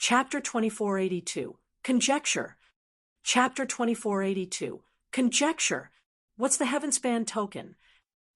Chapter 2482, Conjecture. Chapter 2482, Conjecture. What's the Heavenspan token?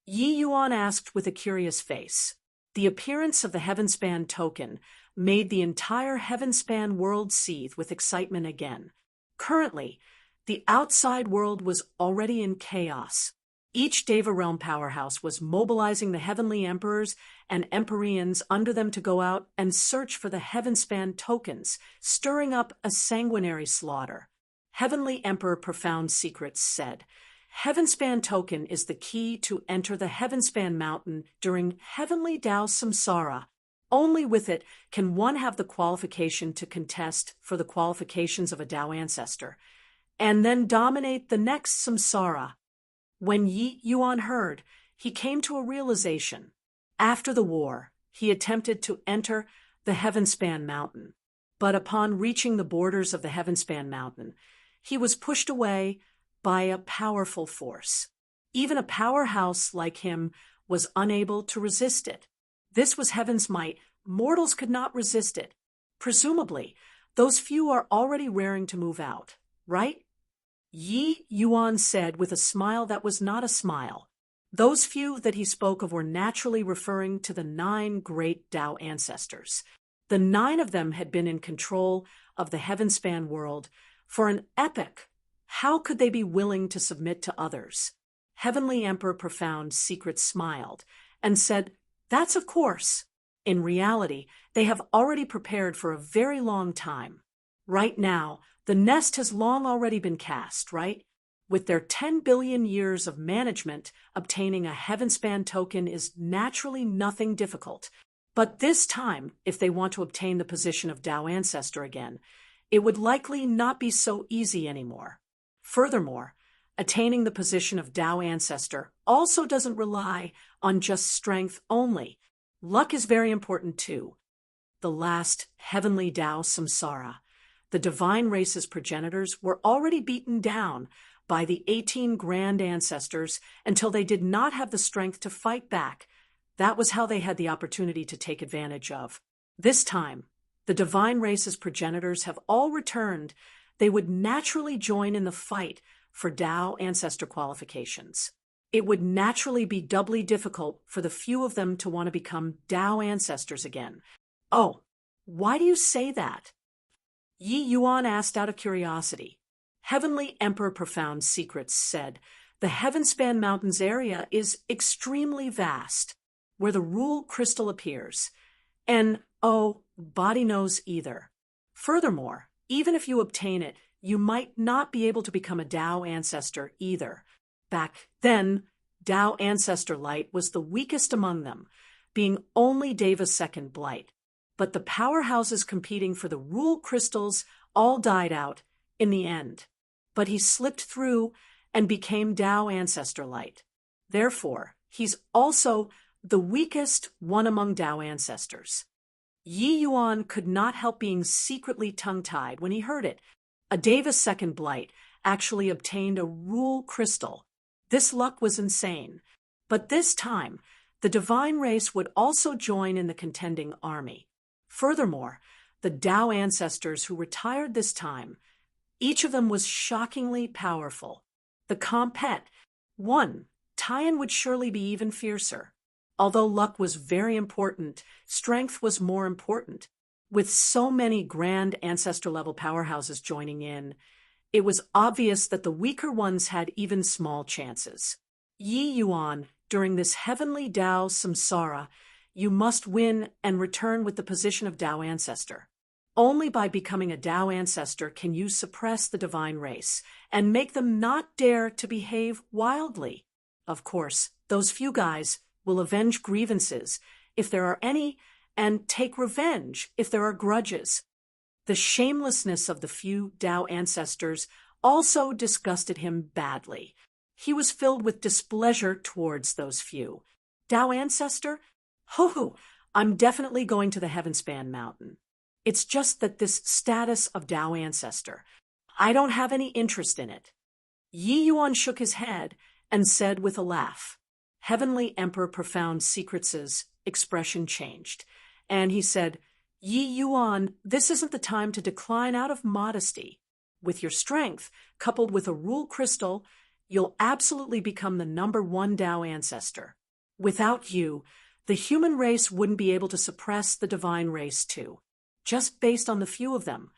Yi Yuan asked with a curious face. The appearance of the Heavenspan token made the entire Heavenspan world seethe with excitement again. Currently, the outside world was already in chaos. Each Deva Realm powerhouse was mobilizing the Heavenly Emperors and Empyreans under them to go out and search for the Heavenspan tokens, stirring up a sanguinary slaughter. Heavenly Emperor Profound Secrets said, Heavenspan token is the key to enter the Heavenspan mountain during Heavenly Tao Samsara. Only with it can one have the qualification to contest for the qualifications of a Tao ancestor, and then dominate the next Samsara. When Yi Yuan heard, he came to a realization. After the war, he attempted to enter the Heavenspan mountain, but upon reaching the borders of the Heavenspan mountain, he was pushed away by a powerful force. Even a powerhouse like him was unable to resist it. This was heaven's might. Mortals could not resist it. Presumably, those few are already raring to move out, right? Yi Yuan said with a smile that was not a smile. Those few that he spoke of were naturally referring to the 9 great Tao ancestors. The 9 of them had been in control of the Heavenspan world for an epoch. How could they be willing to submit to others? Heavenly Emperor Profound Secrets smiled and said, That's of course. In reality, they have already prepared for a very long time. Right now, the nest has long already been cast, right? With their 10 billion years of management, obtaining a Heavenspan token is naturally nothing difficult. But this time, if they want to obtain the position of Tao Ancestor again, it would likely not be so easy anymore. Furthermore, attaining the position of Tao Ancestor also doesn't rely on just strength only. Luck is very important too. The last Heavenly Tao Samsara, the divine race's progenitors, were already beaten down by the 18 grand ancestors until they did not have the strength to fight back. That was how they had the opportunity to take advantage of. This time, the divine race's progenitors have all returned. They would naturally join in the fight for Tao ancestor qualifications. It would naturally be doubly difficult for the few of them to want to become Tao ancestors again. Oh, why do you say that? Yi Yuan asked out of curiosity. Heavenly Emperor Profound Secrets said, The Heavenspan Mountains area is extremely vast, where the rule crystal appears. And, body knows either. Furthermore, even if you obtain it, you might not be able to become a Tao ancestor either. Back then, Tao ancestor light was the weakest among them, being only Deva's second blight. But the powerhouses competing for the rule crystals all died out in the end. But he slipped through and became Tao ancestor light. Therefore, he's also the weakest one among Tao ancestors. Yi Yuan could not help being secretly tongue-tied when he heard it. A Deva's second blight actually obtained a rule crystal. This luck was insane. But this time, the divine race would also join in the contending army. Furthermore, the Tao ancestors who retired this time, each of them was shockingly powerful. The compet, one, Taiyan would surely be even fiercer. Although luck was very important, strength was more important. With so many grand ancestor-level powerhouses joining in, it was obvious that the weaker ones had even small chances. Yi Yuan, during this heavenly Tao Samsara, you must win and return with the position of Tao ancestor. Only by becoming a Tao ancestor can you suppress the divine race and make them not dare to behave wildly. Of course, those few guys will avenge grievances, if there are any, and take revenge if there are grudges. The shamelessness of the few Tao ancestors also disgusted him badly. He was filled with displeasure towards those few. Tao ancestor? Ho, I'm definitely going to the Heavenspan mountain. It's just that this status of Tao ancestor, I don't have any interest in it. Yi Yuan shook his head and said with a laugh. Heavenly Emperor Profound Secrets' expression changed, and he said, Yi Yuan, this isn't the time to decline out of modesty. With your strength, coupled with a rule crystal, you'll absolutely become the #1 Tao ancestor. Without you, the human race wouldn't be able to suppress the divine race too. Just based on the few of them,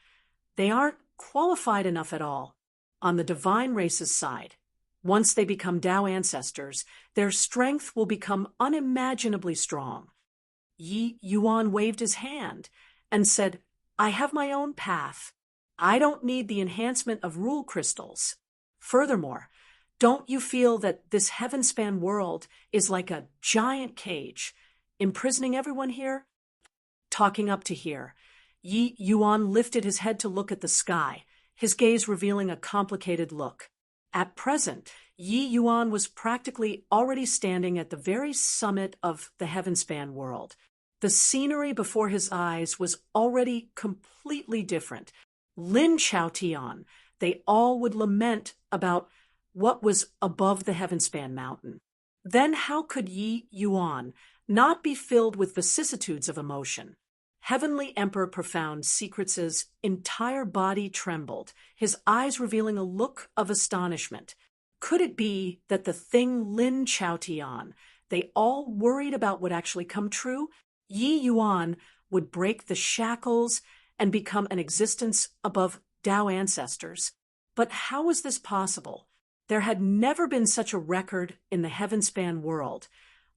they aren't qualified enough at all. On the divine race's side, once they become Tao ancestors, their strength will become unimaginably strong. Yi Yuan waved his hand and said, I have my own path. I don't need the enhancement of rule crystals. Furthermore, don't you feel that this heaven-span world is like a giant cage, imprisoning everyone here? Talking up to here, Yi Yuan lifted his head to look at the sky, his gaze revealing a complicated look. At present, Yi Yuan was practically already standing at the very summit of the heaven-span world. The scenery before his eyes was already completely different. Lin Chaotian, they all would lament about what was above the heaven-span mountain. Then how could Yi Yuan not be filled with vicissitudes of emotion? Heavenly Emperor Profound Secrets' entire body trembled, his eyes revealing a look of astonishment. Could it be that the thing Lin Chaotian, they all worried about would actually come true? Yi Yuan would break the shackles and become an existence above Tao ancestors. But how was this possible? There had never been such a record in the heaven-span world,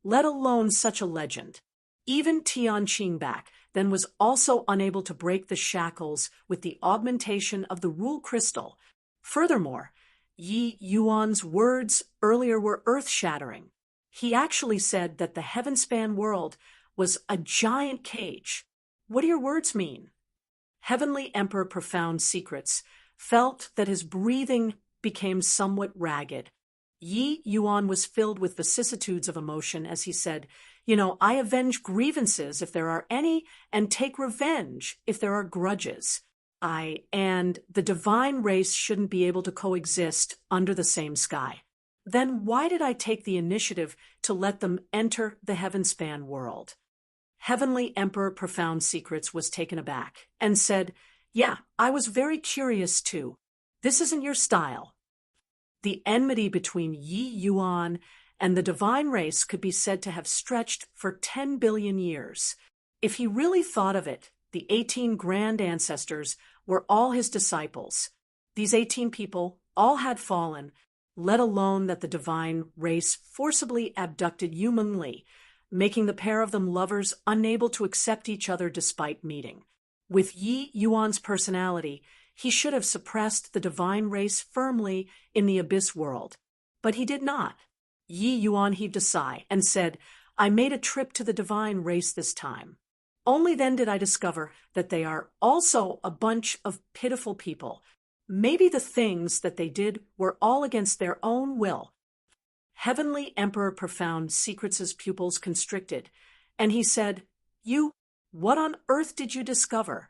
let alone such a legend. Even Tian Qingbak then was also unable to break the shackles with the augmentation of the rule crystal. Furthermore, Yi Yuan's words earlier were earth-shattering. He actually said that the heaven-span world was a giant cage. What do your words mean? Heavenly Emperor Profound Secrets felt that his breathing became somewhat ragged. Yi Yuan was filled with vicissitudes of emotion as he said, I avenge grievances if there are any, and take revenge if there are grudges. And the divine race shouldn't be able to coexist under the same sky. Then why did I take the initiative to let them enter the heaven-span world? Heavenly Emperor Profound Secrets was taken aback and said, Yeah, I was very curious too. This isn't your style. The enmity between Yi Yuan and the divine race could be said to have stretched for 10 billion years. If he really thought of it, the 18 grand ancestors were all his disciples. These 18 people all had fallen, let alone that the divine race forcibly abducted humanly, making the pair of them lovers unable to accept each other despite meeting. With Yi Yuan's personality, he should have suppressed the divine race firmly in the abyss world. But he did not. Yi Yuan heaved a sigh and said, I made a trip to the divine race this time. Only then did I discover that they are also a bunch of pitiful people. Maybe the things that they did were all against their own will. Heavenly Emperor Profound Secrets' pupils constricted, and he said, what on earth did you discover?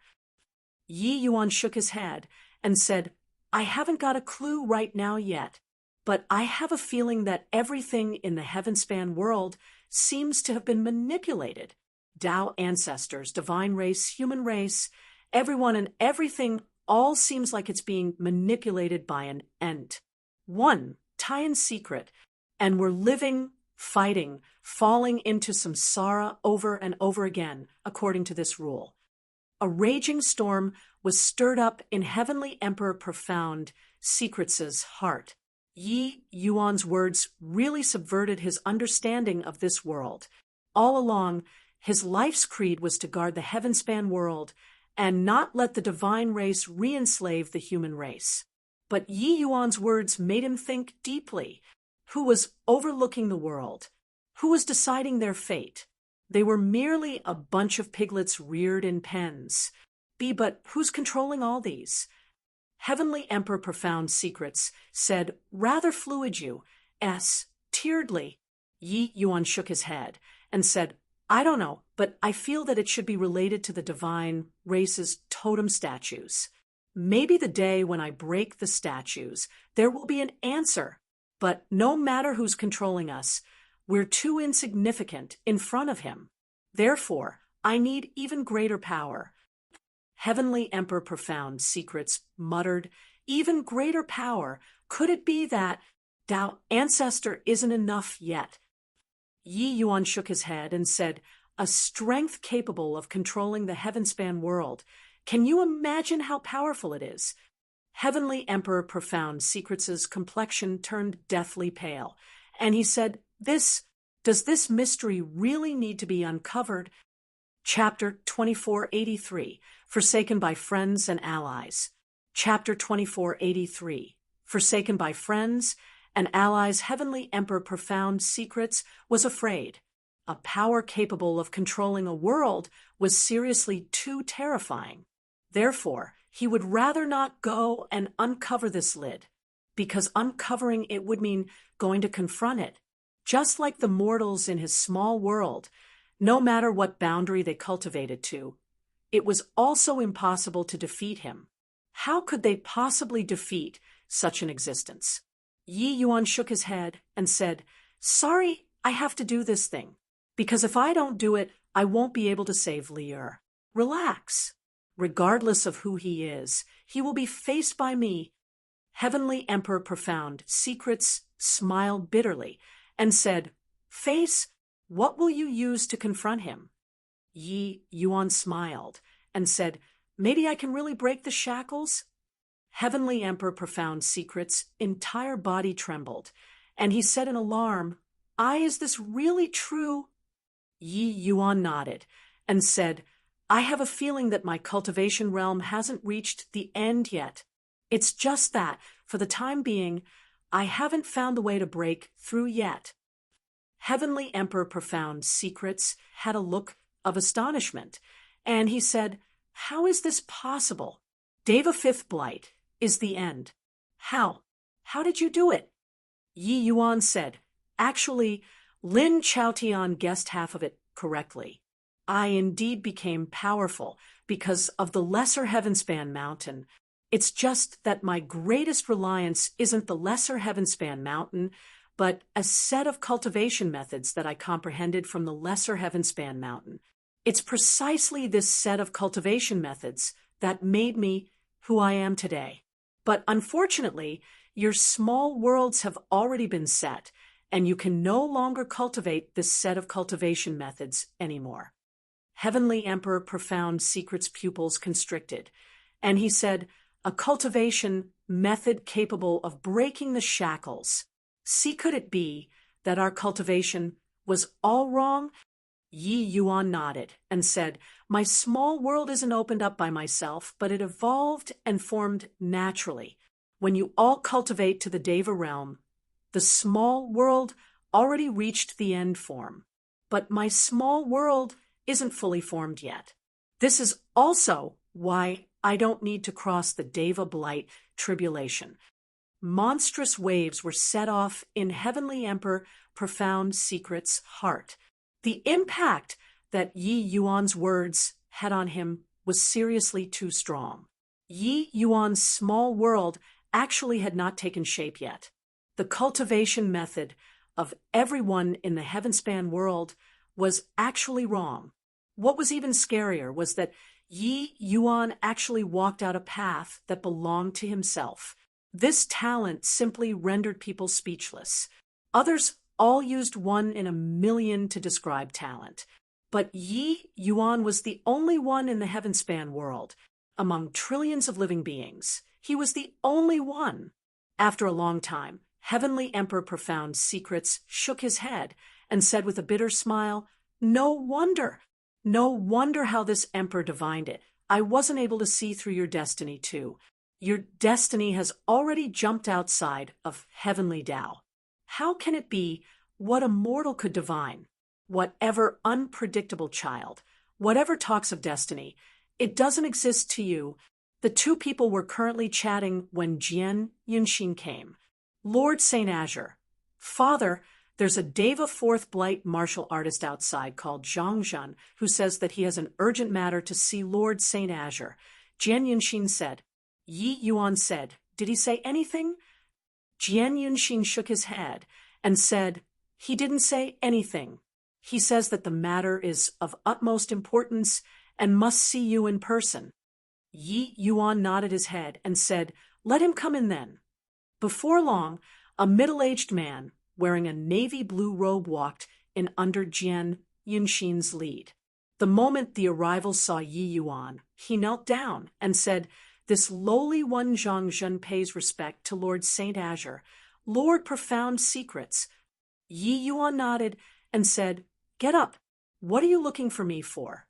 Yi Yuan shook his head and said, I haven't got a clue right now yet, but I have a feeling that everything in the heaven-span world seems to have been manipulated. Tao ancestors, divine race, human race, everyone and everything all seems like it's being manipulated by an ent. One, tie-in secret, and we're living, fighting, falling into samsara over and over again, according to this rule. A raging storm was stirred up in Heavenly Emperor Profound Secrets' heart. Yi Yuan's words really subverted his understanding of this world. All along, his life's creed was to guard the heaven-span world and not let the divine race re-enslave the human race. But Yi Yuan's words made him think deeply. Who was overlooking the world? Who was deciding their fate? They were merely a bunch of piglets reared in pens. But who's controlling all these? Heavenly Emperor Profound Secrets said, rather fluid tieredly. Yi Yuan shook his head and said, I don't know, but I feel that it should be related to the divine race's totem statues. Maybe the day when I break the statues, there will be an answer. But no matter who's controlling us, we're too insignificant in front of him. Therefore, I need even greater power. Heavenly Emperor Profound Secrets muttered, even greater power. Could it be that Tao Ancestor isn't enough yet? Yi Yuan shook his head and said, a strength capable of controlling the heavenspan world. Can you imagine how powerful it is? Heavenly Emperor Profound Secrets' complexion turned deathly pale, and he said, does this mystery really need to be uncovered? Chapter 2483, Forsaken by Friends and Allies. Chapter 2483, Forsaken by Friends and Allies. Heavenly Emperor Profound Secrets was afraid. A power capable of controlling a world was seriously too terrifying. Therefore, he would rather not go and uncover this lid, because uncovering it would mean going to confront it. Just like the mortals in his small world, no matter what boundary they cultivated to, it was also impossible to defeat him. How could they possibly defeat such an existence? Yi Yuan shook his head and said, sorry, I have to do this thing, because if I don't do it, I won't be able to save Lier. Relax. Regardless of who he is, he will be faced by me. Heavenly Emperor Profound Secrets smiled bitterly and said, face, what will you use to confront him? Yi Yuan smiled and said, maybe I can really break the shackles? Heavenly Emperor Profound Secrets' entire body trembled, and he said in alarm, is this really true? Yi Yuan nodded and said, I have a feeling that my cultivation realm hasn't reached the end yet. It's just that, for the time being, I haven't found the way to break through yet. Heavenly Emperor Profound Secrets had a look of astonishment, and he said, how is this possible? Deva Fifth Blight is the end. How? How did you do it? Yi Yuan said, actually, Lin Chaotian guessed half of it correctly. I indeed became powerful because of the Lesser Heavenspan Mountain. It's just that my greatest reliance isn't the Lesser Heavenspan Mountain, but a set of cultivation methods that I comprehended from the Lesser Heavenspan Mountain. It's precisely this set of cultivation methods that made me who I am today. But unfortunately, your small worlds have already been set, and you can no longer cultivate this set of cultivation methods anymore. Heavenly Emperor Profound Secrets' pupils constricted, and he said, a cultivation method capable of breaking the shackles. See, could it be that our cultivation was all wrong? Yi Yuan nodded and said, my small world isn't opened up by myself, but it evolved and formed naturally. When you all cultivate to the Deva realm, the small world already reached the end form. But my small world isn't fully formed yet. This is also why I don't need to cross the Deva Blight tribulation. Monstrous waves were set off in Heavenly Emperor Profound Secrets' heart. The impact that Yi Yuan's words had on him was seriously too strong. Yi Yuan's small world actually had not taken shape yet. The cultivation method of everyone in the Heavenspan world was actually wrong. What was even scarier was that Yi Yuan actually walked out a path that belonged to himself. This talent simply rendered people speechless. Others all used 1 in a million to describe talent. But Yi Yuan was the only one in the Heavenspan world. Among trillions of living beings, he was the only one. After a long time, Heavenly Emperor Profound Secrets shook his head and said with a bitter smile, no wonder how this emperor divined it. I wasn't able to see through your destiny too. Your destiny has already jumped outside of heavenly Tao. How can it be what a mortal could divine? Whatever unpredictable child, whatever talks of destiny, it doesn't exist to you. The two people were currently chatting when Jian Yunxin came. Lord St. Azure, Father, there's a Deva Fourth Blight martial artist outside called Zhang Zhan who says that he has an urgent matter to see Lord St. Azure. Jian Yunxin said. Yi Yuan said, did he say anything? Jian Yunxin shook his head and said, he didn't say anything. He says that the matter is of utmost importance and must see you in person. Yi Yuan nodded his head and said, "Let him come in then." Before long, a middle-aged man wearing a navy blue robe walked in under Jian Yunxin's lead. The moment the arrival saw Yi Yuan, he knelt down and said, "This lowly one Zhangzhen pays respect to Lord Saint Azure, Lord Profound Secrets." Yi Yuan nodded and said, "Get up. What are you looking for me for?"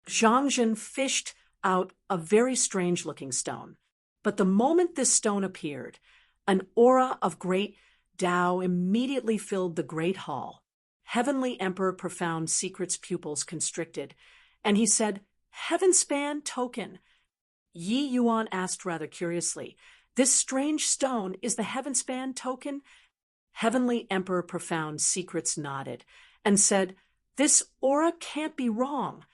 Zhangzhen fished out a very strange-looking stone. But the moment this stone appeared, an aura of great Tao immediately filled the great hall. Heavenly Emperor Profound Secret's pupils constricted, and he said, "Heavenspan token." Yi Yuan asked rather curiously, "This strange stone is the Heavenspan token?" Heavenly Emperor Profound Secrets nodded and said, "This aura can't be wrong."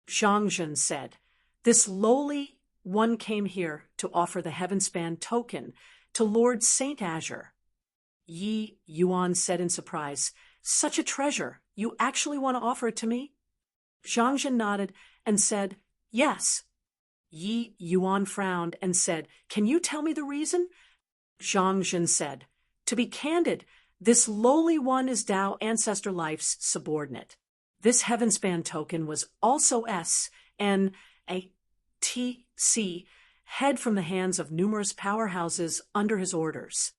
Zhangzhen said, "This lowly one came here to offer the Heavenspan token to Lord Saint Azure." Yi Yuan said in surprise, "Such a treasure, you actually want to offer it to me?" Zhangzhen nodded and said, "Yes." Yi Yuan frowned and said, "Can you tell me the reason?" Zhangzhen said, "To be candid, this lowly one is Tao Ancestor Life's subordinate. This Heavenspan token was also S.N.A.T.C. head from the hands of numerous powerhouses under his orders."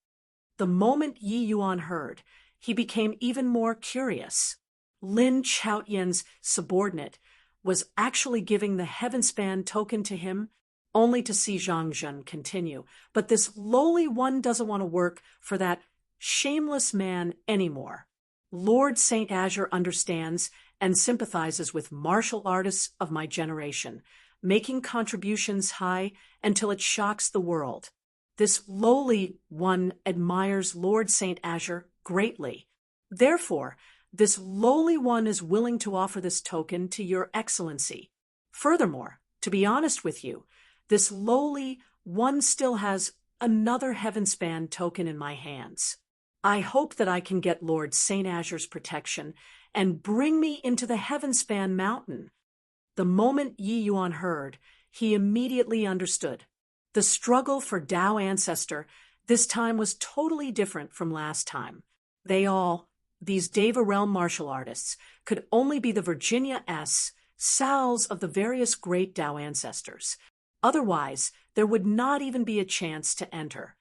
The moment Yi Yuan heard, he became even more curious. Lin Chaotian's subordinate was actually giving the Heavenspan token to him, only to see Zhangzhen continue. "But this lowly one doesn't want to work for that shameless man anymore. Lord Saint Azure understands and sympathizes with martial artists of my generation, making contributions high until it shocks the world. This lowly one admires Lord Saint Azure greatly. Therefore, this lowly one is willing to offer this token to your excellency. Furthermore, to be honest with you, this lowly one still has another Heavenspan token in my hands. I hope that I can get Lord Saint Azure's protection and bring me into the Heavenspan mountain." The moment Yi Yuan heard, he immediately understood. The struggle for Tao Ancestor this time was totally different from last time. These Deva Realm martial artists, could only be the Virginia S. Sals of the various great Tao ancestors. Otherwise, there would not even be a chance to enter.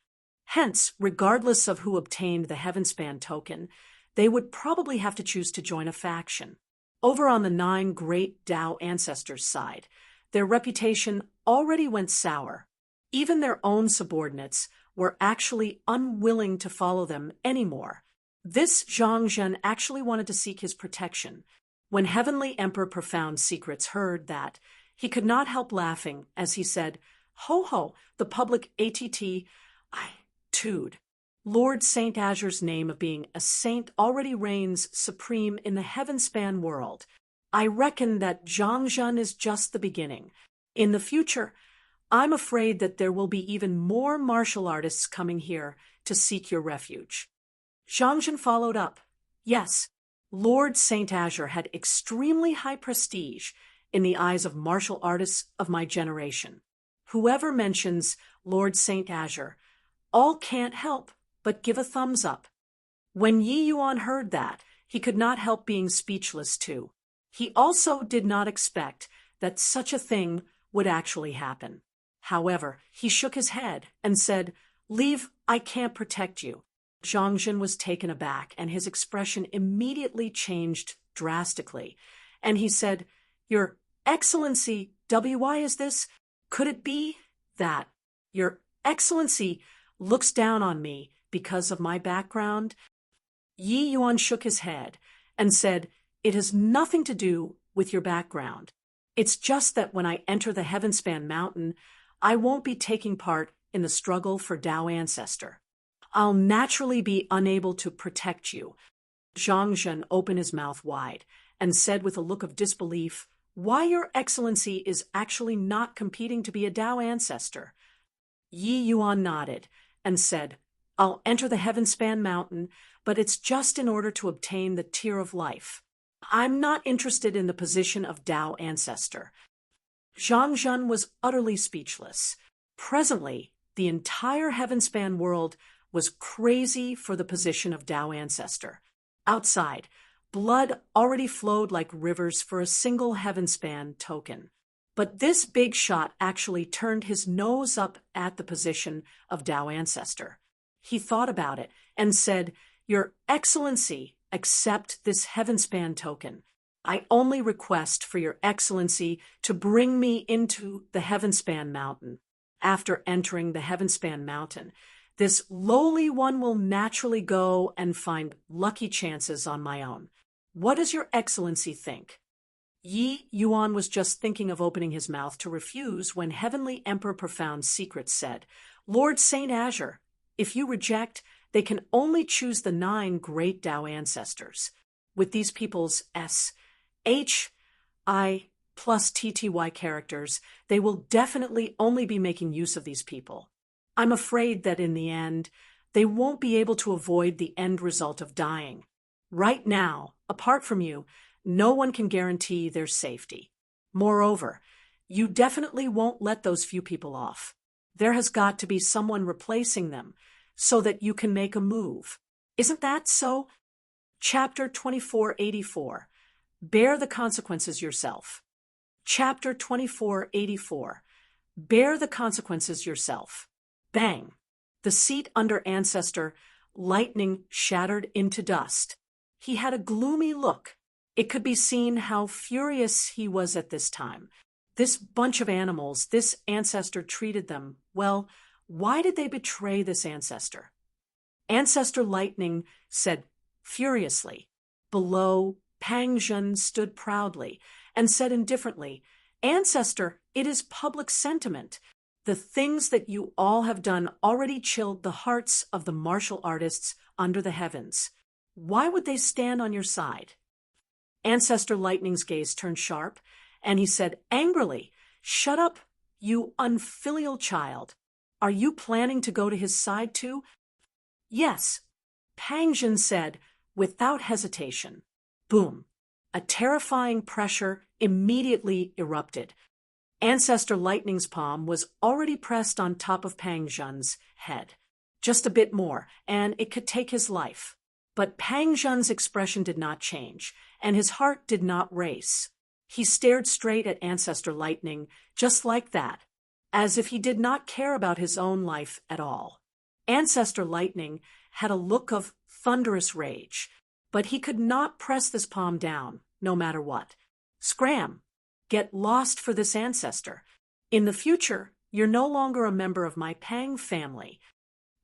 Hence, regardless of who obtained the Heavenspan token, they would probably have to choose to join a faction. Over on the 9 great Tao ancestors' side, their reputation already went sour. Even their own subordinates were actually unwilling to follow them anymore. This Zhangzhen actually wanted to seek his protection. When Heavenly Emperor Profound Secrets heard that, he could not help laughing as he said, "Ho ho, the public attitude. Lord Saint Azure's name of being a saint already reigns supreme in the Heavenspan world. I reckon that Zhangzhen is just the beginning. In the future, I'm afraid that there will be even more martial artists coming here to seek your refuge." Zhangzhen followed up, "Yes, Lord Saint Azure had extremely high prestige in the eyes of martial artists of my generation. Whoever mentions Lord Saint Azure, all can't help but give a thumbs up." When Yi Yuan heard that, he could not help being speechless too. He also did not expect that such a thing would actually happen. However, he shook his head and said, "Leave, I can't protect you." Zhangzhen was taken aback, and his expression immediately changed drastically. And he said, "Your Excellency, why is this? Could it be that Your Excellency looks down on me because of my background?" Yi Yuan shook his head and said, "It has nothing to do with your background. It's just that when I enter the Heavenspan mountain, I won't be taking part in the struggle for Tao Ancestor. I'll naturally be unable to protect you." Zhangzhen opened his mouth wide and said with a look of disbelief, "Why, Your Excellency is actually not competing to be a Tao Ancestor." Yi Yuan nodded and said, "I'll enter the Heavenspan mountain, but it's just in order to obtain the Tear of Life. I'm not interested in the position of Tao ancestor. Zhang Zhen was utterly speechless. Presently, the entire heavenspan world was crazy for the position of Tao ancestor. Outside, blood already flowed like rivers for a single heavenspan token. But this big shot actually turned his nose up at the position of Tao ancestor. He thought about it and said, "Your Excellency, accept this heavenspan token. I only request for your Excellency to bring me into the heavenspan mountain. After entering the heavenspan mountain, this lowly one will naturally go and find lucky chances on my own. What does your Excellency think?" Yi Yuan was just thinking of opening his mouth to refuse when Heavenly Emperor Profound Secret said, "Lord Saint Azure, if you reject, they can only choose the 9 great Tao ancestors. With these people's S, H, I plus TTY characters, they will definitely only be making use of these people. I'm afraid that in the end, they won't be able to avoid the end result of dying. Right now, apart from you, no one can guarantee their safety. Moreover, you definitely won't let those few people off. There has got to be someone replacing them so that you can make a move. Isn't that so?" Chapter 2484. Bear the consequences yourself. Chapter 2484. Bear the consequences yourself. Bang! The seat under Ancestor Lightning shattered into dust. He had a gloomy look. It could be seen how furious he was at this time. This bunch of animals, this ancestor treated them, well, why did they betray this ancestor? Ancestor Lightning said furiously. Below, Pang Zhen stood proudly and said indifferently, "Ancestor, it is public sentiment. The things that you all have done already chilled the hearts of the martial artists under the heavens. Why would they stand on your side?" Ancestor Lightning's gaze turned sharp, and he said angrily, "Shut up, you unfilial child. Are you planning to go to his side too?" "Yes," Pang Zhen said, without hesitation. Boom! A terrifying pressure immediately erupted. Ancestor Lightning's palm was already pressed on top of Pang Zhen's head. Just a bit more, and it could take his life. But Pang Zhen's expression did not change, and his heart did not race. He stared straight at Ancestor Lightning, just like that, as if he did not care about his own life at all. Ancestor Lightning had a look of thunderous rage, but he could not press this palm down, no matter what. "Scram! Get lost for this ancestor. In the future, you're no longer a member of my Pang family,"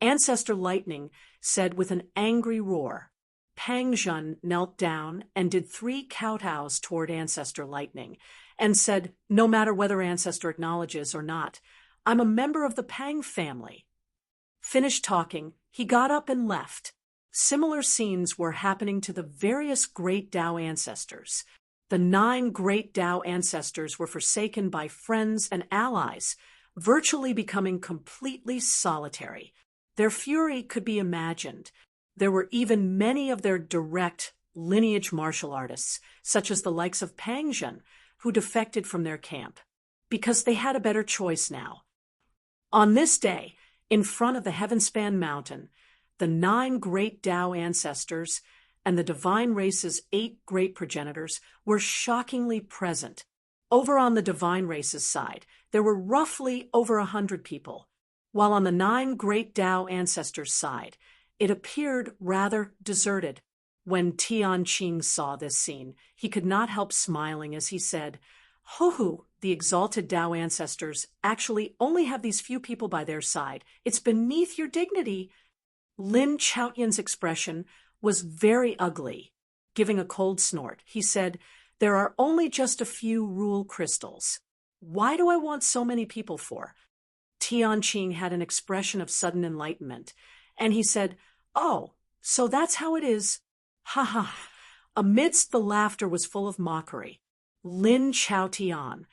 Ancestor Lightning said with an angry roar. Pang Zhen knelt down and did 3 kowtows toward Ancestor Lightning, and said, "No matter whether Ancestor acknowledges or not, I'm a member of the Pang family." Finished talking, he got up and left. Similar scenes were happening to the various great Tao ancestors. The 9 great Tao ancestors were forsaken by friends and allies, virtually becoming completely solitary. Their fury could be imagined. There were even many of their direct lineage martial artists, such as the likes of Pang Zhen, who defected from their camp, because they had a better choice now. On this day, in front of the Heavenspan Mountain, the 9 great Tao ancestors and the divine race's 8 great progenitors were shockingly present. Over on the divine race's side, there were roughly over 100 people, while on the 9 great Tao ancestors' side, it appeared rather deserted. When Tianqing saw this scene, he could not help smiling as he said, "Ho-hoo, the exalted Tao ancestors actually only have these few people by their side. It's beneath your dignity." Lin Chaotian's expression was very ugly. Giving a cold snort, he said, "There are only just a few rule crystals. Why do I want so many people for?" Tianqing had an expression of sudden enlightenment, and he said, "Oh, so that's how it is. Ha ha." Amidst the laughter was full of mockery. Lin Chaotian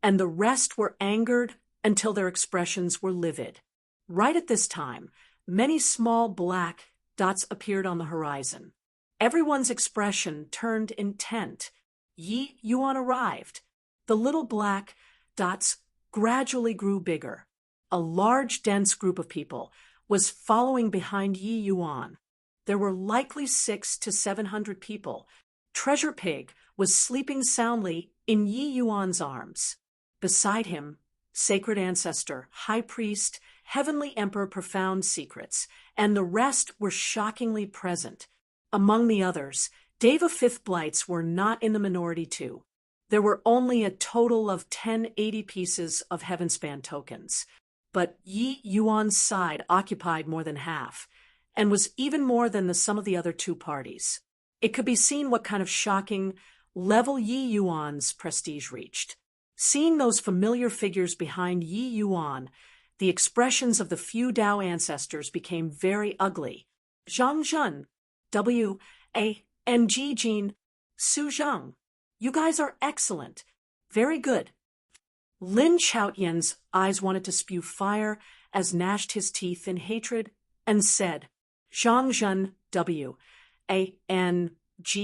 and the rest were angered until their expressions were livid. Right at this time, many small black dots appeared on the horizon. Everyone's expression turned intent. Yi Yuan arrived. The little black dots gradually grew bigger. A large, dense group of people was following behind Yi Yuan. There were likely 600 to 700 people. Treasure Pig was sleeping soundly in Yi Yuan's arms. Beside him, Sacred Ancestor, High Priest, Heavenly Emperor Profound Secrets, and the rest were shockingly present. Among the others, Deva Fifth Blights were not in the minority too. There were only a total of 1080 pieces of Heavenspan tokens, but Yi Yuan's side occupied more than half, and was even more than the sum of the other two parties. It could be seen what kind of shocking level Yi Yuan's prestige reached. Seeing those familiar figures behind Yi Yuan, the expressions of the few Dao ancestors became very ugly. Zhang Zhen, W.A.N.G. Jin, Su Zhang. You guys are excellent. Very good. Lin Chaotian's eyes wanted to spew fire as gnashed his teeth in hatred and said, Zhang Zhen, W.A.N.G.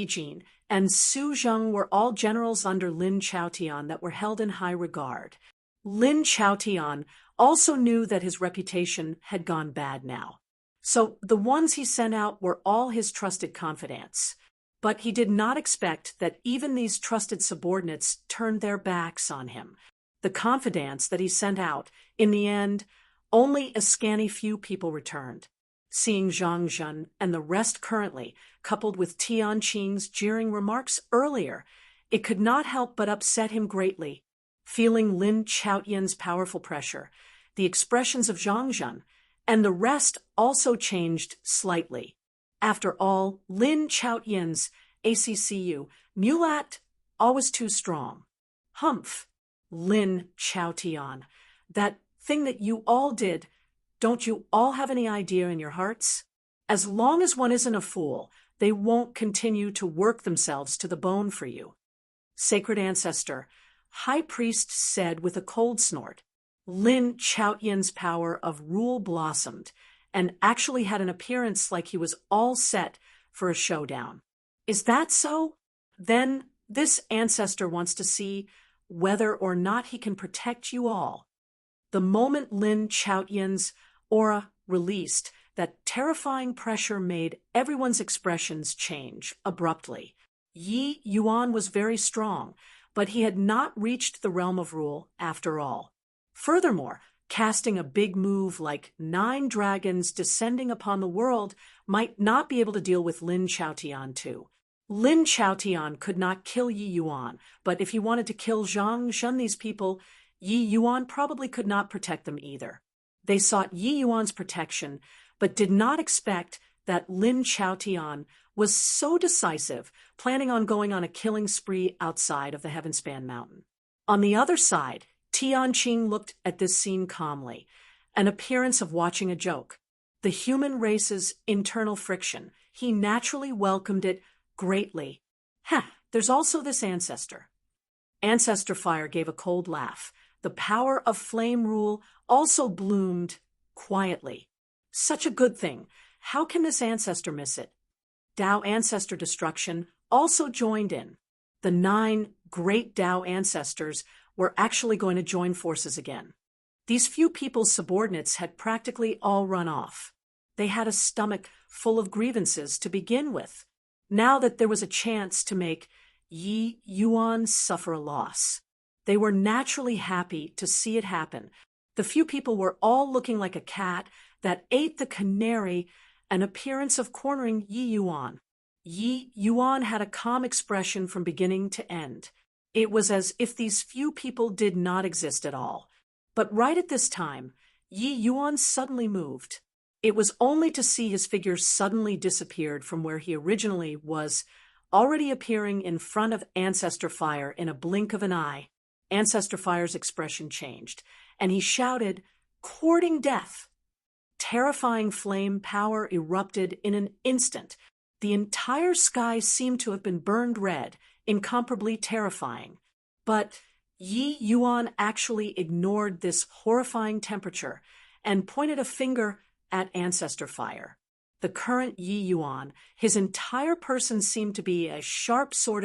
Jin, and Su Zhang were all generals under Lin Chaotian that were held in high regard. Lin Chaotian also knew that his reputation had gone bad now. So the ones he sent out were all his trusted confidants. But he did not expect that even these trusted subordinates turned their backs on him. The confidants that he sent out, in the end, only a scanty few people returned. Seeing Zhang Zhen and the rest currently, coupled with Tian Qing's jeering remarks earlier, it could not help but upset him greatly. Feeling Lin Chaotian's powerful pressure, the expressions of Zhang Zhen and the rest also changed slightly. After all, Lin Chaotian's ACCU, Mulat, always too strong. Humph, Lin Chaotian, that thing that you all did, don't you all have any idea in your hearts? As long as one isn't a fool, they won't continue to work themselves to the bone for you. Sacred Ancestor, High Priest said with a cold snort. Lin Chaotian's power of rule blossomed, and actually had an appearance like he was all set for a showdown. Is that so? Then this ancestor wants to see whether or not he can protect you all. The moment Lin Chaotian's aura released, that terrifying pressure made everyone's expressions change abruptly. Yi Yuan was very strong, but he had not reached the realm of rule after all. Furthermore, casting a big move like 9 dragons descending upon the world might not be able to deal with Lin Chaotian too. Lin Chaotian could not kill Yi Yuan, but if he wanted to kill Zhang Zhen, these people, Yi Yuan probably could not protect them either. They sought Yi Yuan's protection, but did not expect that Lin Chaotian was so decisive, planning on going on a killing spree outside of the Heavenspan Mountain. On the other side, Tian Qing looked at this scene calmly, an appearance of watching a joke. The human race's internal friction, he naturally welcomed it greatly. There's also this ancestor. Ancestor Fire gave a cold laugh. The power of flame rule also bloomed quietly. Such a good thing. How can this ancestor miss it? Dao Ancestor Destruction also joined in. The 9 great Dao ancestors were actually going to join forces again. These few people's subordinates had practically all run off. They had a stomach full of grievances to begin with. Now that there was a chance to make Yi Yuan suffer a loss, they were naturally happy to see it happen. The few people were all looking like a cat that ate the canary, an appearance of cornering Yi Yuan. Yi Yuan had a calm expression from beginning to end. It was as if these few people did not exist at all. But right at this time, Yi Yuan suddenly moved. It was only to see his figure suddenly disappeared from where he originally was, already appearing in front of Ancestor Fire in a blink of an eye. Ancestor Fire's expression changed, and he shouted, "Courting death!" Terrifying flame power erupted in an instant. The entire sky seemed to have been burned red, incomparably terrifying. But Yi Yuan actually ignored this horrifying temperature and pointed a finger at Ancestor Fire. the current Yi Yuan, his entire person seemed to be a sharp sword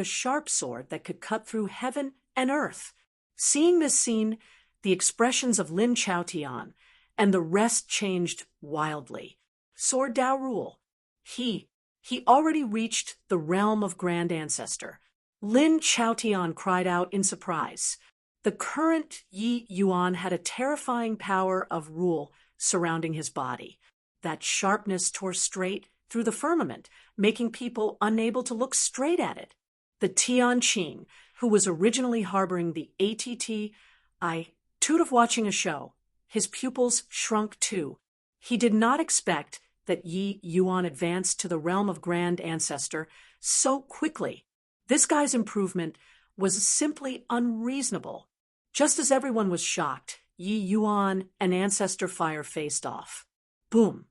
that could cut through heaven and earth. Seeing this scene, the expressions of Lin Chaotian and the rest changed wildly. Sword Dao rule. He already reached the realm of Grand Ancestor. Lin Chaotian cried out in surprise. The current Yi Yuan had a terrifying power of rule surrounding his body. That sharpness tore straight through the firmament, making people unable to look straight at it. The Tianqing, who was originally harboring the attitude of watching a show, his pupils shrunk too. He did not expect that Yi Yuan advanced to the realm of Grand Ancestor so quickly. This guy's improvement was simply unreasonable. Just as everyone was shocked, Yi Yuan and Ancestor Fire faced off. Boom!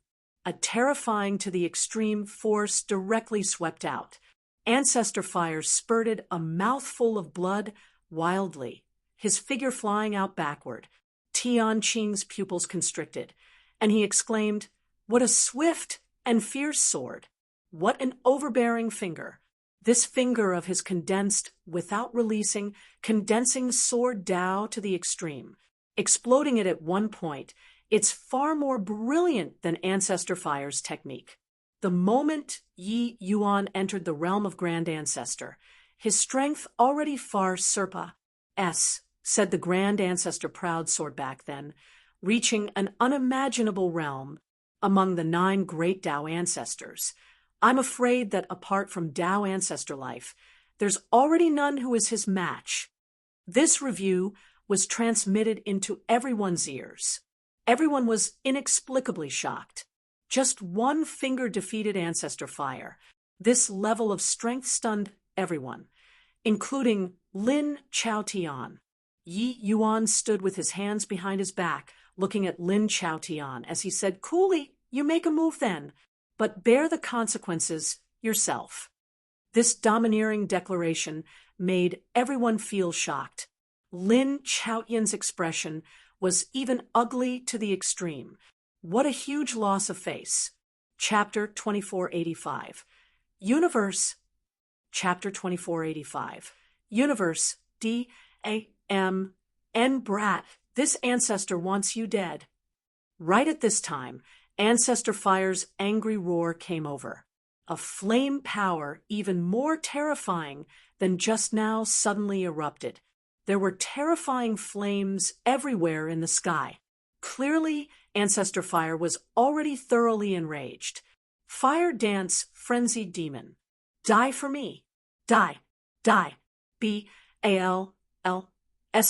A terrifying to the extreme force directly swept out. Ancestor Fire spurted a mouthful of blood wildly, his figure flying out backward. Tianqing's pupils constricted, and he exclaimed, "What a swift and fierce sword! What an overbearing finger!" This finger of his condensed, without releasing, condensing sword Dao to the extreme, exploding it at one point. It's far more brilliant than Ancestor Fire's technique. The moment Yi Yuan entered the realm of Grand Ancestor, his strength already far surpassed, said the Grand Ancestor proud sword back then, reaching an unimaginable realm among the 9 great Dao ancestors. I'm afraid that apart from Dao ancestor life, there's already none who is his match. This review was transmitted into everyone's ears. Everyone was inexplicably shocked. Just one finger defeated Ancestor Fire. This level of strength stunned everyone, including Lin Chaotian. Yi Yuan stood with his hands behind his back, looking at Lin Chaotian as he said, "Coolly, you make a move then, but bear the consequences yourself." This domineering declaration made everyone feel shocked. Lin Chaotian's expression was even ugly to the extreme. What a huge loss of face. Chapter 2485. Universe. Chapter 2485. Universe. D-A-M-N brat. This ancestor wants you dead. Right at this time, Ancestor Fire's angry roar came over. A flame power even more terrifying than just now suddenly erupted. There were terrifying flames everywhere in the sky. Clearly, Ancestor Fire was already thoroughly enraged. Fire dance, frenzied demon. Die for me. Die. Die. B-A-L-L-S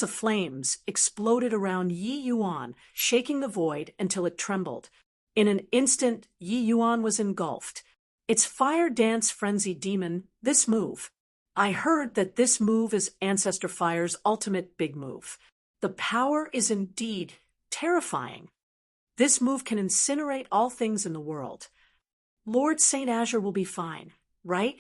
of flames exploded around Yi Yuan, shaking the void until it trembled. In an instant, Yi Yuan was engulfed. It's Fire Dance Frenzied Demon, this move. I heard that this move is Ancestor Fire's ultimate big move. The power is indeed terrifying. This move can incinerate all things in the world. Lord St. Azure will be fine, right?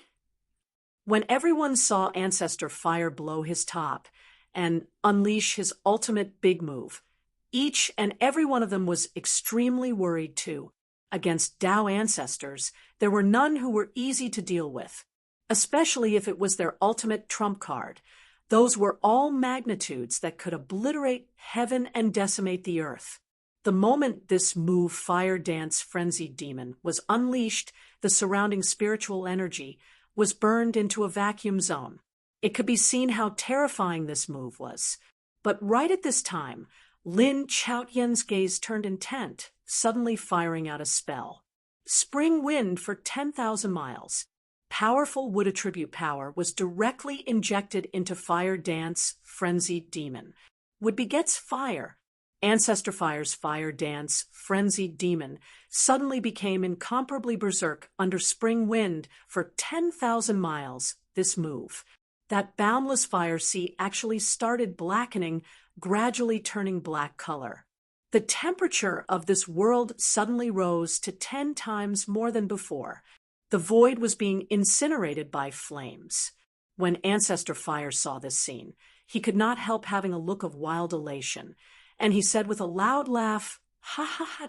When everyone saw Ancestor Fire blow his top and unleash his ultimate big move, each and every one of them was extremely worried too. Against Dao ancestors, there were none who were easy to deal with, especially if it was their ultimate trump card. Those were all magnitudes that could obliterate heaven and decimate the earth. The moment this move Fire Dance Frenzied Demon was unleashed, the surrounding spiritual energy was burned into a vacuum zone. It could be seen how terrifying this move was. But right at this time, Lin Chaotian's gaze turned intent, suddenly firing out a spell. Spring wind for 10,000 miles. Powerful wood attribute power was directly injected into Fire Dance Frenzied Demon. Wood begets fire. Ancestor Fire's Fire Dance Frenzied Demon suddenly became incomparably berserk under spring wind for 10,000 miles, this move. That boundless fire sea actually started blackening, gradually turning black color. The temperature of this world suddenly rose to 10 times more than before. The void was being incinerated by flames. When Ancestor Fire saw this scene, he could not help having a look of wild elation, and he said with a loud laugh, "Ha ha ha,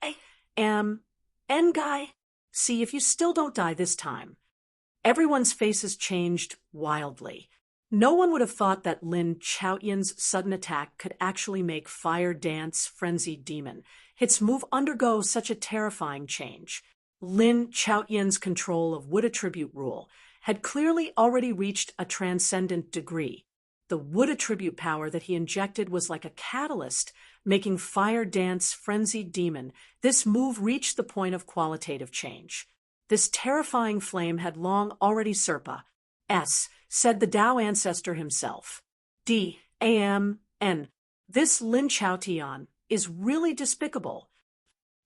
I am End guy? See if you still don't die this time. Everyone's faces changed wildly. No one would have thought that Lin Chaotian's sudden attack could actually make Fire Dance Frenzied Demon. Its move undergo such a terrifying change. Lin Chaotian's control of Wood Attribute Rule had clearly already reached a transcendent degree. The Wood Attribute power that he injected was like a catalyst, making Fire Dance Frenzied Demon. This move reached the point of qualitative change. This terrifying flame had long already said the Tao ancestor himself. D-A-M-N. This Lin Chaotian is really despicable.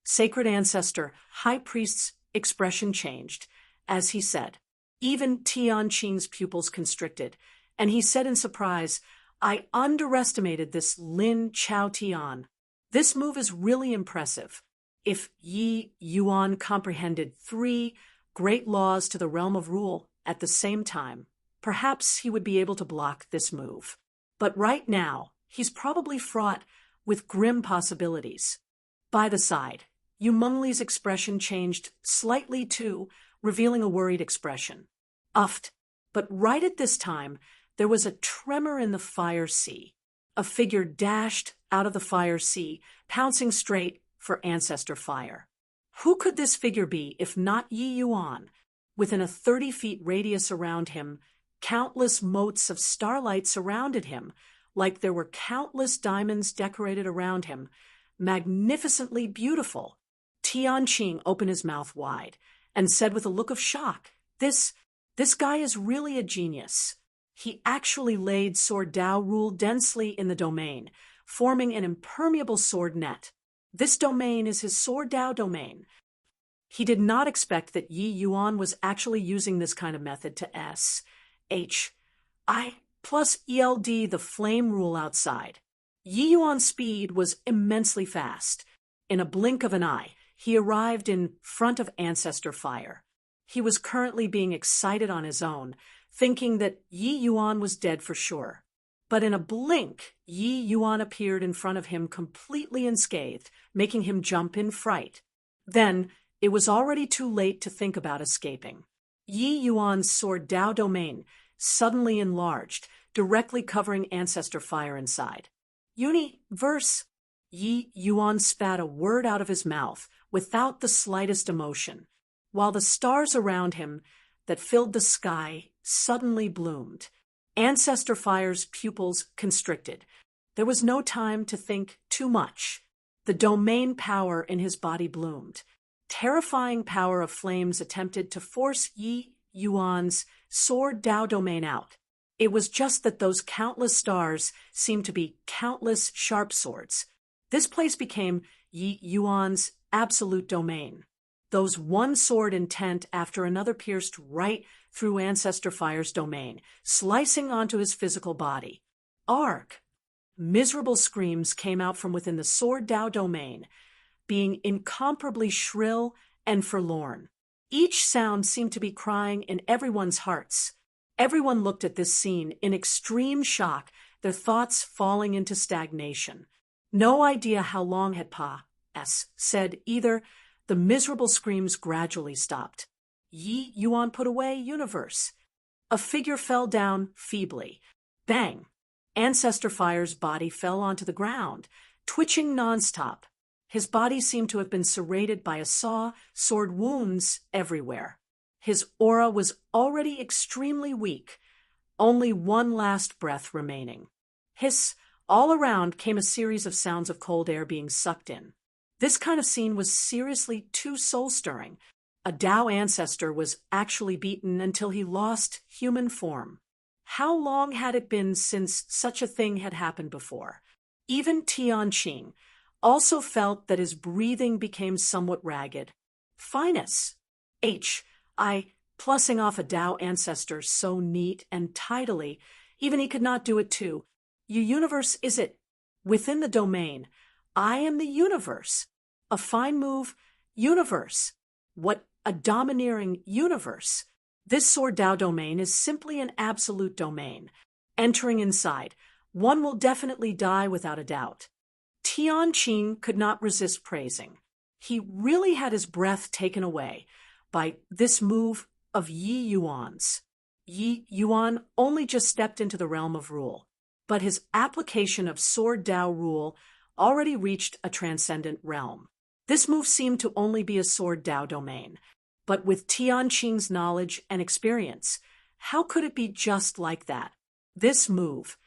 Sacred Ancestor, High Priest's expression changed, as he said. Even Tianqing's pupils constricted, and he said in surprise, I underestimated this Lin Chaotian. This move is really impressive. If Yi Yuan comprehended 3 great laws to the realm of rule at the same time, perhaps he would be able to block this move. But right now, he's probably fraught with grim possibilities. By the side, Yu Mengli's expression changed slightly too, revealing a worried expression. Uffed. But right at this time, there was a tremor in the fire sea. A figure dashed out of the fire sea, pouncing straight for Ancestor Fire. Who could this figure be if not Yi Yuan? Within a 30-foot radius around him, countless motes of starlight surrounded him, like there were countless diamonds decorated around him, magnificently beautiful. Tianqing opened his mouth wide and said with a look of shock, This guy is really a genius. He actually laid Sword Dao rule densely in the domain, forming an impermeable sword net. This domain is his Sword Dao domain. He did not expect that Yi Yuan was actually using this kind of method to S-H-I plus ELD the flame rule outside. Yi Yuan's speed was immensely fast. In a blink of an eye, he arrived in front of Ancestor Fire. He was currently being excited on his own, thinking that Yi Yuan was dead for sure. But in a blink, Yi Yuan appeared in front of him completely unscathed, making him jump in fright. Then, it was already too late to think about escaping. Yi Yuan's Sword Dao domain suddenly enlarged, directly covering Ancestor Fire inside. Universe! Yi Yuan spat a word out of his mouth without the slightest emotion, while the stars around him that filled the sky suddenly bloomed. Ancestor Fire's pupils constricted. There was no time to think too much. The domain power in his body bloomed. Terrifying power of flames attempted to force Yi Yuan's Sword Dao domain out. It was just that those countless stars seemed to be countless sharp swords. This place became Yi Yuan's absolute domain. Those one sword intent after another pierced right through Ancestor Fire's domain, slicing onto his physical body. Arg! Miserable screams came out from within the Sword Dao domain, being incomparably shrill and forlorn. Each sound seemed to be crying in everyone's hearts. Everyone looked at this scene in extreme shock, their thoughts falling into stagnation. No idea how long had said either. The miserable screams gradually stopped. Yi Yuan put away universe. A figure fell down feebly. Bang! Ancestor Fire's body fell onto the ground, twitching nonstop. His body seemed to have been serrated by a saw, sword wounds everywhere. His aura was already extremely weak, only one last breath remaining. Hiss! All around came a series of sounds of cold air being sucked in. This kind of scene was seriously too soul-stirring. A Tao ancestor was actually beaten until he lost human form. How long had it been since such a thing had happened before? Even Tianqing also felt that his breathing became somewhat ragged. Finus! Plussing off a Tao ancestor so neat and tidily, even he could not do it too. Universe is it? Within the domain. I am the universe. A fine move, universe. What a domineering universe. This Sword Dao domain is simply an absolute domain. Entering inside, one will definitely die without a doubt. Tianqing could not resist praising. He really had his breath taken away by this move of Yi Yuan's. Yi Yuan only just stepped into the realm of rule, but his application of Sword Dao rule already reached a transcendent realm. This move seemed to only be a Sword Dao domain, but with Tianqing's knowledge and experience, how could it be just like that? This move,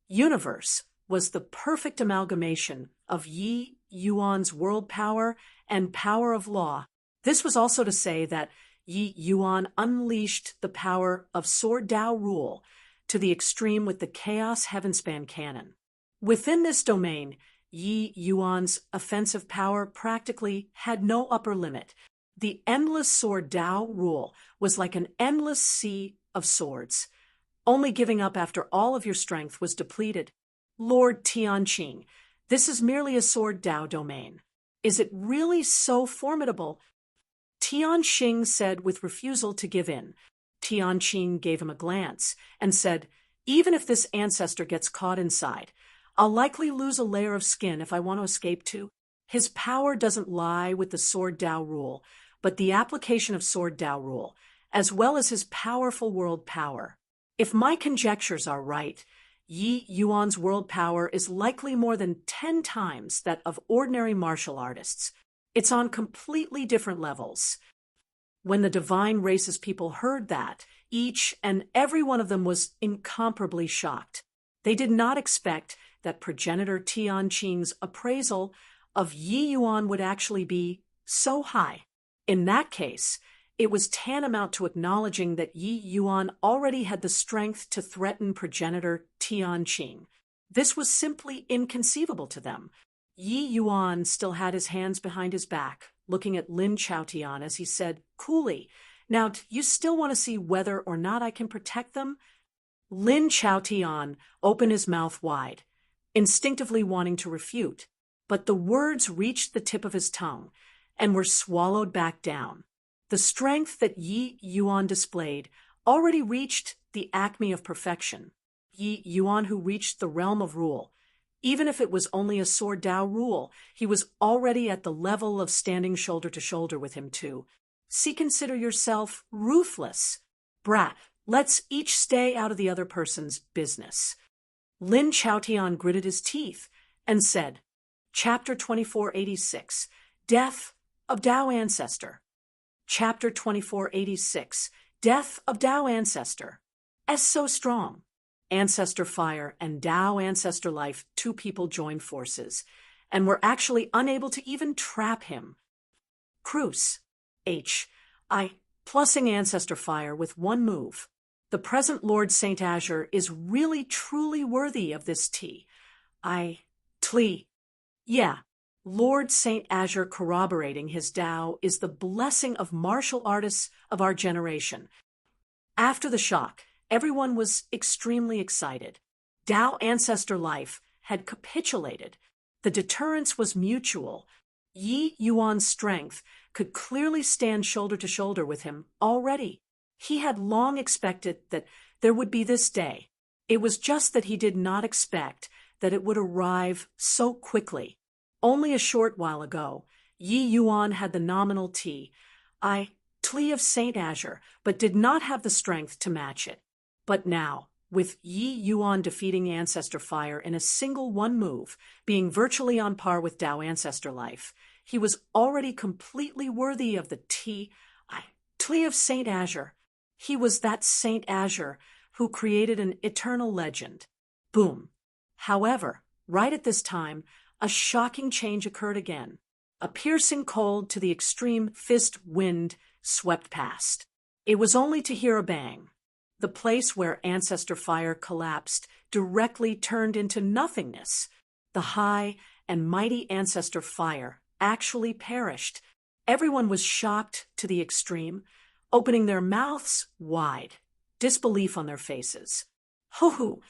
Universe, was the perfect amalgamation of Yi Yuan's world power and power of law. This was also to say that Yi Yuan unleashed the power of Sword Dao rule to the extreme with the Chaos Heavenspan Cannon. Within this domain, Yi Yuan's offensive power practically had no upper limit. The endless Sword Dao rule was like an endless sea of swords, only giving up after all of your strength was depleted. Lord Tianqing, this is merely a Sword Dao domain. Is it really so formidable? Tianqing said with refusal to give in. Tianqing gave him a glance and said, even if this ancestor gets caught inside, I'll likely lose a layer of skin if I want to escape too. His power doesn't lie with the Sword Dao rule, but the application of Sword Dao rule, as well as his powerful world power. If my conjectures are right, Yi Yuan's world power is likely more than 10 times that of ordinary martial artists. It's on completely different levels. When the divine race's people heard that, each and every one of them was incomparably shocked. They did not expect that progenitor Tianqing's appraisal of Yi Yuan would actually be so high. In that case, it was tantamount to acknowledging that Yi Yuan already had the strength to threaten progenitor Tianqing. This was simply inconceivable to them. Yi Yuan still had his hands behind his back, looking at Lin Chaotian as he said coolly, "Now, you still want to see whether or not I can protect them?" Lin Chaotian opened his mouth wide, instinctively wanting to refute, but the words reached the tip of his tongue and were swallowed back down. The strength that Yi Yuan displayed already reached the acme of perfection. Yi Yuan, who reached the realm of rule. Even if it was only a Sword Dao rule, he was already at the level of standing shoulder to shoulder with him too. See, consider yourself ruthless. Brat, let's each stay out of the other person's business. Lin Chaotian gritted his teeth and said, Chapter 2486, Death of Dao Ancestor. Chapter 2486, Death of Dao Ancestor. S so strong. Ancestor Fire and Dao Ancestor Life, two people joined forces, and were actually unable to even trap him. Cruz. Plussing Ancestor Fire with one move. The present Lord Saint Azure is really truly worthy of this tea. Yeah. Lord Saint Azure corroborating his Dao is the blessing of martial artists of our generation. After the shock, everyone was extremely excited. Dao Ancestor Life had capitulated. The deterrence was mutual. Yi Yuan's strength could clearly stand shoulder to shoulder with him already. He had long expected that there would be this day. It was just that he did not expect that it would arrive so quickly. Only a short while ago, Yi Yuan had the nominal T of Saint Azure, but did not have the strength to match it. But now, with Yi Yuan defeating Ancestor Fire in a single one move, being virtually on par with Dao Ancestor Life, he was already completely worthy of the T of Saint Azure. He was that Saint Azure who created an eternal legend. Boom. However, right at this time, a shocking change occurred again. A piercing cold to the extreme fist wind swept past. It was only to hear a bang. The place where Ancestor Fire collapsed directly turned into nothingness. The high and mighty Ancestor Fire actually perished. Everyone was shocked to the extreme, opening their mouths wide, disbelief on their faces. Hoo-hoo!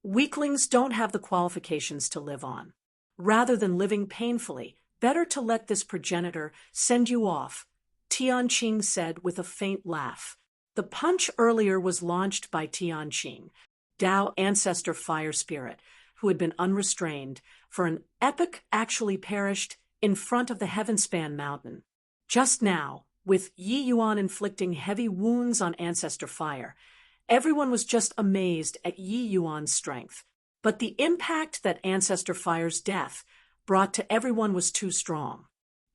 Weaklings don't have the qualifications to live on. Rather than living painfully, better to let this progenitor send you off, Tianqing said with a faint laugh. The punch earlier was launched by Tianqing, Dao Ancestor Fire Spirit, who had been unrestrained, for an epoch actually perished in front of the Heavenspan Mountain. Just now, with Yi Yuan inflicting heavy wounds on Ancestor Fire, everyone was just amazed at Yi Yuan's strength. But the impact that Ancestor Fire's death brought to everyone was too strong.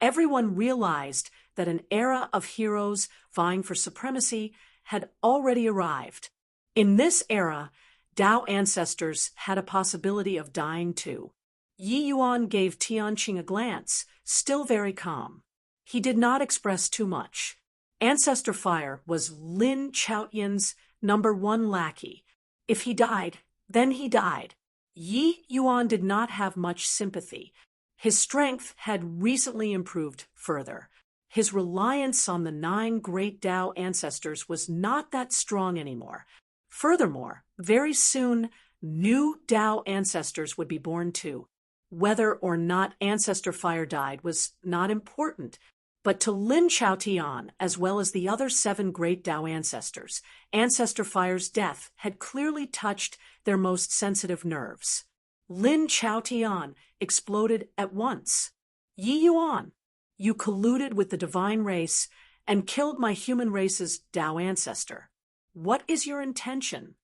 Everyone realized that an era of heroes vying for supremacy had already arrived. In this era, Tao ancestors had a possibility of dying too. Yi Yuan gave Tianqing a glance, still very calm. He did not express too much. Ancestor Fire was Lin Chaotian's #1 lackey. If he died, then he died. Yi Yuan did not have much sympathy. His strength had recently improved further. His reliance on the 9 great Tao ancestors was not that strong anymore. Furthermore, very soon, new Tao ancestors would be born too. Whether or not Ancestor Fire died was not important, but to Lin Chaotian, as well as the other 7 great Tao ancestors, Ancestor Fire's death had clearly touched their most sensitive nerves. Lin Chaotian exploded at once. Yi Yuan, you colluded with the divine race and killed my human race's Tao ancestor. What is your intention?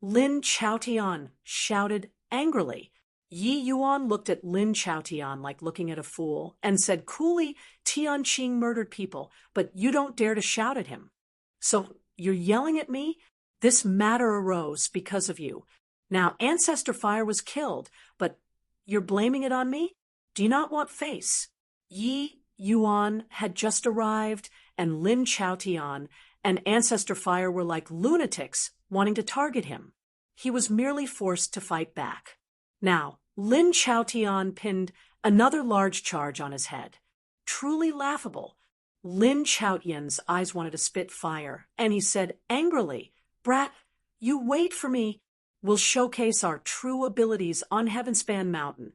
Lin Chaotian shouted angrily. Yi Yuan looked at Lin Chaotian like looking at a fool and said coolly, Tianqing murdered people, but you don't dare to shout at him. So you're yelling at me? This matter arose because of you. Now Ancestor Fire was killed, but you're blaming it on me? Do you not want face? Yi Yuan had just arrived, and Lin Chaotian and Ancestor Fire were like lunatics wanting to target him. He was merely forced to fight back. Now, Lin Chaotian pinned another large charge on his head. Truly laughable. Lin Chaotian's eyes wanted to spit fire, and he said angrily, Brat, you wait for me. We'll showcase our true abilities on Heavenspan Mountain.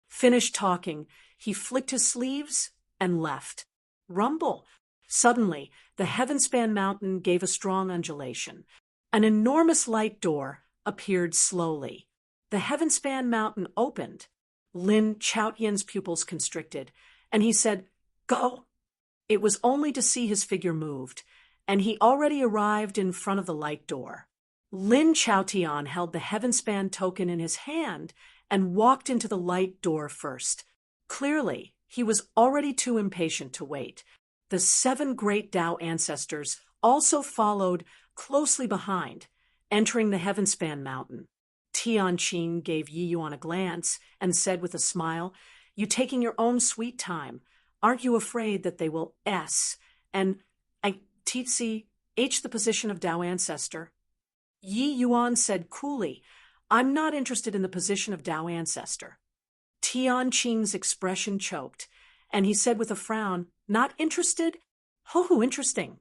Finished talking, he flicked his sleeves and left. Rumble. Suddenly, the Heavenspan Mountain gave a strong undulation. An enormous light door appeared slowly. The Heavenspan Mountain opened. Lin Chaotian's pupils constricted, and he said, Go! It was only to see his figure moved, and he already arrived in front of the light door. Lin Chaotian held the Heavenspan token in his hand and walked into the light door first. Clearly, he was already too impatient to wait. The 7 great Tao ancestors also followed closely behind, entering the Heavenspan Mountain. Tianqing gave Yi Yuan a glance and said with a smile, You taking your own sweet time. Aren't you afraid that they will S and Tzi H the position of Tao ancestor? Yi Yuan said coolly, I'm not interested in the position of Tao ancestor. Tianqing's expression choked, and he said with a frown, Not interested? Oh, interesting.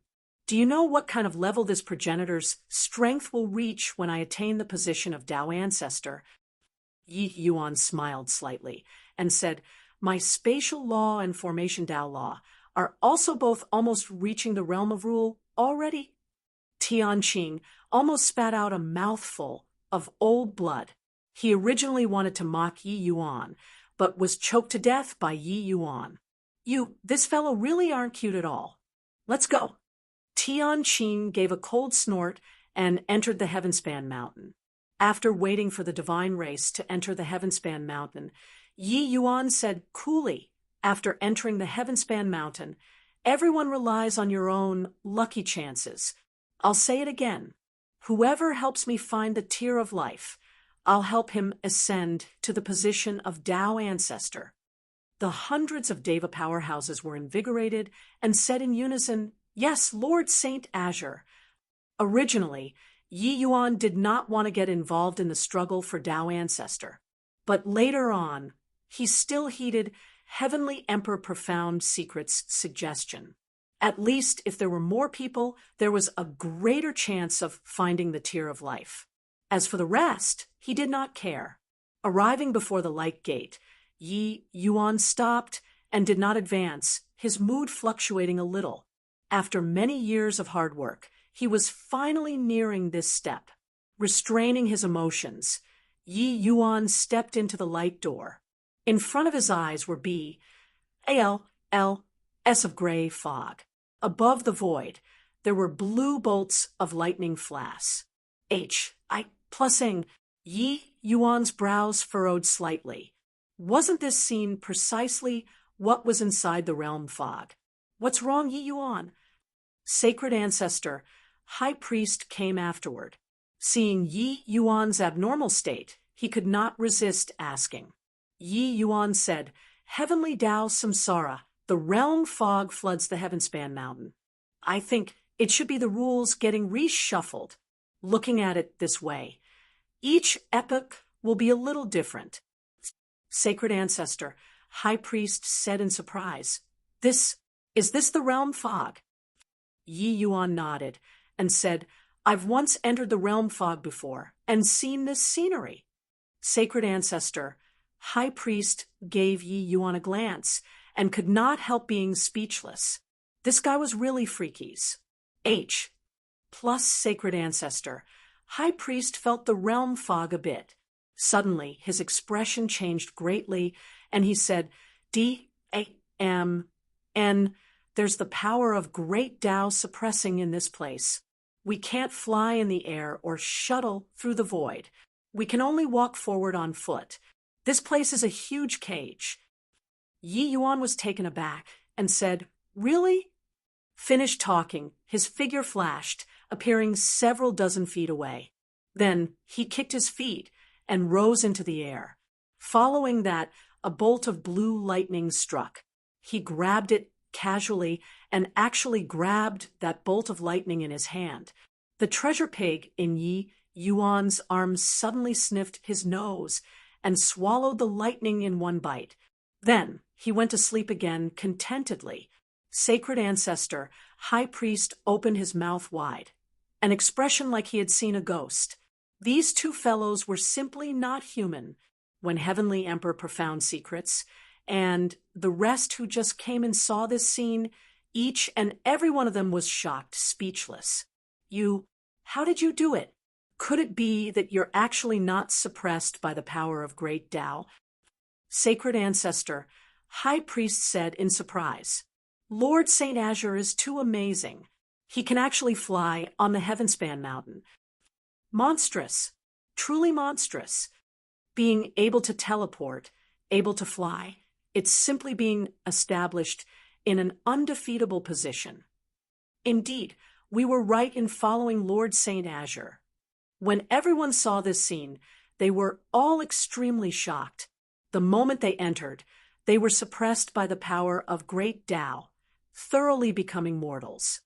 Do you know what kind of level this progenitor's strength will reach when I attain the position of Tao ancestor? Yi Yuan smiled slightly and said, My spatial law and formation Tao law are also both almost reaching the realm of rule already. Tianqing almost spat out a mouthful of old blood. He originally wanted to mock Yi Yuan, but was choked to death by Yi Yuan. This fellow really aren't cute at all. Let's go. Tianqing gave a cold snort and entered the Heavenspan Mountain. After waiting for the divine race to enter the Heavenspan Mountain, Yi Yuan said coolly, after entering the Heavenspan Mountain, Everyone relies on your own lucky chances. I'll say it again. Whoever helps me find the tear of life, I'll help him ascend to the position of Tao ancestor. The hundreds of Deva powerhouses were invigorated and said in unison, Yes, Lord Saint Azure. Originally, Yi Yuan did not want to get involved in the struggle for Tao ancestor, but later on, he still heeded Heavenly Emperor Profound Secret's suggestion. At least if there were more people, there was a greater chance of finding the tear of life. As for the rest, he did not care. Arriving before the light gate, Yi Yuan stopped and did not advance, his mood fluctuating a little. After many years of hard work, he was finally nearing this step. Restraining his emotions, Yi Yuan stepped into the light door. In front of his eyes were A-L-L-S of gray fog. Above the void, there were blue bolts of lightning flash. H-I plusing. Yi Yuan's brows furrowed slightly. Wasn't this scene precisely what was inside the realm fog? What's wrong, Yi Yuan? Sacred ancestor, high priest came afterward. Seeing Yi Yuan's abnormal state, he could not resist asking. Yi Yuan said, Heavenly Tao Samsara, the realm fog floods the Heavenspan Mountain. I think it should be the rules getting reshuffled. Looking at it this way, each epoch will be a little different. Sacred ancestor, high priest said in surprise, Is this the realm fog? Yi Yuan nodded and said, I've once entered the realm fog before and seen this scenery. Sacred ancestor, high priest gave Yi Yuan a glance and could not help being speechless. This guy was really freakies. H plus sacred ancestor, high priest felt the realm fog a bit. Suddenly, his expression changed greatly, and he said, D-A-M-N, there's the power of great Tao suppressing in this place. We can't fly in the air or shuttle through the void. We can only walk forward on foot. This place is a huge cage. Yi Yuan was taken aback and said, Really? Finished talking, his figure flashed, appearing several dozen feet away. Then he kicked his feet and rose into the air. Following that, a bolt of blue lightning struck. He grabbed it casually and actually grabbed that bolt of lightning in his hand. The treasure pig in Yi Yuan's arms suddenly sniffed his nose and swallowed the lightning in one bite. Then he went to sleep again contentedly. Sacred ancestor, high priest opened his mouth wide, an expression like he had seen a ghost. These two fellows were simply not human. When Heavenly Emperor Profound Secrets and the rest who just came and saw this scene, each and every one of them was shocked, speechless. How did you do it? Could it be that you're actually not suppressed by the power of great Tao? Sacred ancestor, high priest said in surprise, Lord Saint Azure is too amazing. He can actually fly on the Heavenspan Mountain. Monstrous, truly monstrous. Being able to teleport, able to fly, it's simply being established in an undefeatable position. Indeed, we were right in following Lord Saint Azure. When everyone saw this scene, they were all extremely shocked. The moment they entered, they were suppressed by the power of great Tao, thoroughly becoming mortals.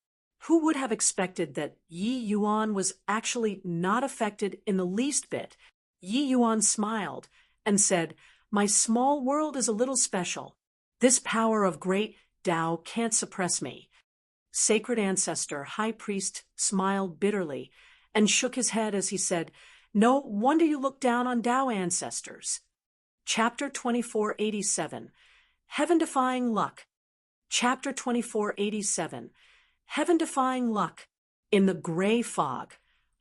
Who would have expected that Yi Yuan was actually not affected in the least bit? Yi Yuan smiled and said, My small world is a little special. This power of great Tao can't suppress me. Sacred ancestor, high priest, smiled bitterly and shook his head as he said, No wonder you look down on Tao ancestors. Chapter 2487, Heaven-Defying Luck. Chapter 2487, Heaven-Defying Luck. In the gray fog,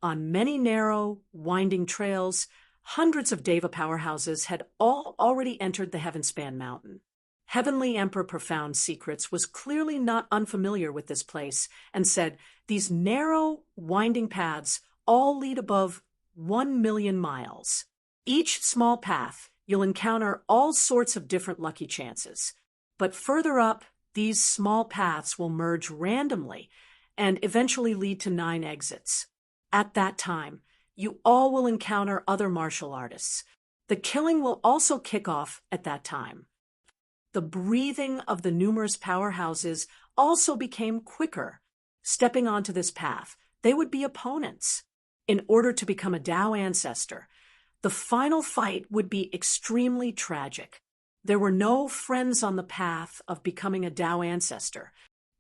on many narrow, winding trails, hundreds of Deva powerhouses had all already entered the Heavenspan Mountain. Heavenly Emperor Profound Secrets was clearly not unfamiliar with this place and said, These narrow, winding paths all lead above 1,000,000 miles. Each small path, you'll encounter all sorts of different lucky chances. But further up, these small paths will merge randomly and eventually lead to 9 exits. At that time, you all will encounter other martial artists. The killing will also kick off at that time. The breathing of the numerous powerhouses also became quicker. Stepping onto this path, they would be opponents. In order to become a Tao ancestor, the final fight would be extremely tragic. There were no friends on the path of becoming a Tao ancestor.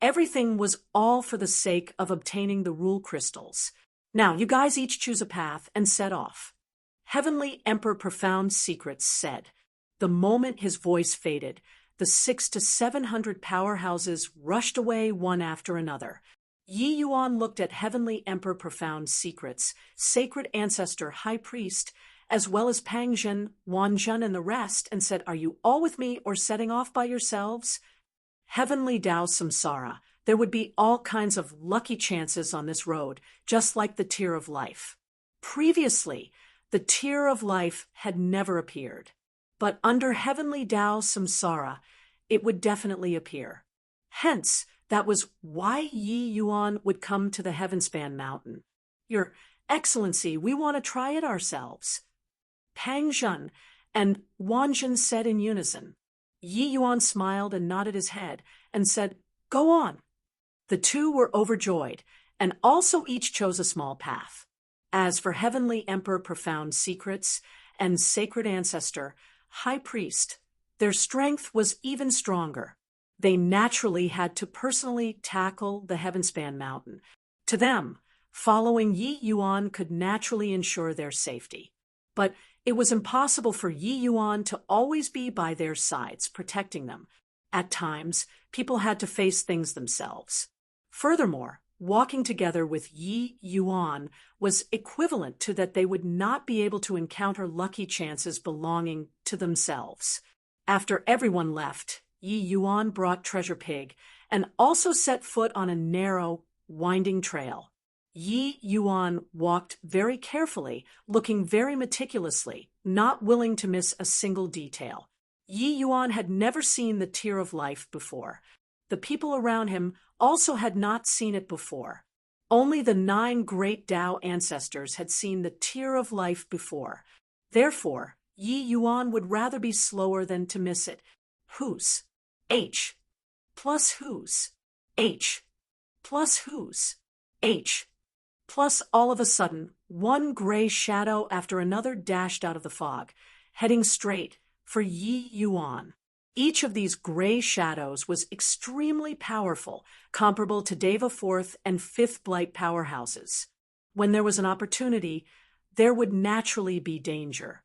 Everything was all for the sake of obtaining the rule crystals. Now, you guys each choose a path and set off. Heavenly Emperor Profound Secrets said. The moment his voice faded, the 600 to 700 powerhouses rushed away one after another. Yi Yuan looked at Heavenly Emperor Profound Secrets, Sacred Ancestor High Priest, as well as Pangjin, Wanjun, and the rest, and said, "Are you all with me or setting off by yourselves?" Heavenly Tao Samsara. There would be all kinds of lucky chances on this road, just like the Tear of Life. Previously, the Tear of Life had never appeared. But under Heavenly Tao Samsara, it would definitely appear. Hence, that was why Yi Yuan would come to the Heavenspan Mountain. "Your Excellency, we want to try it ourselves." Pang Zhen and Wanjun said in unison. Yi Yuan smiled and nodded his head and said, "Go on." The two were overjoyed, and also each chose a small path. As for Heavenly Emperor Profound Secrets and Sacred Ancestor, High Priest, their strength was even stronger. They naturally had to personally tackle the Heavenspan Mountain. To them, following Yi Yuan could naturally ensure their safety. But it was impossible for Yi Yuan to always be by their sides, protecting them. At times, people had to face things themselves. Furthermore, walking together with Yi Yuan was equivalent to that they would not be able to encounter lucky chances belonging to themselves. After everyone left, Yi Yuan brought Treasure Pig and also set foot on a narrow, winding trail. Yi Yuan walked very carefully, looking very meticulously, not willing to miss a single detail. Yi Yuan had never seen the Tear of Life before. The people around him also had not seen it before. Only the 9 great Tao ancestors had seen the Tear of Life before. Therefore, Yi Yuan would rather be slower than to miss it. Whose? H. Plus whose? H. Plus whose? H. Plus all of a sudden, one gray shadow after another dashed out of the fog, heading straight for Yi Yuan. Each of these gray shadows was extremely powerful, comparable to Deva 4th and 5th Blight powerhouses. When there was an opportunity, there would naturally be danger.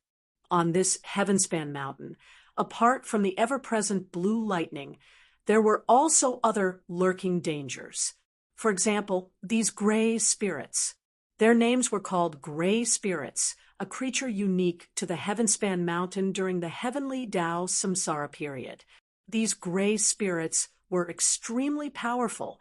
On this Heavenspan Mountain, apart from the ever-present blue lightning, there were also other lurking dangers. For example, these gray spirits. Their names were called gray spirits, a creature unique to the Heavenspan Mountain during the Heavenly Tao Samsara period. These gray spirits were extremely powerful.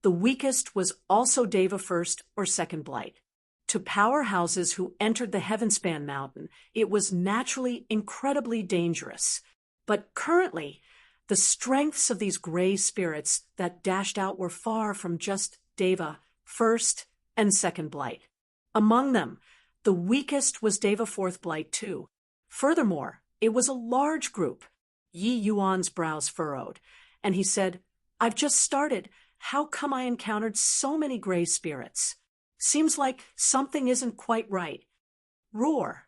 The weakest was also Deva 1st or 2nd Blight. To powerhouses who entered the Heavenspan Mountain, it was naturally incredibly dangerous. But currently, the strengths of these gray spirits that dashed out were far from just Deva 1st and 2nd Blight. Among them, the weakest was Deva 4th Blight too. Furthermore, it was a large group. Yi Yuan's brows furrowed, and he said, "I've just started. How come I encountered so many gray spirits? Seems like something isn't quite right." Roar.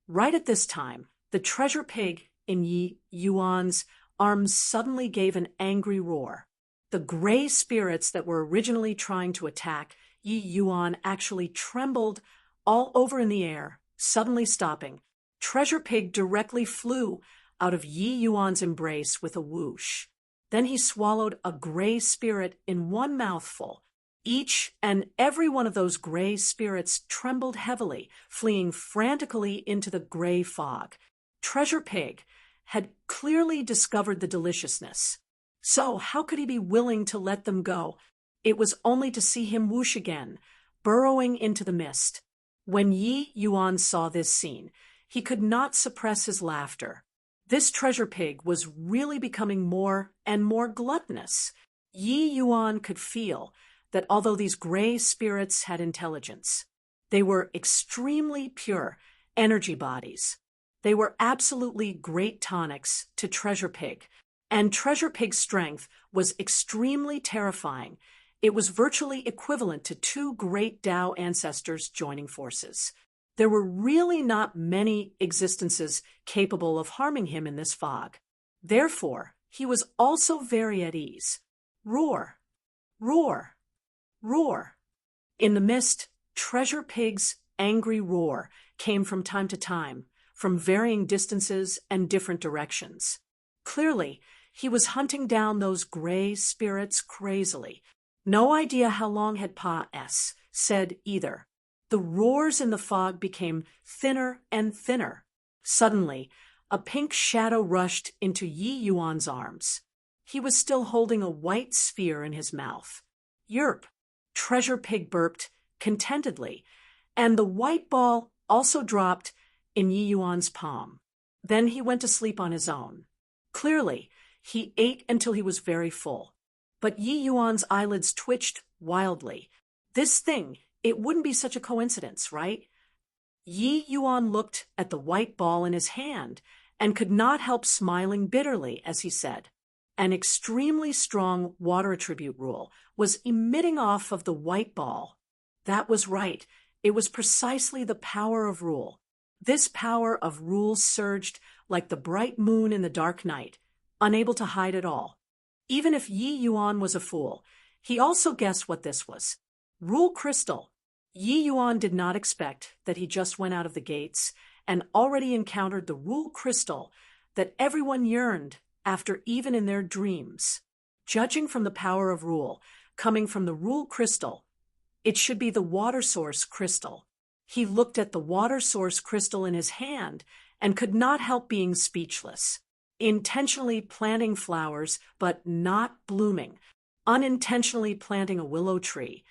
Right at this time, the Treasure Pig in Yi Yuan's arms suddenly gave an angry roar. The gray spirits that were originally trying to attack Yi Yuan actually trembled all over in the air, suddenly stopping. Treasure Pig directly flew out of Yi Yuan's embrace with a whoosh. Then he swallowed a gray spirit in one mouthful. Each and every one of those gray spirits trembled heavily, fleeing frantically into the gray fog. Treasure Pig had clearly discovered the deliciousness. So how could he be willing to let them go? It was only to see him whoosh again, burrowing into the mist. When Yi Yuan saw this scene, he could not suppress his laughter. This Treasure Pig was really becoming more and more gluttonous. Yi Yuan could feel that although these gray spirits had intelligence, they were extremely pure energy bodies. They were absolutely great tonics to Treasure Pig, and Treasure Pig's strength was extremely terrifying. It was virtually equivalent to 2 great Tao ancestors joining forces. There were really not many existences capable of harming him in this fog. Therefore, he was also very at ease. Roar, roar, roar. In the mist, Treasure Pig's angry roar came from time to time, from varying distances and different directions. Clearly, he was hunting down those gray spirits crazily. No idea how long had Pa S. said either. The roars in the fog became thinner and thinner. Suddenly, a pink shadow rushed into Yi Yuan's arms. He was still holding a white sphere in his mouth. Yerp! Treasure Pig burped contentedly, and the white ball also dropped in Yi Yuan's palm. Then he went to sleep on his own. Clearly, he ate until he was very full. But Yi Yuan's eyelids twitched wildly. This thing, it wouldn't be such a coincidence, right? Yi Yuan looked at the white ball in his hand and could not help smiling bitterly as he said, "An extremely strong water attribute rule was emitting off of the white ball." That was right. It was precisely the power of rule. This power of rule surged like the bright moon in the dark night, unable to hide it all. Even if Yi Yuan was a fool, he also guessed what this was. Rule crystal. Yi Yuan did not expect that he just went out of the gates and already encountered the rule crystal that everyone yearned after even in their dreams. Judging from the power of rule coming from the rule crystal, it should be the water source crystal. He looked at the water source crystal in his hand and could not help being speechless. Intentionally planting flowers, but not blooming. Unintentionally planting a willow tree,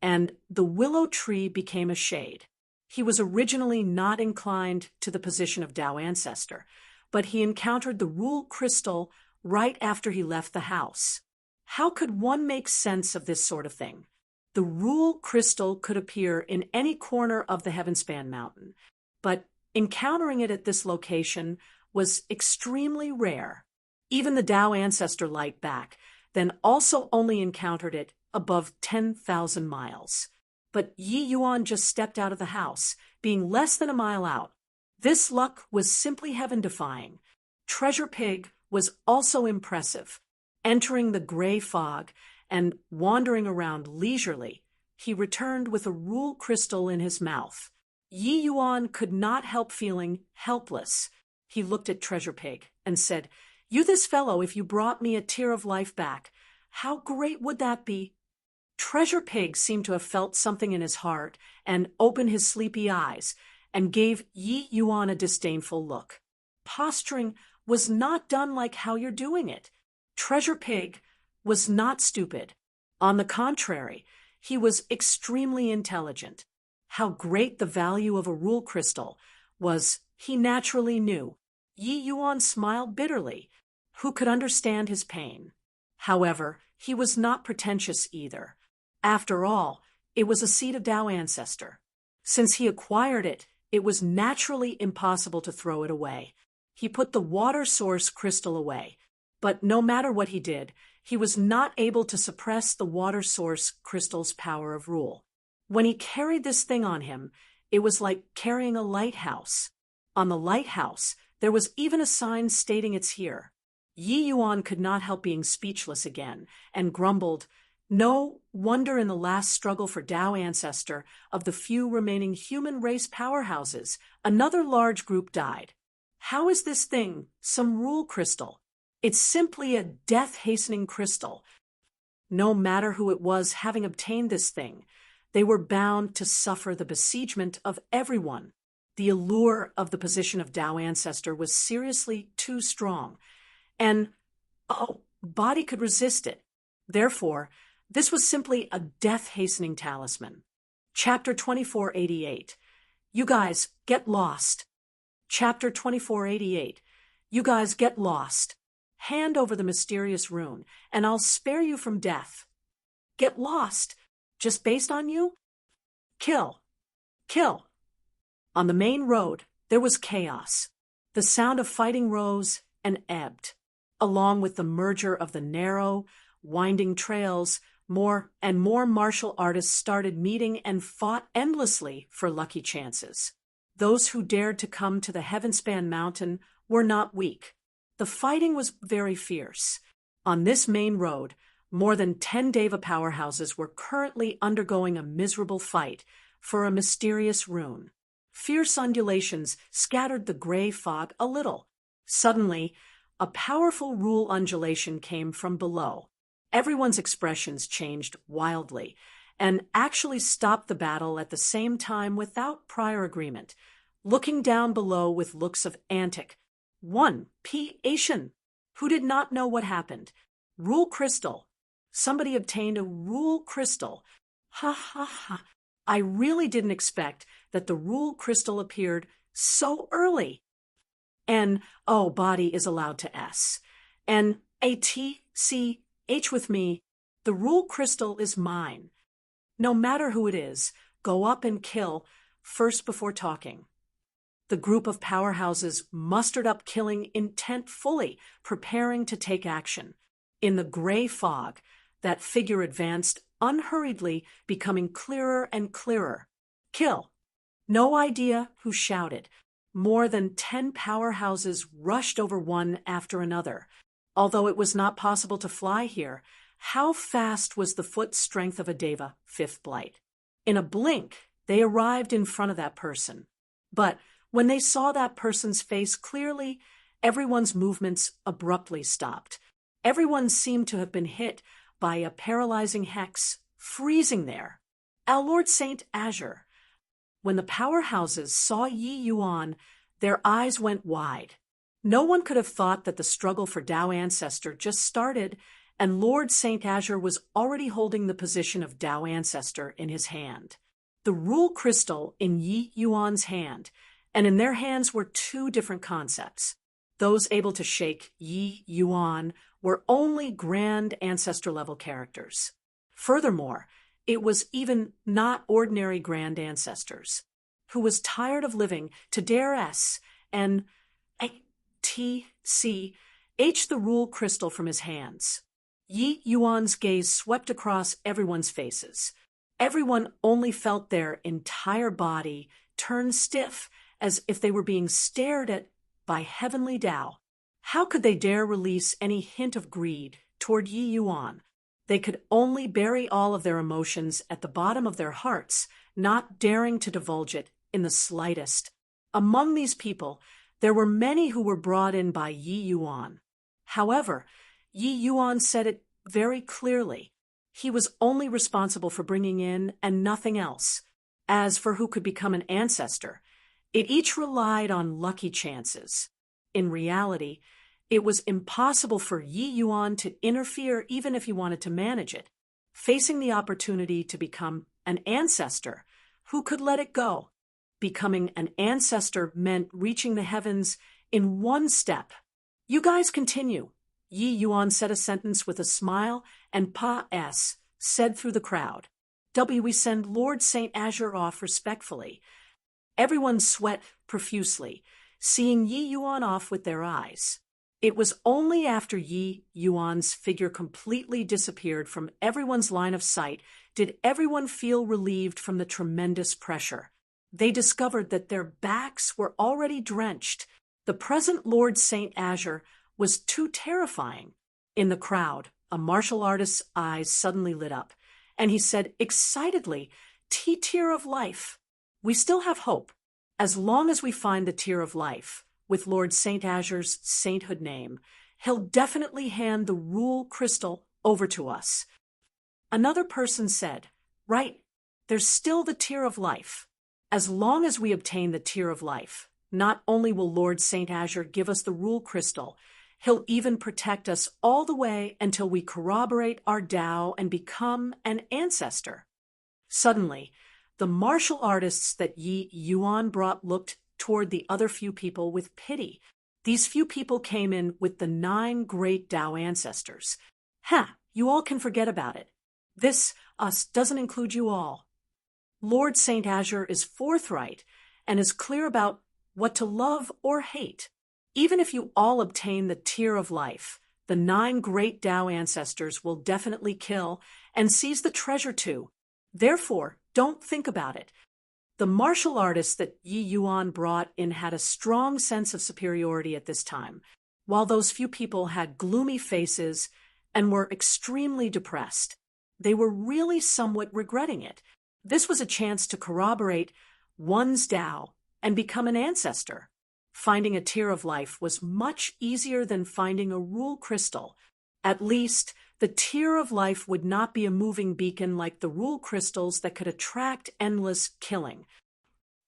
and the willow tree became a shade. He was originally not inclined to the position of Tao Ancestor, but he encountered the rule crystal right after he left the house. How could one make sense of this sort of thing? The rule crystal could appear in any corner of the Heavenspan Mountain, but encountering it at this location was extremely rare. Even the Tao Ancestor light back then also only encountered it above 10,000 miles. But Yi Yuan just stepped out of the house, being less than a mile out. This luck was simply heaven-defying. Treasure Pig was also impressive. Entering the gray fog and wandering around leisurely, he returned with a rule crystal in his mouth. Yi Yuan could not help feeling helpless. He looked at Treasure Pig and said, "You this fellow, if you brought me a tear of life back, how great would that be?" Treasure Pig seemed to have felt something in his heart and opened his sleepy eyes and gave Yi Yuan a disdainful look. Posturing was not done like how you're doing it. Treasure Pig was not stupid. On the contrary, he was extremely intelligent. How great the value of a rule crystal was, he naturally knew. Yi Yuan smiled bitterly. Who could understand his pain? However, he was not pretentious either. After all, it was a seed of Tao Ancestor. Since he acquired it, it was naturally impossible to throw it away. He put the water source crystal away, but no matter what he did, he was not able to suppress the water source crystal's power of rule. When he carried this thing on him, it was like carrying a lighthouse. On the lighthouse, there was even a sign stating it's here. Yi Yuan could not help being speechless again, and grumbled, "No wonder in the last struggle for Tao Ancestor of the few remaining human race powerhouses, another large group died. How is this thing some rule crystal? It's simply a death-hastening crystal. No matter who it was having obtained this thing, they were bound to suffer the besiegement of everyone. The allure of the position of Tao Ancestor was seriously too strong, and, body could resist it. Therefore, this was simply a death-hastening talisman." Chapter 2488. You guys, get lost. Chapter 2488. You guys, get lost. Hand over the mysterious rune, and I'll spare you from death. Get lost? Just based on you? Kill. Kill. On the main road, there was chaos. The sound of fighting rose and ebbed. Along with the merger of the narrow, winding trails, more and more martial artists started meeting and fought endlessly for lucky chances. Those who dared to come to the Heavenspan Mountain were not weak. The fighting was very fierce. On this main road, more than 10 Deva powerhouses were currently undergoing a miserable fight for a mysterious rune. Fierce undulations scattered the gray fog a little. Suddenly, a powerful rule undulation came from below. Everyone's expressions changed wildly, and actually stopped the battle at the same time without prior agreement, looking down below with looks of antic. 1. P-Asian, who did not know what happened. Rule crystal. Somebody obtained a rule crystal. Ha ha ha. I really didn't expect that the rule crystal appeared so early. N, oh, body is allowed to S. N, A, T, C, H with me. The rule crystal is mine. No matter who it is, go up and kill first before talking. The group of powerhouses mustered up, killing intent fully, preparing to take action. In the gray fog, that figure advanced unhurriedly, becoming clearer and clearer. Kill. No idea who shouted. More than 10 powerhouses rushed over one after another. Although it was not possible to fly here, how fast was the foot strength of a deva, fifth blight? In a blink, they arrived in front of that person. But when they saw that person's face clearly, everyone's movements abruptly stopped. Everyone seemed to have been hit by a paralyzing hex, freezing there. Our Lord Saint Azure. When the powerhouses saw Yi Yuan, their eyes went wide. No one could have thought that the struggle for Tao Ancestor just started, and Lord Saint Azure was already holding the position of Tao Ancestor in his hand. The rule crystal in Yi Yuan's hand, and in their hands were two different concepts. Those able to shake Yi Yuan were only Grand Ancestor level characters. Furthermore, it was even not ordinary Grand Ancestors, who was tired of living to dare S and T-C-H the rule crystal from his hands. Yi Yuan's gaze swept across everyone's faces. Everyone only felt their entire body turn stiff, as if they were being stared at by heavenly Tao. How could they dare release any hint of greed toward Yi Yuan? They could only bury all of their emotions at the bottom of their hearts, not daring to divulge it in the slightest. Among these people, there were many who were brought in by Yi Yuan. However, Yi Yuan said it very clearly. He was only responsible for bringing in and nothing else. As for who could become an ancestor, it each relied on lucky chances. In reality, it was impossible for Yi Yuan to interfere even if he wanted to manage it. Facing the opportunity to become an ancestor, who could let it go? Becoming an ancestor meant reaching the heavens in one step. You guys continue. Yi Yuan said a sentence with a smile, and Pa-S said through the crowd. We send Lord Saint Azure off respectfully. Everyone sweat profusely, seeing Yi Yuan off with their eyes. It was only after Yi Yuan's figure completely disappeared from everyone's line of sight did everyone feel relieved from the tremendous pressure. They discovered that their backs were already drenched. The present Lord Saint Azure was too terrifying. In the crowd, a martial artist's eyes suddenly lit up, and he said excitedly, "Tier of life. We still have hope. As long as we find the tier of life, with Lord Saint Azure's sainthood name, he'll definitely hand the rule crystal over to us." Another person said, "Right, there's still the tier of life. As long as we obtain the tier of life, not only will Lord Saint Azure give us the rule crystal, he'll even protect us all the way until we corroborate our Tao and become an ancestor." Suddenly, the martial artists that Yi Yuan brought looked toward the other few people with pity. These few people came in with the 9 great Tao ancestors. You all can forget about it. This, us, doesn't include you all. Lord Saint Azure is forthright and is clear about what to love or hate. Even if you all obtain the tier of life, the 9 great Tao ancestors will definitely kill and seize the treasure too. Therefore, don't think about it. The martial artists that Yi Yuan brought in had a strong sense of superiority at this time, while those few people had gloomy faces and were extremely depressed. They were really somewhat regretting it. This was a chance to corroborate one's Tao and become an ancestor. Finding a tier of life was much easier than finding a rule crystal. At least, The Tear of Life would not be a moving beacon like the rule crystals that could attract endless killing.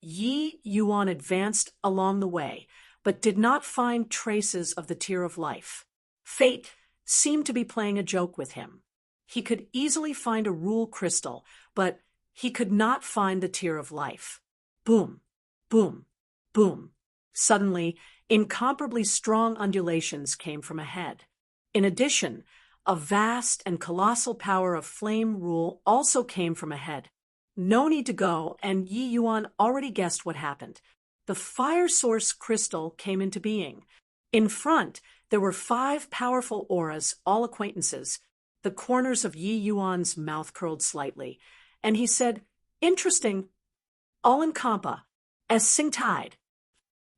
Yi Yuan advanced along the way, but did not find traces of the Tear of Life. Fate seemed to be playing a joke with him. He could easily find a rule crystal, but he could not find the Tear of Life. Boom, boom, boom. Suddenly, incomparably strong undulations came from ahead. In addition, a vast and colossal power of flame rule also came from ahead. No need to go, and Yi Yuan already guessed what happened. The fire source crystal came into being. In front, there were 5 powerful auras, all acquaintances. The corners of Yi Yuan's mouth curled slightly, and he said, "Interesting. All in Kampa, as Sing Tide.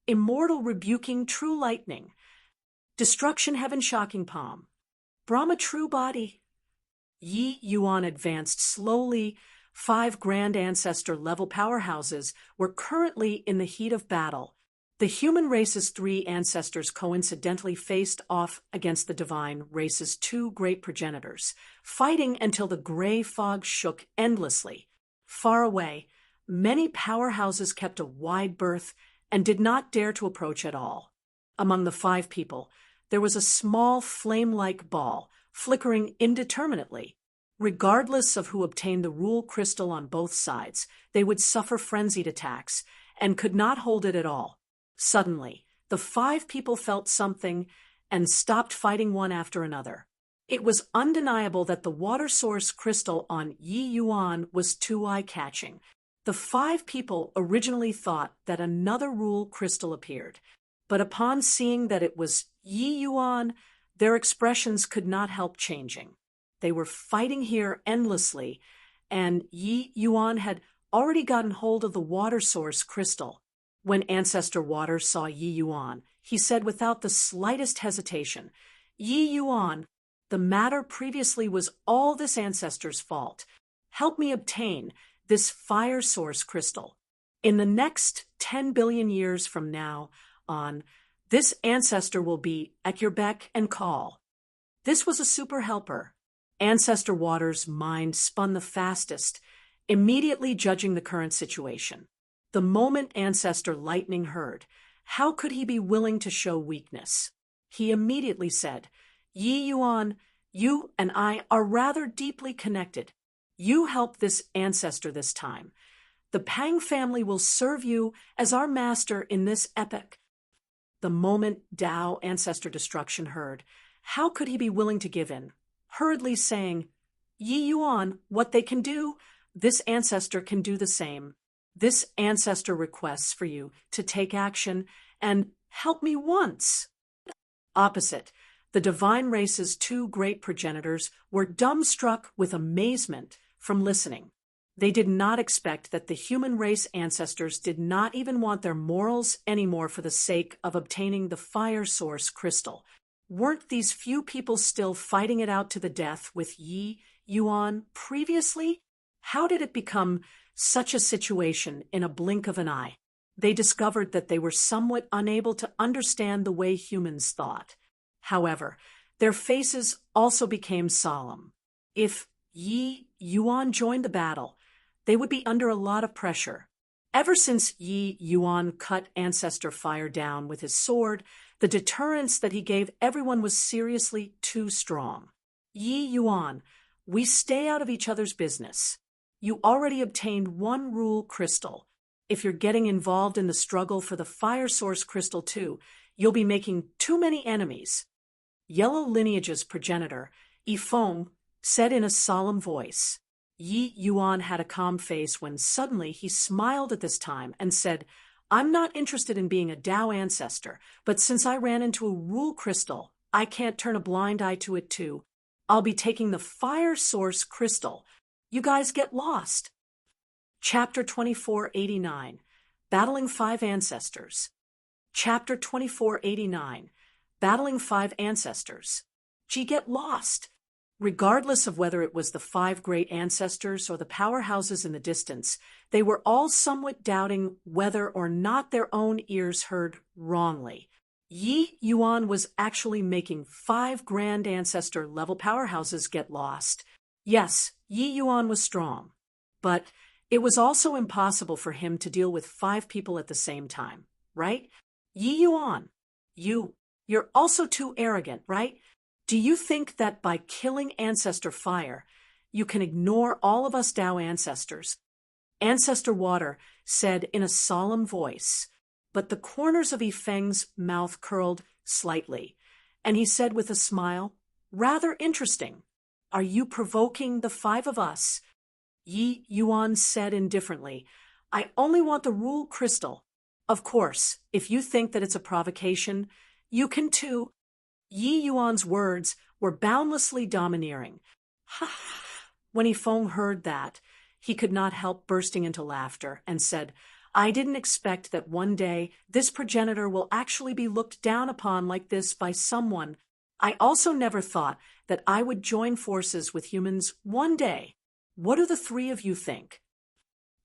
Immortal rebuking true lightning. Destruction heaven shocking palm. Brahma true body." Yi Yuan advanced slowly. 5 grand ancestor level powerhouses were currently in the heat of battle. The human race's 3 ancestors coincidentally faced off against the divine race's 2 great progenitors, fighting until the gray fog shook endlessly. Far away, many powerhouses kept a wide berth and did not dare to approach at all. Among the 5 people, there was a small flame-like ball, flickering indeterminately. Regardless of who obtained the rule crystal on both sides, they would suffer frenzied attacks and could not hold it at all. Suddenly, the 5 people felt something and stopped fighting one after another. It was undeniable that the water source crystal on Yi Yuan was too eye-catching. The 5 people originally thought that another rule crystal appeared, but upon seeing that it was Yi Yuan, their expressions could not help changing. They were fighting here endlessly, and Yi Yuan had already gotten hold of the water source crystal. When Ancestor Water saw Yi Yuan, he said without the slightest hesitation, "Yi Yuan, the matter previously was all this ancestor's fault. Help me obtain this fire source crystal. In the next 10 billion years from now on, this ancestor will be at your beck and call." This was a super helper. Ancestor Water's mind spun the fastest, immediately judging the current situation. The moment Ancestor Lightning heard, how could he be willing to show weakness? He immediately said, "Yi Yuan, you and I are rather deeply connected. You help this ancestor this time. The Pang family will serve you as our master in this epoch." The moment Tao Ancestor Destruction heard, how could he be willing to give in? Hurriedly saying, "Yi Yuan, what they can do, this ancestor can do the same. This ancestor requests for you to take action and help me once." Opposite, the divine race's 2 great progenitors were dumbstruck with amazement from listening. They did not expect that the human race ancestors did not even want their morals anymore for the sake of obtaining the fire source crystal. Weren't these few people still fighting it out to the death with Yi Yuan previously? How did it become such a situation in a blink of an eye? They discovered that they were somewhat unable to understand the way humans thought. However, their faces also became solemn. If Yi Yuan joined the battle, they would be under a lot of pressure. Ever since Yi Yuan cut Ancestor Fire down with his sword, the deterrence that he gave everyone was seriously too strong. "Yi Yuan, we stay out of each other's business. You already obtained 1 rule crystal. If you're getting involved in the struggle for the fire source crystal too, you'll be making too many enemies." Yellow Lineage's progenitor, Ifeng, said in a solemn voice. Yi Yuan had a calm face when suddenly he smiled at this time and said, "I'm not interested in being a Tao ancestor, but since I ran into a rule crystal, I can't turn a blind eye to it too. I'll be taking the fire source crystal. You guys get lost." Chapter 2489, Battling 5 Ancestors. Chapter 2489, Battling 5 Ancestors. Gee, get lost. Regardless of whether it was the 5 great ancestors or the powerhouses in the distance, they were all somewhat doubting whether or not their own ears heard wrongly. Yi Yuan was actually making 5 grand ancestor level powerhouses get lost. Yes, Yi Yuan was strong, but it was also impossible for him to deal with 5 people at the same time, right? Yi Yuan, you're also too arrogant, right? Do you think that by killing Ancestor Fire, you can ignore all of us Tao ancestors? Ancestor Water said in a solemn voice, but the corners of Yifeng's mouth curled slightly, and he said with a smile, "Rather interesting. Are you provoking the 5 of us?" Yi Yuan said indifferently, "I only want the rule crystal. Of course, if you think that it's a provocation, you can too." Yi Yuan's words were boundlessly domineering. When Yifeng heard that, he could not help bursting into laughter and said, "I didn't expect that one day this progenitor will actually be looked down upon like this by someone. I also never thought that I would join forces with humans one day. What do the 3 of you think?"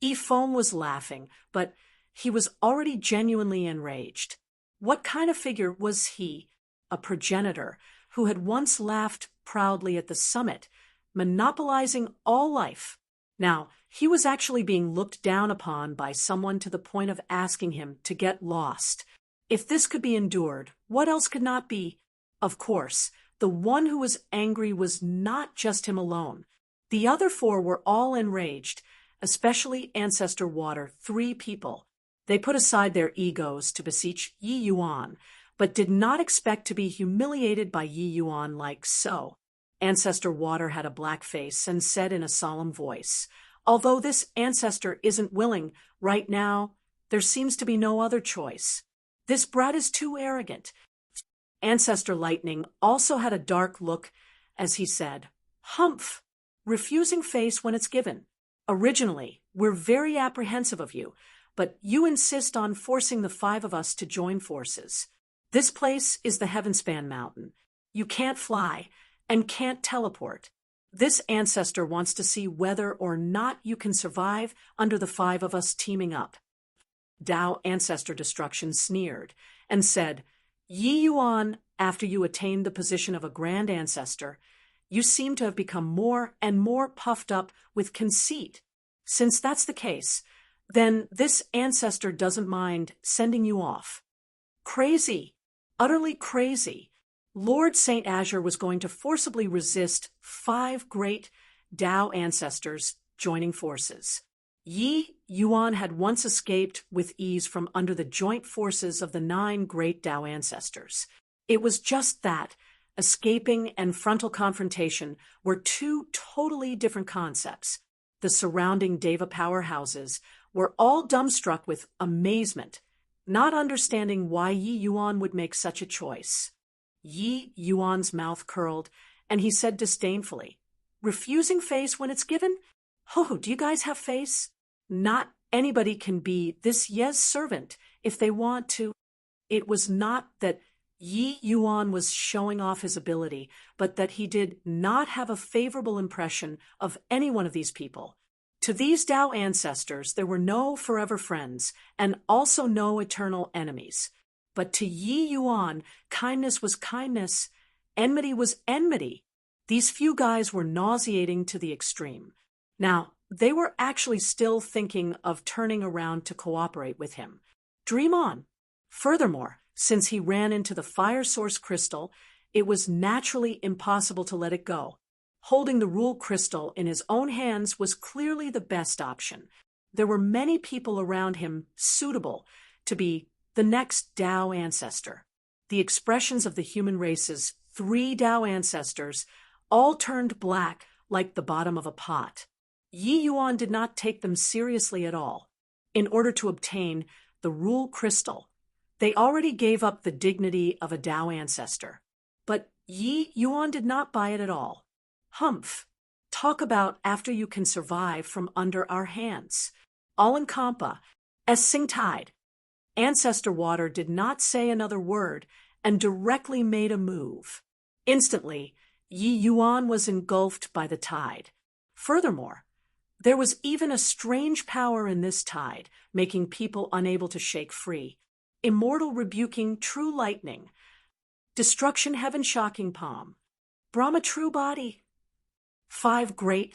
Yifeng was laughing, but he was already genuinely enraged. What kind of figure was he, a progenitor who had once laughed proudly at the summit, monopolizing all life? Now, he was actually being looked down upon by someone to the point of asking him to get lost. If this could be endured, what else could not be? Of course, the one who was angry was not just him alone. The other 4 were all enraged, especially Ancestor Water, 3 people. They put aside their egos to beseech Yi Yuan, but did not expect to be humiliated by Yi Yuan like so. Ancestor Water had a black face and said in a solemn voice, "Although this ancestor isn't willing right now, there seems to be no other choice. This brat is too arrogant." Ancestor Lightning also had a dark look as he said, "Humph! Refusing face when it's given. Originally, we're very apprehensive of you, but you insist on forcing the 5 of us to join forces. This place is the Heavenspan Mountain. You can't fly and can't teleport. This ancestor wants to see whether or not you can survive under the 5 of us teaming up." Tao Ancestor Destruction sneered and said, "Yi Yuan, after you attained the position of a grand ancestor, you seem to have become more and more puffed up with conceit. Since that's the case, then this ancestor doesn't mind sending you off." Crazy, utterly crazy. Lord St. Azure was going to forcibly resist 5 great Tao ancestors joining forces. Yi Yuan had once escaped with ease from under the joint forces of the 9 great Tao ancestors. It was just that escaping and frontal confrontation were 2 totally different concepts. The surrounding Deva powerhouses were all dumbstruck with amazement, not understanding why Yi Yuan would make such a choice. Yi Yuan's mouth curled, and he said disdainfully, "Refusing face when it's given? Oh, do you guys have face? Not anybody can be this Ye's servant if they want to." It was not that Yi Yuan was showing off his ability, but that he did not have a favorable impression of any one of these people. To these Tao ancestors, there were no forever friends, and also no eternal enemies. But to Yi Yuan, kindness was kindness, enmity was enmity. These few guys were nauseating to the extreme. Now, they were actually still thinking of turning around to cooperate with him. Dream on. Furthermore, since he ran into the fire source crystal, it was naturally impossible to let it go. Holding the rule crystal in his own hands was clearly the best option. There were many people around him suitable to be the next Tao ancestor. The expressions of the human race's 3 Tao ancestors all turned black like the bottom of a pot. Yi Yuan did not take them seriously at all. In order to obtain the rule crystal, they already gave up the dignity of a Tao ancestor. But Yi Yuan did not buy it at all. Humph! Talk about after you can survive from under our hands. All in Kampa, as Sing Tide. Ancestor Water did not say another word and directly made a move. Instantly, Yi Yuan was engulfed by the tide. Furthermore, there was even a strange power in this tide, making people unable to shake free. immortal rebuking true lightning, destruction heaven shocking palm, Brahma true body. 5 great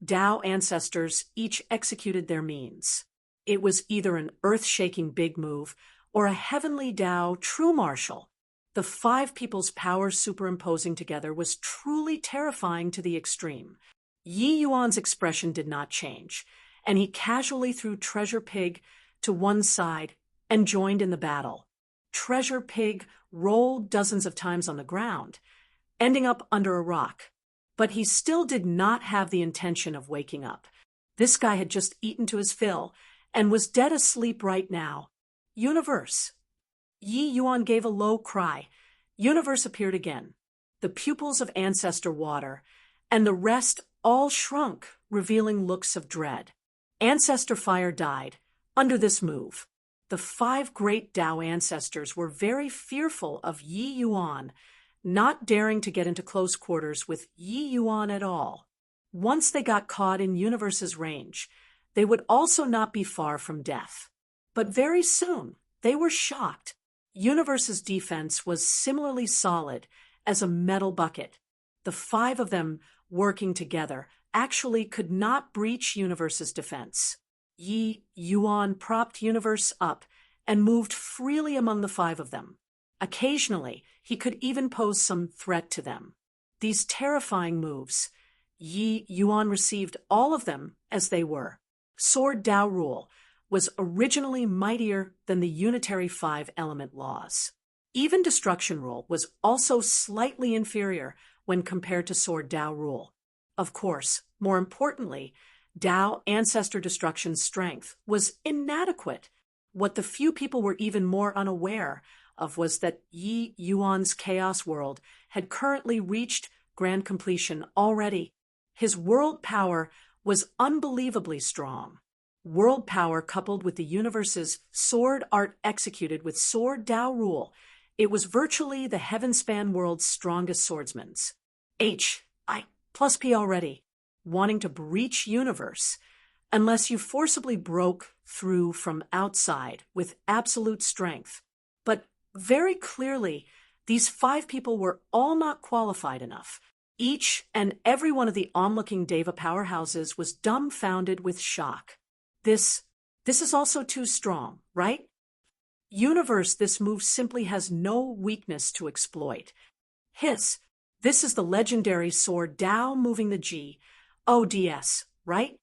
Tao ancestors each executed their means. It was either an earth-shaking big move or a heavenly Tao true martial. The 5 people's powers superimposing together was truly terrifying to the extreme. Yi Yuan's expression did not change, and he casually threw Treasure Pig to one side and joined in the battle. Treasure Pig rolled dozens of times on the ground, ending up under a rock. But he still did not have the intention of waking up. This guy had just eaten to his fill and was dead asleep right now. Universe. Yi Yuan gave a low cry. Universe appeared again. The pupils of Ancestor Water and the rest all shrunk, revealing looks of dread. Ancestor Fire died under this move. The 5 great Tao ancestors were very fearful of Yi Yuan, not daring to get into close quarters with Yi Yuan at all. Once they got caught in Universe's range, they would also not be far from death. But very soon, they were shocked. Universe's defense was similarly solid as a metal bucket. The 5 of them working together actually could not breach Universe's defense. Yi Yuan propped Universe up and moved freely among the 5 of them. Occasionally, he could even pose some threat to them. These terrifying moves, Yi Yuan received all of them as they were. Sword Tao rule was originally mightier than the unitary 5-element laws. Even destruction rule was also slightly inferior when compared to Sword Tao rule. Of course, more importantly, Tao ancestor destruction's strength was inadequate. What the few people were even more unaware of was that Yi Yuan's chaos world had currently reached grand completion already. His world power was unbelievably strong. World power coupled with the universe's sword art executed with Sword Tao rule, it was virtually the heaven-span world's strongest swordsman's. H+P already, wanting to breach universe, unless you forcibly broke through from outside with absolute strength. But very clearly, these 5 people were all not qualified enough. Each and every one of the onlooking Deva powerhouses was dumbfounded with shock. This is also too strong, right? Universe, this move simply has no weakness to exploit. Hiss, this is the legendary sword Tao moving the G. ODS, right?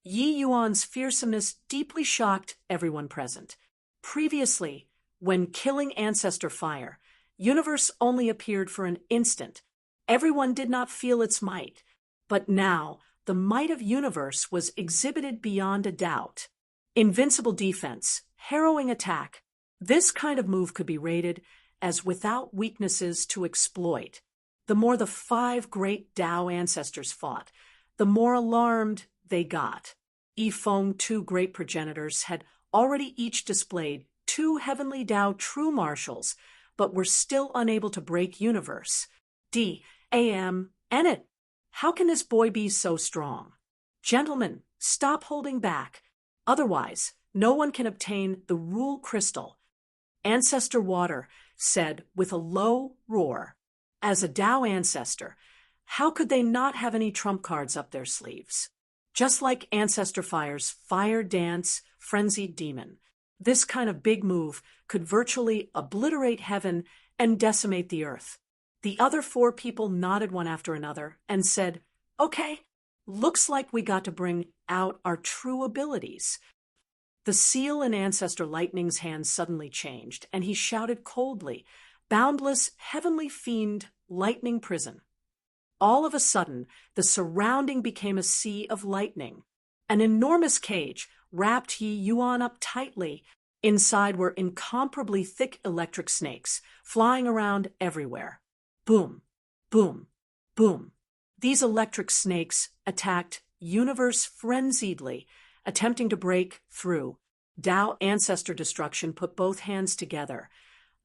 Yi Yuan's fearsomeness deeply shocked everyone present. Previously, when killing Ancestor Fire, Universe only appeared for an instant. Everyone did not feel its might. But now, the might of Universe was exhibited beyond a doubt. Invincible defense, harrowing attack. This kind of move could be rated as without weaknesses to exploit. The more the 5 great Tao ancestors fought, the more alarmed they got. Yifeng, 2 great progenitors, had already each displayed 2 heavenly Tao true martials, but were still unable to break Universe. It. How can this boy be so strong? Gentlemen, stop holding back. Otherwise, no one can obtain the rule crystal. Ancestor Water said with a low roar. As a Tao ancestor, how could they not have any trump cards up their sleeves? Just like Ancestor Fire's Fire Dance Frenzied Demon, this kind of big move could virtually obliterate heaven and decimate the earth. The other 4 people nodded one after another and said, "Okay, looks like we got to bring out our true abilities." The seal in Ancestor Lightning's hand suddenly changed, and he shouted coldly, "Boundless, heavenly fiend, lightning prison." All of a sudden, the surrounding became a sea of lightning. An enormous cage wrapped Yi Yuan up tightly. Inside were incomparably thick electric snakes, flying around everywhere. Boom, boom, boom. These electric snakes attacked Universe frenziedly, attempting to break through. Tao ancestor destruction put both hands together.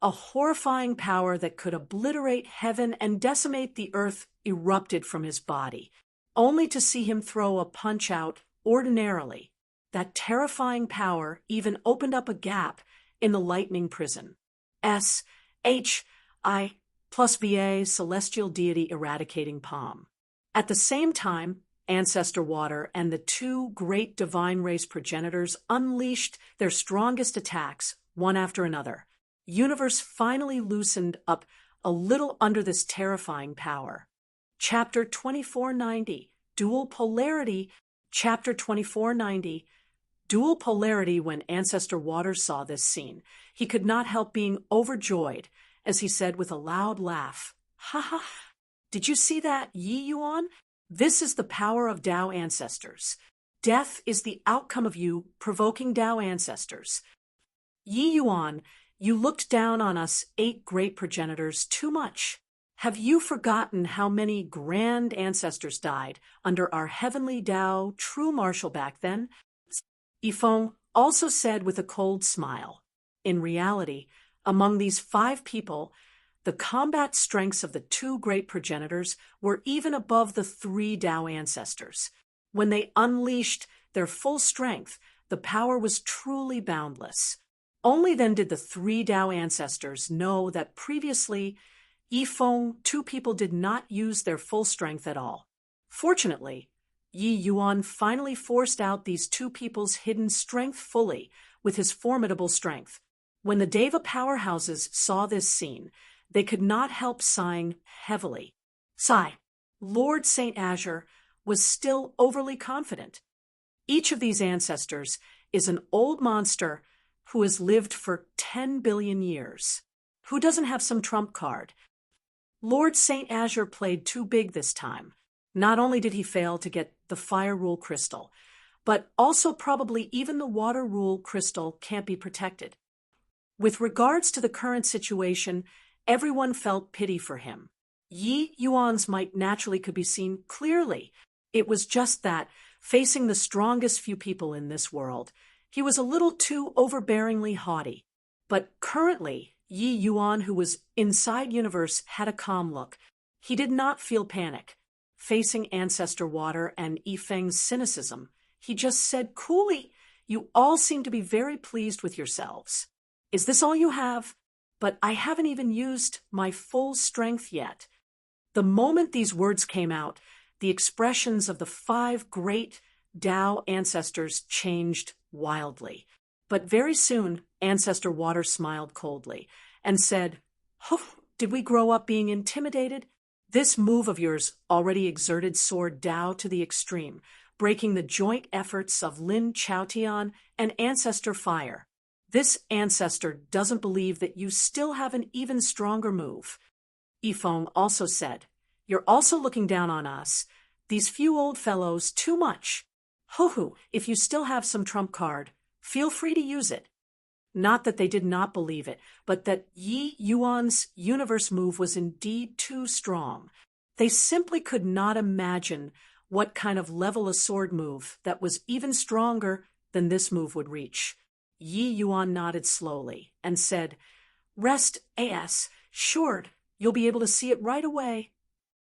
A horrifying power that could obliterate heaven and decimate the earth erupted from his body, only to see him throw a punch out ordinarily. That terrifying power even opened up a gap in the lightning prison. S-H-I plus VA, celestial deity eradicating palm. At the same time, Ancestor Water and the two great divine race progenitors unleashed their strongest attacks, one after another. Universe finally loosened up a little under this terrifying power. Chapter 2490, Dual Polarity. Chapter 2490, Dual Polarity. When Ancestor Water saw this scene, he could not help being overjoyed, as he said with a loud laugh, "Ha ha! Did you see that, Yi Yuan? This is the power of Tao ancestors. Death is the outcome of you provoking Tao ancestors. Yi Yuan, you looked down on us 8 great progenitors too much. Have you forgotten how many grand ancestors died under our heavenly Tao true marshal back then?" Yifeng also said with a cold smile. In reality, among these 5 people, the combat strengths of the 2 great progenitors were even above the 3 Tao ancestors. When they unleashed their full strength, the power was truly boundless. Only then did the 3 Tao ancestors know that previously, Yifeng, 2 people did not use their full strength at all. Fortunately, Yi Yuan finally forced out these 2 people's hidden strength fully with his formidable strength. When the Deva powerhouses saw this scene, they could not help sighing heavily. Sigh. Lord St. Azure was still overly confident. Each of these ancestors is an old monster who has lived for 10 billion years. Who doesn't have some trump card? Lord St. Azure played too big this time. Not only did he fail to get the Fire Rule crystal, but also probably even the Water Rule crystal can't be protected. With regards to the current situation, everyone felt pity for him. Yi Yuan's might naturally could be seen clearly. It was just that, facing the strongest few people in this world, he was a little too overbearingly haughty. But currently, Yi Yuan, who was inside Universe, had a calm look. He did not feel panic. Facing Ancestor Water and Yifeng's cynicism, he just said coolly, "You all seem to be very pleased with yourselves. Is this all you have? But I haven't even used my full strength yet." The moment these words came out, the expressions of the 5 great Tao ancestors changed wildly. But very soon, Ancestor Water smiled coldly and said, "Oh, did we grow up being intimidated? This move of yours already exerted Sword Tao to the extreme, breaking the joint efforts of Lin Chaotian and Ancestor Fire. This ancestor doesn't believe that you still have an even stronger move." Yifeng also said, "You're also looking down on us, these few old fellows, too much. Ho-ho, if you still have some trump card, feel free to use it." Not that they did not believe it, but that Yi Yuan's universe move was indeed too strong. They simply could not imagine what kind of level a sword move that was even stronger than this move would reach. Yi Yuan nodded slowly and said, "Rest assured, you'll be able to see it right away."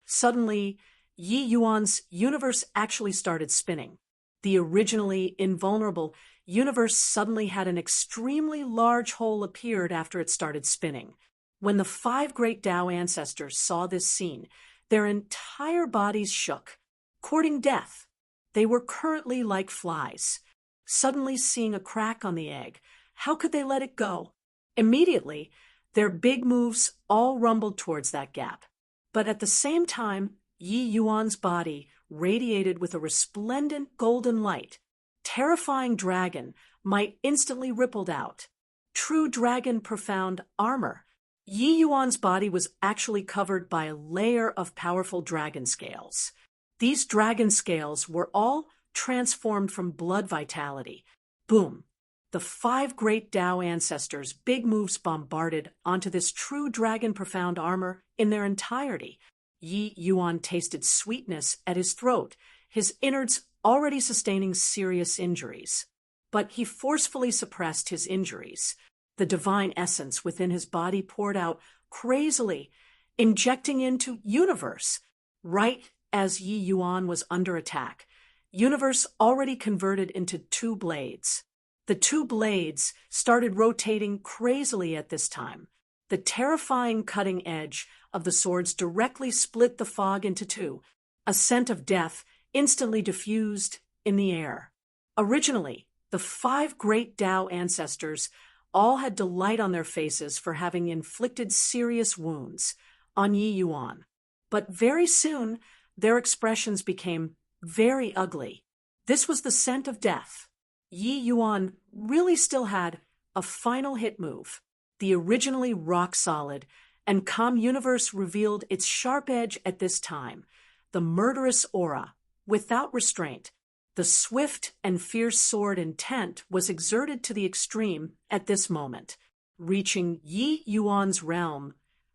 Suddenly, Yi Yuan's universe actually started spinning. The originally invulnerable universe suddenly had an extremely large hole appeared after it started spinning. When the 5 great Tao ancestors saw this scene, their entire bodies shook, courting death. They were currently like flies. Suddenly seeing a crack on the egg, how could they let it go? Immediately, their big moves all rumbled towards that gap. But at the same time, Yi Yuan's body radiated with a resplendent golden light. Terrifying dragon might instantly rippled out. True dragon profound armor. Yi Yuan's body was actually covered by a layer of powerful dragon scales. These dragon scales were all transformed from blood vitality. Boom! The 5 great Tao ancestors' big moves bombarded onto this true dragon profound armor in their entirety. Yi Yuan tasted sweetness at his throat, his innards already sustaining serious injuries. But he forcefully suppressed his injuries. The divine essence within his body poured out crazily, injecting into Universe. Right as Yi Yuan was under attack, Universe already converted into 2 blades. The two blades started rotating crazily at this time. The terrifying cutting edge of the swords directly split the fog into two. A scent of death instantly diffused in the air. Originally, the 5 great Tao ancestors all had delight on their faces for having inflicted serious wounds on Yi Yuan. But very soon, their expressions became very ugly. This was the scent of death. Yi Yuan really still had a final hit move. The originally rock-solid and calm universe revealed its sharp edge at this time. The murderous aura, without restraint. The swift and fierce sword intent was exerted to the extreme at this moment. Reaching Yi Yuan's realm,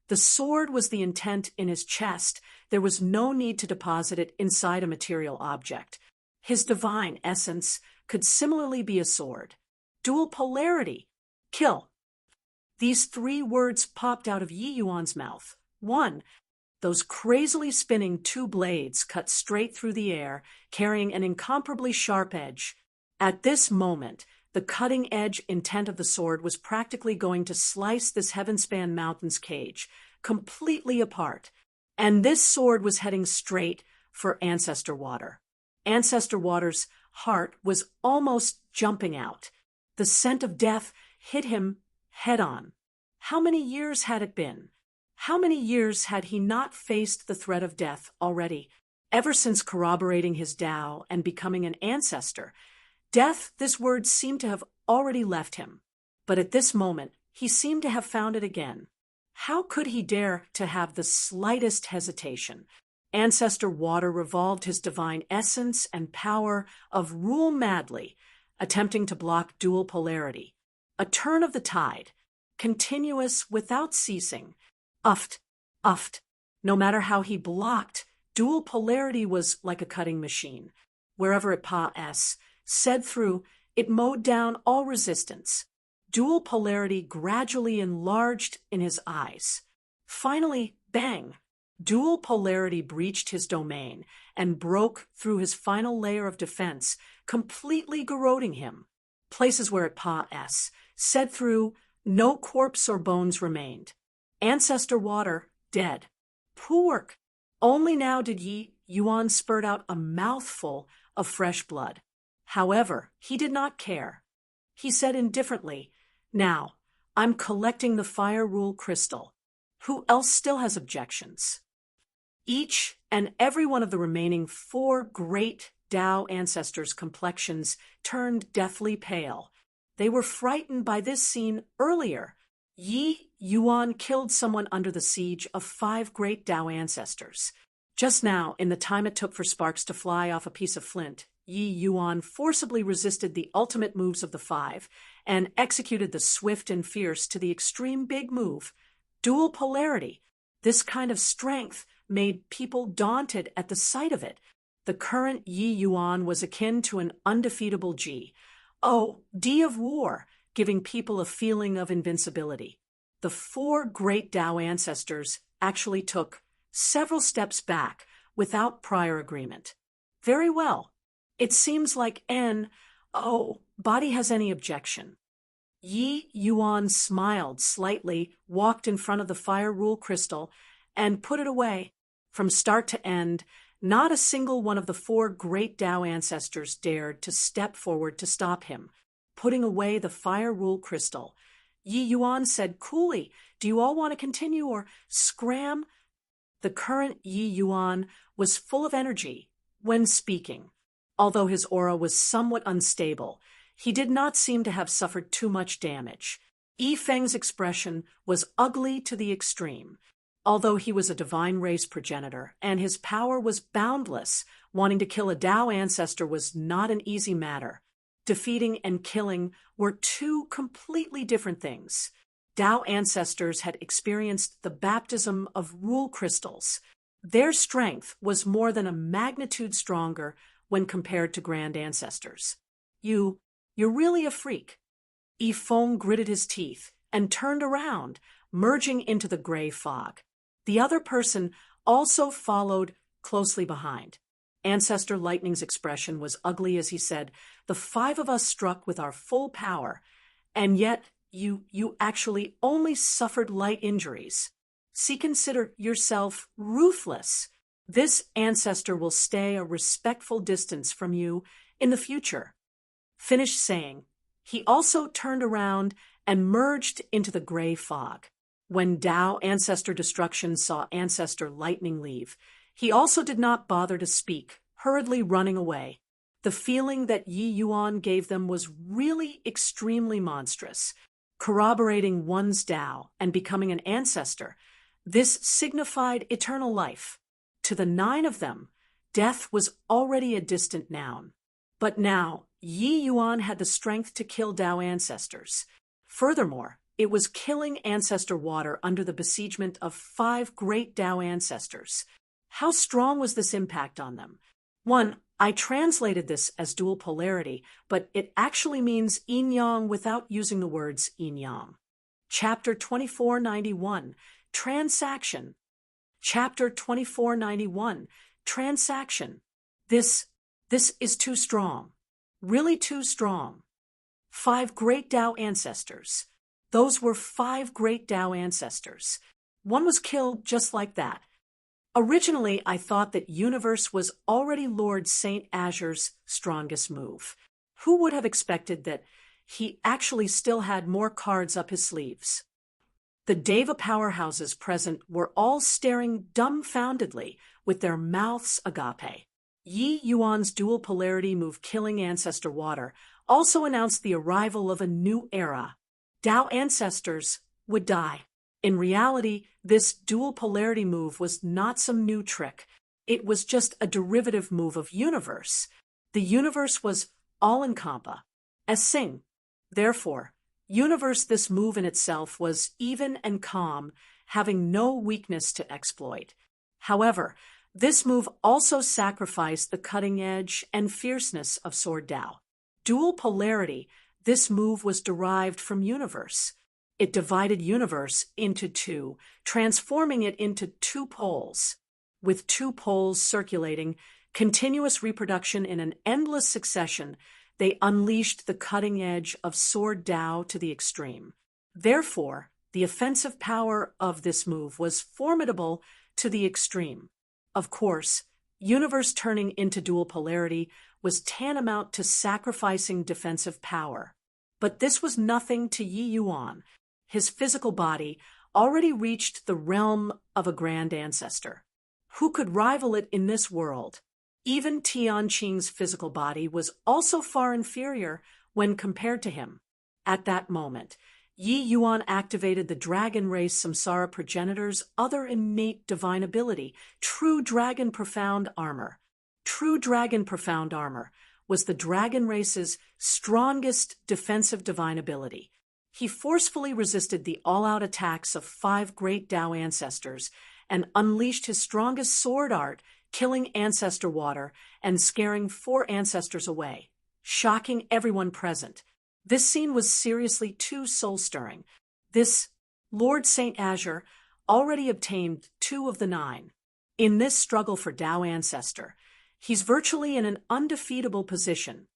the sword was the intent in his chest. There was no need to deposit it inside a material object. His divine essence could similarly be a sword. Dual polarity. Kill. These 3 words popped out of Yi Yuan's mouth. 1. Those crazily spinning 2 blades cut straight through the air, carrying an incomparably sharp edge. At this moment, the cutting-edge intent of the sword was practically going to slice this heaven-span mountain's cage, completely apart. And this sword was heading straight for Ancestor Water. Ancestor Water's heart was almost jumping out. The scent of death hit him head-on. How many years had it been? How many years had he not faced the threat of death already? Ever since corroborating his Tao and becoming an ancestor, death, this word seemed to have already left him. But at this moment, he seemed to have found it again. How could he dare to have the slightest hesitation? Ancestor Water revolved his divine essence and power of rule madly, attempting to block dual polarity. A turn of the tide, continuous without ceasing. Uft, uft. No matter how he blocked, dual polarity was like a cutting machine. Wherever it said through, it mowed down all resistance. Dual polarity gradually enlarged in his eyes. Finally, bang! Dual polarity breached his domain and broke through his final layer of defense, completely garroting him. Places where it said through, no corpse or bones remained. Ancestor Water, dead. Poor. Only now did Yi Yuan spurt out a mouthful of fresh blood. However, he did not care. He said indifferently, now, I'm collecting the fire rule crystal. Who else still has objections? Each and every one of the remaining 4 great Tao ancestors' complexions turned deathly pale. They were frightened by this scene earlier. Yi Yuan killed someone under the siege of 5 great Tao ancestors. Just now, in the time it took for sparks to fly off a piece of flint, Yi Yuan forcibly resisted the ultimate moves of the 5 and executed the swift and fierce to the extreme big move. Dual polarity. This kind of strength made people daunted at the sight of it. The current Yi Yuan was akin to an undefeatable G. D of war, giving people a feeling of invincibility. The 4 great Tao ancestors actually took several steps back without prior agreement. Very well. It seems like body has any objection. Yi Yuan smiled slightly, walked in front of the fire rule crystal, and put it away. From start to end, not a single one of the 4 great Tao ancestors dared to step forward to stop him. Putting away the fire rule crystal, Yi Yuan said coolly, do you all want to continue or scram? The current Yi Yuan was full of energy when speaking. Although his aura was somewhat unstable, he did not seem to have suffered too much damage. Yi Feng's expression was ugly to the extreme. Although he was a divine race progenitor and his power was boundless, wanting to kill a Tao ancestor was not an easy matter. Defeating and killing were 2 completely different things. Tao ancestors had experienced the baptism of rule crystals. Their strength was more than a magnitude stronger when compared to grand ancestors. You're really a freak. Yi Feng gritted his teeth and turned around, merging into the gray fog. The other person also followed closely behind. Ancestor Lightning's expression was ugly as he said, "The five of us struck with our full power, and yet you actually only suffered light injuries. See, consider yourself ruthless. This ancestor will stay a respectful distance from you in the future." Finished saying, he also turned around and merged into the gray fog. When Tao Ancestor Destruction saw Ancestor Lightning leave, he also did not bother to speak, hurriedly running away. The feeling that Yi Yuan gave them was really extremely monstrous. Corroborating one's Tao and becoming an ancestor, this signified eternal life. To the 9 of them, death was already a distant noun. But now, Yi Yuan had the strength to kill Tao ancestors. Furthermore, it was killing ancestor water under the besiegement of 5 great Tao ancestors. How strong was this impact on them? 1. I translated this as dual polarity, but it actually means yin-yang without using the words yin-yang. Chapter 2491, Transaction. Chapter 2491, Transaction. This is too strong. Really too strong. 5 great Tao ancestors. Those were 5 great Tao ancestors. One was killed just like that. Originally, I thought that Universe was already Lord Saint Azure's strongest move. Who would have expected that he actually still had more cards up his sleeves? The Deva powerhouses present were all staring dumbfoundedly with their mouths agape. Yi Yuan's dual polarity move killing ancestor water also announced the arrival of a new era. Tao ancestors would die. In reality, this dual polarity move was not some new trick. It was just a derivative move of Universe. The Universe was all-encompassing. Therefore, Universe, this move in itself was even and calm, having no weakness to exploit. However, this move also sacrificed the cutting edge and fierceness of Sword Tao. Dual polarity, this move was derived from Universe. It divided Universe into 2, transforming it into 2 poles. With 2 poles circulating, continuous reproduction in an endless succession, they unleashed the cutting edge of Sword Tao to the extreme. Therefore, the offensive power of this move was formidable to the extreme. Of course, Universe turning into dual polarity was tantamount to sacrificing defensive power. But this was nothing to Yi Yuan. His physical body already reached the realm of a grand ancestor. Who could rival it in this world? Even Tianqing's physical body was also far inferior when compared to him. At that moment, Yi Yuan activated the dragon race Samsara progenitor's other innate divine ability, True Dragon Profound Armor. True Dragon Profound Armor was the dragon race's strongest defensive divine ability. He forcefully resisted the all-out attacks of 5 great Tao ancestors and unleashed his strongest sword art, killing ancestor water and scaring 4 ancestors away, shocking everyone present. This scene was seriously too soul-stirring. This Lord Saint Azure already obtained 2 of the 9. In this struggle for Tao ancestor, he's virtually in an undefeatable position.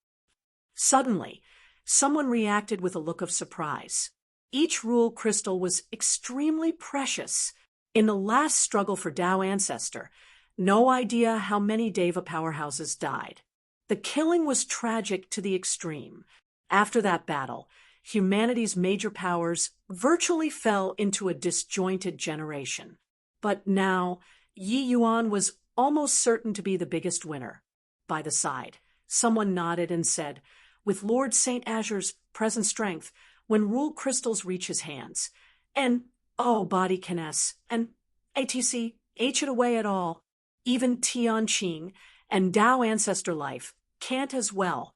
Suddenly, someone reacted with a look of surprise. Each rule crystal was extremely precious. In the last struggle for Tao ancestor, no idea how many Deva powerhouses died. The killing was tragic to the extreme. After that battle, humanity's major powers virtually fell into a disjointed generation. But now, Yi Yuan was almost certain to be the biggest winner. By the side, someone nodded and said, with Lord Saint Azure's present strength, when rule crystals reach his hands, and, body Kines, and ATC, H it away at all, even Tianqing and Tao ancestor life can't as well.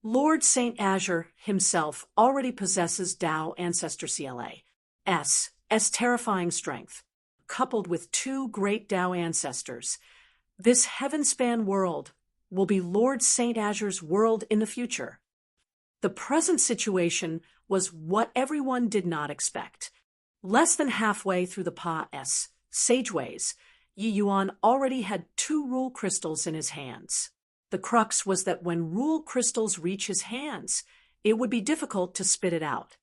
Lord Saint Azure himself already possesses Tao ancestor CLA's terrifying strength. Coupled with 2 great Tao ancestors, this heaven-span world will be Lord Saint Azure's world in the future. The present situation was what everyone did not expect. Less than halfway through the Sageways, Yi Yuan already had 2 rule crystals in his hands. The crux was that when rule crystals reach his hands, it would be difficult to spit it out.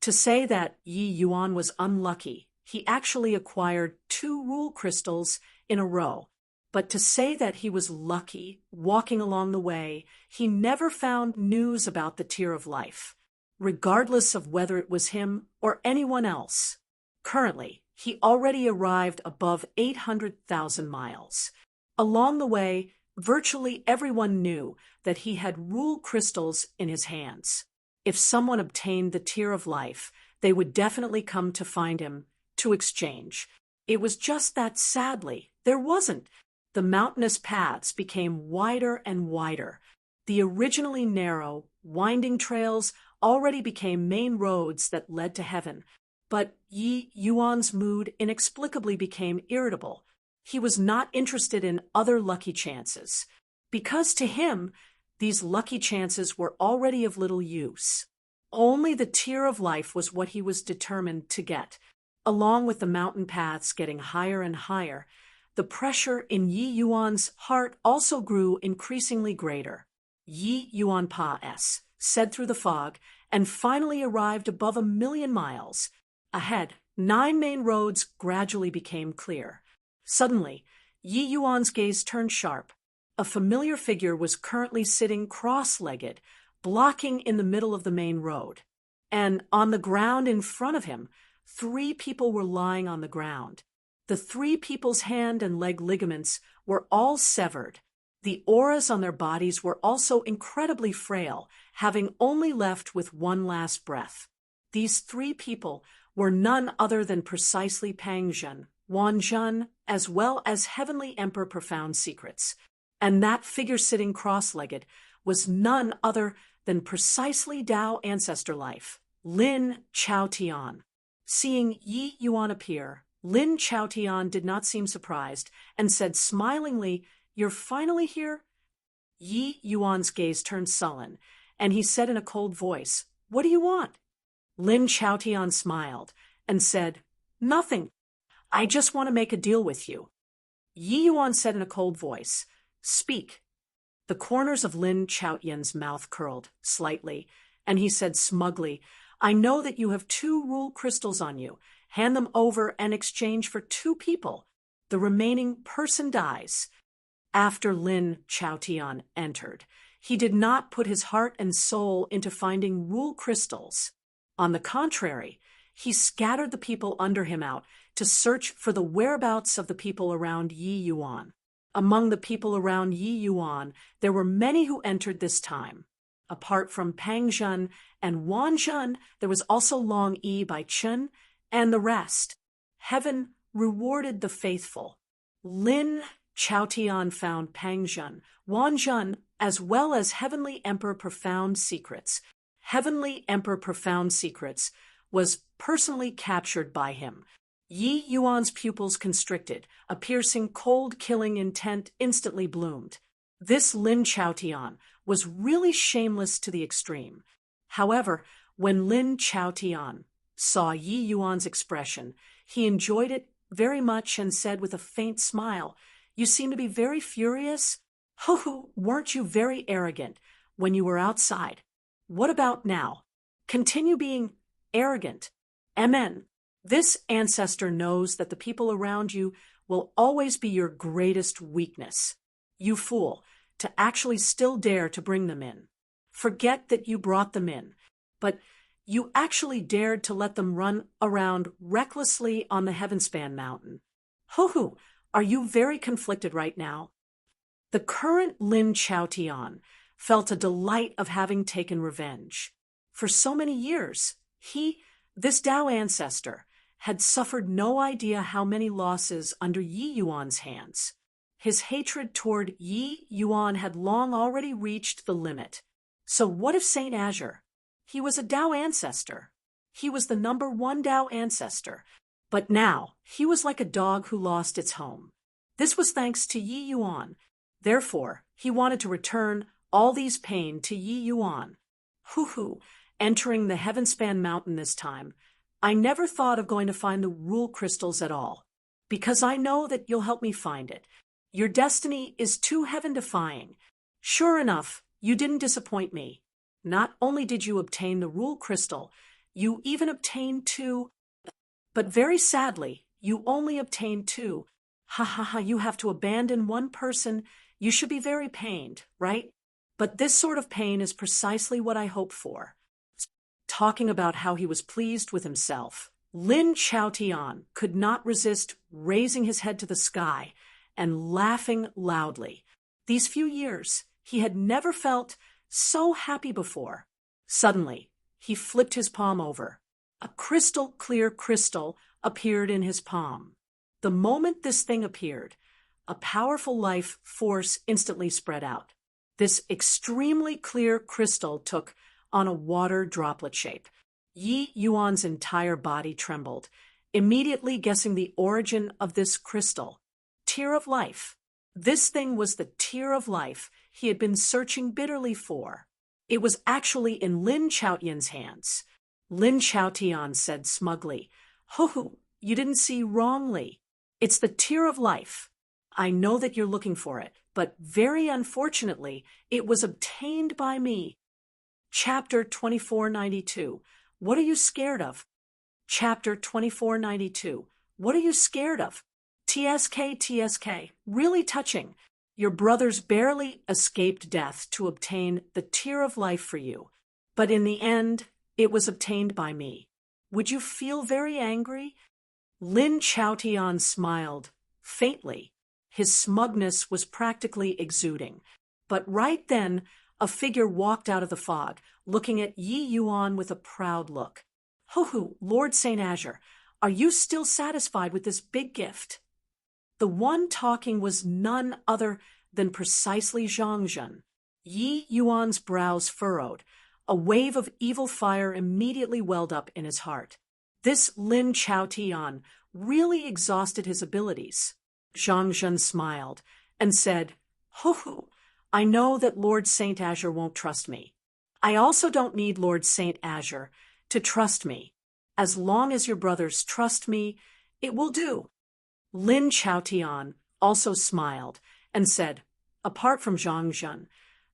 To say that Yi Yuan was unlucky, he actually acquired 2 rule crystals in a row. But to say that he was lucky, walking along the way, he never found news about the Tear of Life, regardless of whether it was him or anyone else. Currently, he already arrived above 800,000 miles. Along the way, virtually everyone knew that he had rule crystals in his hands. If someone obtained the Tear of Life, they would definitely come to find him to exchange. It was just that, sadly, there wasn't. The mountainous paths became wider and wider. The originally narrow, winding trails already became main roads that led to heaven. But Yi Yuan's mood inexplicably became irritable. He was not interested in other lucky chances, because to him, these lucky chances were already of little use. Only the Tear of Life was what he was determined to get. Along with the mountain paths getting higher and higher, the pressure in Yi Yuan's heart also grew increasingly greater. Yi Yuan Pa-S said through the fog and finally arrived above 1,000,000 miles. Ahead, 9 main roads gradually became clear. Suddenly, Yi Yuan's gaze turned sharp. A familiar figure was currently sitting cross-legged, blocking in the middle of the main road. And on the ground in front of him, 3 people were lying on the ground. The 3 people's hand and leg ligaments were all severed. The auras on their bodies were also incredibly frail, having only left with one last breath. These 3 people were none other than precisely Pangjun, Wanjun, as well as Heavenly Emperor Profound Secrets. And that figure sitting cross-legged was none other than precisely Tao Ancestor Life, Lin Chaotian. Seeing Yi Yuan appear, Lin Chaotian did not seem surprised and said smilingly, "You're finally here?" Yi Yuan's gaze turned sullen, and he said in a cold voice, "What do you want?" Lin Chaotian smiled and said, "Nothing. I just want to make a deal with you." Yi Yuan said in a cold voice, "Speak." The corners of Lin Chaotian's mouth curled slightly, and he said smugly, "I know that you have 2 rule crystals on you. Hand them over and exchange for 2 people. The remaining person dies." After Lin Chaotian entered, he did not put his heart and soul into finding rule crystals. On the contrary, he scattered the people under him out to search for the whereabouts of the people around Yi Yuan. Among the people around Yi Yuan, there were many who entered this time. Apart from Pangjun and Wanjun, there was also Long Yi by Chun and the rest. Heaven rewarded the faithful. Lin Chaotian found Pangjun, Wanjun, as well as Heavenly Emperor Profound Secrets. Heavenly Emperor Profound Secrets was personally captured by him. Yi Yuan's pupils constricted, a piercing, cold-killing intent instantly bloomed. This Lin Chaotian was really shameless to the extreme. However, when Lin Chaotian saw Yi Yuan's expression, he enjoyed it very much and said with a faint smile, "You seem to be very furious? Ho, weren't you very arrogant when you were outside? What about now? Continue being arrogant. Amen. This ancestor knows that the people around you will always be your greatest weakness. You fool, to actually still dare to bring them in. Forget that you brought them in, but you actually dared to let them run around recklessly on the Heavenspan Mountain. Ho, are you very conflicted right now?" The current Lin Chaotian felt a delight of having taken revenge. For so many years, this Tao ancestor, had suffered no idea how many losses under Yi Yuan's hands. His hatred toward Yi Yuan had long already reached the limit. So what if Saint Azure? He was a Tao ancestor. He was the #1 Tao ancestor. But now, he was like a dog who lost its home. This was thanks to Yi Yuan. Therefore, he wanted to return all these pain to Yi Yuan. Entering the Heavenspan Mountain this time, I never thought of going to find the rule crystals at all. Because I know that you'll help me find it. Your destiny is too heaven-defying. Sure enough, you didn't disappoint me. Not only did you obtain the rule crystal, you even obtained two, but very sadly, you only obtained two. Ha ha ha, you have to abandon one person. You should be very pained, right? But this sort of pain is precisely what I hope for. Talking about how he was pleased with himself, Lin Chaotian could not resist raising his head to the sky and laughing loudly. These few years, he had never felt so happy before. Suddenly, he flipped his palm over. A crystal-clear crystal appeared in his palm. The moment this thing appeared, a powerful life force instantly spread out. This extremely clear crystal took on a water droplet shape. Yi Yuan's entire body trembled, immediately guessing the origin of this crystal. Tear of life. This thing was the tear of life he had been searching bitterly for. It was actually in Lin Chaotian's hands. Lin Chaotian said smugly, "Ho, you didn't see wrongly. It's the tear of life. I know that you're looking for it, but very unfortunately, it was obtained by me." Chapter 2492. What are you scared of? Chapter 2492. What are you scared of? TSK. Really touching. Your brothers barely escaped death to obtain the tear of life for you, but in the end, it was obtained by me. Would you feel very angry? Lin Chaotian smiled, faintly. His smugness was practically exuding. But right then, a figure walked out of the fog, looking at Yi Yuan with a proud look. "Ho, Lord Saint Azure, are you still satisfied with this big gift?" The one talking was none other than precisely Zhangzhen. Yi Yuan's brows furrowed. A wave of evil fire immediately welled up in his heart. This Lin Chaotian really exhausted his abilities. Zhangzhen smiled and said, "Ho, I know that Lord Saint Azure won't trust me. I also don't need Lord Saint Azure to trust me. As long as your brothers trust me, it will do." Lin Chaotian also smiled and said, "Apart from Zhangzhen,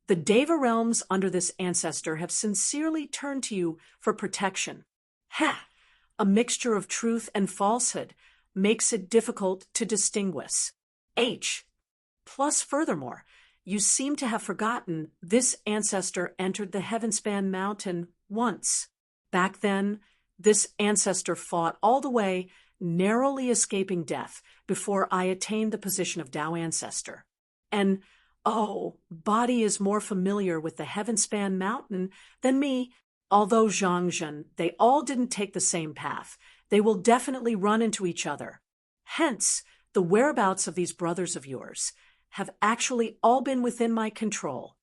the Deva realms under this ancestor have sincerely turned to you for protection." Ha! A mixture of truth and falsehood makes it difficult to distinguish. Plus, furthermore, you seem to have forgotten this ancestor entered the Heavenspan Mountain once. Back then, this ancestor fought all the way, narrowly escaping death before I attained the position of Tao Ancestor. And, body is more familiar with the Heavenspan Mountain than me. Although Zhangzhen, they all didn't take the same path. They will definitely run into each other. Hence, the whereabouts of these brothers of yours have actually all been within my control.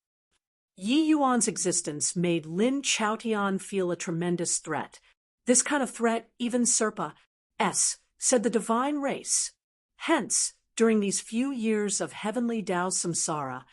Yi Yuan's existence made Lin Chaotian feel a tremendous threat. This kind of threat even Serpa said the divine race. Hence, during these few years of heavenly Tao samsara,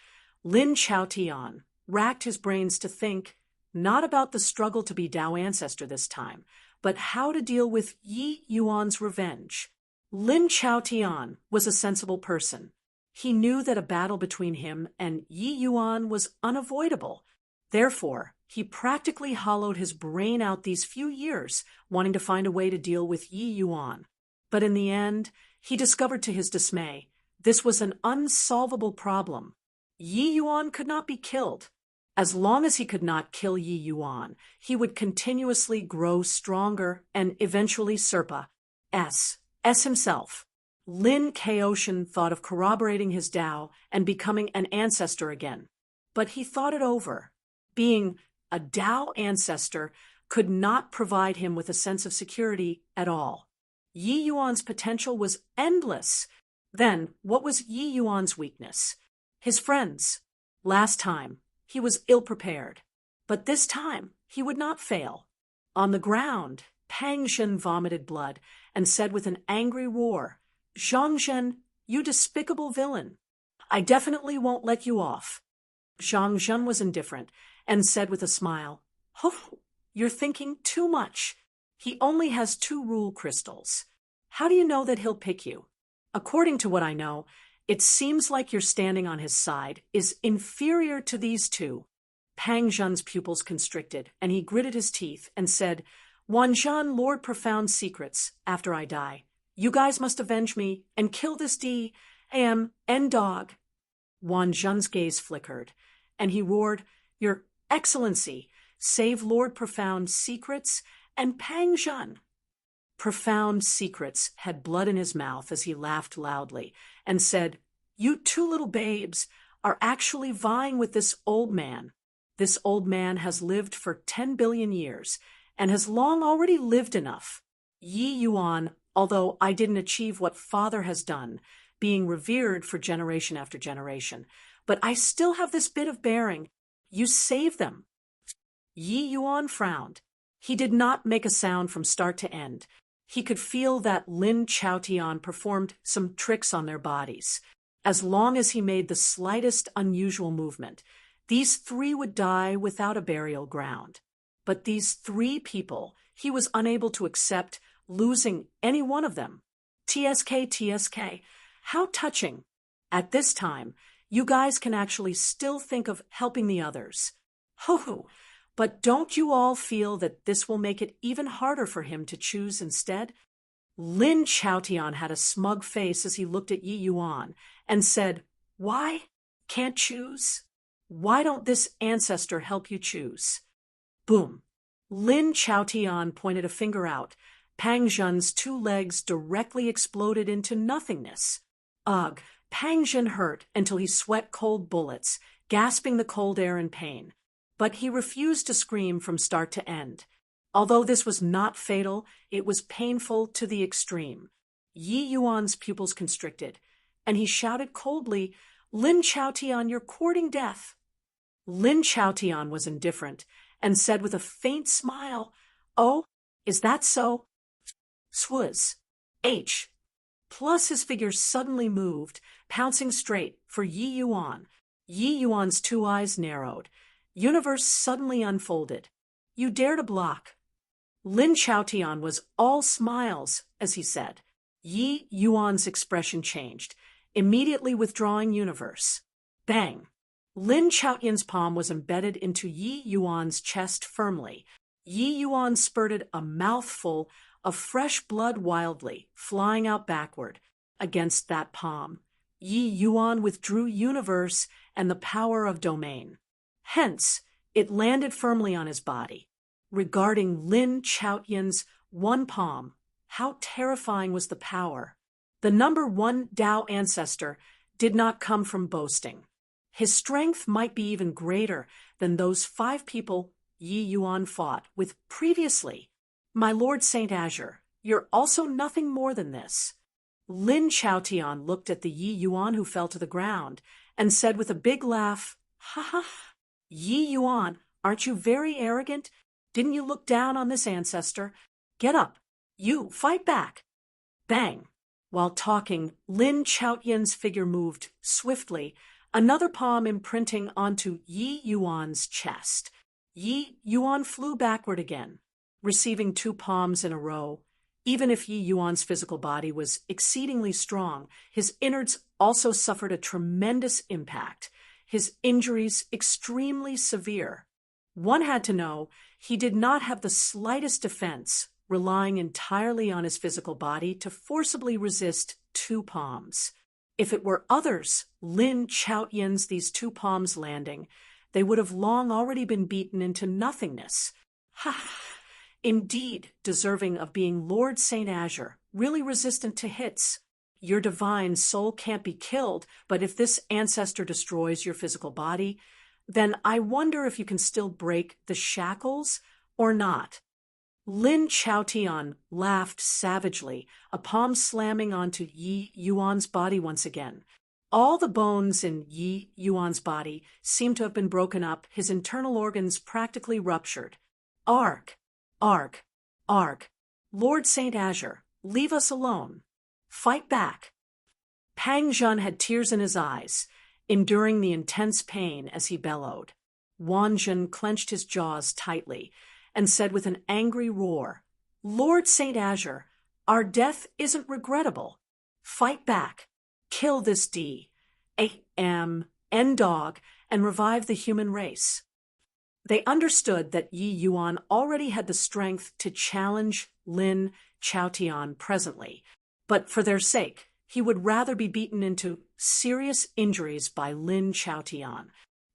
Lin Chaotian racked his brains to think not about the struggle to be Tao Ancestor this time, but how to deal with Yi Yuan's revenge. Lin Chaotian was a sensible person. He knew that a battle between him and Yi Yuan was unavoidable. Therefore, he practically hollowed his brain out these few years, wanting to find a way to deal with Yi Yuan. But in the end, he discovered to his dismay, this was an unsolvable problem. Yi Yuan could not be killed. As long as he could not kill Yi Yuan, he would continuously grow stronger and eventually Serpa S himself. Lin Chaotian thought of corroborating his Tao and becoming an ancestor again. But he thought it over. Being a Tao ancestor could not provide him with a sense of security at all. Yi Yuan's potential was endless. Then, what was Yi Yuan's weakness? His friends. Last time, he was ill-prepared. But this time, he would not fail. On the ground, Pang Zhen vomited blood and said with an angry roar, "Zhangzhen, you despicable villain. I definitely won't let you off." Zhangzhen was indifferent and said with a smile, "Oh, you're thinking too much. He only has 2 rule crystals. How do you know that he'll pick you?" According to what I know, it seems like you're standing on his side is inferior to these two. Pang Zhen's pupils constricted, and he gritted his teeth and said, Wan Zhen, Lord Profound Secrets, after I die. You guys must avenge me and kill this D.A.M.N. dog. Wan Zhen's gaze flickered, and he roared, Your Excellency, save Lord Profound Secrets and Pang Zhen. Profound Secrets had blood in his mouth as he laughed loudly and said, You two little babes are actually vying with this old man. This old man has lived for 10 billion years and has long already lived enough. Yi Yuan, although I didn't achieve what father has done, being revered for generation after generation, but I still have this bit of bearing. You save them. Yi Yuan frowned. He did not make a sound from start to end. He could feel that Lin Chaotian performed some tricks on their bodies. As long as he made the slightest unusual movement, these three would die without a burial ground. But these three people, he was unable to accept losing any one of them. TSK, how touching. At this time, you guys can actually still think of helping the others. Ho-ho, but don't you all feel that this will make it even harder for him to choose instead? Lin Chaotian had a smug face as he looked at Yi Yuan and said, Why? Can't choose? Why don't this ancestor help you choose? Boom. Lin Chaotian pointed a finger out. Pang Zhen's two legs directly exploded into nothingness. Ugh, Pang Zhen hurt until he sweat cold bullets, gasping the cold air in pain. But he refused to scream from start to end. Although this was not fatal, it was painful to the extreme. Yi Yuan's pupils constricted, and he shouted coldly, Lin Chaotian, you're courting death. Lin Chaotian was indifferent and said with a faint smile, Oh, is that so? Swuz. H. Plus his figure suddenly moved, pouncing straight for Yi Yuan. Yi Yuan's two eyes narrowed. Universe suddenly unfolded. You dare to block. Lin Chaotian was all smiles as he said. Yi Yuan's expression changed, immediately withdrawing universe. Bang! Lin Chaotian's palm was embedded into Yi Yuan's chest firmly. Yi Yuan spurted a mouthful of fresh blood wildly, flying out backward against that palm. Yi Yuan withdrew universe and the power of domain. Hence, it landed firmly on his body. Regarding Lin Chaotian's one palm, how terrifying was the power. The number one Tao ancestor did not come from boasting. His strength might be even greater than those 5 people Yi Yuan fought with previously. My Lord Saint Azure, you're also nothing more than this. Lin Chaotian looked at the Yi Yuan who fell to the ground and said with a big laugh, Ha ha. Yi Yuan, aren't you very arrogant? Didn't you look down on this ancestor? Get up. You, fight back. Bang. While talking, Lin Chaotian's figure moved swiftly, another palm imprinting onto Yi Yuan's chest. Yi Yuan flew backward again, receiving 2 palms in a row. Even if Yi Yuan's physical body was exceedingly strong, his innards also suffered a tremendous impact. His injuries extremely severe. One had to know he did not have the slightest defense, relying entirely on his physical body to forcibly resist 2 palms. If it were others, Lin Chaotian's these 2 palms landing, they would have long already been beaten into nothingness. Ha! Indeed, deserving of being Lord Saint Azure, really resistant to hits. Your divine soul can't be killed, but if this ancestor destroys your physical body, then I wonder if you can still break the shackles or not. Lin Chaotian laughed savagely, a palm slamming onto Yi Yuan's body once again. All the bones in Yi Yuan's body seemed to have been broken up, his internal organs practically ruptured. Arg! Arg! Arg! Lord Saint Azure, leave us alone. Fight back. Pang Zhen had tears in his eyes, enduring the intense pain as he bellowed. Wan Zhen clenched his jaws tightly and said with an angry roar, Lord Saint Azure, our death isn't regrettable. Fight back. Kill this D-A-M-N dog and revive the human race. They understood that Yi Yuan already had the strength to challenge Lin Chaotian presently, but for their sake, he would rather be beaten into serious injuries by Lin Chaotian.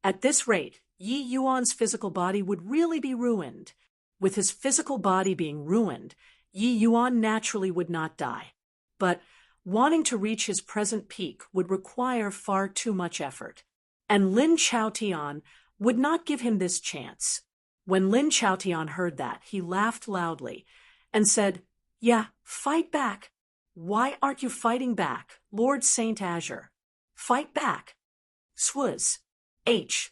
At this rate, Yi Yuan's physical body would really be ruined. With his physical body being ruined, Yi Yuan naturally would not die. But wanting to reach his present peak would require far too much effort. And Lin Chaotian would not give him this chance. When Lin Chaotian heard that, he laughed loudly and said, "Yeah, fight back. Why aren't you fighting back, Lord Saint Azure? Fight back." Swaz. H.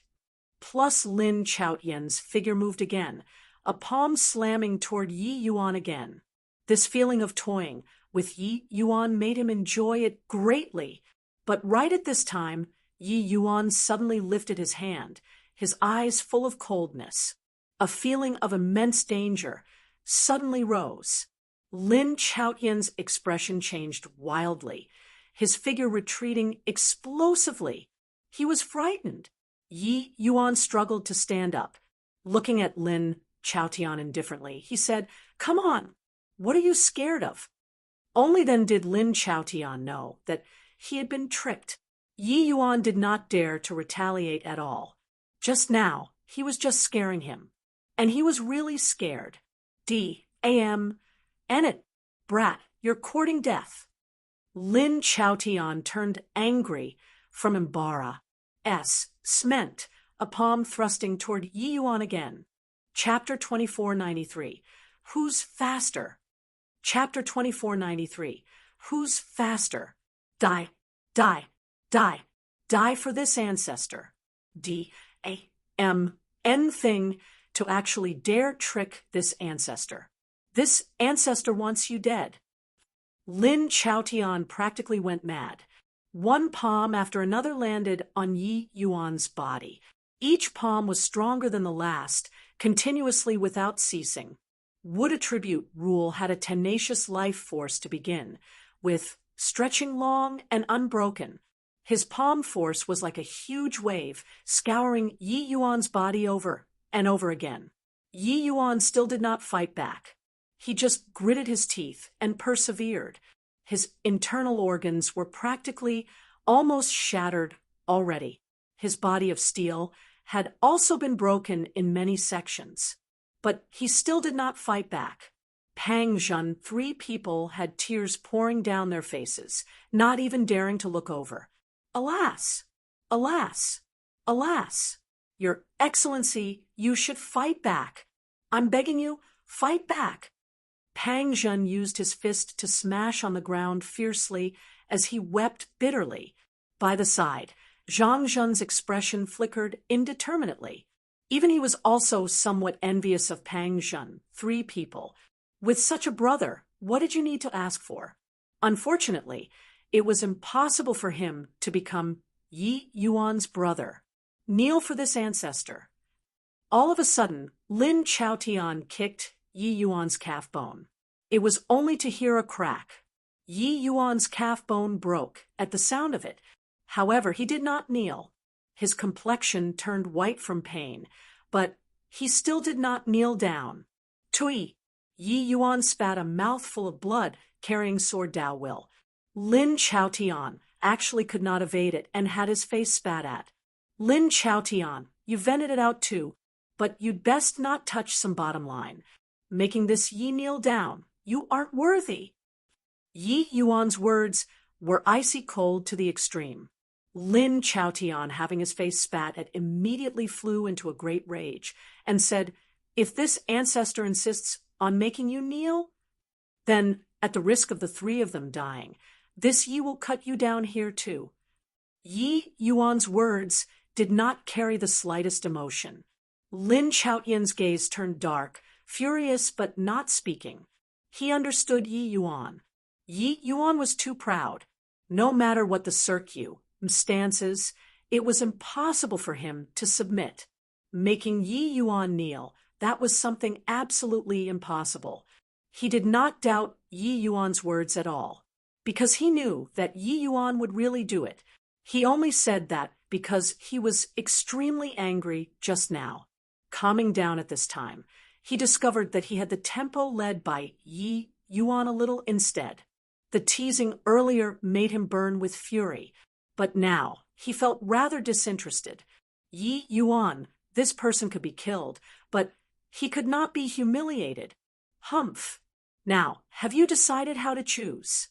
Plus Lin Chaotian's figure moved again, a palm slamming toward Yi Yuan again. This feeling of toying with Yi Yuan made him enjoy it greatly, but right at this time, Yi Yuan suddenly lifted his hand, his eyes full of coldness. A feeling of immense danger suddenly rose. Lin Chaotian's expression changed wildly, his figure retreating explosively. He was frightened. Yi Yuan struggled to stand up. Looking at Lin Chaotian indifferently, he said, "Come on, what are you scared of?" Only then did Lin Chaotian know that he had been tricked. Yi Yuan did not dare to retaliate at all. Just now, he was just scaring him. And he was really scared. D-A-M, Ennet, brat, you're courting death. Lin Chaotian turned angry from Imbara. Sment, a palm thrusting toward Yi Yuan again. Chapter 2493. Who's faster? Chapter 2493. Who's faster? Die, die, die, die for this ancestor. D-A-M-N thing to actually dare trick this ancestor. This ancestor wants you dead. Lin Chaotian practically went mad. One palm after another landed on Yi Yuan's body. Each palm was stronger than the last, continuously without ceasing. Would attribute rule had a tenacious life force to begin, with stretching long and unbroken. His palm force was like a huge wave, scouring Yi Yuan's body over and over again. Yi Yuan still did not fight back. He just gritted his teeth and persevered. His internal organs were practically almost shattered already. His body of steel had also been broken in many sections. But he still did not fight back. Pang Zhen, 3 people had tears pouring down their faces, not even daring to look over. "Alas! Alas! Alas! Your Excellency, you should fight back. I'm begging you, fight back." Pang Zhen used his fist to smash on the ground fiercely as he wept bitterly. By the side, Zhang Zhen's expression flickered indeterminately. Even he was also somewhat envious of Pang Zhen, 3 people. With such a brother, what did you need to ask for? Unfortunately, it was impossible for him to become Yi Yuan's brother. Kneel for this ancestor. All of a sudden, Lin Chaotian kicked Yi Yuan's calf bone. It was only to hear a crack. Yi Yuan's calf bone broke at the sound of it. However, he did not kneel. His complexion turned white from pain, but he still did not kneel down. Tui! Yi Yuan spat a mouthful of blood, carrying sword Dao Will. Lin Chaotian actually could not evade it and had his face spat at. "Lin Chaotian, you vented it out too, but you'd best not touch some bottom line. Making this Yi kneel down. You aren't worthy." Yi Yuan's words were icy cold to the extreme. Lin Chaotian, having his face spat at, immediately flew into a great rage and said, "If this ancestor insists on making you kneel, then, at the risk of the 3 of them dying, this Yi will cut you down here too." Yi Yuan's words did not carry the slightest emotion. Lin Chaotian's gaze turned dark, furious but not speaking. He understood Yi Yuan. Yi Yuan was too proud. No matter what the circumstances, it was impossible for him to submit. Making Yi Yuan kneel, that was something absolutely impossible. He did not doubt Yi Yuan's words at all. because he knew that Yi Yuan would really do it. He only said that because he was extremely angry just now. Calming down at this time, he discovered that he had the tempo led by Yi Yuan a little instead. The teasing earlier made him burn with fury, but now he felt rather disinterested. Yi Yuan, this person could be killed, but he could not be humiliated. Humph. Now, have you decided how to choose?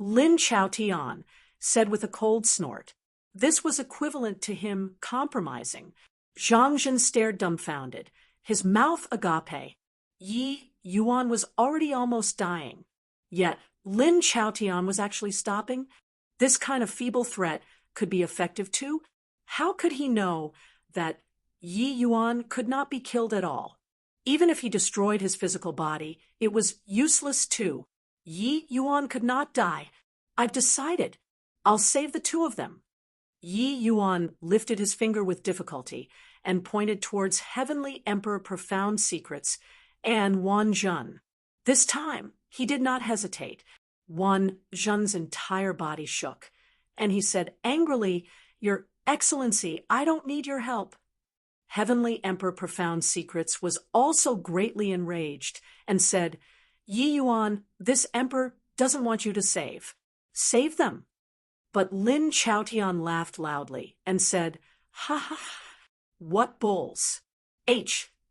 Lin Chaotian said with a cold snort. This was equivalent to him compromising. Zhang Jin stared dumbfounded, his mouth agape. Yi Yuan was already almost dying. Yet Lin Chaotian was actually stopping. This kind of feeble threat could be effective too. How could he know that Yi Yuan could not be killed at all? Even if he destroyed his physical body, it was useless too. Yi Yuan could not die. I've decided. I'll save the two of them. Yi Yuan lifted his finger with difficulty and pointed towards Heavenly Emperor Profound Secrets and Wan Zhen. This time, he did not hesitate. Wan Zhen's entire body shook, and he said angrily, "Your Excellency, I don't need your help." Heavenly Emperor Profound Secrets was also greatly enraged and said, "Yi Yuan, this emperor doesn't want you to save. Save them." But Lin Chaotian laughed loudly and said, "Ha ha ha, what bulls.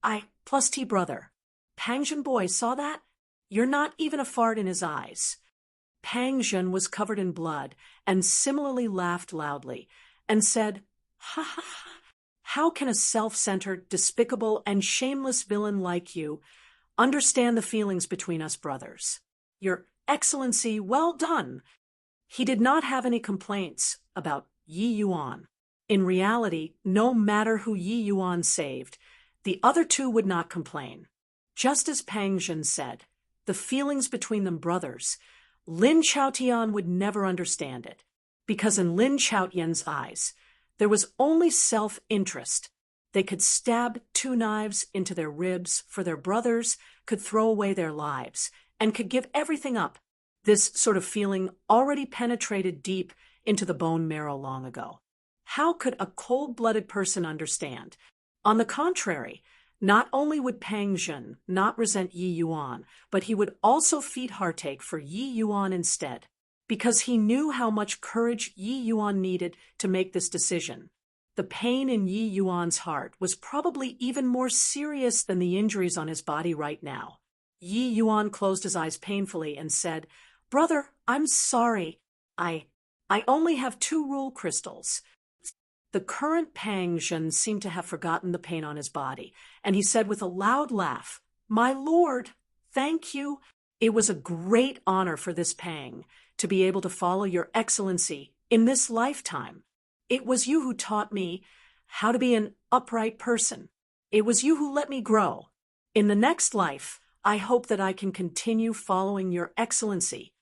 I plus T brother. Pangzhen boy saw that? You're not even a fart in his eyes." Pangzhen was covered in blood and similarly laughed loudly and said, "Ha ha ha. How can a self-centered, despicable, and shameless villain like you understand the feelings between us brothers? Your Excellency, well done." He did not have any complaints about Yi Yuan. In reality, no matter who Yi Yuan saved, the other two would not complain. Just as Pangzhen said, the feelings between them brothers, Lin Chaotian would never understand it, because in Lin Chaotian's eyes, there was only self-interest. They could stab 2 knives into their ribs for their brothers, could throw away their lives, and could give everything up. This sort of feeling already penetrated deep into the bone marrow long ago. How could a cold-blooded person understand? On the contrary, not only would Pangzhen not resent Yi Yuan, but he would also feed heartache for Yi Yuan instead, because he knew how much courage Yi Yuan needed to make this decision. The pain in Yi Yuan's heart was probably even more serious than the injuries on his body right now. Yi Yuan closed his eyes painfully and said, "Brother, I'm sorry. I only have 2 rule crystals." The current Pangzhen seemed to have forgotten the pain on his body, and he said with a loud laugh, "My lord, thank you. It was a great honor for this Pang to be able to follow your Excellency in this lifetime. It was you who taught me how to be an upright person. It was you who let me grow. In the next life, I hope that I can continue following your Excellency."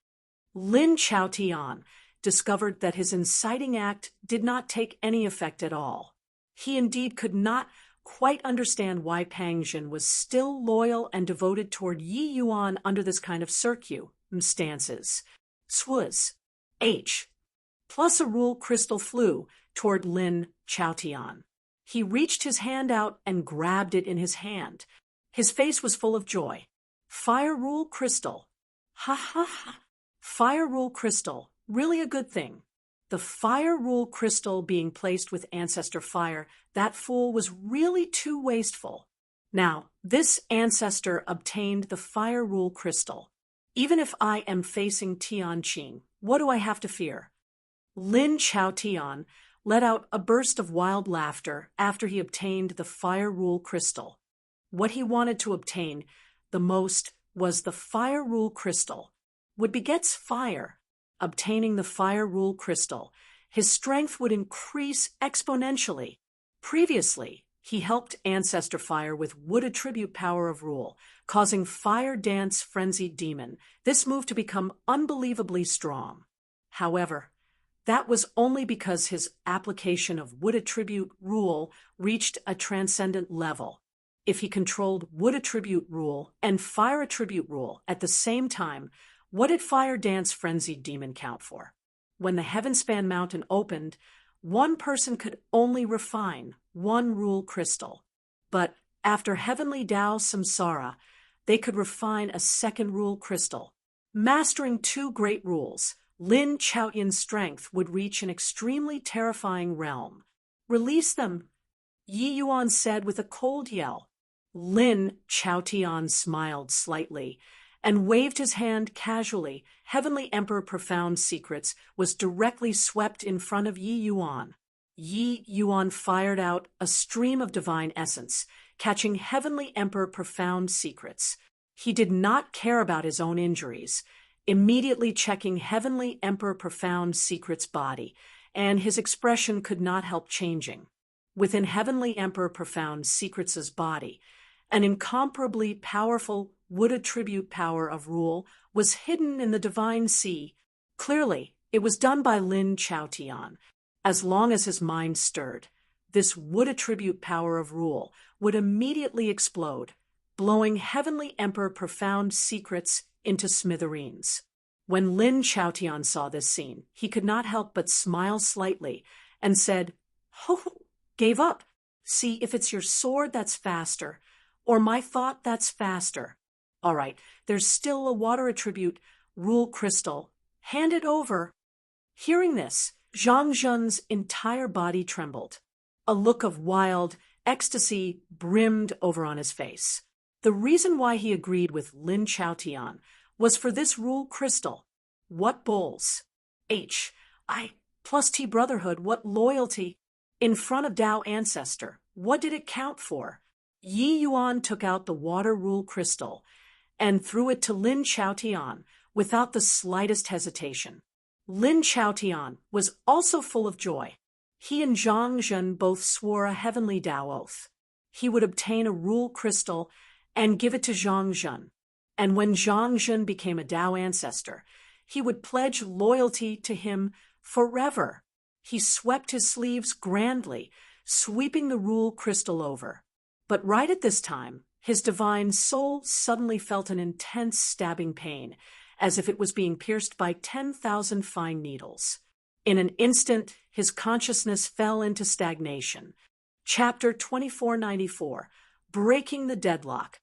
Lin Chaotian discovered that his inciting act did not take any effect at all. He indeed could not quite understand why Pangzhen was still loyal and devoted toward Yi Yuan under this kind of circumstances. Swuz. Plus a rule crystal flew toward Lin Chaotian. He reached his hand out and grabbed it in his hand. His face was full of joy. Fire rule crystal. Ha ha ha. Fire rule crystal. Really a good thing. The fire rule crystal being placed with ancestor fire, that fool was really too wasteful. Now, this ancestor obtained the fire rule crystal. Even if I am facing Tianqing, what do I have to fear? Lin Chaotian let out a burst of wild laughter after he obtained the fire rule crystal. What he wanted to obtain the most was the fire rule crystal. Would begets fire. Obtaining the fire rule crystal, his strength would increase exponentially. Previously, he helped Ancestor Fire with wood attribute power of rule, causing Fire Dance Frenzied Demon, this move to become unbelievably strong. However, that was only because his application of wood attribute rule reached a transcendent level. If he controlled wood attribute rule and fire attribute rule at the same time, What did Fire Dance Frenzied Demon count for? When the Heavenspan Mountain opened, one person could only refine one rule crystal. But after Heavenly Tao Samsara, they could refine a second rule crystal. Mastering two great rules, Lin Chaotian's strength would reach an extremely terrifying realm. Release them, Yi Yuan said with a cold yell. Lin Chaotian smiled slightly and waved his hand casually. Heavenly Emperor Profound Secrets was directly swept in front of Yi Yuan. Yi Yuan fired out a stream of divine essence, catching Heavenly Emperor Profound Secrets. He did not care about his own injuries, immediately checking Heavenly Emperor Profound Secrets' body, and his expression could not help changing. Within Heavenly Emperor Profound Secrets' body, an incomparably powerful wood attribute power of rule was hidden in the divine sea. Clearly, it was done by Lin Chaotian. As long as his mind stirred, this wood attribute power of rule would immediately explode, blowing Heavenly Emperor Profound Secrets into smithereens. When Lin Chaotian saw this scene, he could not help but smile slightly and said, "Oh, gave up. See if it's your sword that's faster, or my thought that's faster. All right, there's still a water attribute, rule crystal. Hand it over." Hearing this, Zhang Zhen's entire body trembled. A look of wild ecstasy brimmed over on his face. The reason why he agreed with Lin Chaotian was for this rule crystal. What bowls? I plus T brotherhood, what loyalty? In front of Tao Ancestor, what did it count for? Yi Yuan took out the water rule crystal and threw it to Lin Chaotian without the slightest hesitation. Lin Chaotian was also full of joy. He and Zhang Zhen both swore a heavenly Tao oath. He would obtain a rule crystal and give it to Zhang Zhen. And when Zhang Zhen became a Tao ancestor, he would pledge loyalty to him forever. He swept his sleeves grandly, sweeping the rule crystal over. But right at this time, his divine soul suddenly felt an intense stabbing pain, as if it was being pierced by 10,000 fine needles. In an instant, his consciousness fell into stagnation. Chapter 2494, Breaking the Deadlock.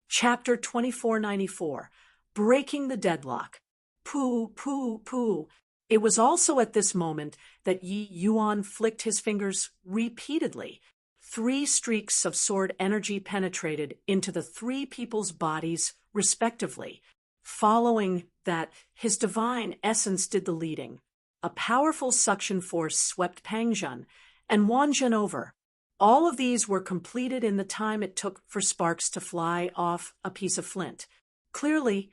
Chapter 2494, Breaking the Deadlock. Pooh, pooh, pooh. It was also at this moment that Yi Yuan flicked his fingers repeatedly. 3 streaks of sword energy penetrated into the 3 people's bodies, respectively. Following that, his divine essence did the leading. A powerful suction force swept Pang Zhen and Wan Zhen over. All of these were completed in the time it took for sparks to fly off a piece of flint. Clearly,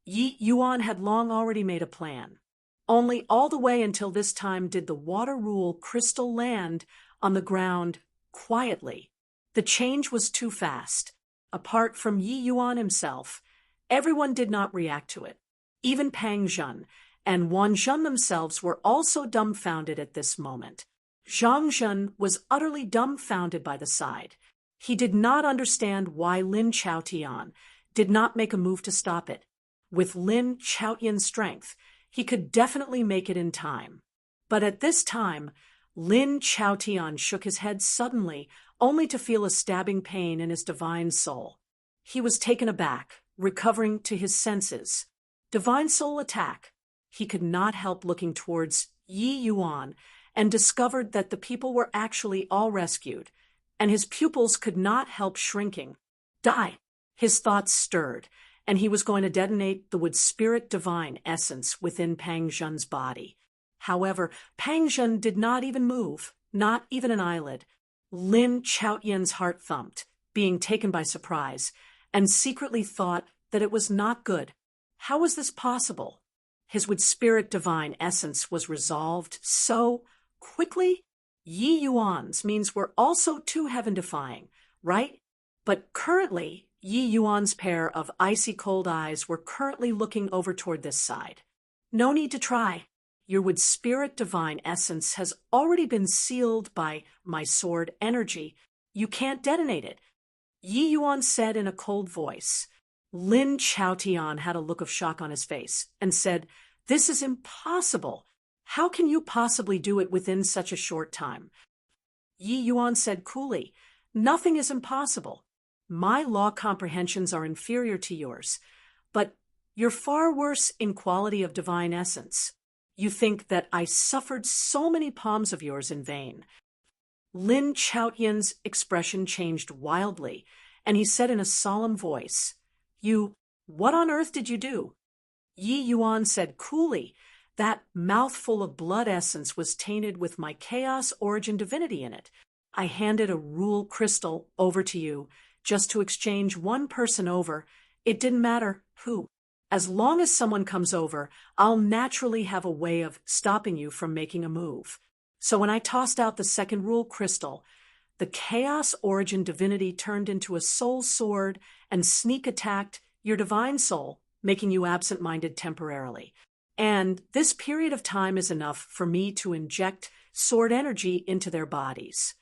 Yi Yuan had long already made a plan. Only all the way until this time did the water rule crystal land on the ground quietly. The change was too fast. Apart from Yi Yuan himself, everyone did not react to it. Even Pang Zhen and Wan Zhen themselves were also dumbfounded at this moment. Zhang Zhen was utterly dumbfounded by the sight. He did not understand why Lin Chaotian did not make a move to stop it. With Lin Chaotian's strength, he could definitely make it in time. But at this time, Lin Chaotian shook his head suddenly, only to feel a stabbing pain in his divine soul. He was taken aback, recovering to his senses. Divine soul attack. He could not help looking towards Yi Yuan and discovered that the people were actually all rescued, and his pupils could not help shrinking. Die! His thoughts stirred, and he was going to detonate the wood spirit divine essence within Pang Zhen's body. However, Pang Zhen did not even move, not even an eyelid. Lin Chaotian's heart thumped, being taken by surprise, and secretly thought that it was not good. How was this possible? His wood spirit divine essence was resolved so quickly? Yi Yuan's means were also too heaven-defying, right? But currently, Yi Yuan's pair of icy cold eyes were currently looking over toward this side. No need to try. Your wood spirit divine essence has already been sealed by my sword energy. You can't detonate it. Yi Yuan said in a cold voice. Lin Chaotian had a look of shock on his face and said, "This is impossible. How can you possibly do it within such a short time?" Yi Yuan said coolly, "Nothing is impossible. My law comprehensions are inferior to yours, but you're far worse in quality of divine essence. You think that I suffered so many palms of yours in vain." Lin Chaotian's expression changed wildly, and he said in a solemn voice, What on earth did you do?" Yi Yuan said coolly, "That mouthful of blood essence was tainted with my chaos origin divinity in it. I handed a rule crystal over to you just to exchange one person over. It didn't matter who. As long as someone comes over, I'll naturally have a way of stopping you from making a move. So when I tossed out the second rule crystal, the chaos origin divinity turned into a soul sword and sneak attacked your divine soul, making you absent-minded temporarily. And this period of time is enough for me to inject sword energy into their bodies."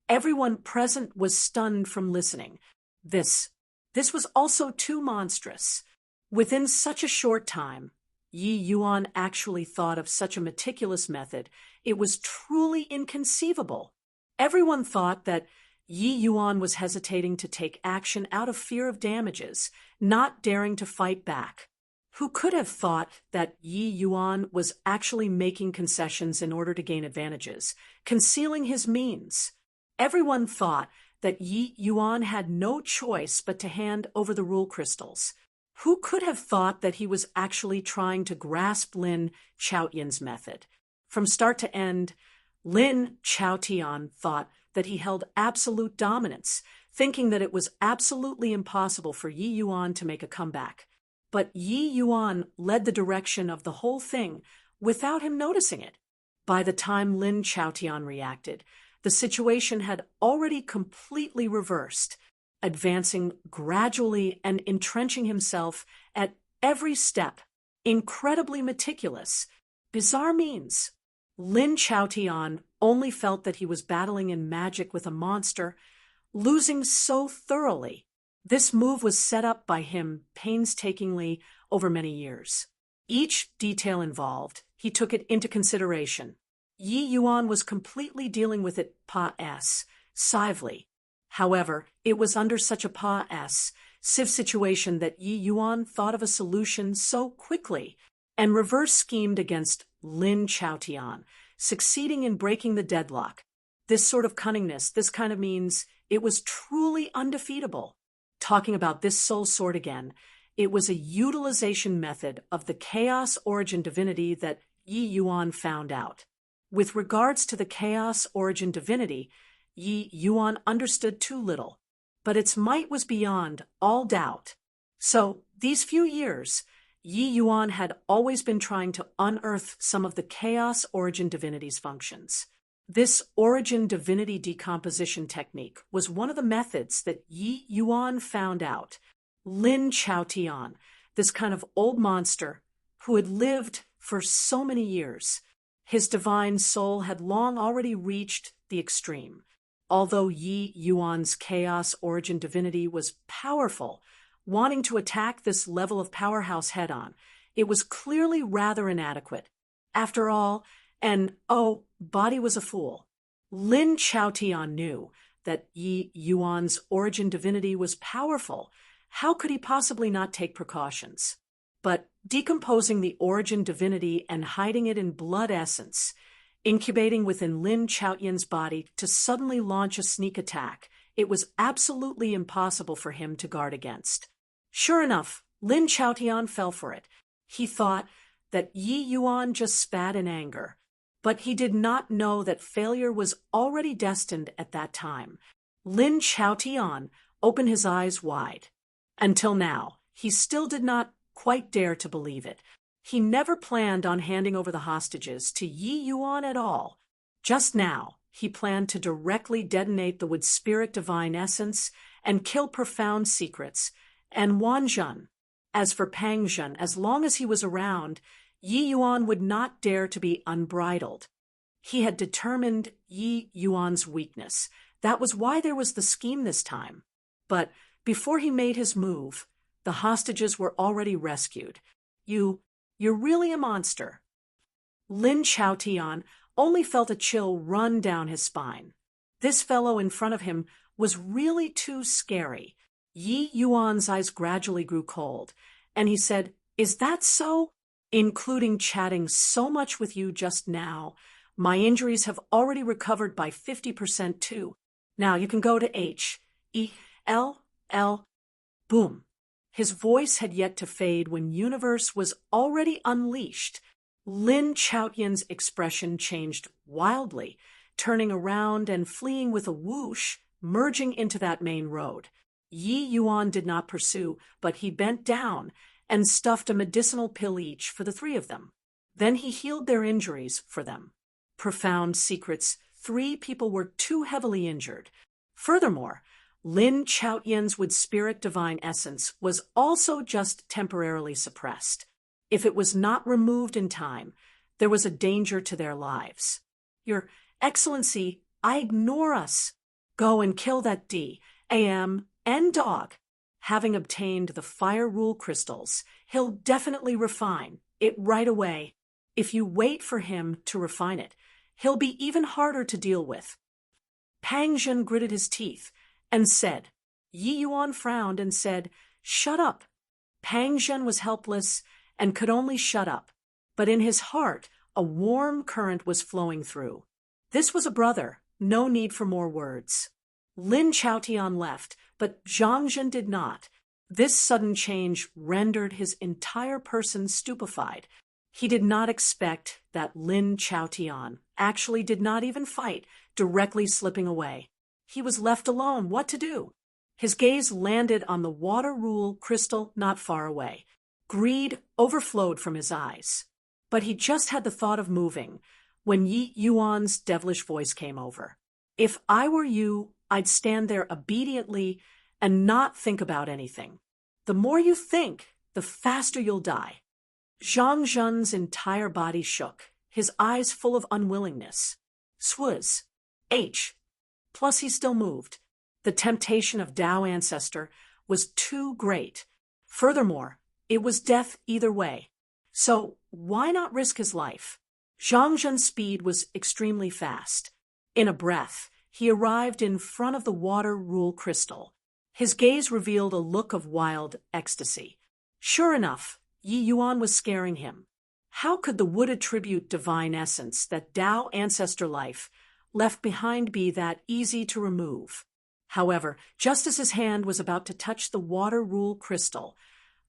Everyone present was stunned from listening. This was also too monstrous. Within such a short time, Yi Yuan actually thought of such a meticulous method. It was truly inconceivable. Everyone thought that Yi Yuan was hesitating to take action out of fear of damages, not daring to fight back. Who could have thought that Yi Yuan was actually making concessions in order to gain advantages, concealing his means? Everyone thought that Yi Yuan had no choice but to hand over the rule crystals. Who could have thought that he was actually trying to grasp Lin Chaotian's method? From start to end, Lin Chaotian thought that he held absolute dominance, thinking that it was absolutely impossible for Yi Yuan to make a comeback. But Yi Yuan led the direction of the whole thing without him noticing it. By the time Lin Chaotian reacted, the situation had already completely reversed, advancing gradually and entrenching himself at every step, incredibly meticulous. Bizarre means. Lin Chaotian only felt that he was battling in magic with a monster, losing so thoroughly. This move was set up by him painstakingly over many years. Each detail involved, he took it into consideration. Yi Yuan was completely dealing with it passively. However, it was under such a passive situation that Yi Yuan thought of a solution so quickly and reverse schemed against Lin Chaotian, succeeding in breaking the deadlock. This sort of cunningness, this kind of means it was truly undefeatable. Talking about this soul sword again, it was a utilization method of the chaos origin divinity that Yi Yuan found out. With regards to the chaos origin divinity, Yi Yuan understood too little, but its might was beyond all doubt. So, these few years, Yi Yuan had always been trying to unearth some of the chaos origin divinity's functions. This origin divinity decomposition technique was one of the methods that Yi Yuan found out. Lin Chaotian, this kind of old monster who had lived for so many years, his divine soul had long already reached the extreme. Although Yi Yuan's chaos origin divinity was powerful, wanting to attack this level of powerhouse head-on, it was clearly rather inadequate. After all, body was a fool. Lin Chaotian knew that Yi Yuan's origin divinity was powerful. How could he possibly not take precautions? But decomposing the origin divinity and hiding it in blood essence, incubating within Lin Chaotian's body to suddenly launch a sneak attack, it was absolutely impossible for him to guard against. Sure enough, Lin Chaotian fell for it. He thought that Yi Yuan just spat in anger. But he did not know that failure was already destined at that time. Lin Chaotian opened his eyes wide. Until now, he still did not quite dare to believe it. He never planned on handing over the hostages to Yi Yuan at all. Just now, he planned to directly detonate the wood spirit divine essence and kill profound secrets, and Wanzhen. As for Pang Zhen, as long as he was around, Yi Yuan would not dare to be unbridled. He had determined Yi Yuan's weakness. That was why there was the scheme this time. But before he made his move, The hostages were already rescued. You're really a monster. Lin Chaotian only felt a chill run down his spine. This fellow in front of him was really too scary. Yi Yuan's eyes gradually grew cold, and he said, "Is that so? Including chatting so much with you just now. My injuries have already recovered by 50% too. Now you can go to H-E-L-L." Boom. His voice had yet to fade when universe was already unleashed. Lin Chaotian's expression changed wildly, turning around and fleeing with a whoosh, merging into that main road. Yi Yuan did not pursue, but he bent down and stuffed a medicinal pill each for the three of them. Then he healed their injuries for them. Profound secrets, 3 people were too heavily injured. Furthermore, Lin Chaotian's wood spirit divine essence was also just temporarily suppressed. If it was not removed in time, there was a danger to their lives. "Your Excellency, I ignore us. Go and kill that D-A-M-N dog. Having obtained the fire rule crystals, he'll definitely refine it right away. If you wait for him to refine it, he'll be even harder to deal with." Pang Zhen gritted his teeth and said. Yi Yuan frowned and said, "Shut up." Pang Zhen was helpless and could only shut up, but in his heart a warm current was flowing through. This was a brother, no need for more words. Lin Chaotian left, but Zhang Zhen did not. This sudden change rendered his entire person stupefied. He did not expect that Lin Chaotian actually did not even fight, directly slipping away. He was left alone. What to do? His gaze landed on the water rule crystal not far away. Greed overflowed from his eyes. But he just had the thought of moving when Yi Yuan's devilish voice came over. "If I were you, I'd stand there obediently and not think about anything. The more you think, the faster you'll die." Zhang Zhen's entire body shook, his eyes full of unwillingness. Swuz. H. Plus he still moved. The temptation of Tao Ancestor was too great. Furthermore, it was death either way. So why not risk his life? Zhang Zhen's speed was extremely fast. In a breath, he arrived in front of the water rule crystal. His gaze revealed a look of wild ecstasy. Sure enough, Yi Yuan was scaring him. How could the wood attribute divine essence that Tao ancestor life left behind be that easy to remove? However, just as his hand was about to touch the water rule crystal,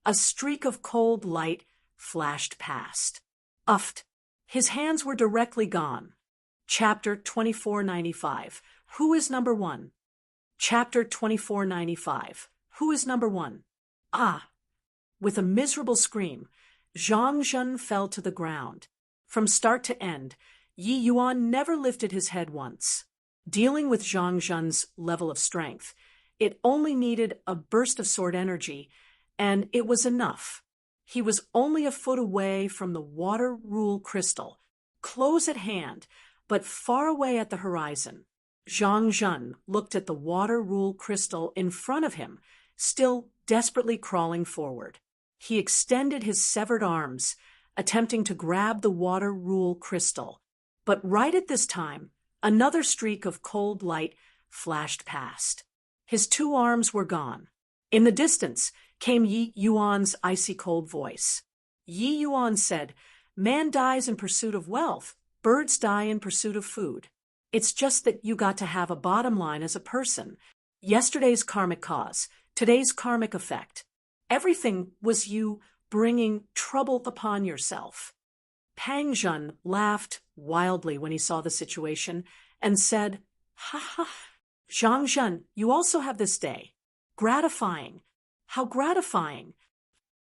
a streak of cold light flashed past. Uffed. His hands were directly gone. Chapter 2495. Who is number 1? Chapter 2495. Who is number 1? Ah! With a miserable scream, Zhang Zhen fell to the ground. From start to end, Yi Yuan never lifted his head once. Dealing with Zhang Zhen's level of strength, it only needed a burst of sword energy, and it was enough. He was only a foot away from the water rule crystal, close at hand, but far away at the horizon. Zhang Zhen looked at the water rule crystal in front of him, still desperately crawling forward. He extended his severed arms, attempting to grab the water rule crystal. But right at this time, another streak of cold light flashed past. His 2 arms were gone. In the distance came Yi Yuan's icy cold voice. Yi Yuan said, "Man dies in pursuit of wealth, birds die in pursuit of food. It's just that you got to have a bottom line as a person. Yesterday's karmic cause, today's karmic effect. Everything was you bringing trouble upon yourself." Pang Zhen laughed wildly when he saw the situation and said, "Ha ha, Zhang Zhen, you also have this day. Gratifying. How gratifying."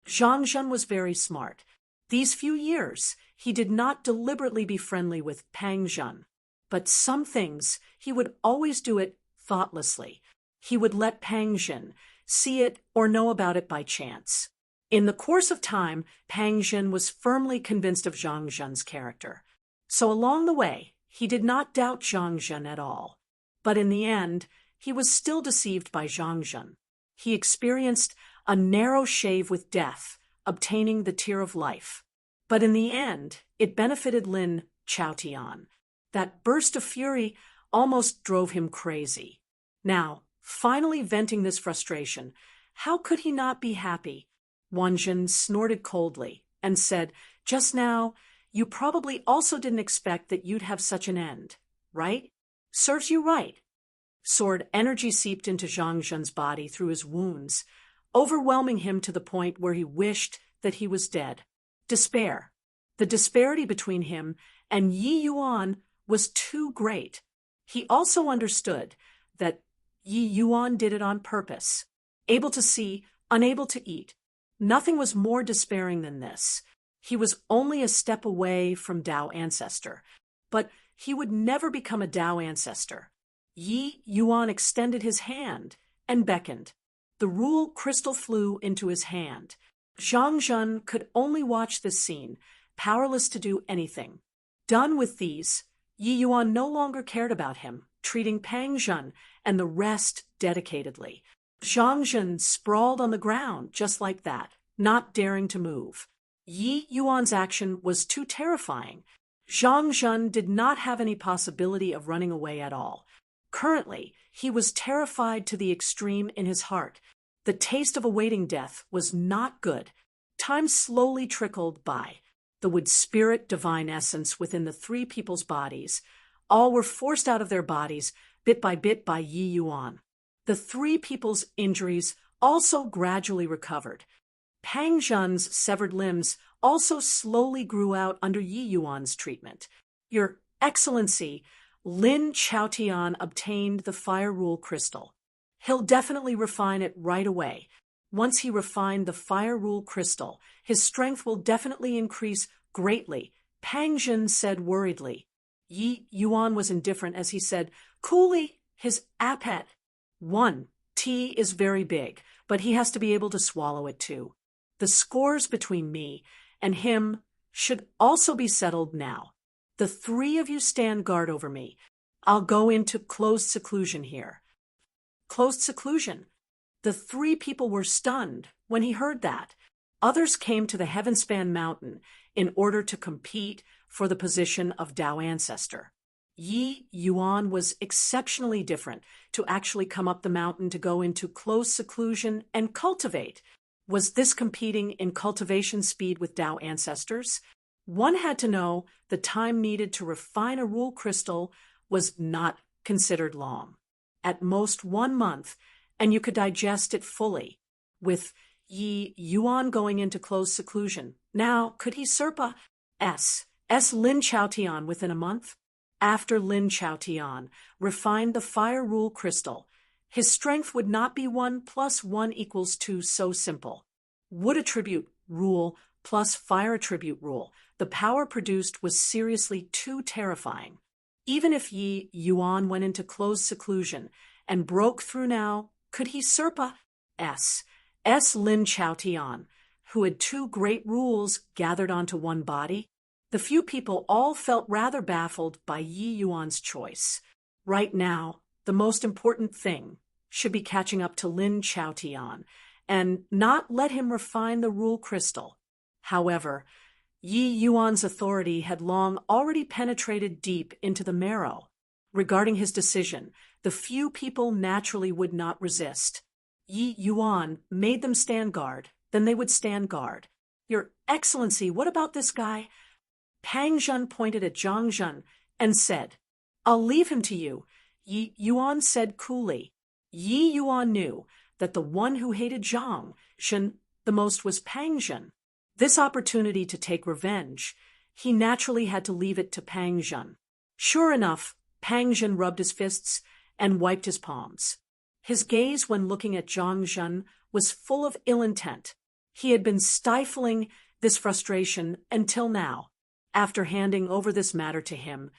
Zhang Zhen was very smart. These few years, he did not deliberately be friendly with Pang Zhen. But some things, he would always do it thoughtlessly. He would let Pang Zhen see it or know about it by chance. In the course of time, Pang Zhen was firmly convinced of Zhang Zhen's character. So along the way, he did not doubt Zhang Zhen at all. But in the end, he was still deceived by Zhang Zhen. He experienced a narrow shave with death, obtaining the tear of life. But in the end, it benefited Lin Chaotian. That burst of fury almost drove him crazy. Now, finally venting this frustration, how could he not be happy? Wanjin snorted coldly and said, "Just now, you probably also didn't expect that you'd have such an end, right? Serves you right." Sword energy seeped into Zhang Zhen's body through his wounds, overwhelming him to the point where he wished that he was dead. Despair. The disparity between him and Yi Yuan was too great. He also understood that Yi Yuan did it on purpose. Able to see, unable to eat. Nothing was more despairing than this. He was only a step away from Dao Ancestor, but he would never become a Dao Ancestor. Yi Yuan extended his hand and beckoned. The rule crystal flew into his hand. Zhang Zhen could only watch this scene, powerless to do anything. Done with these, Yi Yuan no longer cared about him, treating Pang Zhen and the rest dedicatedly. Zhang Zhen sprawled on the ground just like that, not daring to move. Yi Yuan's action was too terrifying. Zhang Zhen did not have any possibility of running away at all. Currently, he was terrified to the extreme in his heart. The taste of awaiting death was not good. Time slowly trickled by. The wood spirit divine essence within the three people's bodies. All were forced out of their bodies, bit by Yi Yuan. The three people's injuries also gradually recovered. Pang Zhen's severed limbs also slowly grew out under Yi Yuan's treatment. Your Excellency, Lin Chaotian obtained the Fire Rule Crystal. He'll definitely refine it right away. Once he refined the Fire Rule Crystal, his strength will definitely increase greatly, Pang Zhen said worriedly. Yi Yuan was indifferent as he said, coolly, his appet. 1. Tea is very big, but he has to be able to swallow it too. The scores between me and him should also be settled now. The three of you stand guard over me. I'll go into closed seclusion here. Closed seclusion. The three people were stunned when he heard that. Others came to the Heavenspan Mountain in order to compete for the position of Dao Ancestor. Yi Yuan was exceptionally different to actually come up the mountain to go into closed seclusion and cultivate. Was this competing in cultivation speed with Dao Ancestors? One had to know the time needed to refine a rule crystal was not considered long. At most 1 month, and you could digest it fully. With Yi Yuan going into closed seclusion, now could he surpa S Lin Chaotian within a month? After Lin Chaotian refined the Fire Rule Crystal, his strength would not be 1 + 1 = 2 so simple. Wood attribute rule plus fire attribute rule. The power produced was seriously too terrifying. Even if Yi Yuan went into closed seclusion and broke through now, could he surpa S Lin Chaotian, who had 2 great rules gathered onto one body? The few people all felt rather baffled by Yi Yuan's choice. Right now, the most important thing should be catching up to Lin Chaotian and not let him refine the rule crystal. However, Yi Yuan's authority had long already penetrated deep into the marrow. Regarding his decision, the few people naturally would not resist. Yi Yuan made them stand guard, then they would stand guard. Your Excellency, what about this guy? Pang Zhen pointed at Zhang Zhen and said, I'll leave him to you. Yi Yuan said coolly. Yi Yuan knew that the one who hated Zhang Zhen the most was Pang Zhen. This opportunity to take revenge, he naturally had to leave it to Pang Zhen. Sure enough, Pang Zhen rubbed his fists and wiped his palms. His gaze when looking at Zhang Zhen was full of ill intent. He had been stifling this frustration until now. After handing over this matter to him,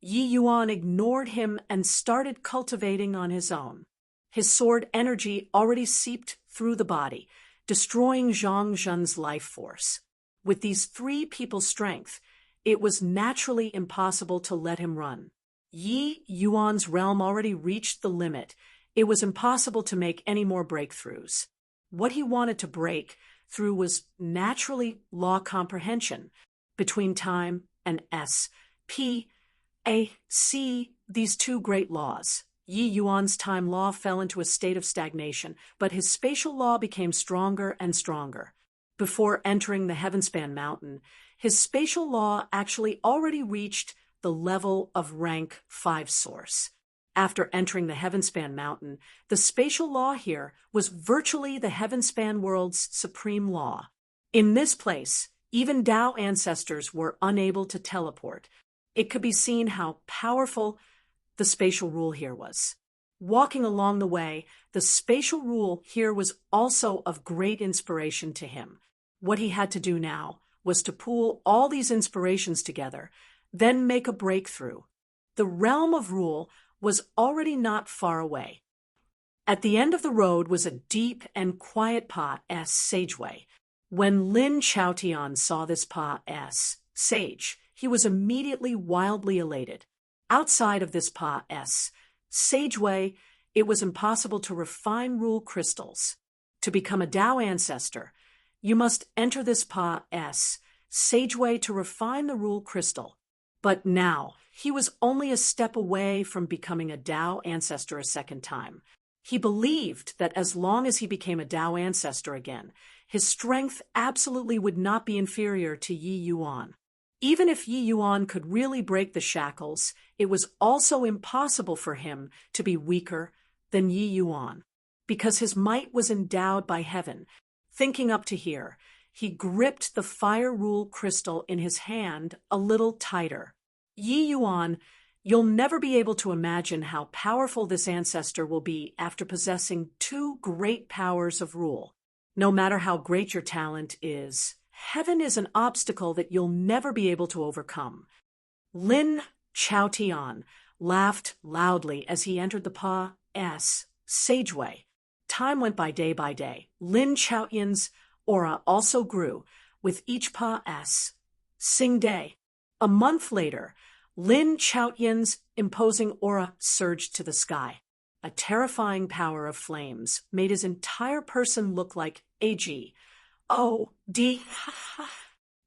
Yi Yuan ignored him and started cultivating on his own. His sword energy already seeped through the body, destroying Zhang Zhen's life force. With these 3 people's strength, it was naturally impossible to let him run. Yi Yuan's realm already reached the limit. It was impossible to make any more breakthroughs. What he wanted to break through was naturally law comprehension between time and S, P, A, C, these two great laws. Yi Yuan's time law fell into a state of stagnation, but his spatial law became stronger and stronger. Before entering the Heavenspan Mountain, his spatial law actually already reached the level of rank 5 source. After entering the Heavenspan Mountain, the spatial law here was virtually the Heavenspan world's supreme law. In this place, even Tao ancestors were unable to teleport. It could be seen how powerful the spatial rule here was. Walking along the way, the spatial rule here was also of great inspiration to him. What he had to do now was to pool all these inspirations together, then make a breakthrough. The realm of rule was already not far away. At the end of the road was a deep and quiet Pa-S sageway. When Lin Chaotian saw this Pa-S sage, he was immediately wildly elated. Outside of this Pa-S sageway, it was impossible to refine rule crystals. To become a Tao ancestor, you must enter this Pa-S sageway to refine the rule crystal. But now, he was only a step away from becoming a Tao ancestor a second time. He believed that as long as he became a Tao ancestor again, his strength absolutely would not be inferior to Yi Yuan. Even if Yi Yuan could really break the shackles, it was also impossible for him to be weaker than Yi Yuan, because his might was endowed by heaven. Thinking up to here, he gripped the fire rule crystal in his hand a little tighter. Yi Yuan, you'll never be able to imagine how powerful this ancestor will be after possessing two great powers of rule. No matter how great your talent is, heaven is an obstacle that you'll never be able to overcome. Lin Chaotian laughed loudly as he entered the Pa-S sageway. Time went by day. Lin Chaotian's aura also grew with each Pa-S sing day. A month later, Lin Chaotian's imposing aura surged to the sky. A terrifying power of flames made his entire person look like AGOD.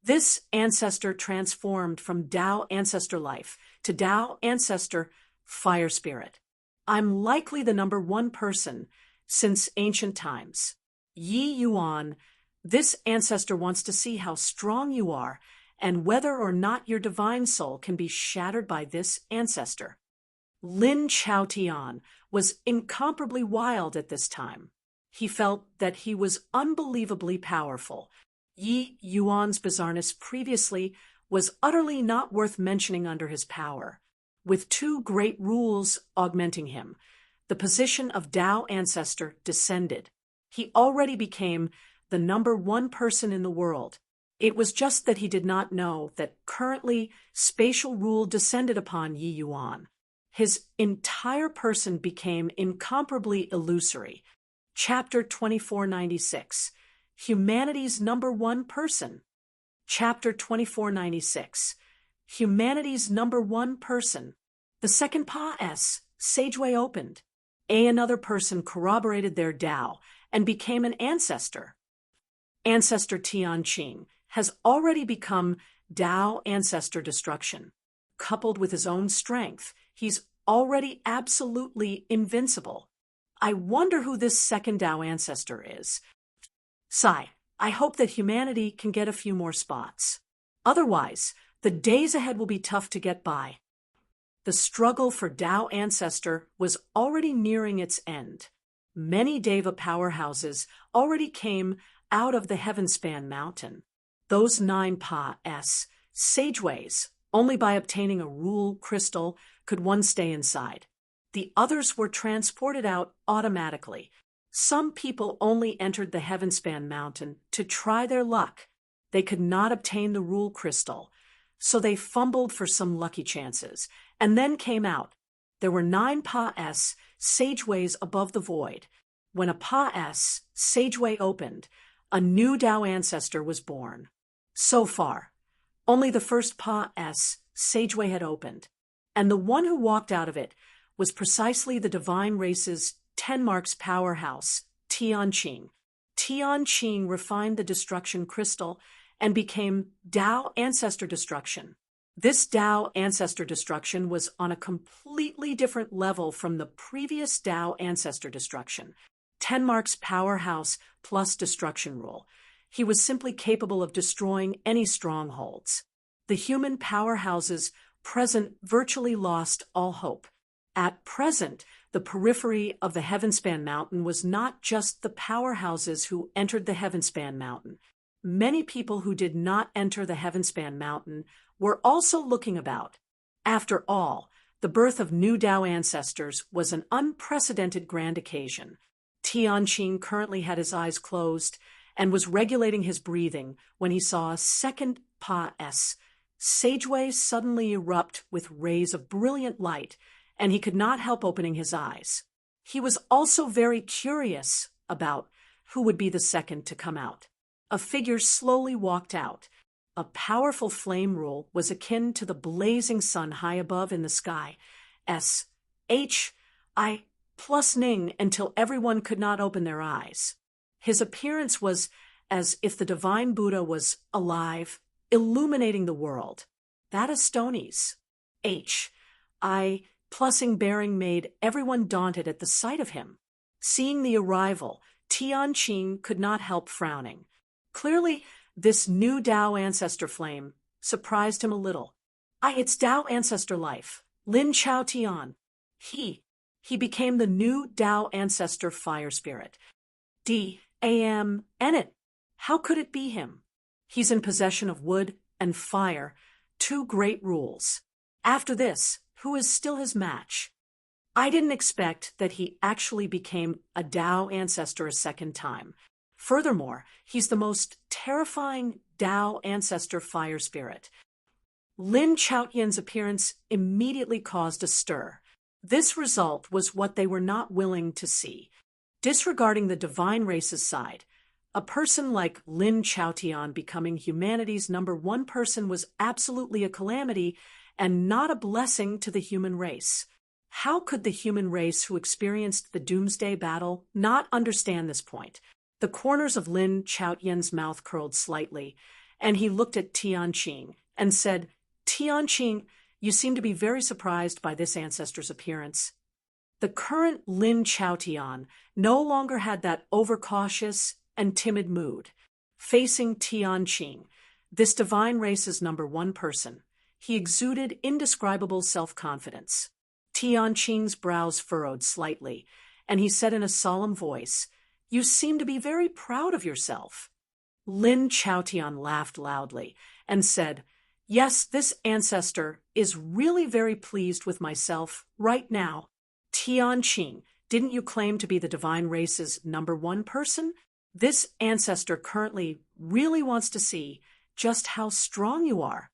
This ancestor transformed from Tao ancestor life to Tao ancestor fire spirit. I'm likely the number one person since ancient times. Yi Yuan, this ancestor wants to see how strong you are and whether or not your divine soul can be shattered by this ancestor. Lin Chaotian was incomparably wild at this time. He felt that he was unbelievably powerful. Yi Yuan's bizarreness previously was utterly not worth mentioning under his power. With two great rules augmenting him, the position of Tao ancestor descended. He already became the number one person in the world. It was just that he did not know that currently spatial rule descended upon Yi Yuan. His entire person became incomparably illusory. Chapter 2496, Humanity's Number One Person. Chapter 2496, Humanity's Number One Person. The second Pa-S sageway opened. Another person corroborated their Tao and became an ancestor. Ancestor Tianqing has already become Tao ancestor destruction. Coupled with his own strength, he's already absolutely invincible. I wonder who this second Tao ancestor is. Sigh, I hope that humanity can get a few more spots. Otherwise, the days ahead will be tough to get by. The struggle for Tao ancestor was already nearing its end. Many Deva powerhouses already came out of the Heavenspan Mountain. Those 9 Pa-S sageways, only by obtaining a rule crystal could one stay inside. The others were transported out automatically. Some people only entered the Heavenspan Mountain to try their luck. They could not obtain the rule crystal, so they fumbled for some lucky chances, and then came out. There were 9 Pa-S sageways above the void. When a Pa-S sageway opened, a new Tao ancestor was born. So far, only the first Pa-S sageway had opened, and the one who walked out of it was precisely the divine race's 10 marks powerhouse, Tianqing. Tianqing refined the destruction crystal and became Tao Ancestor Destruction. This Tao Ancestor Destruction was on a completely different level from the previous Tao Ancestor Destruction. Tenmark's powerhouse plus destruction rule. He was simply capable of destroying any strongholds. The human powerhouses present virtually lost all hope. At present, the periphery of the Heavenspan Mountain was not just the powerhouses who entered the Heavenspan Mountain. Many people who did not enter the Heavenspan Mountain were also looking about. After all, the birth of new Tao ancestors was an unprecedented grand occasion. Tianqing currently had his eyes closed and was regulating his breathing when he saw a second Pa-S. Sageway suddenly erupt with rays of brilliant light, and he could not help opening his eyes. He was also very curious about who would be the second to come out. A figure slowly walked out. A powerful flame rule was akin to the blazing sun high above in the sky. S-H-I plus Ning until everyone could not open their eyes. His appearance was as if the divine Buddha was alive, illuminating the world. That Astonies. H-I plusing bearing made everyone daunted at the sight of him. Seeing the arrival, Tianqing could not help frowning. Clearly, this new Tao ancestor flame surprised him a little. It's Tao ancestor life. Lin Chao Tian. He became the new Tao ancestor fire spirit. D-A-M-N-it. How could it be him? He's in possession of wood and fire, two great rules. After this, who is still his match? I didn't expect that he actually became a Tao ancestor a second time. Furthermore, he's the most terrifying Tao ancestor fire spirit. Lin Chaotian's appearance immediately caused a stir. This result was what they were not willing to see. Disregarding the divine race's side, a person like Lin Chaotian becoming humanity's #1 person was absolutely a calamity and not a blessing to the human race. How could the human race who experienced the Doomsday Battle not understand this point? The corners of Lin Chaotian's mouth curled slightly, and he looked at Tianqing and said, "Tianqing, you seem to be very surprised by this ancestor's appearance." The current Lin Chaotian no longer had that overcautious and timid mood. Facing Tianqing, this divine race's #1 person, he exuded indescribable self-confidence. Tianqing's brows furrowed slightly, and he said in a solemn voice, "You seem to be very proud of yourself." Lin Chaotian laughed loudly and said, "Yes, this ancestor is really very pleased with myself right now." Tianqing, didn't you claim to be the divine race's #1 person? This ancestor currently really wants to see just how strong you are.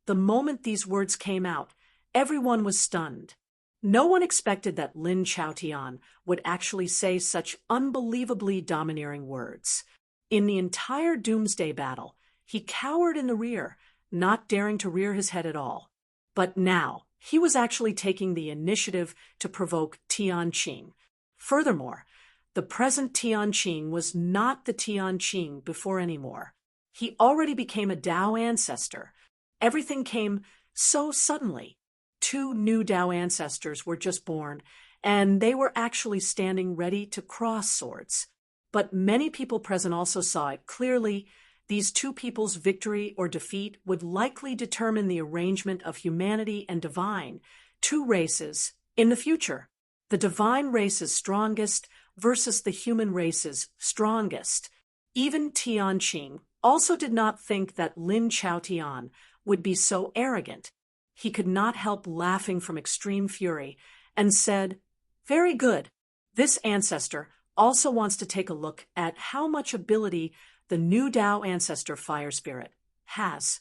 The moment these words came out, everyone was stunned. No one expected that Lin Chaotian would actually say such unbelievably domineering words. In the entire Doomsday Battle, he cowered in the rear, not daring to rear his head at all. But now, he was actually taking the initiative to provoke Tianqing. Furthermore, the present Tianqing was not the Tianqing before anymore. He already became a Tao ancestor. Everything came so suddenly. 2 new Tao ancestors were just born, and they were actually standing ready to cross swords. But many people present also saw it clearly. These 2 people's victory or defeat would likely determine the arrangement of humanity and divine, 2 races, in the future. The divine race's strongest versus the human race's strongest. Even Tianqing also did not think that Lin Chaotian would be so arrogant. He could not help laughing from extreme fury and said, "Very good. This ancestor also wants to take a look at how much ability the new Tao ancestor fire spirit has.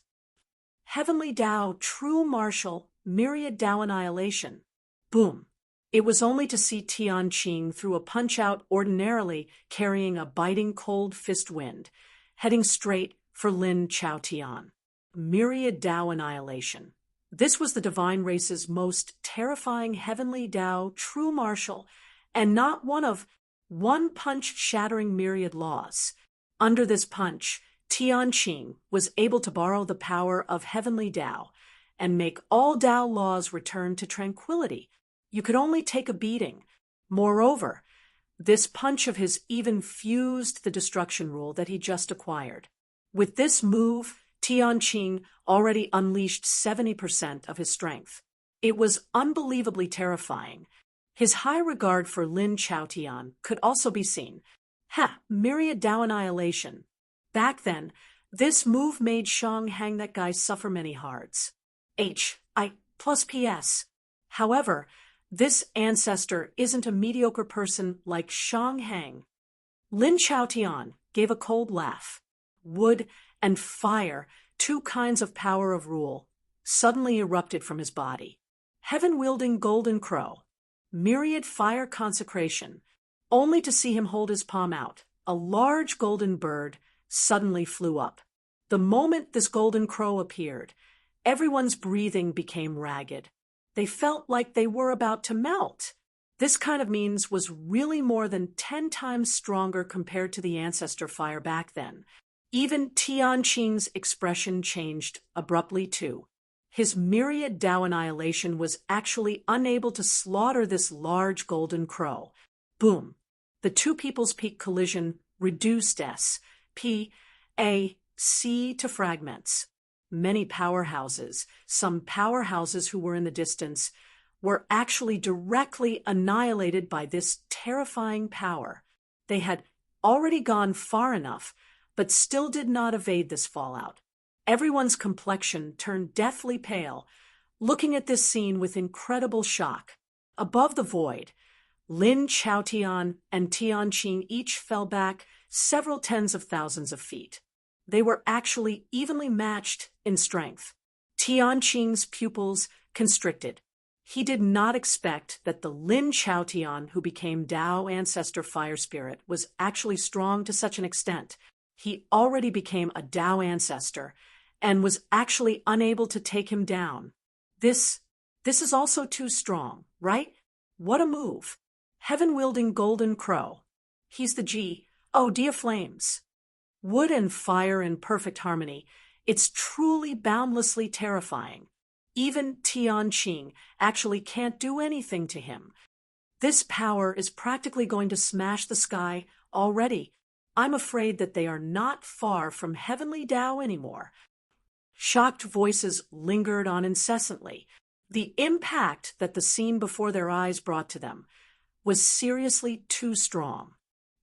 Heavenly Tao, true martial, myriad Tao annihilation." Boom. It was only to see Tianqing through a punch-out ordinarily carrying a biting cold fist wind, heading straight for Lin Chaotian. Myriad Tao annihilation. This was the divine race's most terrifying heavenly Tao true martial, and not one of one punch shattering myriad laws. Under this punch, Tianqing was able to borrow the power of heavenly Tao and make all Tao laws return to tranquility. You could only take a beating. Moreover, this punch of his even fused the destruction rule that he just acquired. With this move, Tianqing already unleashed 70% of his strength. It was unbelievably terrifying. His high regard for Lin Chaotian could also be seen. Myriad Tao annihilation. Back then, this move made Shang Hang that guy suffer many hards. P.S. However, this ancestor isn't a mediocre person like Shang Hang. Lin Chaotian gave a cold laugh. Wood and fire, two kinds of power of rule, suddenly erupted from his body. Heaven-wielding golden crow, myriad fire consecration, only to see him hold his palm out. A large golden bird suddenly flew up. The moment this golden crow appeared, everyone's breathing became ragged. They felt like they were about to melt. This kind of means was really more than 10 times stronger compared to the ancestor fire back then. Even Tianqing's expression changed abruptly too. His myriad Tao annihilation was actually unable to slaughter this large golden crow. Boom! The two people's peak collision reduced S.P.A.C. to fragments. Many powerhouses, some powerhouses who were in the distance, were actually directly annihilated by this terrifying power. They had already gone far enough, but still did not evade this fallout. Everyone's complexion turned deathly pale, looking at this scene with incredible shock. Above the void, Lin Chaotian and Tianqing each fell back several tens of thousands of feet. They were actually evenly matched in strength. Tianqing's pupils constricted. He did not expect that the Lin Chaotian who became Tao ancestor fire spirit was actually strong to such an extent. He already became a Tao ancestor and was actually unable to take him down. This is also too strong, right? What a move. Heaven-wielding golden crow. He's the G. Oh, dear flames. Wood and fire in perfect harmony. It's truly boundlessly terrifying. Even Tianqing actually can't do anything to him. This power is practically going to smash the sky already. I'm afraid that they are not far from heavenly Tao anymore. Shocked voices lingered on incessantly. The impact that the scene before their eyes brought to them was seriously too strong.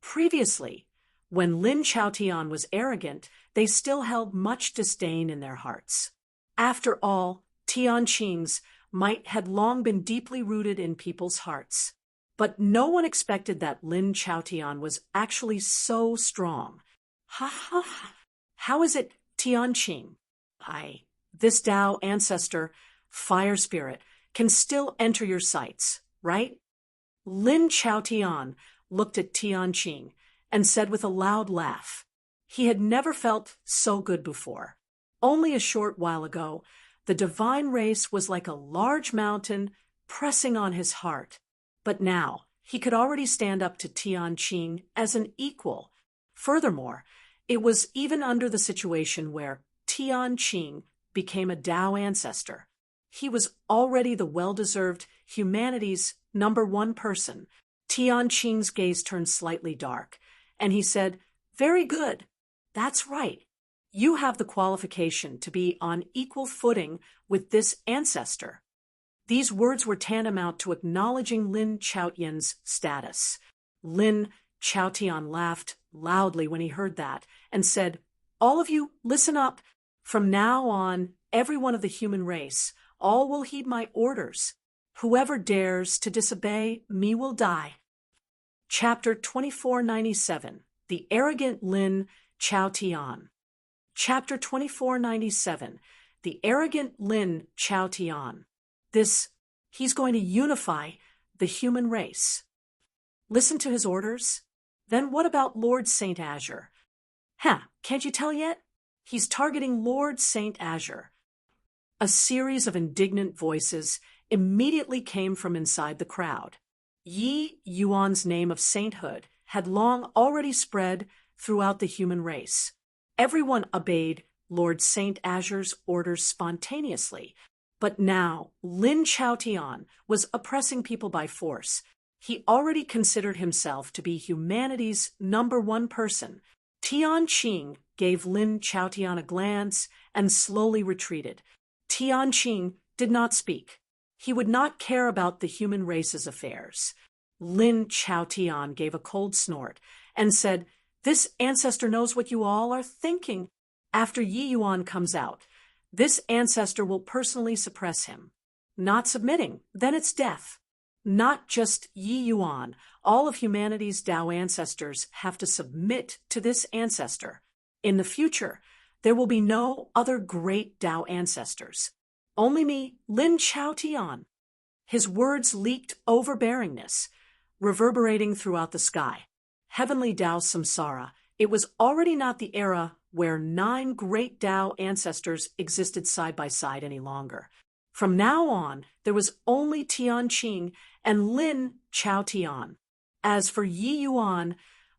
Previously, when Lin Chaotian was arrogant, they still held much disdain in their hearts. After all, Tianqing's might had long been deeply rooted in people's hearts. But no one expected that Lin Chaotian was actually so strong. How is it, Tianqing? This Tao ancestor, fire spirit, can still enter your sights, right? Lin Chaotian looked at Tianqing and said with a loud laugh. He had never felt so good before. Only a short while ago, the divine race was like a large mountain pressing on his heart. But now, he could already stand up to Tianqing as an equal. Furthermore, it was even under the situation where Tianqing became a Tao ancestor. He was already the well-deserved humanity's #1 person. Tianqing's gaze turned slightly dark, and he said, "Very good. That's right. You have the qualification to be on equal footing with this ancestor." These words were tantamount to acknowledging Lin Chaotian's status. Lin Chaotian laughed loudly when he heard that and said, "All of you, listen up. From now on, every one of the human race, all will heed my orders. Whoever dares to disobey me will die." Chapter 2497, The Arrogant Lin Chaotian. Chapter 2497, The Arrogant Lin Chaotian. He's going to unify the human race. Listen to his orders? Then what about Lord Saint Azure? Can't you tell yet? He's targeting Lord Saint Azure. A series of indignant voices immediately came from inside the crowd. Yi Yuan's name of sainthood had long already spread throughout the human race. Everyone obeyed Lord Saint Azure's orders spontaneously. But now, Lin Chaotian was oppressing people by force. He already considered himself to be humanity's #1 person. Tian Qing gave Lin Chaotian a glance and slowly retreated. Tian Qing did not speak. He would not care about the human race's affairs. Lin Chaotian gave a cold snort and said, "This ancestor knows what you all are thinking. After Yi Yuan comes out, this ancestor will personally suppress him. Not submitting, then it's death. Not just Yi Yuan, all of humanity's Dao ancestors have to submit to this ancestor. In the future, there will be no other great Dao ancestors. Only me, Lin Chaotian." His words leaked overbearingness, reverberating throughout the sky. Heavenly Dao Samsara, it was already not the era where 9 great Dao ancestors existed side by side any longer. From now on, there was only Tian Qing and Lin Chaotian. As for Yi Yuan,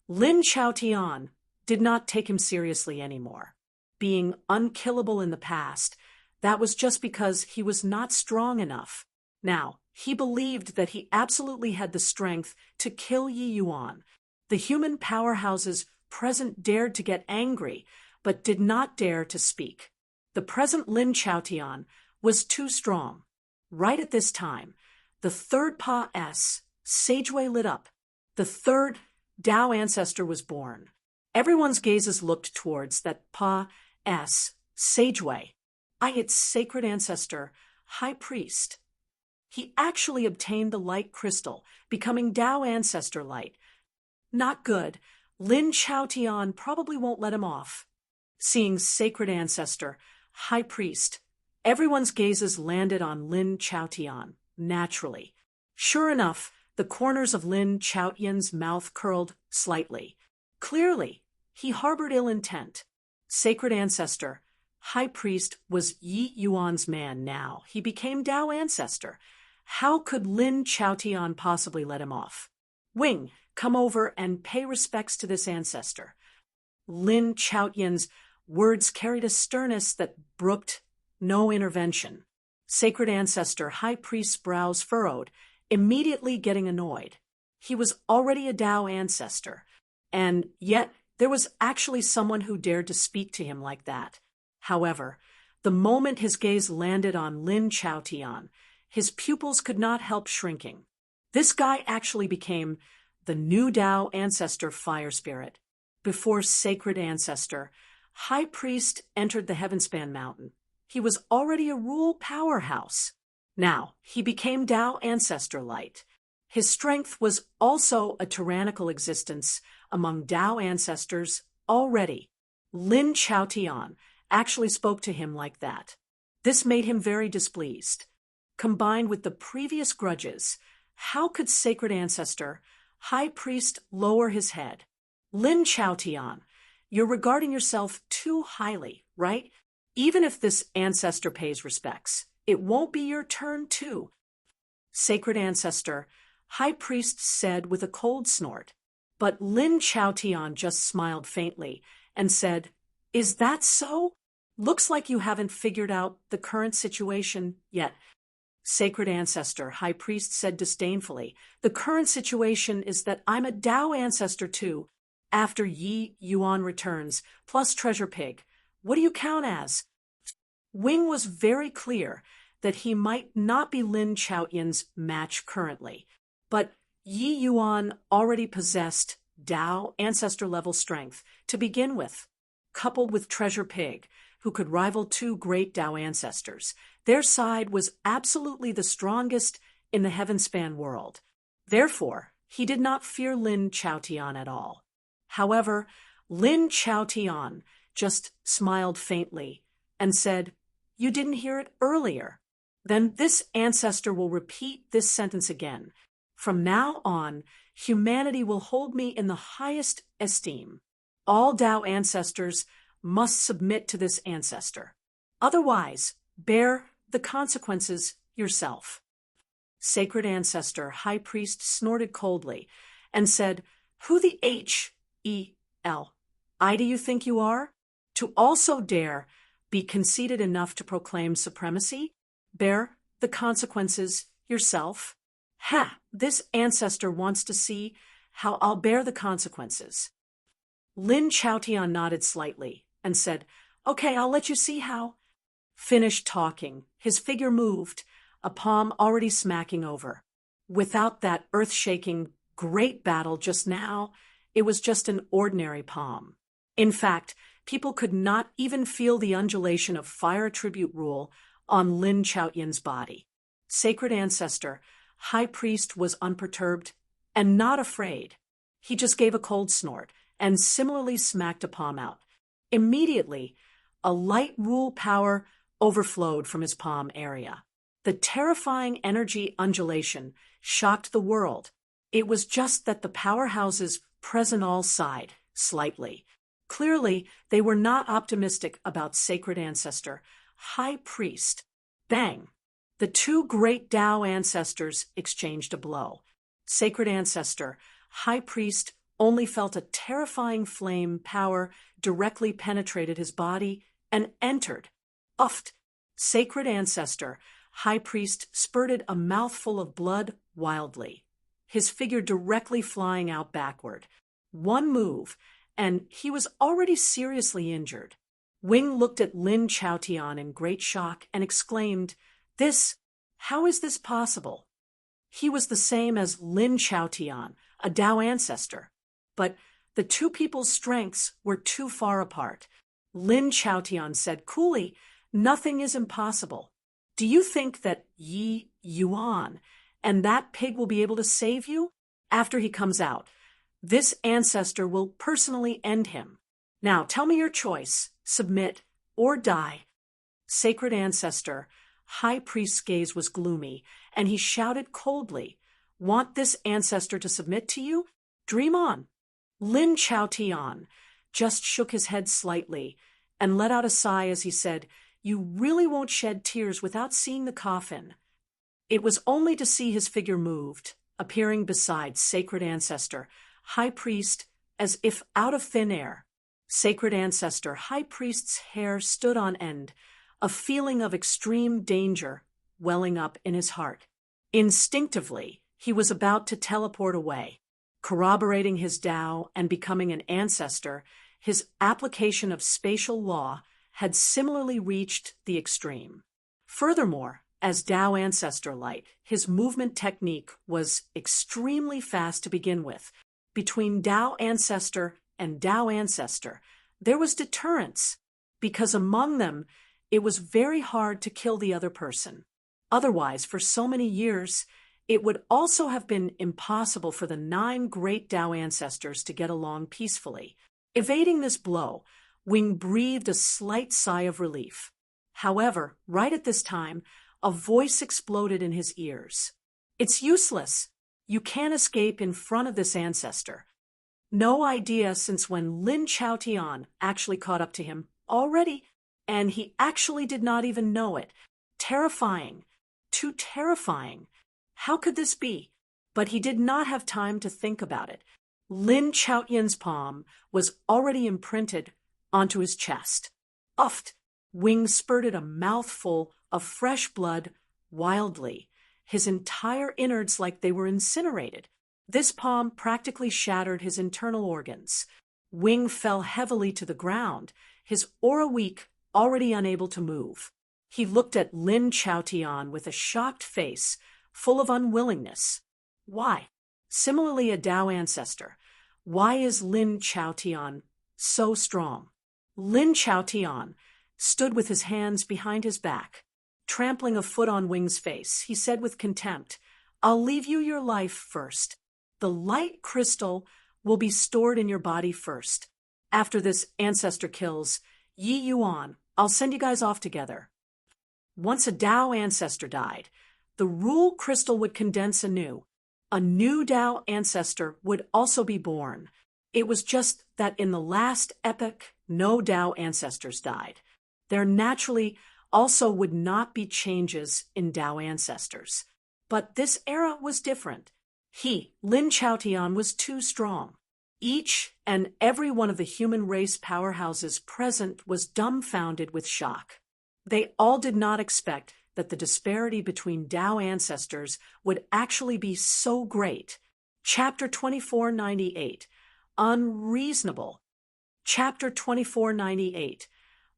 Lin Chaotian did not take him seriously anymore. Being unkillable in the past, that was just because he was not strong enough. Now, he believed that he absolutely had the strength to kill Yi Yuan. The human powerhouses present dared to get angry, but did not dare to speak. The present Lin Chaotian was too strong. Right at this time, the third Pa S, Sageway lit up. The third Dao ancestor was born. Everyone's gazes looked towards that Pa S, Sageway. Its sacred ancestor, High Priest. He actually obtained the light crystal, becoming Dao ancestor light. Not good. Lin Chaotian probably won't let him off. Seeing sacred ancestor, High Priest, everyone's gazes landed on Lin Chaotian, naturally. Sure enough, the corners of Lin Chaotian's mouth curled slightly. Clearly, he harbored ill intent. Sacred ancestor, High Priest was Yi Yuan's man now. He became Dao ancestor. How could Lin Chaotian possibly let him off? Wing, come over and pay respects to this ancestor. Lin Chaotian's words carried a sternness that brooked no intervention. Sacred ancestor, High Priest's brows furrowed, immediately getting annoyed. He was already a Dao ancestor, and yet there was actually someone who dared to speak to him like that. However, the moment his gaze landed on Lin Chaotian, his pupils could not help shrinking. This guy actually became the new Dao ancestor fire spirit. Before sacred ancestor, High Priest entered the Heavenspan Mountain. He was already a rule powerhouse. Now, he became Dao ancestor light. His strength was also a tyrannical existence among Dao ancestors already. Lin Chaotian actually spoke to him like that. This made him very displeased. Combined with the previous grudges, how could sacred ancestor, High Priest, lower his head? Lin Chaotian, you're regarding yourself too highly, right? Even if this ancestor pays respects, it won't be your turn too. Sacred ancestor, High Priest said with a cold snort. But Lin Chaotian just smiled faintly and said, "Is that so? Looks like you haven't figured out the current situation yet." Sacred ancestor, High Priest said disdainfully, "The current situation is that I'm a Dao ancestor too. After Yi Yuan returns, plus Treasure Pig, what do you count as?" Wing was very clear that he might not be Lin Chaotian's match currently, but Yi Yuan already possessed Dao ancestor-level strength to begin with. Coupled with Treasure Pig, who could rival 2 great Dao ancestors, their side was absolutely the strongest in the Heavenspan world. Therefore, he did not fear Lin Chaotian at all. However, Lin Chaotian just smiled faintly and said, "You didn't hear it earlier. Then this ancestor will repeat this sentence again. From now on, humanity will hold me in the highest esteem. All Dao ancestors must submit to this ancestor. Otherwise, bear the consequences yourself." Sacred Ancestor, High Priest snorted coldly and said, "Who the H-E-L-I do you think you are? To also dare be conceited enough to proclaim supremacy? Bear the consequences yourself. Ha! This ancestor wants to see how I'll bear the consequences." Lin Chaotian nodded slightly and said, "Okay, I'll let you see how." Finished talking, his figure moved, a palm already smacking over. Without that earth-shaking great battle just now, it was just an ordinary palm. In fact, people could not even feel the undulation of fire attribute rule on Lin Chaotian's body. Sacred Ancestor, High Priest was unperturbed and not afraid. He just gave a cold snort and similarly smacked a palm out. Immediately, a light rule power overflowed from his palm area. The terrifying energy undulation shocked the world. It was just that the powerhouses present all sighed slightly. Clearly, they were not optimistic about Sacred Ancestor, High Priest. Bang! The two great Tao ancestors exchanged a blow. Sacred Ancestor, High Priest, only felt a terrifying flame power directly penetrated his body and entered. Uffed! Sacred Ancestor, High Priest spurted a mouthful of blood wildly, his figure directly flying out backward. One move, and he was already seriously injured. Wing looked at Lin Chaotian in great shock and exclaimed, How is this possible?" He was the same as Lin Chaotian, a Tao ancestor. But the two people's strengths were too far apart. Lin Chaotian said coolly, "Nothing is impossible. Do you think that Yi Yuan and that pig will be able to save you? After he comes out, this ancestor will personally end him. Now tell me your choice, submit or die." Sacred Ancestor, High Priest's gaze was gloomy, and he shouted coldly, "Want this ancestor to submit to you? Dream on." Lin Chaotian just shook his head slightly and let out a sigh as he said, "You really won't shed tears without seeing the coffin." It was only to see his figure moved, appearing beside Sacred Ancestor, High Priest, as if out of thin air. Sacred Ancestor, High Priest's hair stood on end, a feeling of extreme danger welling up in his heart. Instinctively, he was about to teleport away. Corroborating his Tao and becoming an ancestor, his application of spatial law had similarly reached the extreme. Furthermore, as Tao Ancestor Light, his movement technique was extremely fast to begin with. Between Tao Ancestor and Tao Ancestor, there was deterrence, because among them, it was very hard to kill the other person. Otherwise, for so many years, it would also have been impossible for the 9 great Tao ancestors to get along peacefully. Evading this blow, Wing breathed a slight sigh of relief. However, right at this time, a voice exploded in his ears. "It's useless. You can't escape in front of this ancestor." No idea since when Lin Chaotian actually caught up to him already, and he actually did not even know it. Terrifying. Too terrifying. How could this be? But he did not have time to think about it. Lin Chaotian's palm was already imprinted onto his chest. Uffed! Wing spurted a mouthful of fresh blood wildly, his entire innards like they were incinerated. This palm practically shattered his internal organs. Wing fell heavily to the ground, his aura weak, already unable to move. He looked at Lin Chaotian with a shocked face, full of unwillingness. Why? Similarly, a Tao ancestor. Why is Lin Chaotian so strong? Lin Chaotian stood with his hands behind his back. Trampling a foot on Wing's face, he said with contempt, "I'll leave you your life first. The light crystal will be stored in your body first. After this ancestor kills Yi Yuan, I'll send you guys off together." Once a Tao ancestor died, the rule crystal would condense anew. A new Tao ancestor would also be born. It was just that in the last epoch, no Tao ancestors died. There naturally also would not be changes in Tao ancestors. But this era was different. He, Lin Chaotian, was too strong. Each and every one of the human race powerhouses present was dumbfounded with shock. They all did not expect that the disparity between Tao ancestors would actually be so great. Chapter 2498, Unreasonable. Chapter 2498,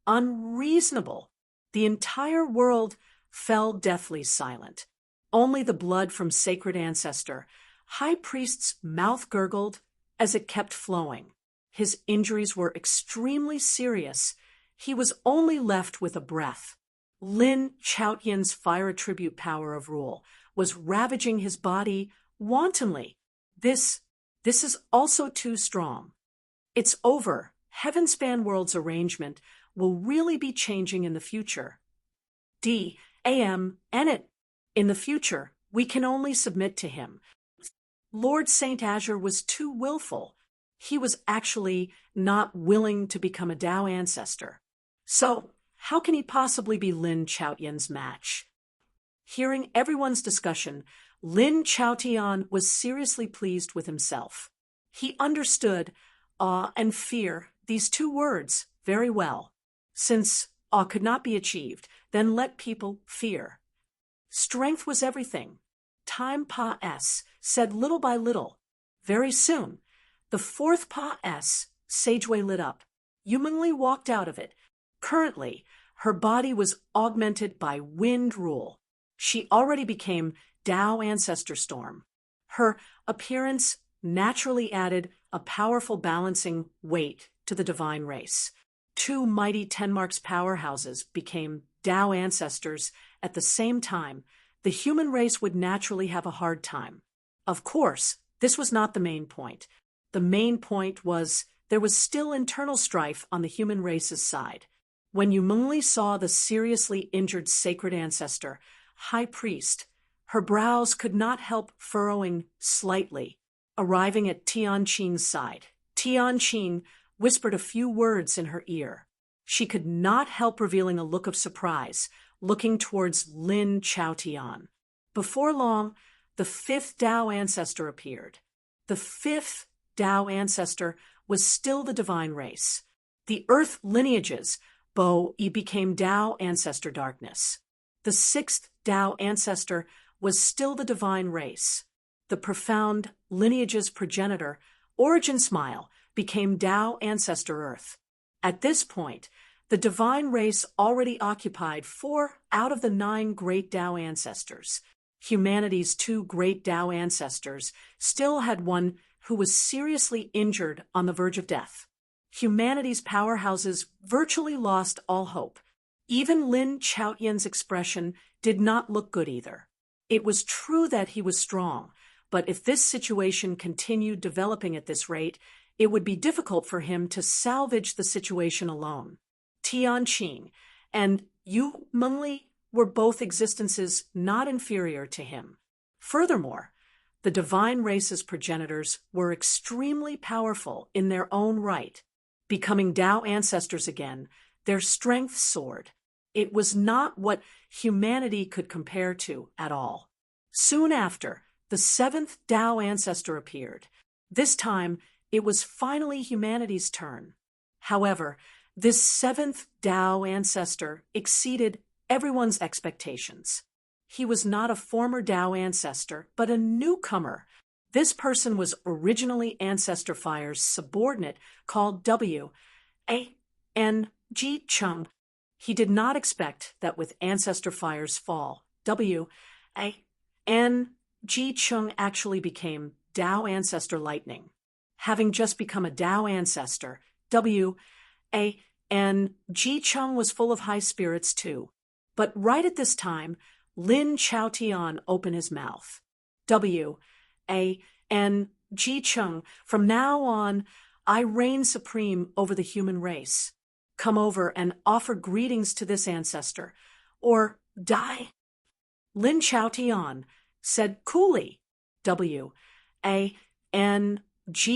Unreasonable. The entire world fell deathly silent. Only the blood from sacred ancestor, High Priest's mouth gurgled as it kept flowing. His injuries were extremely serious. He was only left with a breath. Lin Chaotian's fire attribute power of rule was ravaging his body wantonly. This is also too strong. It's over. Heavenspan World's arrangement will really be changing in the future. In the future, we can only submit to him. Lord Saint Azure was too willful. He was actually not willing to become a Tao ancestor. So, how can he possibly be Lin Chaotian's match? Hearing everyone's discussion, Lin Chaotian was seriously pleased with himself. He understood awe and fear, these two words, very well. Since awe could not be achieved, then let people fear. Strength was everything. Time Pa S said little by little. Very soon, the fourth Pa S, Sageway lit up. Yumingli walked out of it. Currently, her body was augmented by wind rule. She already became Tao Ancestor Storm. Her appearance naturally added a powerful balancing weight to the divine race. Two mighty Tenmark's powerhouses became Tao ancestors at the same time. The human race would naturally have a hard time. Of course, this was not the main point. The main point was there was still internal strife on the human race's side. When Yumengli saw the seriously injured sacred ancestor, High Priest, her brows could not help furrowing slightly. Arriving at Tianqing's side, Tianqing whispered a few words in her ear. She could not help revealing a look of surprise, looking towards Lin Chaotian. Before long, the fifth Tao ancestor appeared. The fifth Tao ancestor was still the divine race. The earth lineages, became Tao ancestor darkness. The sixth Tao ancestor was still the divine race. The profound lineage's progenitor, Origin Smile, became Tao ancestor earth. At this point, the divine race already occupied 4 out of the 9 great Tao ancestors. Humanity's 2 great Tao ancestors still had one who was seriously injured on the verge of death. Humanity's powerhouses virtually lost all hope. Even Lin Chaotian's expression did not look good either. It was true that he was strong, but if this situation continued developing at this rate, it would be difficult for him to salvage the situation alone. Tianqing and Yu Mengli were both existences not inferior to him. Furthermore, the divine race's progenitors were extremely powerful in their own right. Becoming Tao ancestors again, their strength soared. It was not what humanity could compare to at all. Soon after, the 7th Tao ancestor appeared. This time, it was finally humanity's turn. However, this 7th Tao ancestor exceeded everyone's expectations. He was not a former Tao ancestor, but a newcomer. This person was originally Ancestor Fire's subordinate called W.A.N.G. Chung. He did not expect that with Ancestor Fire's fall, W.A.N.G. Chung actually became Tao Ancestor Lightning. Having just become a Tao ancestor, W.A.N.G. Chung was full of high spirits too. But right at this time, Lin Chaotian opened his mouth. W.A.N.G. Chung, from now on, I reign supreme over the human race. Come over and offer greetings to this ancestor, or die. Lin Chaotian said coolly. W.A.N.G.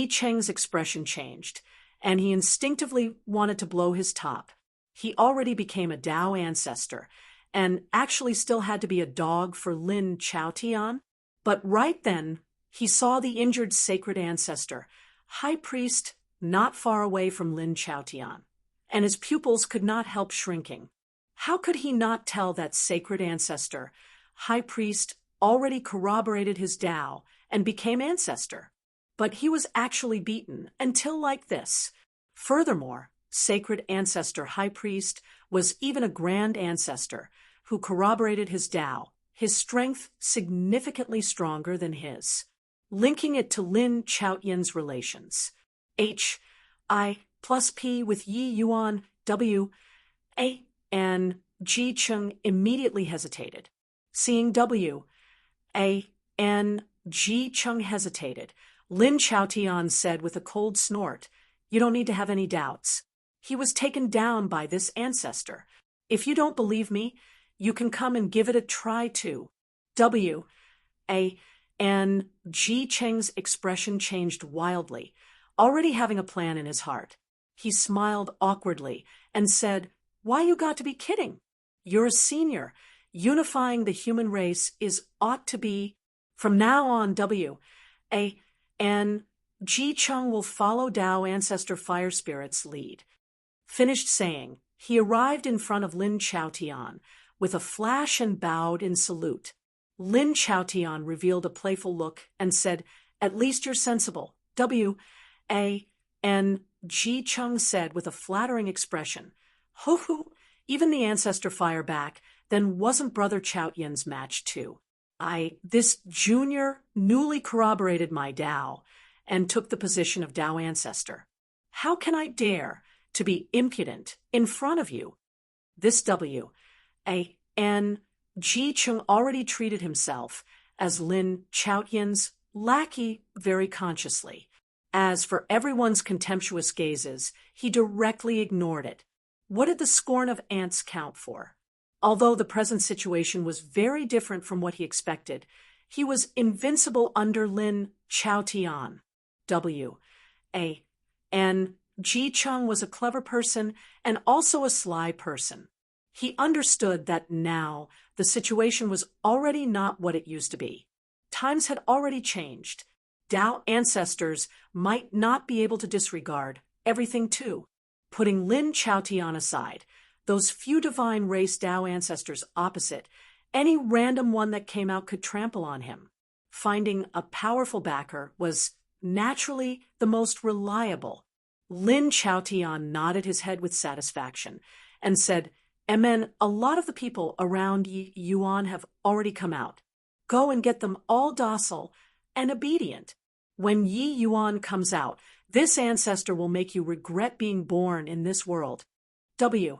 Cheng's expression changed, and he instinctively wanted to blow his top. He already became a Tao ancestor, and actually still had to be a dog for Lin Chaotian. But right then, he saw the injured sacred ancestor, high priest, not far away from Lin Chaotian, and his pupils could not help shrinking. How could he not tell that sacred ancestor, high priest, already corroborated his Tao and became ancestor? But he was actually beaten until like this. Furthermore, sacred ancestor high priest was even a grand ancestor who corroborated his Tao, his strength significantly stronger than his. Linking it to Lin Chaotian's relations. H, I plus P with Yi Yuan, W, A, and Ji Cheng immediately hesitated. Seeing W, A, N, Ji Cheng hesitated, Lin Chaotian said with a cold snort, "You don't need to have any doubts. He was taken down by this ancestor. If you don't believe me, you can come and give it a try too." W, A, N, Ji Cheng's expression changed wildly, already having a plan in his heart. He smiled awkwardly and said, "Why you got to be kidding? You're a senior. Unifying the human race ought to be. From now on, W, A, N, Ji Cheng will follow Tao Ancestor Fire Spirit's lead." Finished saying, he arrived in front of Lin Chaotian with a flash and bowed in salute. Lin Chaotian revealed a playful look and said, "At least you're sensible." W, A, N, Ji Cheng said with a flattering expression, "Ho, even the ancestor fire back, then wasn't Brother Chaotian's match too. This junior newly corroborated my Tao and took the position of Tao ancestor. How can I dare to be impudent in front of you?" This W, A, N, Ji Cheng already treated himself as Lin Chaotian's lackey very consciously. As for everyone's contemptuous gazes, he directly ignored it. What did the scorn of ants count for? Although the present situation was very different from what he expected, he was invincible under Lin Chaotian. W, A, N, Ji Cheng was a clever person and also a sly person. He understood that now the situation was already not what it used to be. Times had already changed. Tao ancestors might not be able to disregard everything too. Putting Lin Chaotian aside, those few divine race Tao ancestors opposite, any random one that came out could trample on him. Finding a powerful backer was naturally the most reliable. Lin Chaotian nodded his head with satisfaction and said, "Amen, a lot of the people around Yi Yuan have already come out. Go and get them all docile and obedient. When Yi Yuan comes out, this ancestor will make you regret being born in this world." W,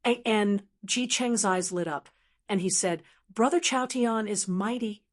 A, N, Ji Cheng's eyes lit up, and he said, "Brother Chaotian is mighty."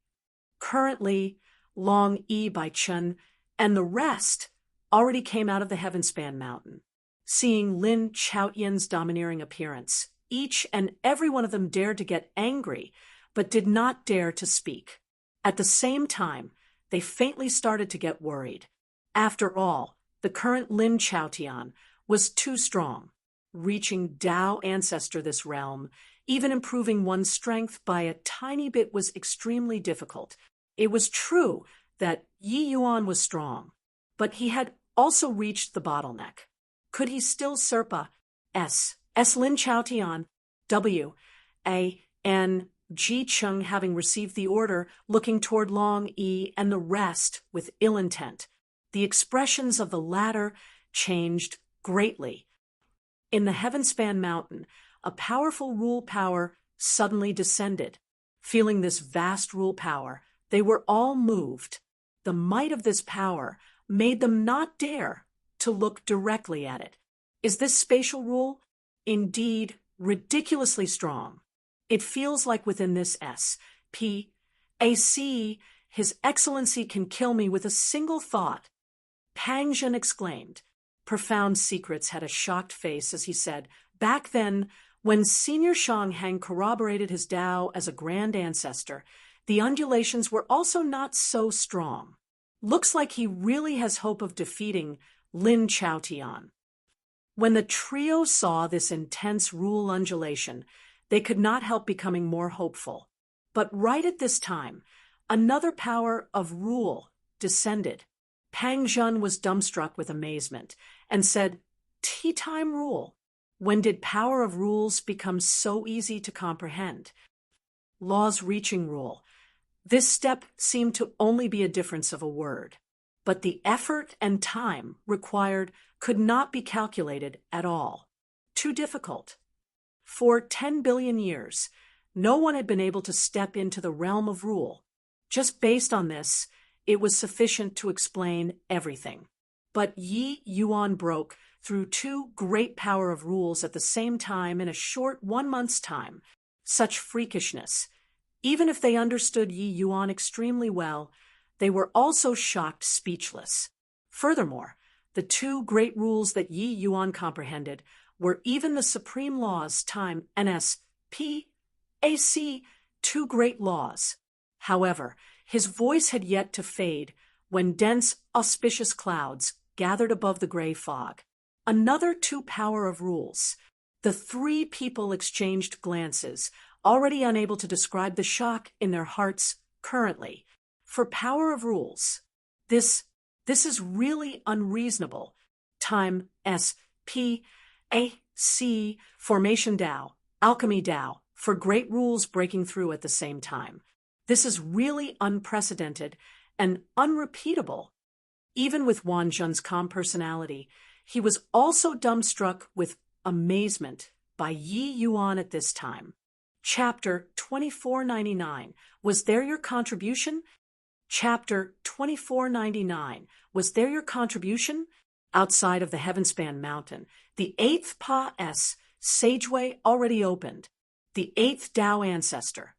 Currently, Long E by Chen and the rest already came out of the Heavenspan mountain. Seeing Lin Chaotian's domineering appearance, each and every one of them dared to get angry, but did not dare to speak. At the same time, they faintly started to get worried. After all, the current Lin Chaotian was too strong. Reaching Tao ancestor this realm, even improving one's strength by a tiny bit, was extremely difficult. It was true that Yi Yuan was strong, but he had also reached the bottleneck. Could he still Serpa S Lin Chaotian, W, A, N, Ji Cheng, having received the order, looking toward Long E and the rest with ill intent. The expressions of the latter changed greatly. In the Heavenspan mountain, a powerful rule power suddenly descended. Feeling this vast rule power, they were all moved. The might of this power made them not dare to look directly at it. Is this spatial rule indeed ridiculously strong? It feels like within this S.P.A.C., His Excellency can kill me with a single thought. Pang Zhen exclaimed. Profound Secrets had a shocked face as he said, "Back then, when Senior Shanghang corroborated his Tao as a grand ancestor, the undulations were also not so strong. Looks like he really has hope of defeating Lin Chaotian." When the trio saw this intense rule undulation, they could not help becoming more hopeful. But right at this time, another power of rule descended. Pang Zhen was dumbstruck with amazement and said, "Tea time rule? When did power of rules become so easy to comprehend?" Laws reaching rule. This step seemed to only be a difference of a word, but the effort and time required could not be calculated at all. Too difficult. For 10 billion years, no one had been able to step into the realm of rule. Just based on this, it was sufficient to explain everything. But Yi Yuan broke through two great power of rules at the same time in a short 1 month's time. Such freakishness. Even if they understood Yi Yuan extremely well, they were also shocked speechless. Furthermore, the two great rules that Yi Yuan comprehended were even the supreme laws, time, NSPAC, two great laws. However, his voice had yet to fade when dense, auspicious clouds gathered above the gray fog. Another two power of rules. The three people exchanged glances, already unable to describe the shock in their hearts currently. For power of rules, this is really unreasonable. Time, SPAC, formation Tao, alchemy Tao, for great rules breaking through at the same time. This is really unprecedented and unrepeatable. Even with Wang Zhen's calm personality, he was also dumbstruck with amazement by Yi Yuan at this time. Chapter 2499. Was there your contribution? Chapter 2499. Was there your contribution? Outside of the Heavenspan Mountain, the 8th Pa-S Sageway already opened. The 8th Tao Ancestor,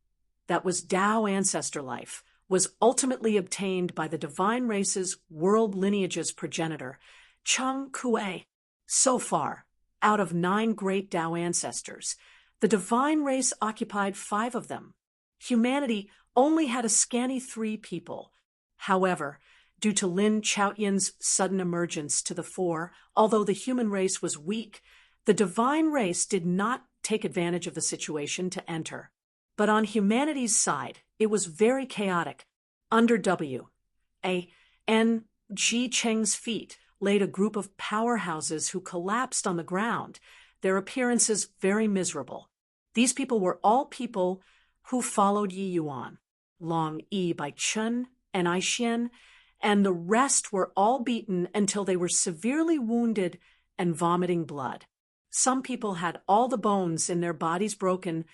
that was Tao Ancestor life, was ultimately obtained by the divine race's world lineage's progenitor, Cheng Kuei. So far, out of 9 great Tao ancestors, the divine race occupied 5 of them. Humanity only had a scanty 3 people. However, due to Lin Chaotian's sudden emergence to the fore, although the human race was weak, the divine race did not take advantage of the situation to enter. But on humanity's side, it was very chaotic. Under W.A.N. Ji Cheng's feet laid a group of powerhouses who collapsed on the ground, their appearances very miserable. These people were all people who followed Yi Yuan, Long Yi by Chen and Aishian, and the rest were all beaten until they were severely wounded and vomiting blood. Some people had all the bones in their bodies broken,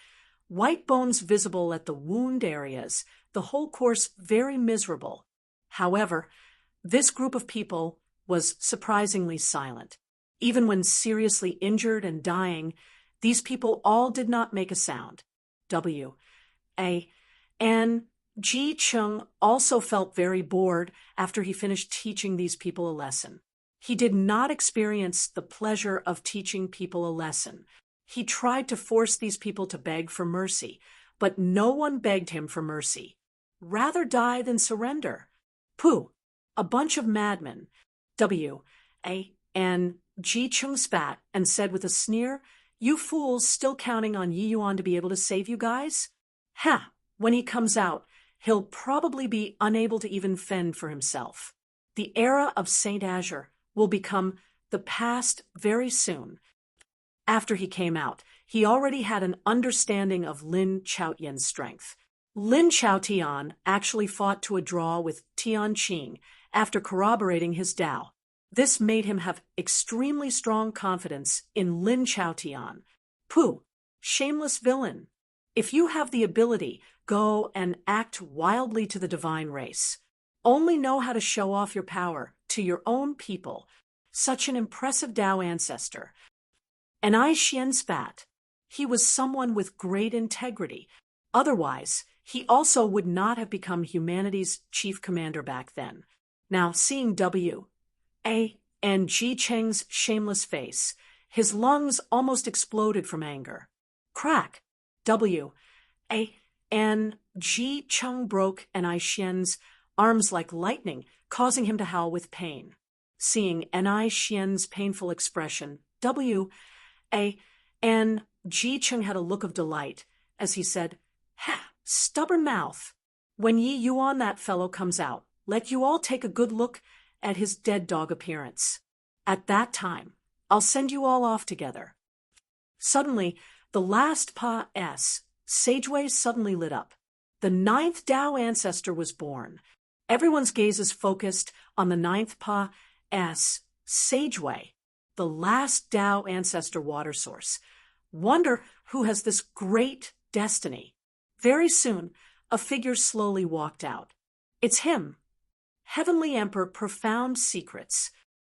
white bones visible at the wound areas, the whole course very miserable. However, this group of people was surprisingly silent. Even when seriously injured and dying, these people all did not make a sound. W.A.N. Ji Cheng also felt very bored after he finished teaching these people a lesson. He did not experience the pleasure of teaching people a lesson. He tried to force these people to beg for mercy, but no one begged him for mercy. Rather die than surrender. Pooh, a bunch of madmen. W.A.N. Ji Cheng spat and said with a sneer, "You fools still counting on Yi Yuan to be able to save you guys? Ha! When he comes out, he'll probably be unable to even fend for himself. The era of Saint Azure will become the past very soon." After he came out, he already had an understanding of Lin Chaotian's strength. Lin Chaotian actually fought to a draw with Tian Qing after corroborating his Tao. This made him have extremely strong confidence in Lin Chaotian. Pooh, shameless villain. If you have the ability, go and act wildly to the divine race. Only know how to show off your power to your own people. Such an impressive Tao ancestor. And I Xian spat. He was someone with great integrity. Otherwise, he also would not have become humanity's chief commander back then. Now, seeing W.A.N. Ji Cheng's shameless face, his lungs almost exploded from anger. Crack! W.A.N. Ji Cheng broke and Aishien's arms like lightning, causing him to howl with pain. Seeing Aishien's painful expression, W.A.N. Ji Chung had a look of delight as he said, "Ha, stubborn mouth. When Yi Yuan that fellow comes out, let you all take a good look at his dead dog appearance. At that time, I'll send you all off together." Suddenly, the last Pa S, Sageway suddenly lit up. The ninth Tao ancestor was born. Everyone's gazes focused on the ninth Pa S, Sageway, the last Tao ancestor water source. Wonder who has this great destiny. Very soon, a figure slowly walked out. It's him. Heavenly Emperor Profound Secrets.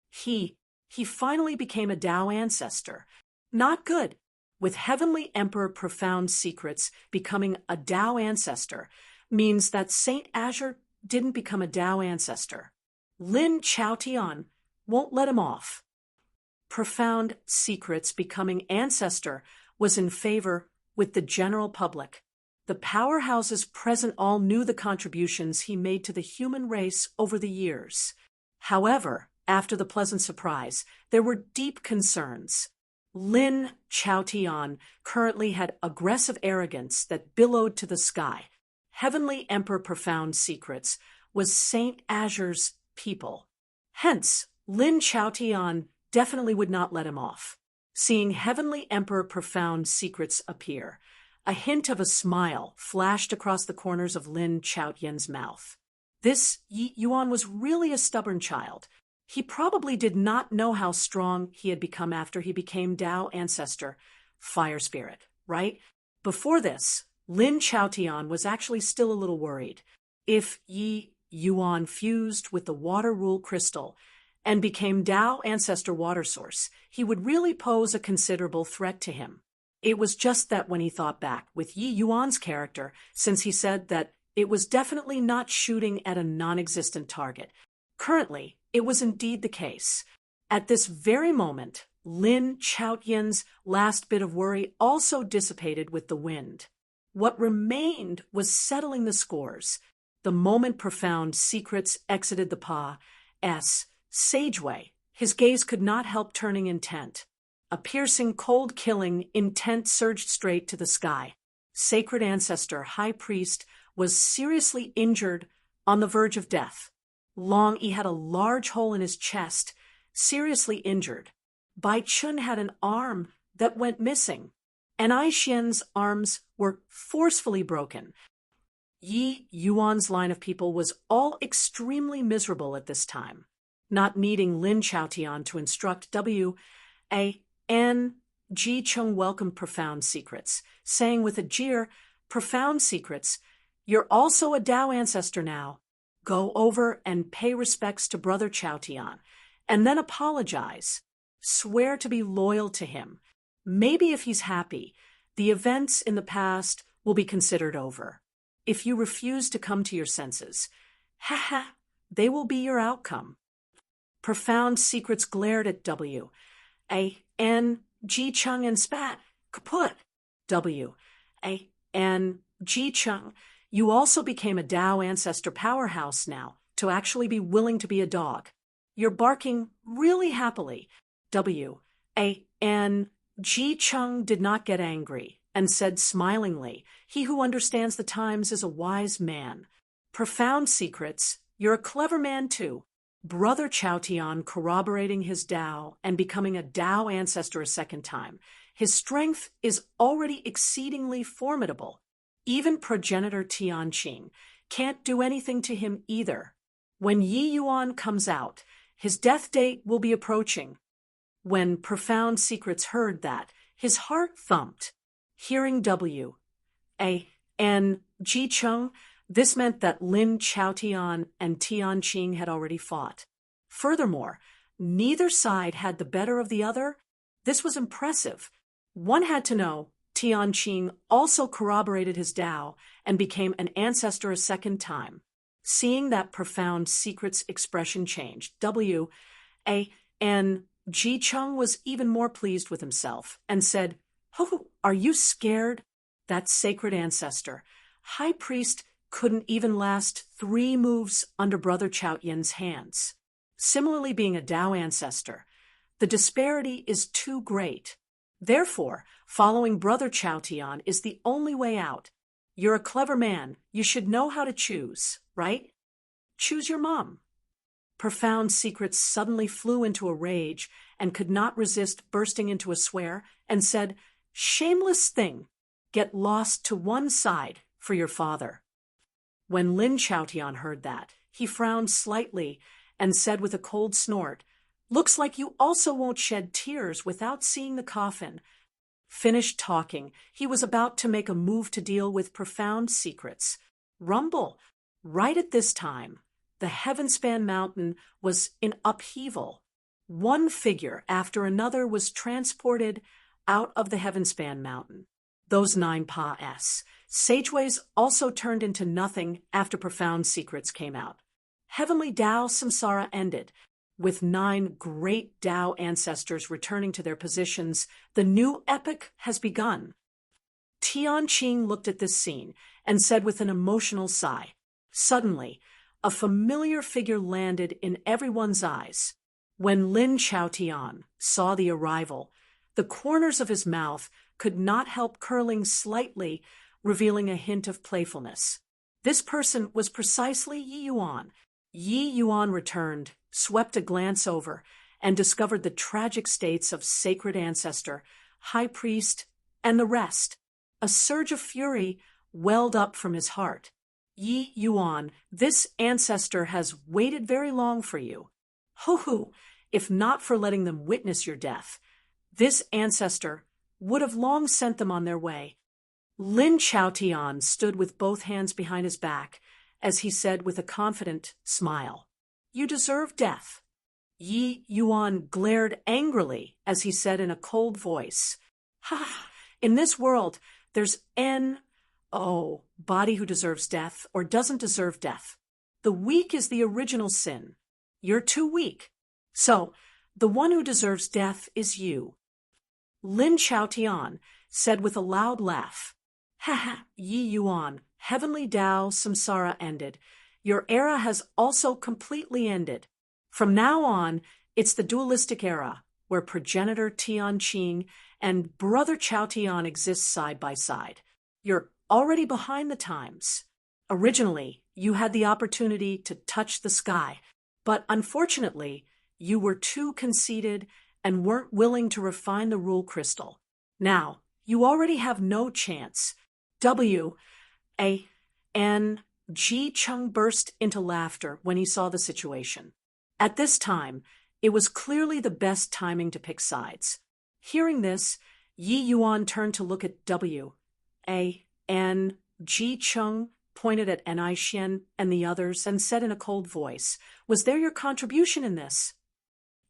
He finally became a Tao ancestor. Not good. With Heavenly Emperor Profound Secrets becoming a Tao ancestor means that Saint Azure didn't become a Tao ancestor. Lin Chaotian won't let him off. Profound Secrets becoming ancestor was in favor with the general public. The powerhouses present all knew the contributions he made to the human race over the years. However, after the pleasant surprise, there were deep concerns. Lin Chaotian currently had aggressive arrogance that billowed to the sky. Heavenly Emperor Profound Secrets was Saint Azure's people. Hence, Lin Chaotian definitely would not let him off. Seeing Heavenly Emperor Profound Secrets appear, a hint of a smile flashed across the corners of Lin Chaotian's mouth. This Yi Yuan was really a stubborn child. He probably did not know how strong he had become after he became Tao ancestor, fire spirit, right? Before this, Lin Chaotian was actually still a little worried. If Yi Yuan fused with the water rule crystal and became Tao ancestor water source, he would really pose a considerable threat to him. It was just that when he thought back with Yi Yuan's character, since he said that it was definitely not shooting at a non-existent target. Currently, it was indeed the case. At this very moment, Lin Chaotian's last bit of worry also dissipated with the wind. What remained was settling the scores. The moment Profound Secrets exited the Pa S Sageway, his gaze could not help turning intent. A piercing, cold-killing intent surged straight to the sky. Sacred Ancestor High Priest was seriously injured on the verge of death. He had a large hole in his chest, seriously injured. Bai Chun had an arm that went missing, and Ai Xian's arms were forcefully broken. Yi Yuan's line of people was all extremely miserable at this time, not needing Lin Chaotian to instruct W.A.N. Ji Chung welcomed Profound Secrets, saying with a jeer, "Profound Secrets, you're also a Tao ancestor now. Go over and pay respects to Brother Chaotian, and then apologize. Swear to be loyal to him. Maybe if he's happy, the events in the past will be considered over. If you refuse to come to your senses, they will be your outcome." Profound Secrets glared at W.A.N. Ji Chung and spat, "Kaput! W.A.N. Ji Chung, you also became a Tao ancestor powerhouse now, to actually be willing to be a dog. You're barking really happily." W.A.N. Ji Chung did not get angry and said smilingly, "He who understands the times is a wise man. Profound Secrets, you're a clever man too." Brother Chaotian corroborating his Tao and becoming a Tao ancestor a second time. His strength is already exceedingly formidable. Even progenitor Tianqing can't do anything to him either. When Yi Yuan comes out, his death date will be approaching. When Profound Secrets heard that, his heart thumped. Hearing W.A.N. Ji Chung, this meant that Lin Chaotian and Tianqing had already fought. Furthermore, neither side had the better of the other. This was impressive. One had to know Tianqing also corroborated his Tao and became an ancestor a second time. Seeing that Profound Secrets expression changed, W.A.N. Ji Chung was even more pleased with himself and said, "Oh, are you scared?" That sacred ancestor, High Priest, couldn't even last 3 moves under Brother Chaotian's hands. Similarly, being a Tao ancestor, the disparity is too great. Therefore, following Brother Chao Tian is the only way out. You're a clever man. You should know how to choose, right? Choose your mom. Profound Secrets suddenly flew into a rage and could not resist bursting into a swear and said, "Shameless thing! Get lost to one side for your father." When Lin Chaotian heard that, he frowned slightly and said with a cold snort, "Looks like you also won't shed tears without seeing the coffin." Finished talking, he was about to make a move to deal with Profound Secrets. Rumble! Right at this time, the Heavenspan Mountain was in upheaval. One figure after another was transported out of the Heavenspan Mountain. Those 9 Pa-s. Sageways also turned into nothing after Profound Secrets came out. Heavenly Tao Samsara ended. With 9 great Tao ancestors returning to their positions, the new epic has begun. Tianqing looked at this scene and said with an emotional sigh. Suddenly, a familiar figure landed in everyone's eyes. When Lin Chaotian saw the arrival, the corners of his mouth could not help curling slightly, revealing a hint of playfulness. This person was precisely Yi Yuan. Yi Yuan returned, swept a glance over, and discovered the tragic states of Sacred Ancestor, High Priest, and the rest. A surge of fury welled up from his heart. Yi Yuan, this ancestor has waited very long for you. Ho-ho, if not for letting them witness your death, this ancestor would have long sent them on their way. Lin Chaotian stood with both hands behind his back as he said with a confident smile, "You deserve death." Yi Yuan glared angrily as he said in a cold voice, "Ha! In this world, there's body who deserves death or doesn't deserve death. The weak is the original sin. You're too weak. So, the one who deserves death is you." Lin Chaotian said with a loud laugh, "Ha ha, Yi Yuan, Heavenly Tao Samsara ended. Your era has also completely ended. From now on, it's the dualistic era, where progenitor Tianqing and brother Chaotian exist side by side. You're already behind the times. Originally, you had the opportunity to touch the sky, but unfortunately, you were too conceited and weren't willing to refine the rule crystal. Now, you already have no chance." Ji Chung burst into laughter when he saw the situation. At this time, it was clearly the best timing to pick sides. Hearing this, Yi Yuan turned to look at Ji Chung pointed at Ni Xian and the others and said in a cold voice, "Was there your contribution in this?"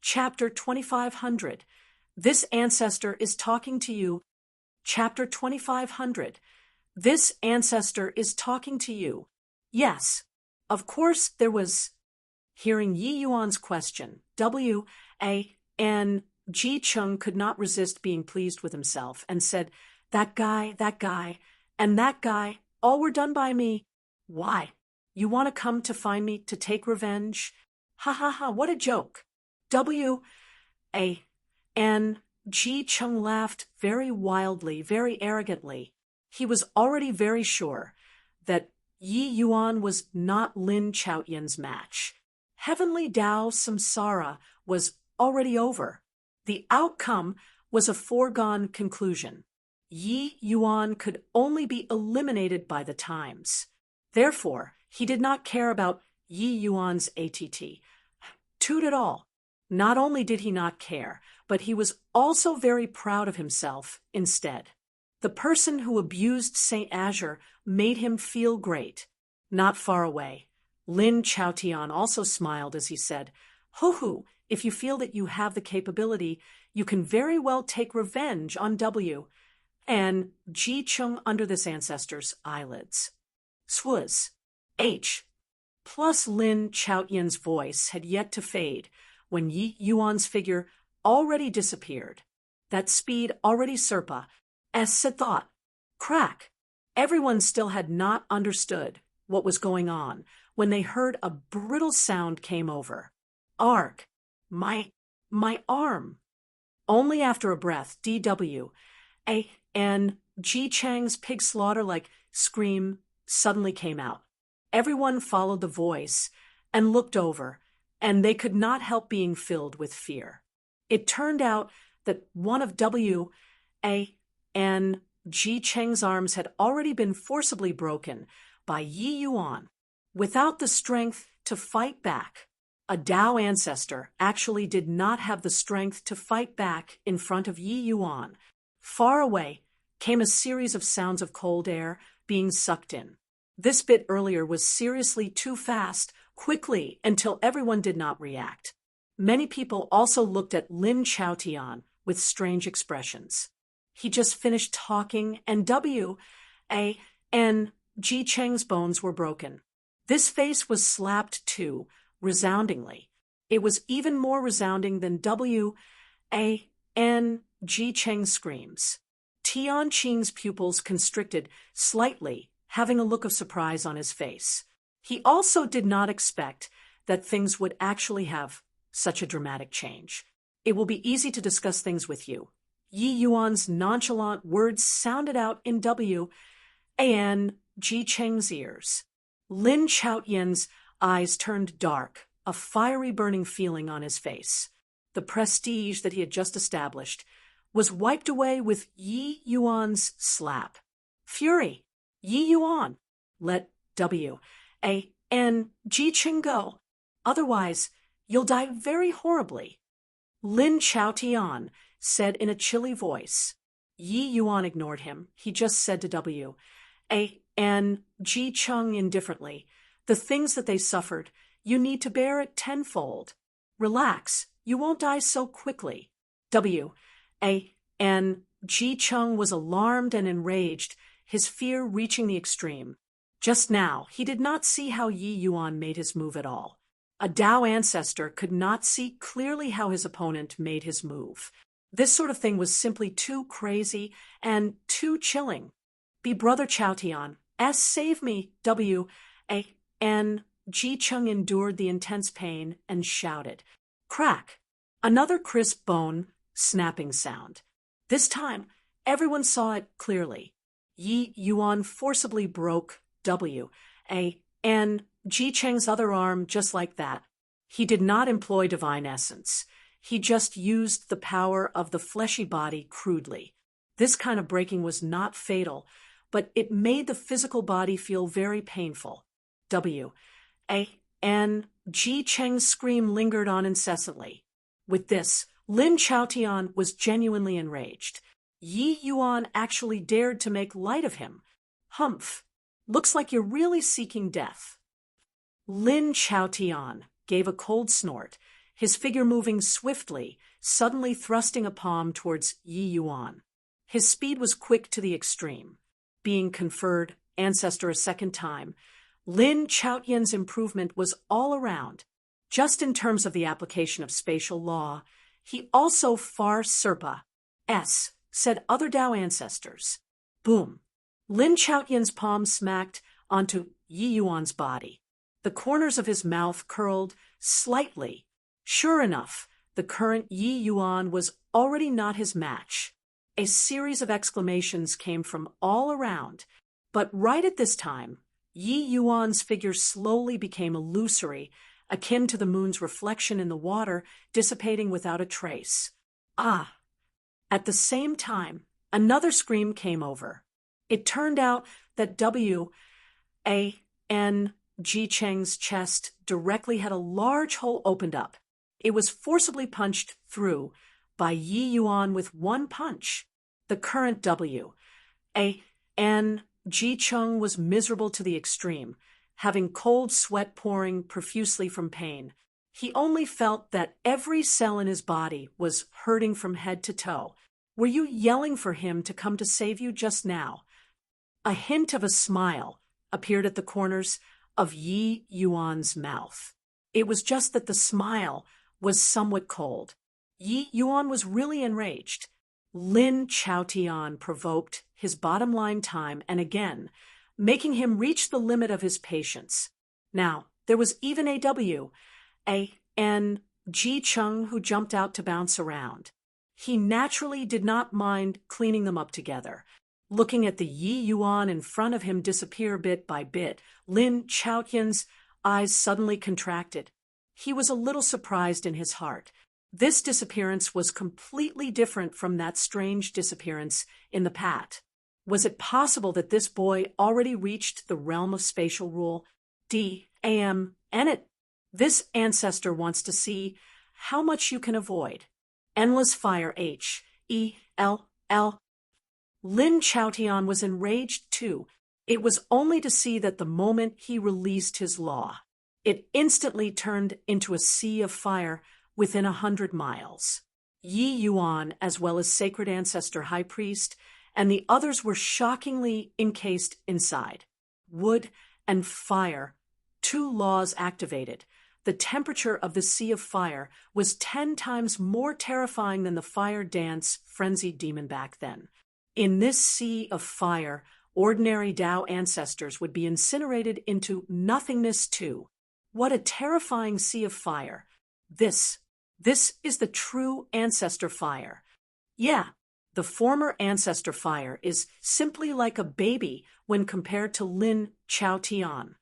Chapter 2500. This ancestor is talking to you. Chapter 2500. This ancestor is talking to you. Yes, of course there was. Hearing Yi Yuan's question, Ji Chung could not resist being pleased with himself and said, that guy, and that guy, all were done by me. Why? You want to come to find me to take revenge? Ha ha ha, what a joke. Ji Chung laughed very wildly, very arrogantly. He was already very sure that Yi Yuan was not Lin Chaotian's match. Heavenly Tao Samsara was already over. The outcome was a foregone conclusion. Yi Yuan could only be eliminated by the times. Therefore, he did not care about Yi Yuan's ATT. Toot at all. Not only did he not care, but he was also very proud of himself instead. The person who abused Saint Azure made him feel great. Not far away, Lin Chaotian also smiled as he said, "Hoo-hoo, if you feel that you have the capability, you can very well take revenge on W." And Ji Chung under this ancestor's eyelids. Swuz. H. Plus Lin Chaotian's voice had yet to fade when Yi Yuan's figure already disappeared. That speed already Serpa, as said thought. Crack. Everyone still had not understood what was going on when they heard a brittle sound came over. Arg. My arm. Only after a breath, DW, and Ji Chang's pig slaughter-like scream suddenly came out. Everyone followed the voice and looked over, and they could not help being filled with fear. It turned out that one of and Ji Cheng's arms had already been forcibly broken by Yi Yuan. Without the strength to fight back, a Dao ancestor actually did not have the strength to fight back in front of Yi Yuan. Far away came a series of sounds of cold air being sucked in. This bit earlier was seriously too fast, quickly, until everyone did not react. Many people also looked at Lin Chaotian with strange expressions. He just finished talking, and and Ji Cheng's bones were broken. This face was slapped too, resoundingly. It was even more resounding than and Ji Cheng's screams. Tian Qing's pupils constricted slightly, having a look of surprise on his face. He also did not expect that things would actually have such a dramatic change. It will be easy to discuss things with you. Yi Yuan's nonchalant words sounded out in and Ji Cheng's ears. Lin Chaotian's eyes turned dark, a fiery burning feeling on his face. The prestige that he had just established was wiped away with Yi Yuan's slap. Fury! Yi Yuan! Let and Ji Cheng go. Otherwise, you'll die very horribly. Lin Chaotian said in a chilly voice. Yi Yuan ignored him. He just said to and Ji Cheng indifferently, the things that they suffered, you need to bear it tenfold. Relax, you won't die so quickly. And Ji Cheng was alarmed and enraged, his fear reaching the extreme. Just now, he did not see how Yi Yuan made his move at all. A Dao ancestor could not see clearly how his opponent made his move. This sort of thing was simply too crazy and too chilling. Be Brother Chaotian, save me, and Ji Cheng endured the intense pain and shouted. Crack! Another crisp bone snapping sound. This time, everyone saw it clearly. Yi Yuan forcibly broke and Ji Cheng's other arm just like that. He did not employ divine essence. He just used the power of the fleshy body crudely. This kind of breaking was not fatal, but it made the physical body feel very painful. And Ji Cheng's scream lingered on incessantly. With this, Lin Chaotian was genuinely enraged. Yi Yuan actually dared to make light of him. Humph! Looks like you're really seeking death. Lin Chaotian gave a cold snort, his figure moving swiftly, suddenly thrusting a palm towards Yi Yuan. His speed was quick to the extreme. Being conferred ancestor a second time, Lin Chaotian's improvement was all around. Just in terms of the application of spatial law, he also far surpa said other Dao ancestors. Boom! Lin Chaotian's palm smacked onto Yi Yuan's body. The corners of his mouth curled slightly. Sure enough, the current Yi Yuan was already not his match. A series of exclamations came from all around, but right at this time, Yi Yuan's figure slowly became illusory, akin to the moon's reflection in the water dissipating without a trace. Ah! At the same time, another scream came over. It turned out that and Ji Cheng's chest directly had a large hole opened up. It was forcibly punched through by Yi Yuan with one punch. The current and Ji Cheng was miserable to the extreme, having cold sweat pouring profusely from pain. He only felt that every cell in his body was hurting from head to toe. Were you yelling for him to come to save you just now? A hint of a smile appeared at the corners of Yi Yuan's mouth. It was just that the smile was somewhat cold. Yi Yuan was really enraged. Lin Chaotian provoked his bottom line time and again, making him reach the limit of his patience. Now, there was even and Ji Cheng who jumped out to bounce around. He naturally did not mind cleaning them up together. Looking at the Yi Yuan in front of him disappear bit by bit, Lin Chaotian's eyes suddenly contracted. He was a little surprised in his heart. This disappearance was completely different from that strange disappearance in the pat. Was it possible that this boy already reached the realm of spatial rule? This ancestor wants to see how much you can avoid. Endless fire H-E-L-L. Lin Chaotian was enraged too. It was only to see that the moment he released his law, it instantly turned into a sea of fire within 100 miles. Yi Yuan, as well as Sacred Ancestor High Priest, and the others were shockingly encased inside. Wood and fire, 2 laws activated. The temperature of the sea of fire was 10 times more terrifying than the fire dance frenzied demon back then. In this sea of fire, ordinary Tao ancestors would be incinerated into nothingness too. What a terrifying sea of fire. This is the true ancestor fire. Yeah, the former ancestor fire is simply like a baby when compared to Lin Chaotian.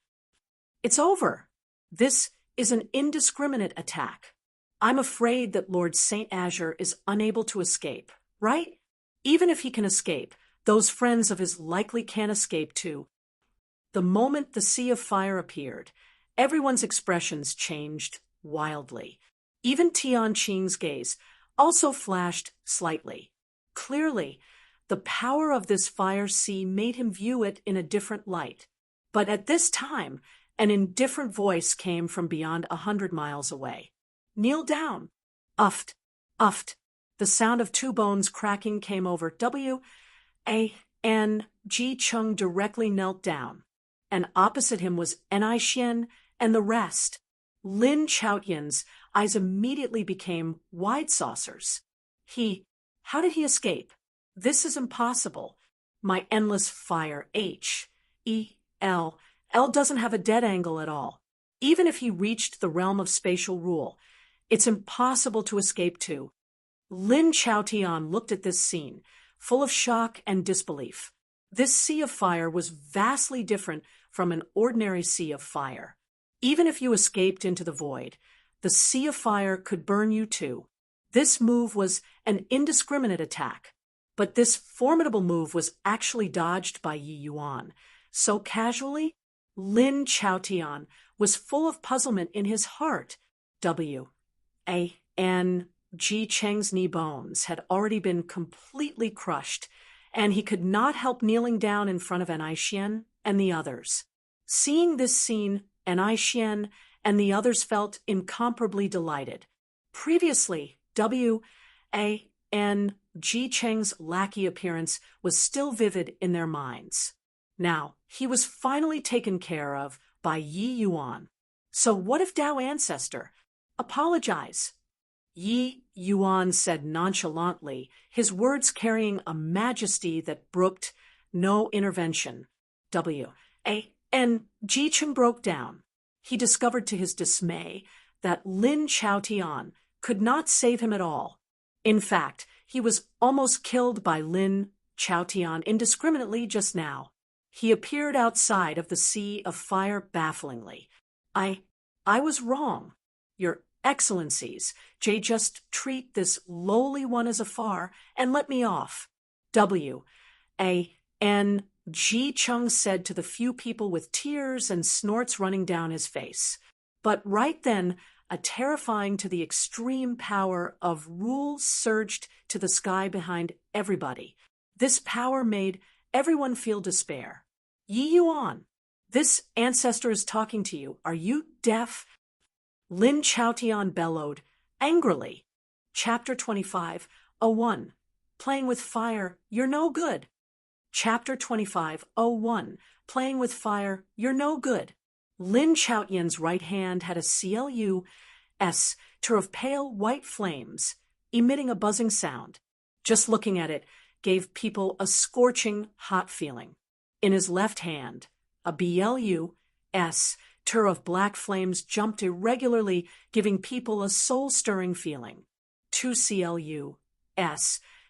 It's over. This is an indiscriminate attack. I'm afraid that Lord Saint Azure is unable to escape, right? Even if he can escape, those friends of his likely can't escape too. The moment the sea of fire appeared, everyone's expressions changed wildly. Even Tian Qing's gaze also flashed slightly. Clearly, the power of this fire sea made him view it in a different light. But at this time, an indifferent voice came from beyond 100 miles away. Kneel down. Uft, uft. The sound of 2 bones cracking came over. Ji Chung directly knelt down, and opposite him was Ni Xian and the rest. Lin Chaotian's eyes immediately became wide saucers. How did he escape? This is impossible. My endless fire H-E-L doesn't have a dead angle at all. Even if he reached the realm of spatial rule, it's impossible to escape too. Lin Chaotian looked at this scene, full of shock and disbelief. This sea of fire was vastly different from an ordinary sea of fire. Even if you escaped into the void, the sea of fire could burn you too. This move was an indiscriminate attack, but this formidable move was actually dodged by Yi Yuan. So casually, Lin Chaotian was full of puzzlement in his heart. Ji Cheng's knee bones had already been completely crushed, and he could not help kneeling down in front of Ni Xian and the others. Seeing this scene, Ni Xian and the others felt incomparably delighted. Previously, Ji Cheng's lackey appearance was still vivid in their minds. Now, he was finally taken care of by Yi Yuan. So what if Tao Ancestor? Apologize. Yi Yuan said nonchalantly, his words carrying a majesty that brooked no intervention. Ji Cheng broke down. He discovered to his dismay that Lin Chaotian could not save him at all. In fact, he was almost killed by Lin Chaotian indiscriminately just now. He appeared outside of the sea of fire bafflingly. I was wrong. Your Excellencies, just treat this lowly one as afar and let me off. Ji Chung said to the few people with tears and snorts running down his face. But right then, a terrifying to the extreme power of rule surged to the sky behind everybody. This power made everyone feel despair. Yi Yuan, this ancestor is talking to you. Are you deaf? Lin Chaotian bellowed, angrily. Chapter 25:01. Playing with fire, you're no good. Chapter 25:01. Playing with fire, you're no good. Lin Chaotian's right hand had a CLUS of pale white flames, emitting a buzzing sound. Just looking at it gave people a scorching, hot feeling. In his left hand, a BLUS of black flames jumped irregularly, giving people a soul-stirring feeling. 2 CLUS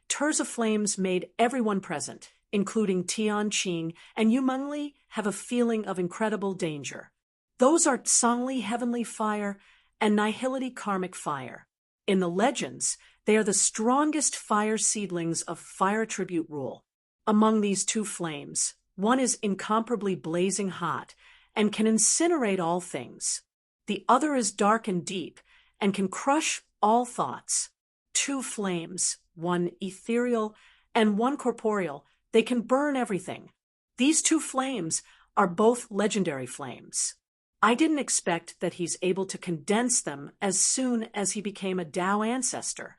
Turs of flames made everyone present, including Tianqing and Yu Mengli, have a feeling of incredible danger. Those are Songli heavenly fire and Nihility karmic fire. In the legends, they are the strongest fire seedlings of fire tribute rule. Among these two flames, one is incomparably blazing hot and can incinerate all things. The other is dark and deep and can crush all thoughts. Two flames, one ethereal and one corporeal, they can burn everything. These two flames are both legendary flames. I didn't expect that he's able to condense them as soon as he became a Tao ancestor.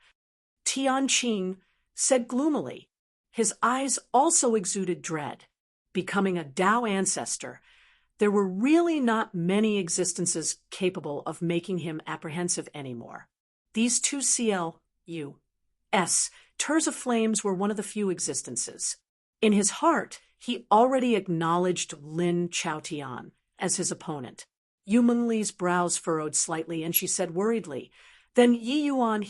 Tianqing said gloomily. His eyes also exuded dread. Becoming a Tao ancestor, there were really not many existences capable of making him apprehensive anymore. These two Turs of flames were one of the few existences. In his heart, he already acknowledged Lin Chaotian as his opponent. Yu Mengli's brows furrowed slightly, and she said worriedly, "Then Yi Yuan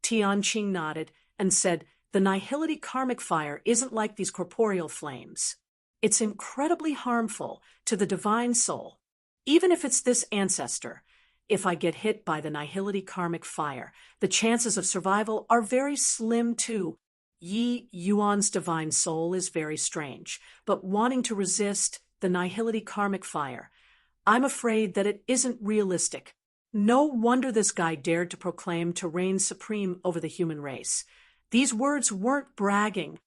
Tianqing nodded and said, "The Nihility karmic fire isn't like these corporeal flames. It's incredibly harmful to the divine soul. Even if it's this ancestor, if I get hit by the Nihility karmic fire, the chances of survival are very slim too. Yi Yuan's divine soul is very strange, but wanting to resist the Nihility karmic fire, I'm afraid that it isn't realistic. No wonder this guy dared to proclaim to reign supreme over the human race. These words weren't bragging."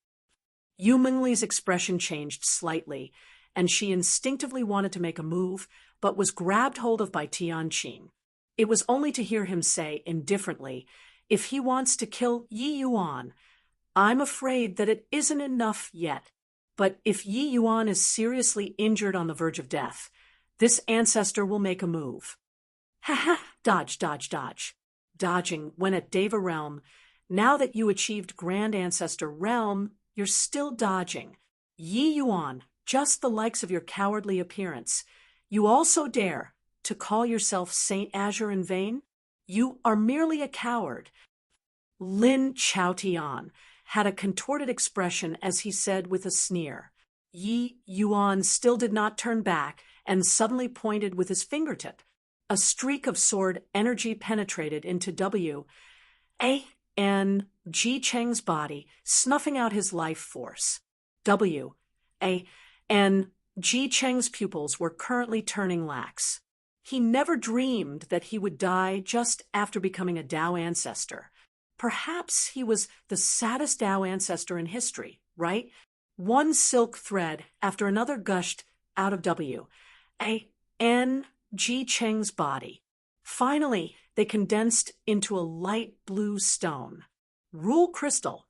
Yu Mengli's expression changed slightly, and she instinctively wanted to make a move, but was grabbed hold of by Tianqing. It was only to hear him say indifferently, "If he wants to kill Yi Yuan, I'm afraid that it isn't enough yet. But if Yi Yuan is seriously injured on the verge of death, this ancestor will make a move." Dodge. Dodging when at Deva realm. Now that you achieved Grand Ancestor realm, you're still dodging. Yi Yuan, just the likes of your cowardly appearance. You also dare to call yourself Saint Azure in vain? You are merely a coward. Lin Chaotian had a contorted expression as he said with a sneer. Yi Yuan still did not turn back and suddenly pointed with his fingertip. A streak of sword energy penetrated into Ji Cheng's body, snuffing out his life force. Ji Cheng's pupils were currently turning lax. He never dreamed that he would die just after becoming a Tao ancestor. Perhaps he was the saddest Tao ancestor in history, right? One silk thread after another gushed out of Ji Cheng's body. Finally, they condensed into a light blue stone. Rule crystal.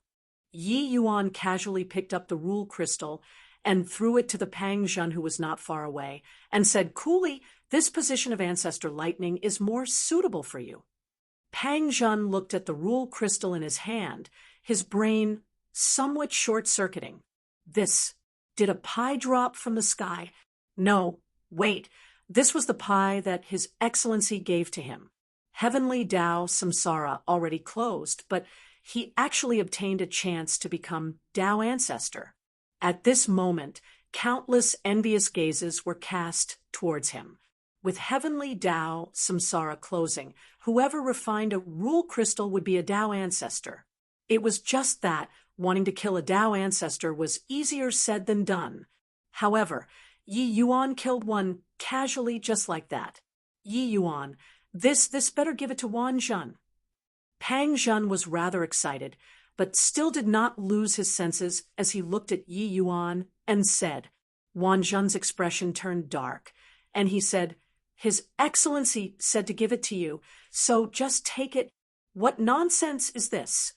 Yi Yuan casually picked up the rule crystal and threw it to the Pang Zhen, who was not far away, and said coolly, "This position of ancestor lightning is more suitable for you." Pang Zhen looked at the rule crystal in his hand, his brain somewhat short-circuiting. Did a pie drop from the sky? No, wait. This was the pie that His Excellency gave to him. Heavenly Tao Samsara already closed, but he actually obtained a chance to become Tao ancestor. At this moment, countless envious gazes were cast towards him. With Heavenly Tao Samsara closing, whoever refined a rule crystal would be a Tao ancestor. It was just that wanting to kill a Tao ancestor was easier said than done. However, Yi Yuan killed one casually just like that. Yi Yuan, this better give it to Wan Zhen. Pang Zhen was rather excited, but still did not lose his senses as he looked at Yi Yuan and said. Wan Zhen's expression turned dark, and he said, "His Excellency said to give it to you, so just take it. What nonsense is this?"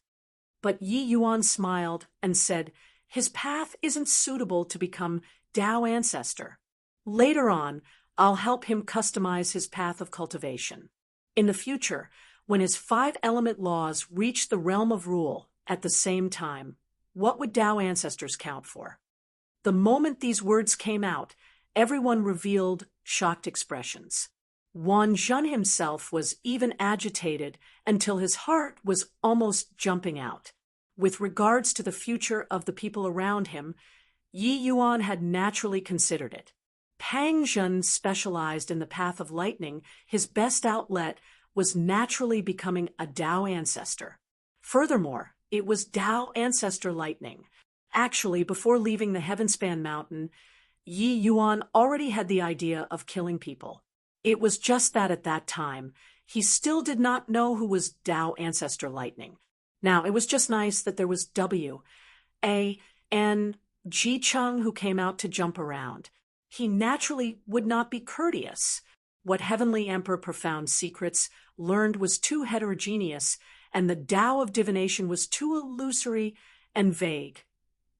But Yi Yuan smiled and said, "His path isn't suitable to become Tao ancestor. Later on, I'll help him customize his path of cultivation. In the future, when his 5-element laws reach the realm of rule at the same time, what would Tao ancestors count for?" The moment these words came out, everyone revealed shocked expressions. Wan Zhen himself was even agitated until his heart was almost jumping out. With regards to the future of the people around him, Yi Yuan had naturally considered it. Pang Zhen specialized in the path of lightning. His best outlet was naturally becoming a Dao ancestor. Furthermore, it was Dao ancestor lightning. Actually, before leaving the Heavenspan Mountain, Yi Yuan already had the idea of killing people. It was just that at that time, he still did not know who was Dao ancestor lightning. Now, it was just nice that there was W, A, and Ji Cheng who came out to jump around. He naturally would not be courteous. What Heavenly Emperor Profound Secrets learned was too heterogeneous, and the Tao of divination was too illusory and vague.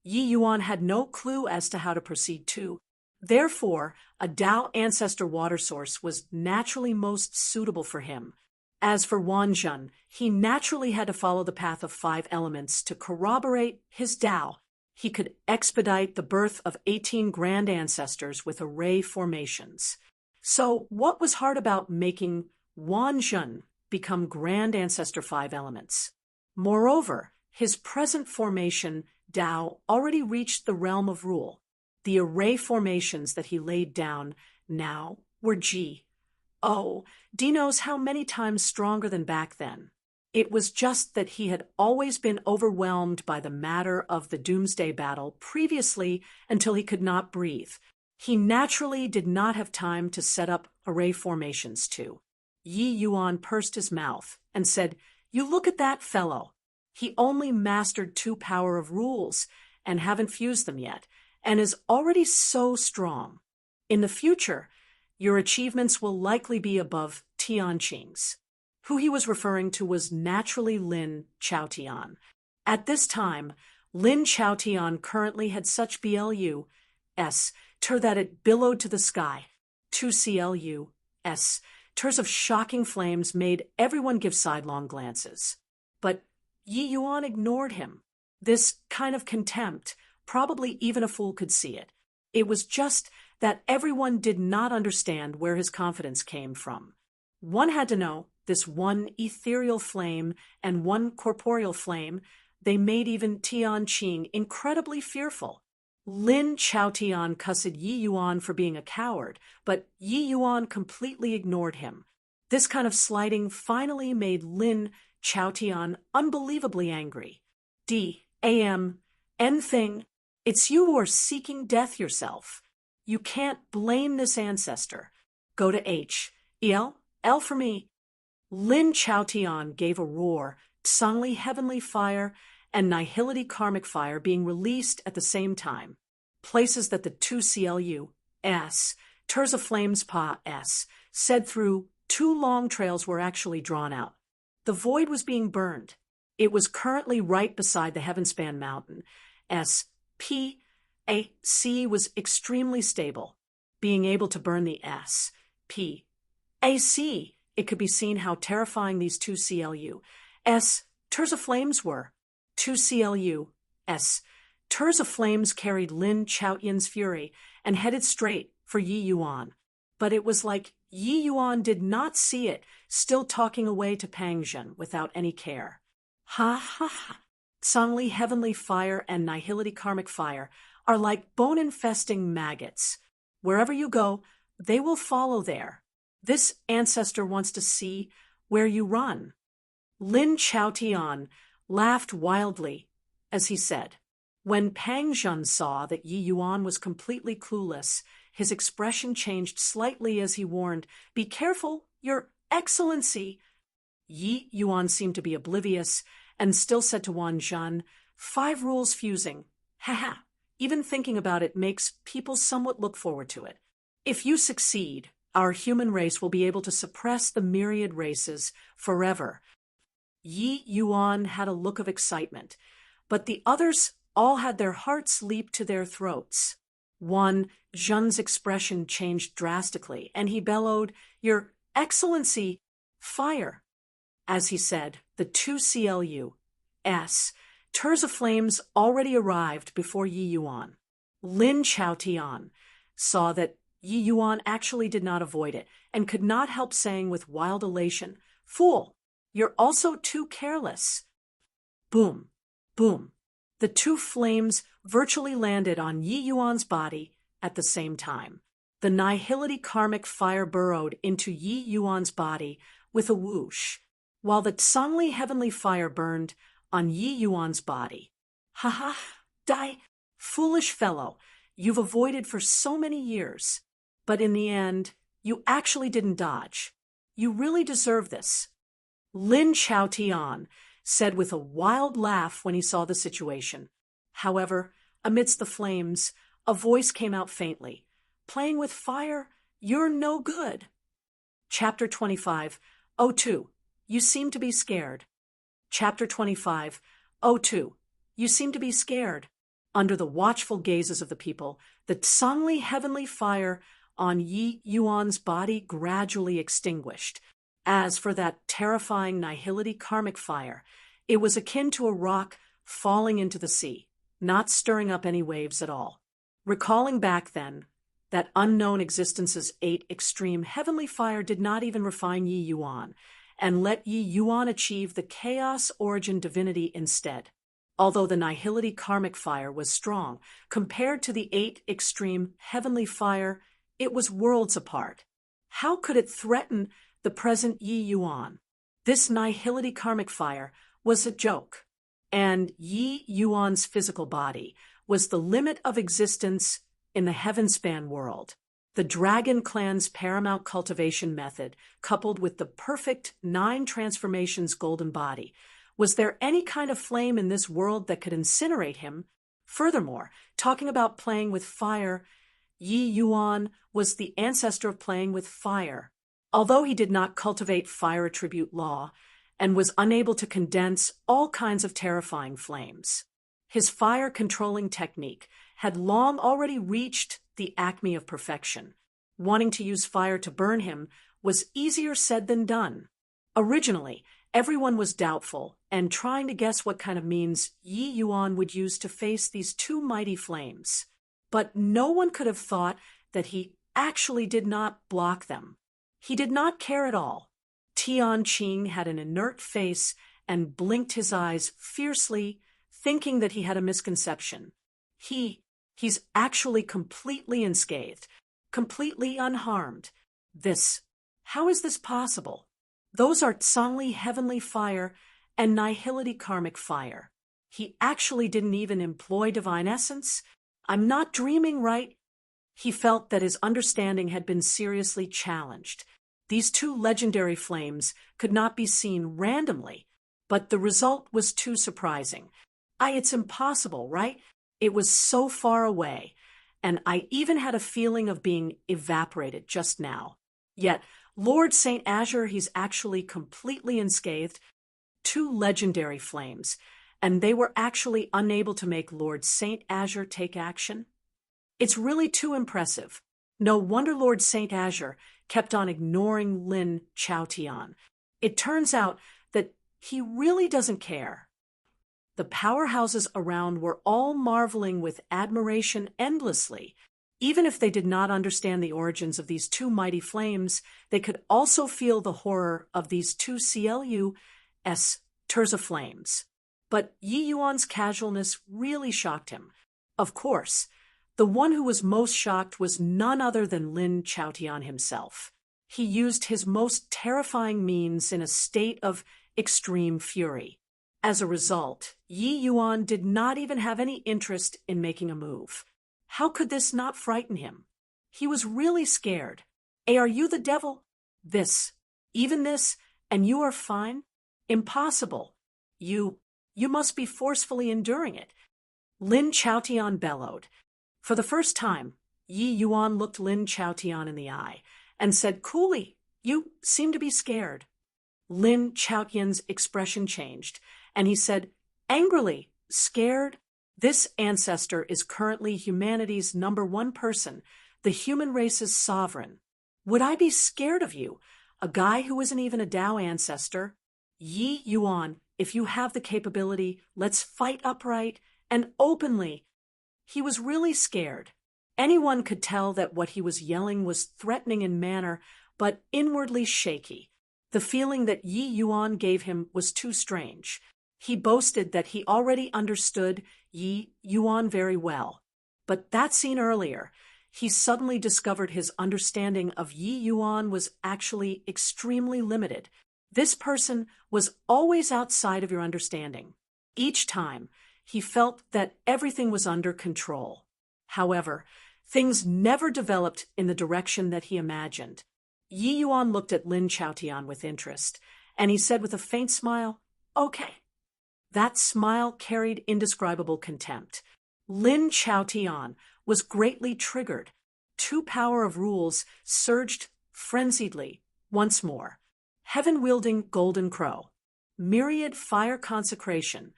Yi Yuan had no clue as to how to proceed too. Therefore, a Tao ancestor water source was naturally most suitable for him. As for Wanzhen, he naturally had to follow the path of 5 elements to corroborate his Tao. He could expedite the birth of 18 grand ancestors with array formations. So what was hard about making Wanzhen become grand ancestor 5 elements? Moreover, his present formation, Tao, already reached the realm of rule. The array formations that he laid down now were G. Oh, D knows how many times stronger than back then. It was just that he had always been overwhelmed by the matter of the Doomsday Battle previously until he could not breathe. He naturally did not have time to set up array formations too. Yi Yuan pursed his mouth and said, "You look at that fellow. He only mastered 2 power of rules and haven't fused them yet, and is already so strong. In the future, your achievements will likely be above Tianqing's." Who he was referring to was naturally Lin Chaotian. At this time, Lin Chaotian currently had such BLUs that it billowed to the sky. 2 CLUs tears of shocking flames made everyone give sidelong glances. But Yi Yuan ignored him. This kind of contempt, probably even a fool could see it. It was just that everyone did not understand where his confidence came from. One had to know this one ethereal flame and one corporeal flame. They made even Tianqing incredibly fearful. Lin Chaotian cussed Yi Yuan for being a coward, but Yi Yuan completely ignored him. This kind of slighting finally made Lin Chaotian unbelievably angry. D.A.M. N-thing, it's you who are seeking death yourself. You can't blame this ancestor. Go to H. E.L. L for me. Lin Chaotian gave a roar, Tsangli heavenly fire and nihility karmic fire being released at the same time. Places that the 2 CLUs, Terza Flames Pa S, said through 2 long trails were actually drawn out. The void was being burned. It was currently right beside the Heavenspan Mountain. SPAC was extremely stable. Being able to burn the SPAC, it could be seen how terrifying these 2 CLUs, Terza Flames were. 2 CLUs, Terza Flames carried Lin Chaotian's fury and headed straight for Yi Yuan. But it was like Yi Yuan did not see it, still talking away to Pang Zhen without any care. Ha ha ha. Tsangli heavenly fire and nihility karmic fire are like bone-infesting maggots. Wherever you go, they will follow there. This ancestor wants to see where you run. Lin Chaotian laughed wildly as he said. When Pang Zhen saw that Yi Yuan was completely clueless, his expression changed slightly as he warned, "Be careful, Your Excellency." Yi Yuan seemed to be oblivious and still said to Wanzhen, 5 rules fusing. Haha, even thinking about it makes people somewhat look forward to it. If you succeed, our human race will be able to suppress the myriad races forever. Yi Yuan had a look of excitement, but the others all had their hearts leap to their throats. Zhen's expression changed drastically, and he bellowed, "Your Excellency, fire!" As he said, the 2 CLUs, Terza Flames already arrived before Yi Yuan. Lin Chaotian saw that Yi Yuan actually did not avoid it, and could not help saying with wild elation, "Fool, you're also too careless." Boom, boom. Boom! The two flames virtually landed on Yi Yuan's body at the same time. The nihility karmic fire burrowed into Yi Yuan's body with a whoosh, while the Tsangli heavenly fire burned on Yi Yuan's body. Ha ha! Die! Foolish fellow, you've avoided for so many years. But in the end, you actually didn't dodge. You really deserve this. Lin Chaotian said with a wild laugh when he saw the situation. However, amidst the flames, a voice came out faintly. Playing with fire? You're no good. Chapter 25. Oh, 2. You seem to be scared. Chapter 25. Oh, 2. You seem to be scared. Under the watchful gazes of the people, the Tsangli heavenly fire on Yi Yuan's body gradually extinguished. As for that terrifying nihility karmic fire, it was akin to a rock falling into the sea, not stirring up any waves at all. Recalling back then, that unknown existence's 8 extreme heavenly fire did not even refine Yi Yuan, and let Yi Yuan achieve the chaos origin divinity instead. Although the nihility karmic fire was strong, compared to the 8 extreme heavenly fire, it was worlds apart. How could it threaten the present Yi Yuan? This nihility karmic fire was a joke, and Yi Yuan's physical body was the limit of existence in the heavenspan world. The Dragon Clan's paramount cultivation method, coupled with the perfect 9 transformations golden body. Was there any kind of flame in this world that could incinerate him? Furthermore, talking about playing with fire, Yi Yuan was the ancestor of playing with fire. Although he did not cultivate fire attribute law and was unable to condense all kinds of terrifying flames, his fire-controlling technique had long already reached the acme of perfection. Wanting to use fire to burn him was easier said than done. Originally, everyone was doubtful and trying to guess what kind of means Yi Yuan would use to face these 2 mighty flames. But no one could have thought that he actually did not block them. He did not care at all. Tian Qing had an inert face and blinked his eyes fiercely, thinking that he had a misconception. He's actually completely unscathed, completely unharmed. How is this possible? Those are Tsangli heavenly fire and nihility karmic fire. He actually didn't even employ divine essence. I'm not dreaming, right? He felt that his understanding had been seriously challenged. These 2 legendary flames could not be seen randomly, but the result was too surprising. It's impossible, right? It was so far away, and I even had a feeling of being evaporated just now. Yet, Lord St. Azure, he's actually completely unscathed. 2 legendary flames, and they were actually unable to make Lord St. Azure take action? It's really too impressive. No wonder Lord St. Azure kept on ignoring Lin Chaotian. It turns out that he really doesn't care. The powerhouses around were all marveling with admiration endlessly. Even if they did not understand the origins of these 2 mighty flames, they could also feel the horror of these 2 CLUS Terza flames. But Yi Yuan's casualness really shocked him. Of course, the one who was most shocked was none other than Lin Chaotian himself. He used his most terrifying means in a state of extreme fury. As a result, Yi Yuan did not even have any interest in making a move. How could this not frighten him? He was really scared. Are you the devil? Even this, and you are fine? Impossible. You must be forcefully enduring it. Lin Chaotian bellowed. For the first time, Yi Yuan looked Lin Chaotian in the eye and said coolly, "You seem to be scared." Lin Chaotian's expression changed, and he said, angrily, "Scared? This ancestor is currently humanity's #1 person, the human race's sovereign. Would I be scared of you, a guy who isn't even a Tao ancestor? Yi Yuan, if you have the capability, let's fight upright and openly." He was really scared. Anyone could tell that what he was yelling was threatening in manner, but inwardly shaky. The feeling that Yi Yuan gave him was too strange. He boasted that he already understood Yi Yuan very well. But that scene earlier, he suddenly discovered his understanding of Yi Yuan was actually extremely limited. This person was always outside of your understanding. Each time, he felt that everything was under control. However, things never developed in the direction that he imagined. Yi Yuan looked at Lin Chaotian with interest, and he said with a faint smile, "Okay." That smile carried indescribable contempt. Lin Chaotian was greatly triggered. Two power of rules surged frenziedly once more. Heaven-wielding golden crow. Myriad fire consecration.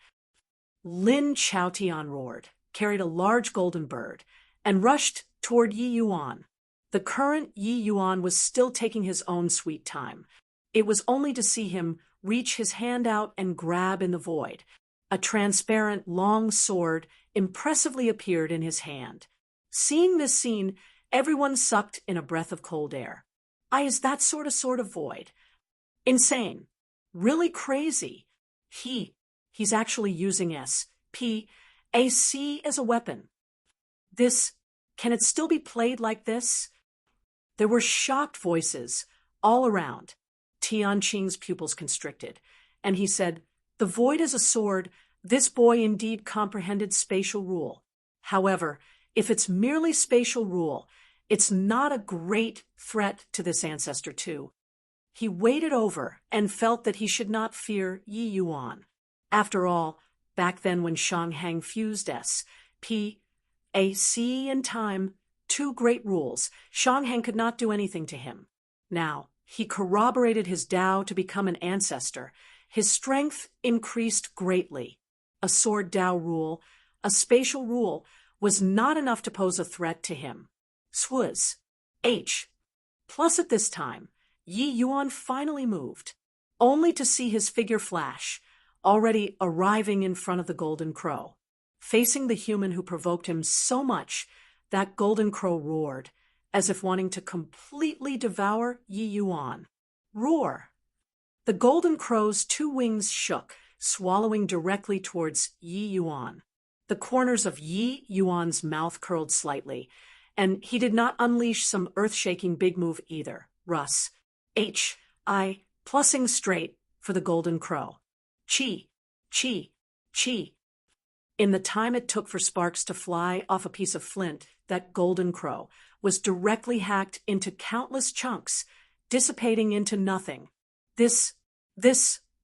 Lin Chaotian roared, carried a large golden bird, and rushed toward Yi Yuan. The current Yi Yuan was still taking his own sweet time. It was only to see him reach his hand out and grab in the void. A transparent, long sword impressively appeared in his hand. Seeing this scene, everyone sucked in a breath of cold air. Is that sort of void? Insane. Really crazy. He's actually using SPAC as a weapon. Can it still be played like this? There were shocked voices all around. Tianqing's pupils constricted, and he said, "The void is a sword. This boy indeed comprehended spatial rule. However, if it's merely spatial rule, it's not a great threat to this ancestor too." He waited over and felt that he should not fear Yi Yuan. After all, back then when Shanghang fused SPAC in time, two great rules, Shanghang could not do anything to him. Now, he corroborated his Tao to become an ancestor. His strength increased greatly. A sword Tao rule, a spatial rule, was not enough to pose a threat to him. Swaz. Plus at this time, Yi Yuan finally moved, only to see his figure flash, already arriving in front of the golden crow. Facing the human who provoked him so much, that golden crow roared, as if wanting to completely devour Yi Yuan. Roar! The golden crow's two wings shook, swallowing directly towards Yi Yuan. The corners of Yi Yuan's mouth curled slightly, and he did not unleash some earth-shaking big move either. Russ. Plussing straight for the golden crow. Chi. In the time it took for sparks to fly off a piece of flint, that golden crow was directly hacked into countless chunks, dissipating into nothing.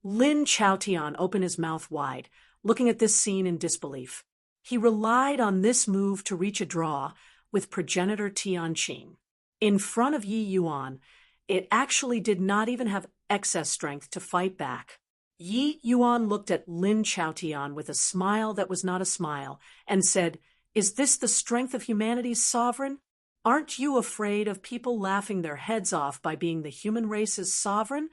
Lin Chaotian opened his mouth wide, looking at this scene in disbelief. He relied on this move to reach a draw with progenitor Tianqing. In front of Yi Yuan, it actually did not even have excess strength to fight back. Yi Yuan looked at Lin Chaotian with a smile that was not a smile and said, "Is this the strength of humanity's sovereign? Aren't you afraid of people laughing their heads off by being the human race's sovereign?"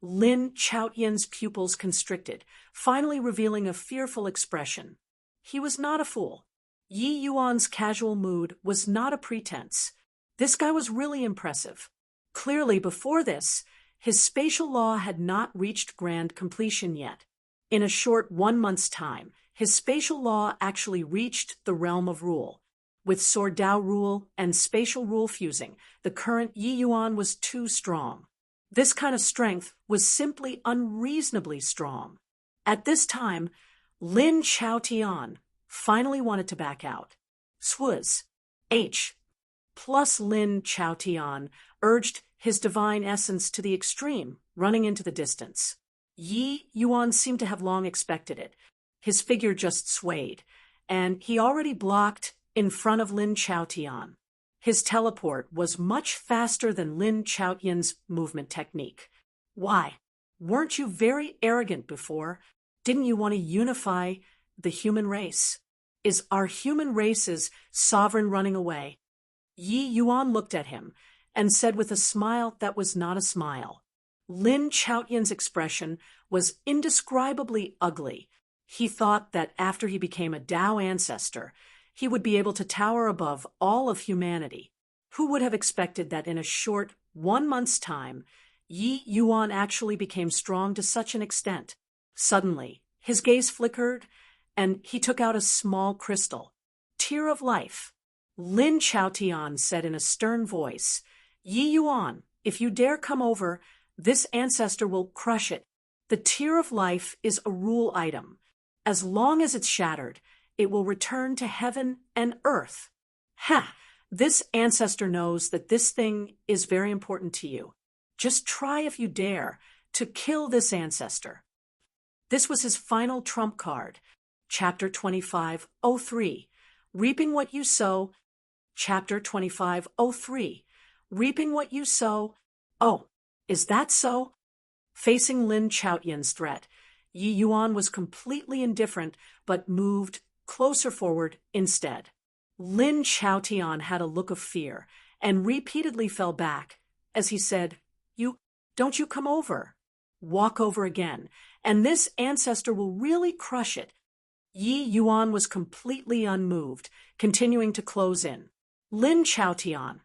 Lin Chaotian's pupils constricted, finally revealing a fearful expression. He was not a fool. Yi Yuan's casual mood was not a pretense. This guy was really impressive. Clearly, before this, his spatial law had not reached grand completion yet. In a short 1 month's time, his spatial law actually reached the realm of rule. With sword Tao rule and spatial rule fusing, the current Yi Yuan was too strong. This kind of strength was simply unreasonably strong. At this time, Lin Chaotian finally wanted to back out. Swaz. Plus Lin Chaotian urged his divine essence to the extreme, running into the distance. Yi Yuan seemed to have long expected it. His figure just swayed, and he already blocked in front of Lin Chaotian. His teleport was much faster than Lin Chaotian's movement technique. Why? Weren't you very arrogant before? Didn't you want to unify the human race? Is our human race's sovereign running away? Yi Yuan looked at him and said with a smile that was not a smile. Lin Chaotian's expression was indescribably ugly. He thought that after he became a Tao ancestor, he would be able to tower above all of humanity. Who would have expected that in a short 1 month's time, Yi Yuan actually became strong to such an extent? Suddenly, His gaze flickered, and he took out a small crystal. Tear of life. Lin Chaotian said in a stern voice, Yi Yuan, if you dare come over, this ancestor will crush it. The tear of life is a rule item. As long as it's shattered, it will return to heaven and earth. Ha! This ancestor knows that this thing is very important to you. Just try if you dare to kill this ancestor. This was his final trump card. Chapter 25:03. Reaping what you sow. Chapter 25:03. Reaping what you sow. Oh, is that so? Facing Lin Chaotian's threat, Yi Yuan was completely indifferent but moved closer forward instead. Lin Chaotian had a look of fear and repeatedly fell back as he said, Don't you come over. Walk over again, and this ancestor will really crush it. Yi Yuan was completely unmoved, continuing to close in. Lin Chaotian,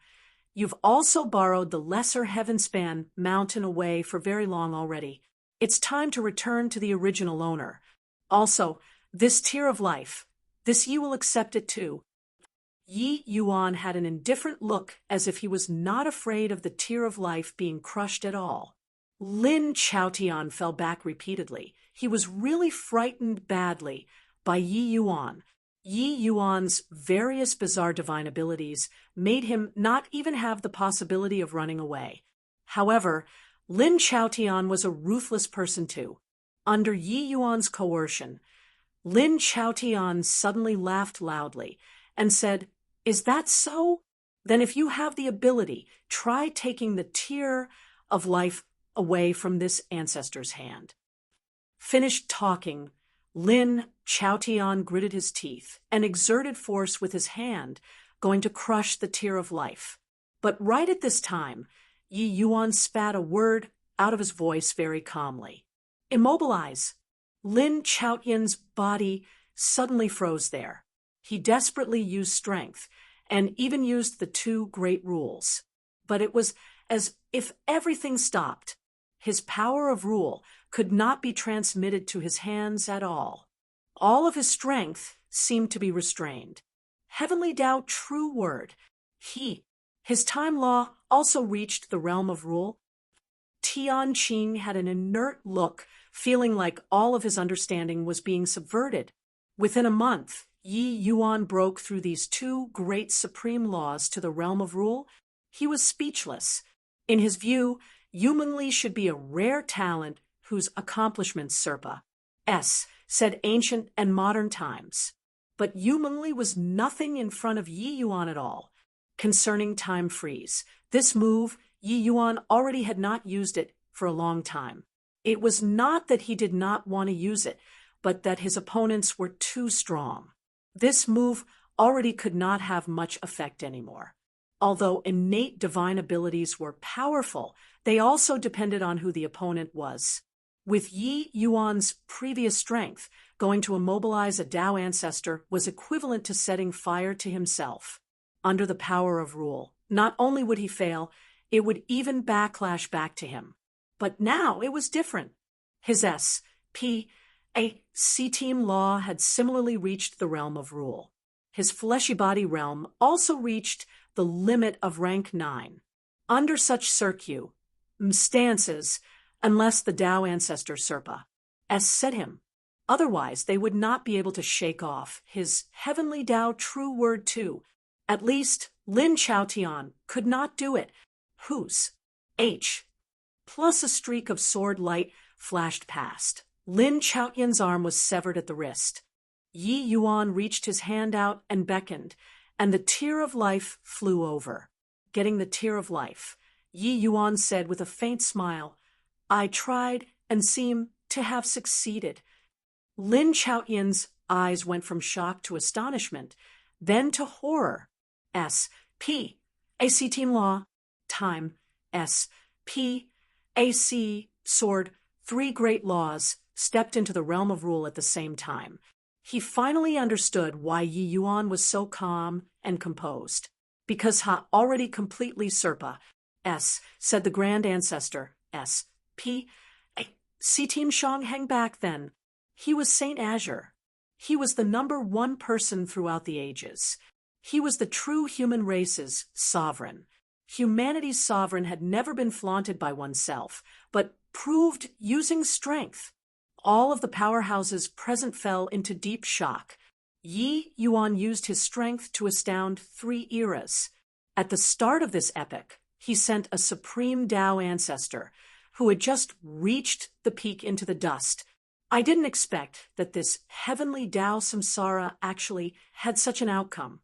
you've also borrowed the lesser heavenspan mountain away for very long already. It's time to return to the original owner. Also, this tear of life, this you will accept it too. Yi Yuan had an indifferent look as if he was not afraid of the tear of life being crushed at all. Lin Chaotian fell back repeatedly. He was really frightened badly by Yi Yuan. Yi Yuan's various bizarre divine abilities made him not even have the possibility of running away. However, Lin Chaotian was a ruthless person too. Under Yi Yuan's coercion, Lin Chaotian suddenly laughed loudly and said, Is that so? Then if you have the ability, try taking the tear of life away from this ancestor's hand. Finished talking, Lin Chaotian gritted his teeth and exerted force with his hand, going to crush the tear of life. But right at this time, Yi Yuan spat a word out of his voice very calmly. Immobilize. Lin Chaotian's body suddenly froze there. He desperately used strength and even used the two great rules. But it was as if everything stopped. His power of rule could not be transmitted to his hands at all. All of his strength seemed to be restrained. Heavenly Tao true word. His time law also reached the realm of rule. Tian Qing had an inert look, feeling like all of his understanding was being subverted. Within a month, Yi Yuan broke through these two great supreme laws to the realm of rule. He was speechless. In his view, Yumengli should be a rare talent whose accomplishments Serpa said ancient and modern times. But Yumengli was nothing in front of Yi Yuan at all. Concerning time freeze, this move, Yi Yuan already had not used it for a long time. It was not that he did not want to use it, but that his opponents were too strong. This move already could not have much effect anymore. Although innate divine abilities were powerful, they also depended on who the opponent was. With Yi Yuan's previous strength, going to immobilize a Dao ancestor was equivalent to setting fire to himself. Under the power of rule, not only would he fail, it would even backlash back to him. But now it was different. His S.P.A.C. team law had similarly reached the realm of rule. His fleshy body realm also reached the limit of rank 9. Under such stances, unless the Dao ancestor Serpa set him. Otherwise, they would not be able to shake off his heavenly Dao true word too. At least, Lin Chaotian could not do it. Whose? Plus a streak of sword light flashed past. Lin Chaotian's arm was severed at the wrist. Yi Yuan reached his hand out and beckoned, and the tear of life flew over. Getting the tear of life, Yi Yuan said with a faint smile, I tried and seem to have succeeded. Lin Chaotian's eyes went from shock to astonishment, then to horror. S.P.A.C. team law, time, S.P.A.C. sword, three great laws stepped into the realm of rule at the same time. He finally understood why Yi Yuan was so calm and composed. Because already completely Serpa, said the Grand Ancestor, S.P.A.C. team Shang hang back then. He was Saint Azure. He was the number one person throughout the ages. He was the true human race's sovereign. Humanity's sovereign had never been flaunted by oneself, but proved using strength. All of the powerhouses present fell into deep shock. Yi Yuan used his strength to astound 3 eras. At the start of this epoch, he sent a supreme Tao ancestor who had just reached the peak into the dust. I didn't expect that this heavenly Tao samsara actually had such an outcome.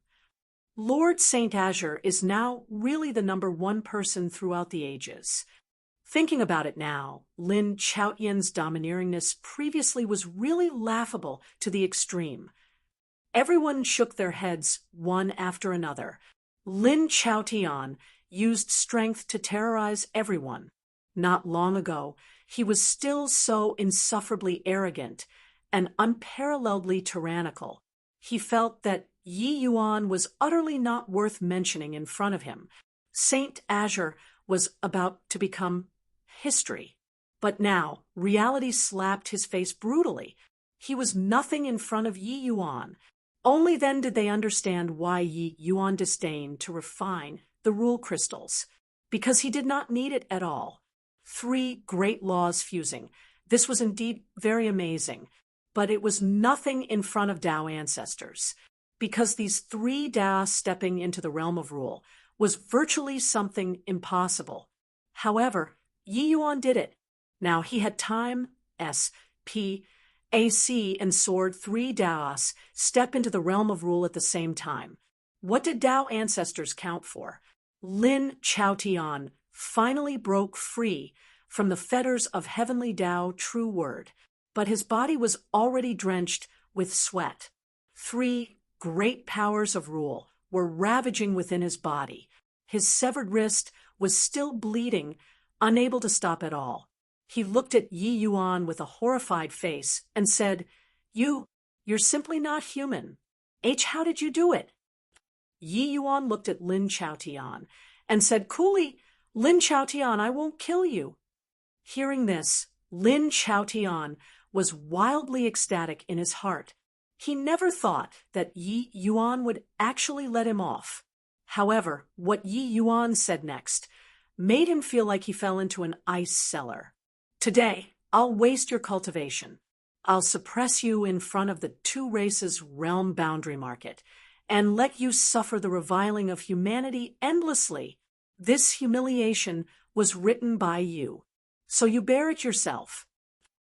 Lord Saint Azure is now really the number one person throughout the ages. Thinking about it now, Lin Chaotian's domineeringness previously was really laughable to the extreme. Everyone shook their heads one after another. Lin Chaotian used strength to terrorize everyone. Not long ago, he was still so insufferably arrogant and unparalleledly tyrannical. He felt that Yi Yuan was utterly not worth mentioning in front of him. Saint Azure was about to become history. But now, reality slapped his face brutally. He was nothing in front of Yi Yuan. Only then did they understand why Yi Yuan disdained to refine the rule crystals, because he did not need it at all. 3 great laws fusing. This was indeed very amazing, but it was nothing in front of Tao ancestors, because these 3 Tao stepping into the realm of rule was virtually something impossible. However, Yi Yuan did it. Now he had time, S-P, AC and sword 3 Taos step into the realm of rule at the same time. What did Tao ancestors count for? Lin Chaotian finally broke free from the fetters of heavenly Tao true word, but his body was already drenched with sweat. 3 great powers of rule were ravaging within his body. His severed wrist was still bleeding, unable to stop at all. He looked at Yi Yuan with a horrified face and said, You're simply not human. How did you do it? Yi Yuan looked at Lin Chaotian and said coolly, Lin Chaotian, I won't kill you. Hearing this, Lin Chaotian was wildly ecstatic in his heart. He never thought that Yi Yuan would actually let him off. However, what Yi Yuan said next made him feel like he fell into an ice cellar. Today, I'll waste your cultivation. I'll suppress you in front of the 2 races' realm boundary market and let you suffer the reviling of humanity endlessly. This humiliation was written by you, so you bear it yourself.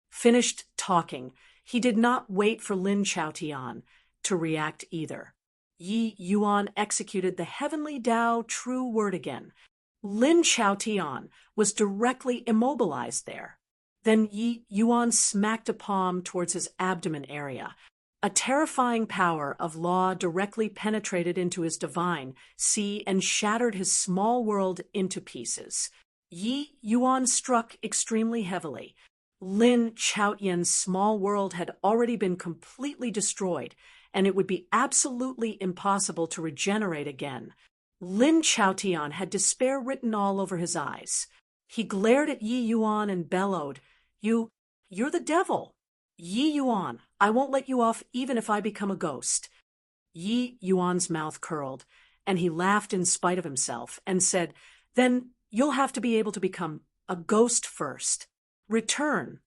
Finished talking, he did not wait for Lin Chaotian to react either. Yi Yuan executed the heavenly Tao true word again. Lin Chaotian was directly immobilized there. Then Yi Yuan smacked a palm towards his abdomen area. A terrifying power of law directly penetrated into his divine sea and shattered his small world into pieces. Yi Yuan struck extremely heavily. Lin Chaotian's small world had already been completely destroyed, and it would be absolutely impossible to regenerate again. Lin Chaotian had despair written all over his eyes. He glared at Yi Yuan and bellowed, You're the devil. Yi Yuan, I won't let you off even if I become a ghost. Yi Yuan's mouth curled, and he laughed in spite of himself and said, Then you'll have to be able to become a ghost first. Return.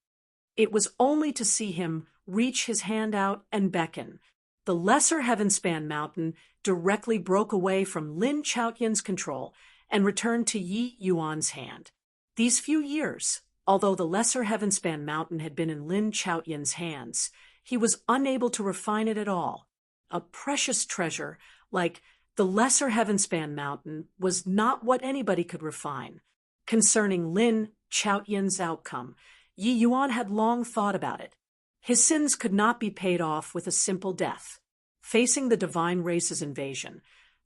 It was only to see him reach his hand out and beckon. The lesser heavenspan mountain directly broke away from Lin Chaotian's control and returned to Yi Yuan's hand. These few years, although the lesser heavenspan mountain had been in Lin Chaotian's hands, he was unable to refine it at all. A precious treasure like the lesser heavenspan mountain was not what anybody could refine. Concerning Lin Chaotian's outcome, Yi Yuan had long thought about it. His sins could not be paid off with a simple death. Facing the divine race's invasion,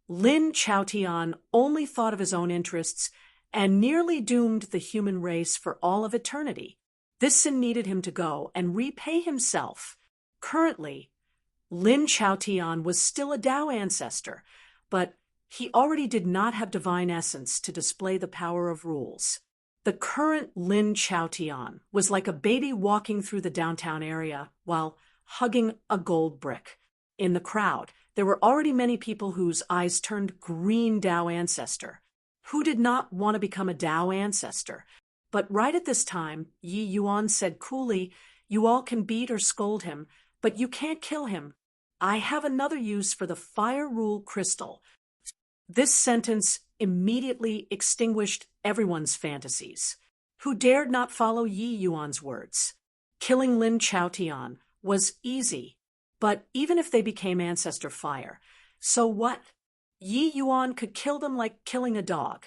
Lin Chaotian only thought of his own interests and nearly doomed the human race for all of eternity. This sin needed him to go and repay himself. Currently, Lin Chaotian was still a Tao ancestor, but he already did not have divine essence to display the power of rules. The current Lin Chaotian was like a baby walking through the downtown area while hugging a gold brick. In the crowd, there were already many people whose eyes turned green Tao ancestor. Who did not want to become a Tao ancestor? But right at this time, Yi Yuan said coolly, "You all can beat or scold him, but you can't kill him. I have another use for the fire rule crystal." This sentence immediately extinguished everyone's fantasies. Who dared not follow Yi Yuan's words? Killing Lin Chaotian was easy, but even if they became Ancestor Fire, so what? Yi Yuan could kill them like killing a dog.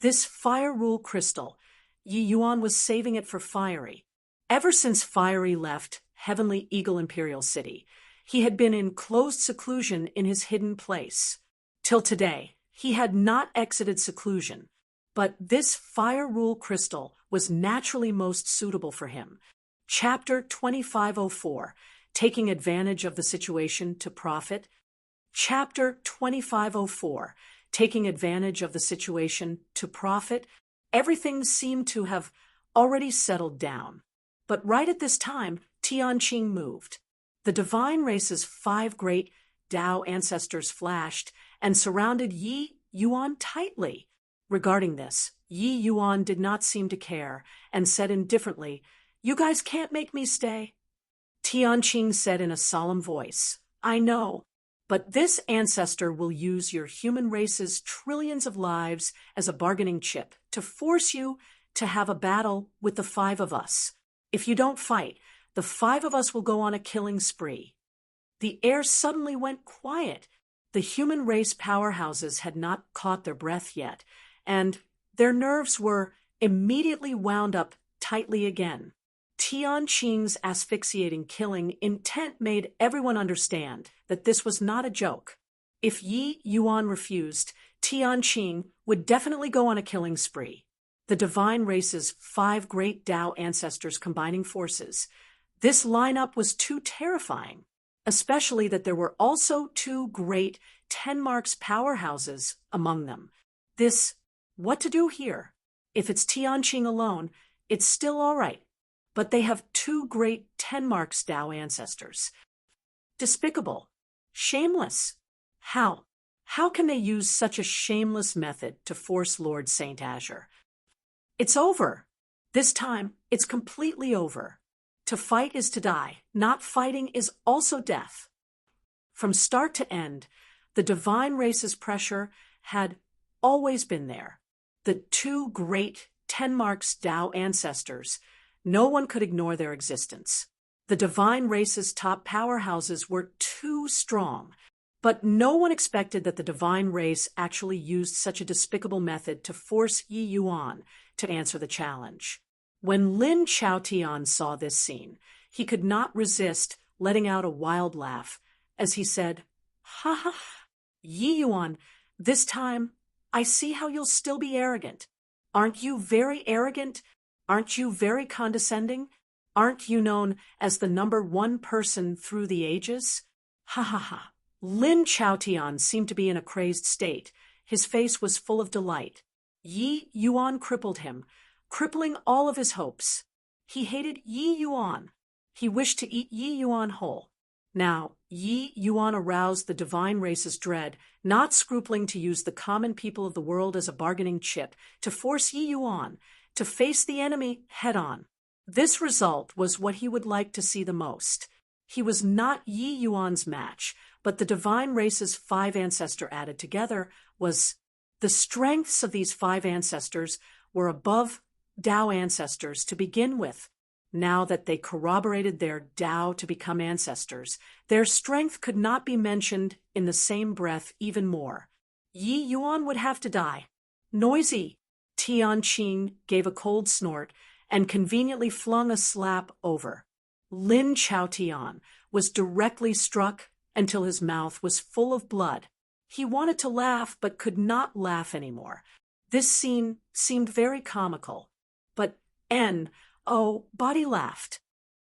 This fire rule crystal, Yi Yuan was saving it for Fiery. Ever since Fiery left Heavenly Eagle Imperial City, he had been in closed seclusion in his hidden place. Till today, he had not exited seclusion, but this fire rule crystal was naturally most suitable for him. Chapter 2504, Taking Advantage of the Situation to Profit. Chapter 2504, Taking Advantage of the Situation to Profit. Everything seemed to have already settled down. But right at this time, Tianqing moved. The divine race's 5 great Tao ancestors flashed and surrounded Yi Yuan tightly. Regarding this, Yi Yuan did not seem to care and said indifferently, "You guys can't make me stay." Tianqing said in a solemn voice, "I know, but this ancestor will use your human race's trillions of lives as a bargaining chip to force you to have a battle with the 5 of us. If you don't fight, the 5 of us will go on a killing spree." The air suddenly went quiet. The human race powerhouses had not caught their breath yet, and their nerves were immediately wound up tightly again. Tianqing's asphyxiating killing intent made everyone understand that this was not a joke. If Yi Yuan refused, Tianqing would definitely go on a killing spree. The divine race's 5 great Tao ancestors combining forces. This lineup was too terrifying, especially that there were also 2 great 10 marks powerhouses among them. What to do here? If it's Tianqing alone, it's still all right. But they have 2 great 10 marks Tao ancestors. Despicable. Shameless. How? How can they use such a shameless method to force Lord Saint Azure? It's over. This time, it's completely over. To fight is to die. Not fighting is also death. From start to end, the divine race's pressure had always been there. The 2 great 10 marks Tao ancestors, no one could ignore their existence. The divine race's top powerhouses were too strong, but no one expected that the divine race actually used such a despicable method to force Yi Yuan to answer the challenge. When Lin Chaotian saw this scene, he could not resist letting out a wild laugh as he said, "Ha ha, Yi Yuan, this time I see how you'll still be arrogant. Aren't you very arrogant? Aren't you very condescending? Aren't you known as the number 1 person through the ages?" Ha ha ha. Lin Chaotian seemed to be in a crazed state. His face was full of delight. Yi Yuan crippled him, crippling all of his hopes. He hated Yi Yuan. He wished to eat Yi Yuan whole. Now, Yi Yuan aroused the divine race's dread, not scrupling to use the common people of the world as a bargaining chip to force Yi Yuan to face the enemy head-on. This result was what he would like to see the most. He was not Yi Yuan's match, but the divine race's 5 ancestors added together was. The strengths of these 5 ancestors were above Tao ancestors to begin with. Now that they corroborated their Tao to become ancestors, their strength could not be mentioned in the same breath even more. Yi Yuan would have to die. Noisy! Tianqing gave a cold snort and conveniently flung a slap over. Lin Chaotian was directly struck until his mouth was full of blood. He wanted to laugh but could not laugh anymore. This scene seemed very comical. But body laughed,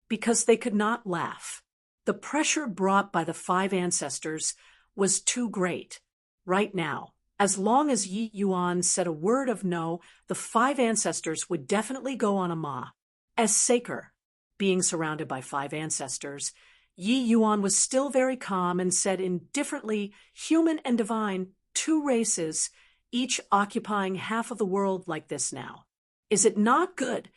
because they could not laugh. The pressure brought by the 5 ancestors was too great. Right now, As long as Yi Yuan said a word of no, the 5 ancestors would definitely go on a ma. As Saker, being surrounded by 5 ancestors, Yi Yuan was still very calm and said indifferently, human and divine, 2 races, each occupying half of the world like this now. Is it not good?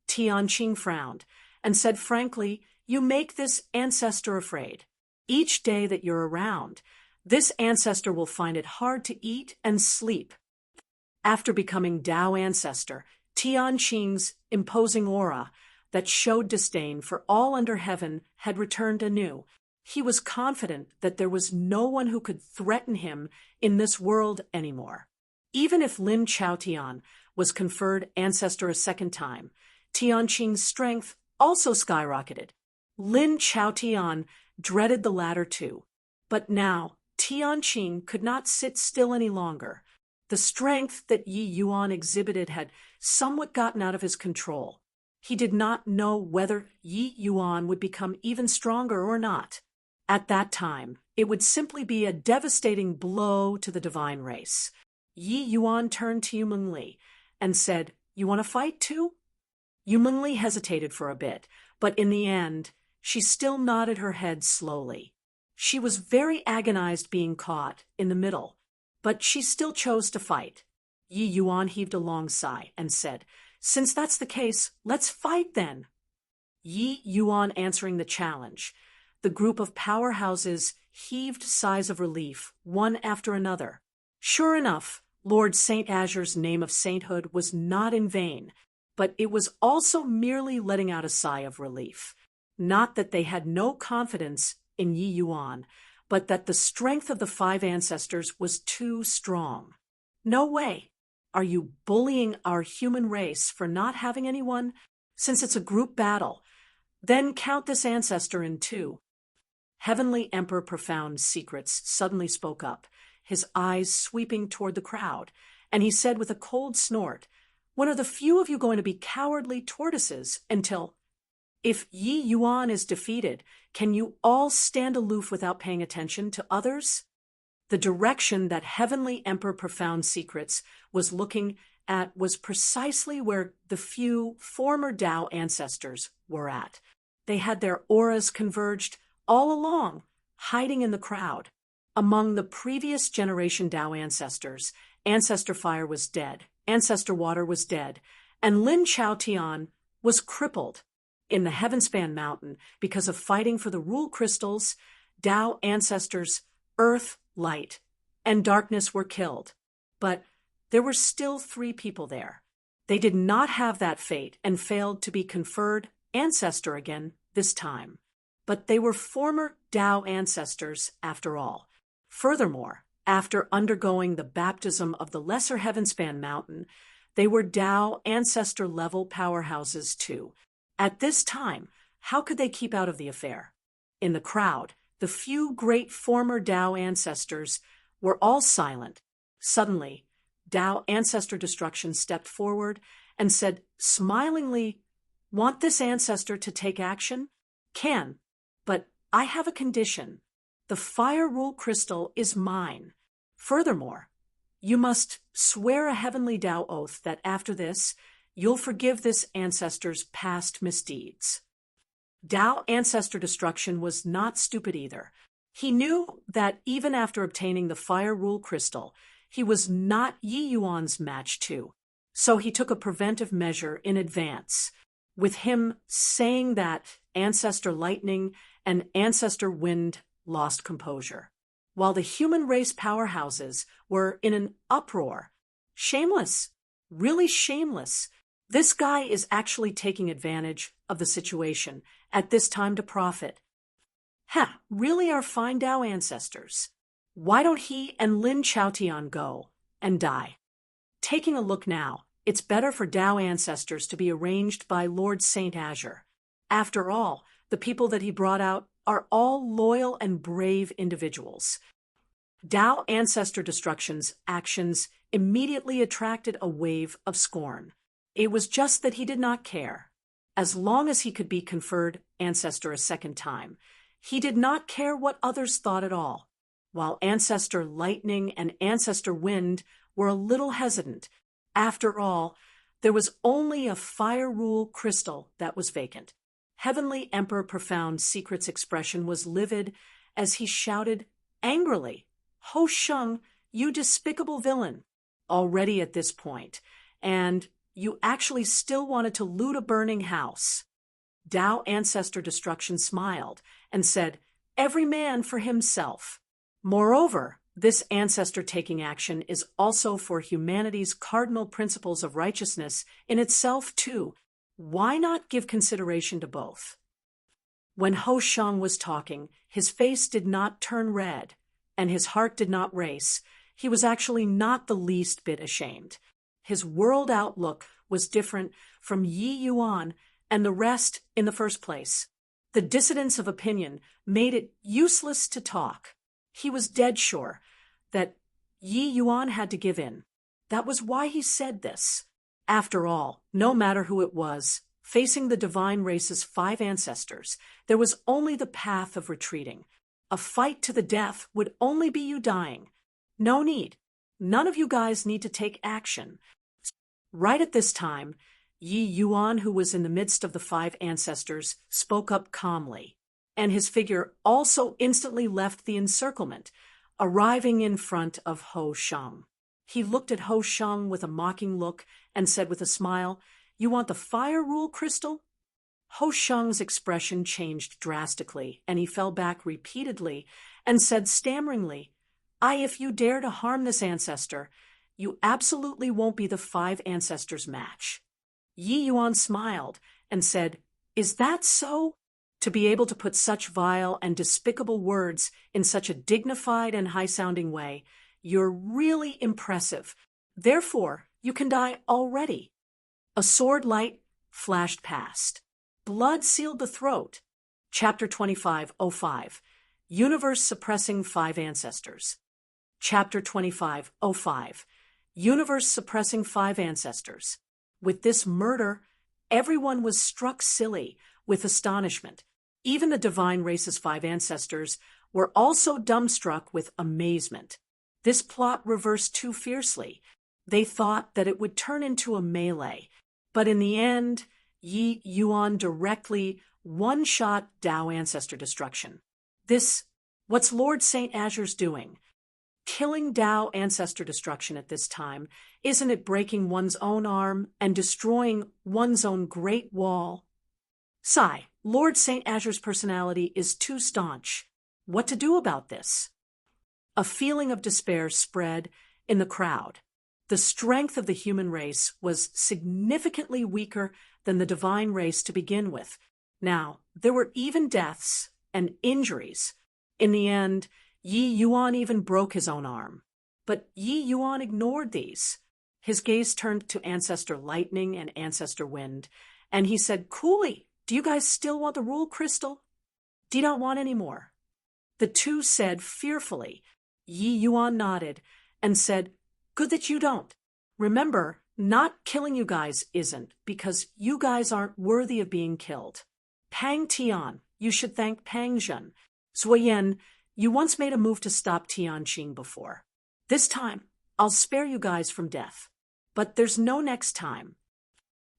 Tianqing frowned and said frankly, you make this ancestor afraid. Each day that you're around, this ancestor will find it hard to eat and sleep. After becoming Tao ancestor, Tianqing's imposing aura that showed disdain for all under heaven had returned anew. He was confident that there was no one who could threaten him in this world anymore. Even if Lin Chaotian was conferred ancestor a second time, Tianqing's strength also skyrocketed. Lin Chaotian dreaded the latter too. But now, Tianqing could not sit still any longer. The strength that Yi Yuan exhibited had somewhat gotten out of his control. He did not know whether Yi Yuan would become even stronger or not. At that time, it would simply be a devastating blow to the divine race. Yi Yuan turned to Yumeng Li and said, "You want to fight too?" Yumeng Li hesitated for a bit, but in the end, she still nodded her head slowly. She was very agonized being caught in the middle, but she still chose to fight. Yi Yuan heaved a long sigh and said, "Since that's the case, let's fight then." Yi Yuan answering the challenge. The group of powerhouses heaved sighs of relief, one after another. Sure enough, Lord Saint Azure's name of sainthood was not in vain, but it was also merely letting out a sigh of relief. Not that they had no confidence in Yi Yuan, but that the strength of the 5 ancestors was too strong. No way. Are you bullying our human race for not having anyone? Since it's a group battle, then count this ancestor in 2. Heavenly Emperor Profound Secrets suddenly spoke up, his eyes sweeping toward the crowd, and he said with a cold snort, "When are the few of you going to be cowardly tortoises until... If Yi Yuan is defeated, can you all stand aloof without paying attention to others?" The direction that Heavenly Emperor Profound Secrets was looking at was precisely where the few former Tao ancestors were at. They had their auras converged all along, hiding in the crowd. Among the previous generation Tao ancestors, Ancestor Fire was dead, Ancestor Water was dead, and Lin Chaotian was crippled. In the Heavenspan Mountain, because of fighting for the rule crystals, Tao ancestors, Earth, Light, and Darkness were killed. But there were still 3 people there. They did not have that fate and failed to be conferred ancestor again this time. But they were former Tao ancestors after all. Furthermore, after undergoing the baptism of the Lesser Heavenspan Mountain, they were Tao ancestor-level powerhouses too. At this time, how could they keep out of the affair? In the crowd, the few great former Tao ancestors were all silent. Suddenly, Tao Ancestor Destruction stepped forward and said smilingly, "Want this ancestor to take action? Can, but I have a condition. The Fire Rule Crystal is mine. Furthermore, you must swear a heavenly Tao oath that after this, you'll forgive this ancestor's past misdeeds." Tao Ancestor Destruction was not stupid either. He knew that even after obtaining the Fire Rule Crystal, he was not Yi Yuan's match too. So he took a preventive measure in advance. With him saying that, Ancestor Lightning and Ancestor Wind lost composure, while the human race powerhouses were in an uproar. Shameless, really shameless. This guy is actually taking advantage of the situation at this time to profit. Really our fine Tao ancestors. Why don't he and Lin Chaotian go and die? Taking a look now, it's better for Tao ancestors to be arranged by Lord Saint Azure. After all, the people that he brought out are all loyal and brave individuals. Tao Ancestor Destruction's actions immediately attracted a wave of scorn. It was just that he did not care. As long as he could be conferred ancestor a second time, he did not care what others thought at all. while Ancestor Lightning and Ancestor Wind were a little hesitant. After all, there was only a fire rule crystal that was vacant. Heavenly Emperor Profound Secret's expression was livid as he shouted angrily, "Ho Sheng, you despicable villain!" Already at this point, and you actually still wanted to loot a burning house. Tao Ancestor Destruction smiled and said, "Every man for himself." Moreover, this ancestor taking action is also for humanity's cardinal principles of righteousness in itself too. Why not give consideration to both? When Ho Sheng was talking, his face did not turn red, and his heart did not race. He was actually not the least bit ashamed. His world outlook was different from Yi Yuan and the rest in the first place. The dissidence of opinion made it useless to talk. He was dead sure that Yi Yuan had to give in. That was why he said this. After all, no matter who it was, facing the divine race's 5 ancestors, there was only the path of retreating. A fight to the death would only be you dying. No need. None of you guys need to take action. Right at this time, Yi Yuan, who was in the midst of the 5 ancestors, spoke up calmly, and his figure also instantly left the encirclement, arriving in front of Ho Sheng. He looked at Ho Sheng with a mocking look and said with a smile, "You want the fire rule crystal?" Ho Sheng's expression changed drastically, and he fell back repeatedly and said stammeringly, If you dare to harm this ancestor, you absolutely won't be the 5 ancestors' match." Yi Yuan smiled and said, "Is that so?" To be able to put such vile and despicable words in such a dignified and high-sounding way, you're really impressive. Therefore, you can die already. A sword light flashed past. Blood sealed the throat. Chapter 25:05. Universe-suppressing 5 ancestors. Chapter 25:05. Universe-suppressing 5 ancestors. With this murder, everyone was struck silly with astonishment. Even the divine race's 5 ancestors were also dumbstruck with amazement. This plot reversed too fiercely. They thought that it would turn into a melee, but in the end, Yi Yuan directly one-shot Tao Ancestor Destruction. What's Lord St. Azure's doing? Killing Tao Ancestor Destruction at this time, isn't it breaking one's own arm and destroying one's own great wall? Sigh, Lord St. Azure's personality is too staunch. What to do about this? A feeling of despair spread in the crowd. The strength of the human race was significantly weaker than the divine race to begin with. Now, there were even deaths and injuries. In the end, Yi Yuan even broke his own arm. But Yi Yuan ignored these. His gaze turned to Ancestor Lightning and Ancestor Wind, and he said coolly, "Do you guys still want the rule crystal? Do you not want any more?" The two said fearfully. Yi Yuan nodded and said, "Good that you don't. Remember, not killing you guys isn't, because you guys aren't worthy of being killed. Pang Tian, you should thank Pang Zhen. Zuoyan, you once made a move to stop Tianqing before. This time, I'll spare you guys from death. But there's no next time."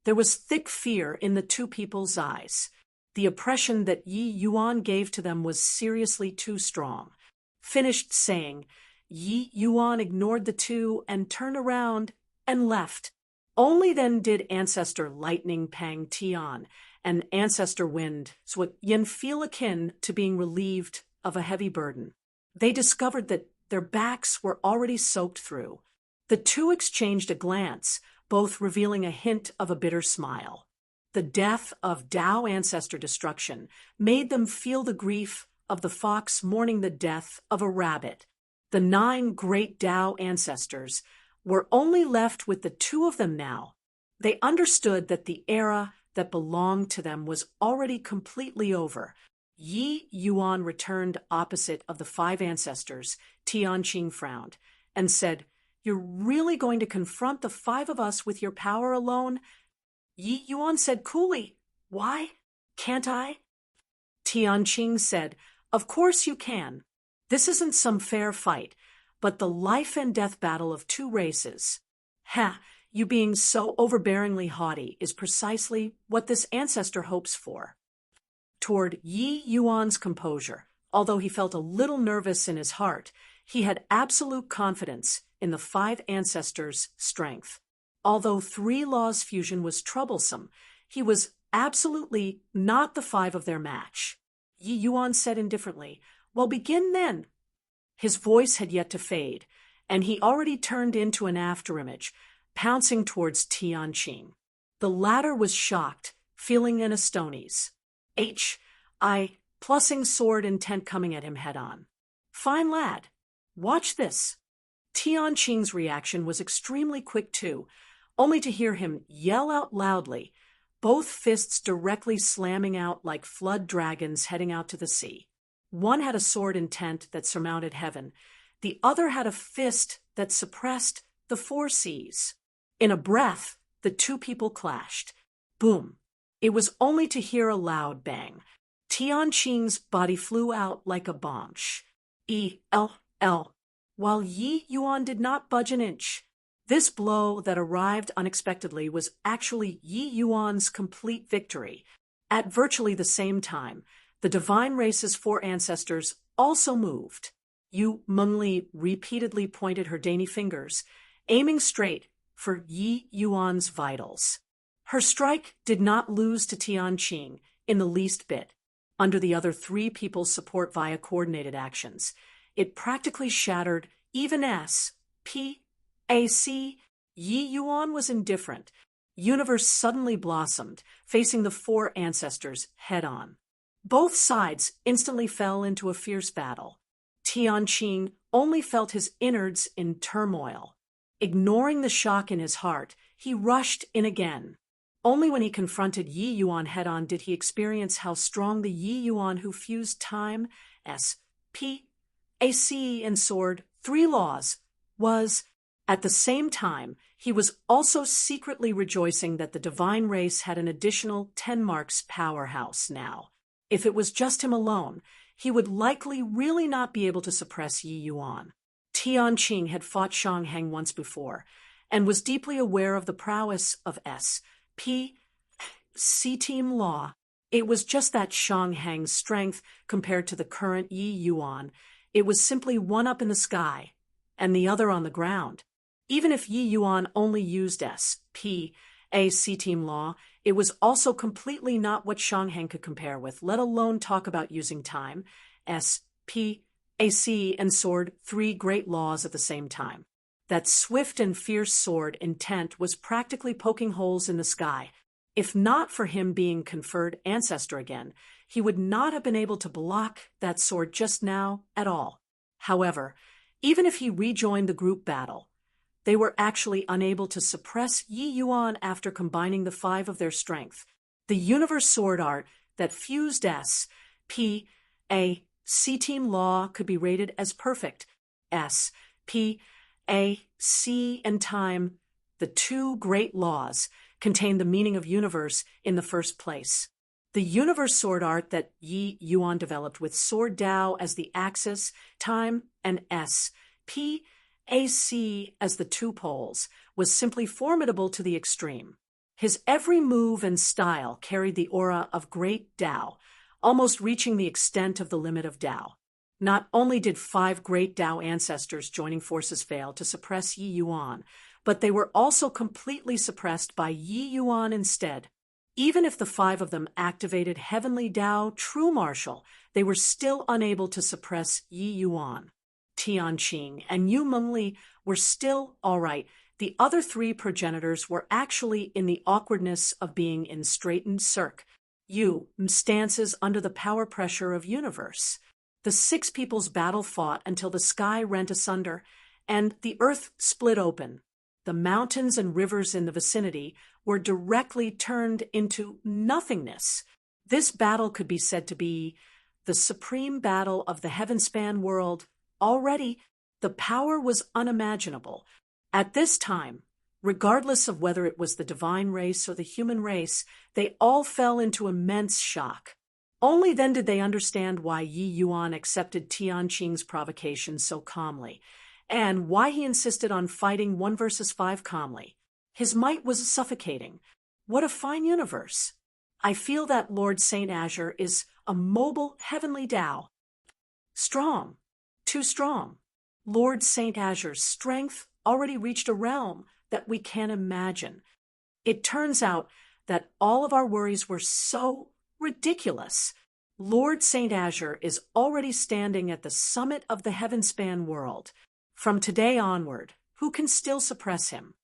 There was thick fear in the two people's eyes. The oppression that Yi Yuan gave to them was seriously too strong. Finished saying, Yi Yuan ignored the two and turned around and left. Only then did Ancestor Lightning Pang Tian and Ancestor Wind Zuoyan feel akin to being relieved of a heavy burden. They discovered that their backs were already soaked through. The two exchanged a glance, both revealing a hint of a bitter smile. The death of Tao Ancestor Destruction made them feel the grief of the fox mourning the death of a rabbit. The 9 great Tao ancestors were only left with the 2 of them now. They understood that the era that belonged to them was already completely over. Yi Yuan returned opposite of the 5 ancestors. Tianqing frowned and said, "You're really going to confront the 5 of us with your power alone?" Yi Yuan said coolly, "Why? Can't I?" Tianqing said, "Of course you can. This isn't some fair fight, but the life and death battle of two races. Ha, you being so overbearingly haughty is precisely what this ancestor hopes for. Toward Yi Yuan's composure, although he felt a little nervous in his heart, he had absolute confidence in the five ancestors' strength. Although three laws fusion was troublesome, he was absolutely not the five of their match. Yi Yuan said indifferently, "Well, begin then." His voice had yet to fade, and he already turned into an afterimage, pouncing towards Tianqing. The latter was shocked, feeling an astonies. Plussing sword intent coming at him head-on. "Fine lad. Watch this." Tianqing's reaction was extremely quick too, only to hear him yell out loudly, both fists directly slamming out like flood dragons heading out to the sea. One had a sword intent that surmounted heaven, the other had a fist that suppressed the four seas. In a breath, the two people clashed. Boom. It was only to hear a loud bang. Tianqing's body flew out like a bomb. While Yi Yuan did not budge an inch. This blow that arrived unexpectedly was actually Yi Yuan's complete victory. At virtually the same time, the divine race's four ancestors also moved. Yu Mengli repeatedly pointed her dainty fingers, aiming straight for Yi Yuan's vitals. Her strike did not lose to Tianqing in the least bit. Under the other three people's support via coordinated actions, it practically shattered even S.P.A.C. Yi Yuan was indifferent. Universe suddenly blossomed, facing the four ancestors head-on. Both sides instantly fell into a fierce battle. Tianqing only felt his innards in turmoil. Ignoring the shock in his heart, he rushed in again. Only when he confronted Yi Yuan head-on did he experience how strong the Yi Yuan who fused time, S.P.A.C. and sword, three laws, was. At the same time, he was also secretly rejoicing that the divine race had an additional 10 marks powerhouse now. If it was just him alone, he would likely really not be able to suppress Yi Yuan. Tianqing had fought Shanghang once before, and was deeply aware of the prowess of S.P.C. team law. It was just that Shanghang's strength compared to the current Yi Yuan. It was simply one up in the sky, and the other on the ground. Even if Yi Yuan only used S.P.A.C. team law, it was also completely not what Shanghang could compare with, let alone talk about using time, S.P.A.C. and sword, three great laws at the same time. That swift and fierce sword intent was practically poking holes in the sky. If not for him being conferred ancestor again, he would not have been able to block that sword just now at all. However, even if he rejoined the group battle, they were actually unable to suppress Yi Yuan after combining the five of their strength. The universe sword art that fused S.P.A.C. team law could be rated as perfect. S.P.A.C. and time, the two great laws, contain the meaning of universe in the first place. The universe sword art that Yi Yuan developed with sword Dao as the axis, time, and S.P.A.C. as the two poles, was simply formidable to the extreme. His every move and style carried the aura of great Dao, almost reaching the extent of the limit of Dao. Not only did five great Dao ancestors joining forces fail to suppress Yi Yuan, but they were also completely suppressed by Yi Yuan instead. Even if the five of them activated Heavenly Dao True Martial, they were still unable to suppress Yi Yuan. Tianqing and Yu Mengli were still all right. The other three progenitors were actually in the awkwardness of being in straightened cirque, stances under the power pressure of universe. The six people's battle fought until the sky rent asunder and the earth split open. The mountains and rivers in the vicinity were directly turned into nothingness. This battle could be said to be the supreme battle of the heaven-span world. Already, the power was unimaginable. At this time, regardless of whether it was the divine race or the human race, they all fell into immense shock. Only then did they understand why Yi Yuan accepted Tianqing's provocation so calmly, and why he insisted on fighting 1 versus 5 calmly. His might was suffocating. What a fine universe! I feel that Lord Saint Azure is a mobile heavenly Tao. Strong. Too strong. Lord Saint Azure's strength already reached a realm that we can't imagine. It turns out that all of our worries were so ridiculous. Lord Saint Azure is already standing at the summit of the heaven-span world. From today onward, who can still suppress him?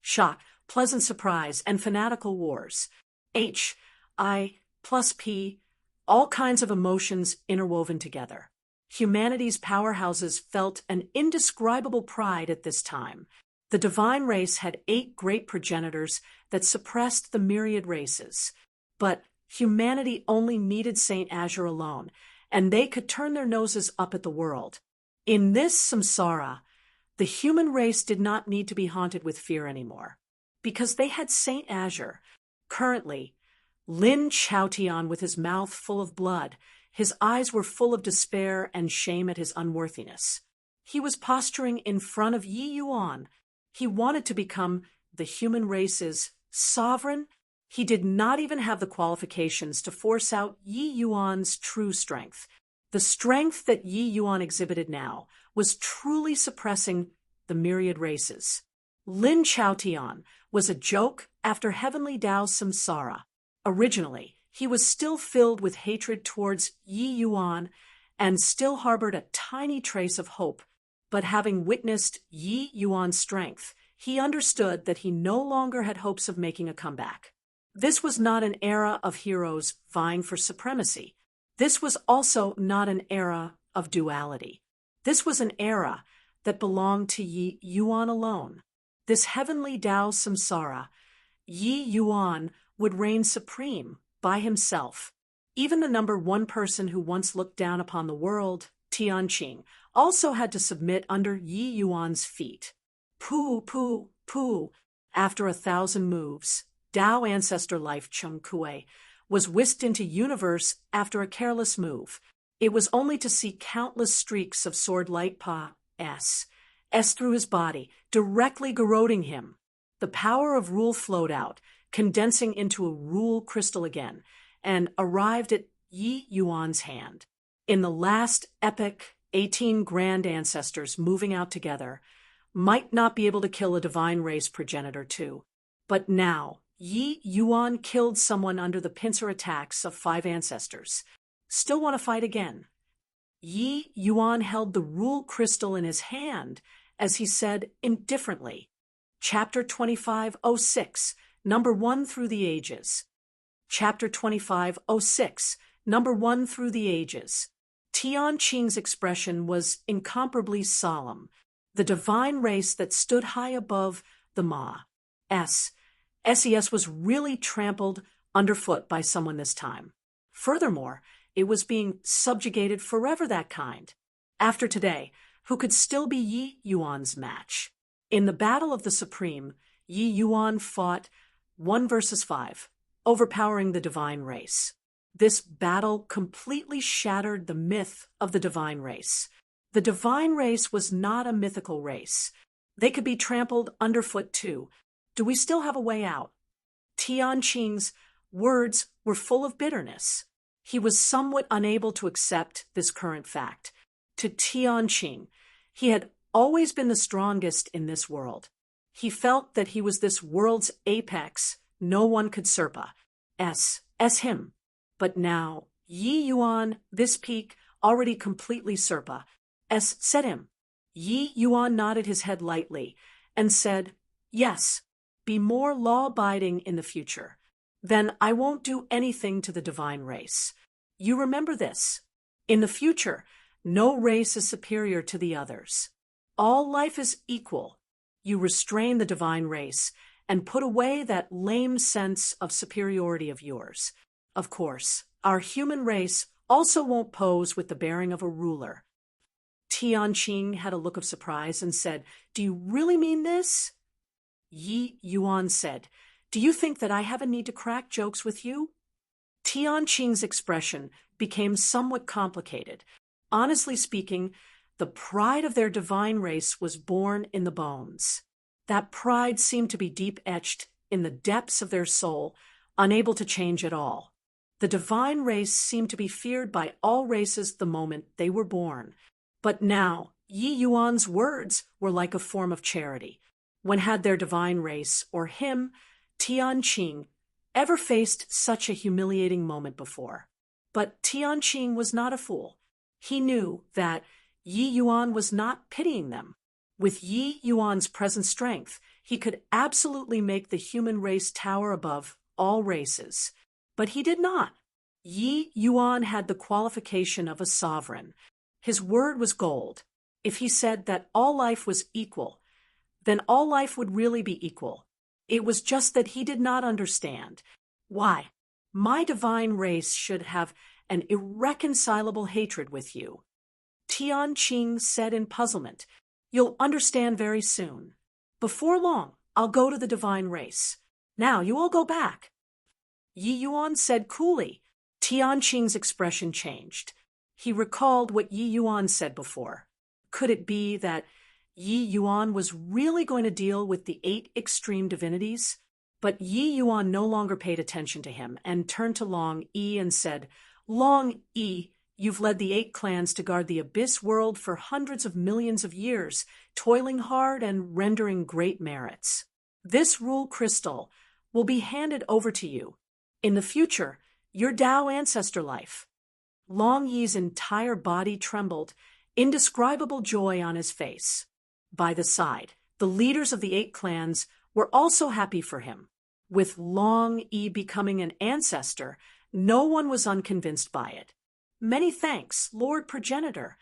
Shock, pleasant surprise, and fanatical wars. H, I, plus P, all kinds of emotions interwoven together. Humanity's powerhouses felt an indescribable pride at this time. The divine race had 8 great progenitors that suppressed the myriad races. But humanity only needed Saint Azure alone, and they could turn their noses up at the world. In this samsara, the human race did not need to be haunted with fear anymore, because they had Saint Azure. Currently, Lin Chaotian, with his mouth full of blood, his eyes were full of despair and shame at his unworthiness. He was posturing in front of Yi Yuan. He wanted to become the human race's sovereign. He did not even have the qualifications to force out Yi Yuan's true strength. The strength that Yi Yuan exhibited now was truly suppressing the myriad races. Lin Chaotian was a joke after Heavenly Tao's samsara. Originally, he was still filled with hatred towards Yi Yuan and still harbored a tiny trace of hope. But having witnessed Yi Yuan's strength, he understood that he no longer had hopes of making a comeback. This was not an era of heroes vying for supremacy. This was also not an era of duality. This was an era that belonged to Yi Yuan alone. This heavenly Tao samsara, Yi Yuan would reign supreme by himself. Even the number 1 person who once looked down upon the world, Tianqing, also had to submit under Yi Yuan's feet. Pooh, pooh, pooh. After 1,000 moves, Tao ancestor life Chung Kue was whisked into universe after a careless move. It was only to see countless streaks of sword light Pa S through his body, directly garroting him. The power of rule flowed out, condensing into a rule crystal again, and arrived at Yi Yuan's hand. In the last epic, 18 grand ancestors moving out together might not be able to kill a divine race progenitor too. But now, Yi Yuan killed someone under the pincer attacks of 5 ancestors. Still want to fight again. Yi Yuan held the rule crystal in his hand as he said indifferently, Chapter 2506, number 1 through the ages. Chapter 2506, number 1 through the ages. Tianqing's expression was incomparably solemn. The divine race that stood high above the Ma. SES was really trampled underfoot by someone this time. Furthermore, it was being subjugated forever, that kind. After today, who could still be Yi Yuan's match? In the Battle of the Supreme, Yi Yuan fought 1 versus 5, overpowering the divine race. This battle completely shattered the myth of the divine race. The divine race was not a mythical race. They could be trampled underfoot too. Do we still have a way out? Tianqing's words were full of bitterness. He was somewhat unable to accept this current fact. To Tianqing, he had always been the strongest in this world. He felt that he was this world's apex. No one could surpa him. But now, Yi Yuan, this peak, already completely surpa set him. Yi Yuan nodded his head lightly and said, yes, be more law-abiding in the future. Then I won't do anything to the divine race. You remember this. In the future, no race is superior to the others. All life is equal. You restrain the divine race and put away that lame sense of superiority of yours. Of course, our human race also won't pose with the bearing of a ruler. Tianqing had a look of surprise and said, do you really mean this? Yi Yuan said, do you think that I have a need to crack jokes with you? Tianqing's expression became somewhat complicated. Honestly speaking, the pride of their divine race was born in the bones. That pride seemed to be deep etched in the depths of their soul, unable to change at all. The divine race seemed to be feared by all races the moment they were born. But now, Yi Yuan's words were like a form of charity. When had their divine race, or him, Tianqing, ever faced such a humiliating moment before? But Tianqing was not a fool. He knew that Yi Yuan was not pitying them. With Yi Yuan's present strength, he could absolutely make the human race tower above all races. But he did not. Yi Yuan had the qualification of a sovereign. His word was gold. If he said that all life was equal, then all life would really be equal. It was just that he did not understand. Why? My divine race should have an irreconcilable hatred with you. Tianqing said in puzzlement, "You'll understand very soon. Before long, I'll go to the divine race. Now you all go back." Yi Yuan said coolly. Tianqing's expression changed. He recalled what Yi Yuan said before. Could it be that Yi Yuan was really going to deal with the 8 extreme divinities? But Yi Yuan no longer paid attention to him and turned to Long Yi and said, "Long Yi, you've led the 8 clans to guard the abyss world for hundreds of millions of years, toiling hard and rendering great merits. This rule crystal will be handed over to you. In the future, your Tao ancestor life." Long Yi's entire body trembled, indescribable joy on his face. By the side, the leaders of the 8 clans were also happy for him. With Long Yi becoming an ancestor, no one was unconvinced by it. "Many thanks, Lord Progenitor,"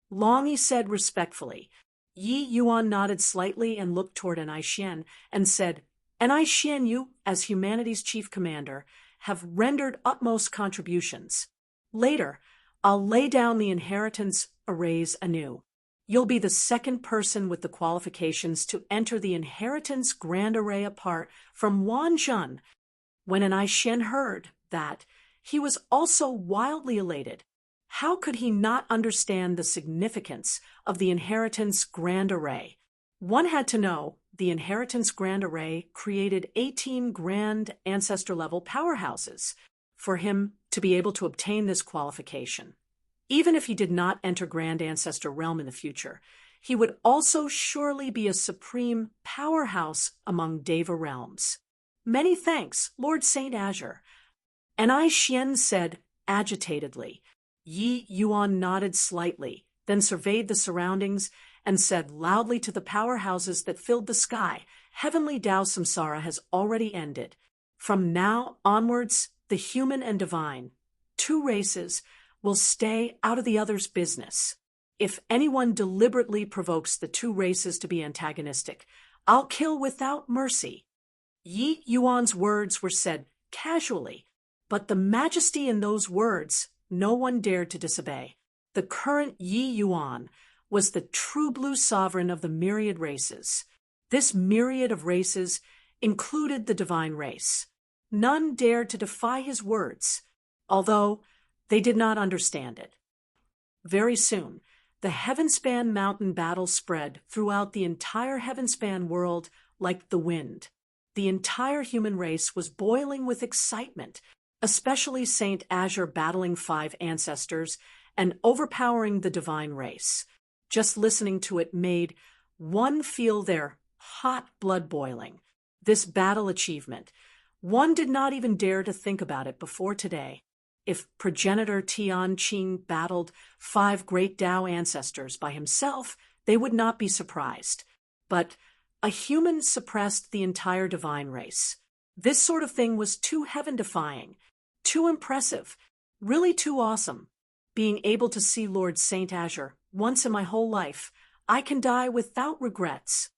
Long Yi said respectfully. Yi Yuan nodded slightly and looked toward Anai Xian and said, "Anai Xian, you, as humanity's chief commander, have rendered utmost contributions. Later, I'll lay down the inheritance arrays anew. You'll be the second person with the qualifications to enter the inheritance grand array apart from Wan Zhen." When Anai Xian heard that, he was also wildly elated. How could he not understand the significance of the inheritance grand array? One had to know the inheritance grand array created 18 grand ancestor-level powerhouses for him to be able to obtain this qualification. Even if he did not enter Grand Ancestor Realm in the future, he would also surely be a supreme powerhouse among Deva realms. "Many thanks, Lord Saint Azure," Anai Xian said agitatedly. Yi Yuan nodded slightly, then surveyed the surroundings and said loudly to the powerhouses that filled the sky, "Heavenly Tao Samsara has already ended. From now onwards, the human and divine, 2 races, will stay out of the other's business. If anyone deliberately provokes the 2 races to be antagonistic, I'll kill without mercy." Yi Yuan's words were said casually, but the majesty in those words no one dared to disobey. The current Yi Yuan was the true blue sovereign of the myriad races. This myriad of races included the divine race. None dared to defy his words, although they did not understand it. Very soon, the Heavenspan Mountain battle spread throughout the entire Heavenspan world like the wind. The entire human race was boiling with excitement, especially Saint Azure battling 5 ancestors and overpowering the divine race. Just listening to it made one feel their hot blood boiling. This battle achievement, one did not even dare to think about it before today. If Progenitor Tianqing battled 5 great Tao ancestors by himself, they would not be surprised. But a human suppressed the entire divine race. This sort of thing was too heaven-defying, too impressive, really too awesome. Being able to see Lord Saint Azure once in my whole life, I can die without regrets.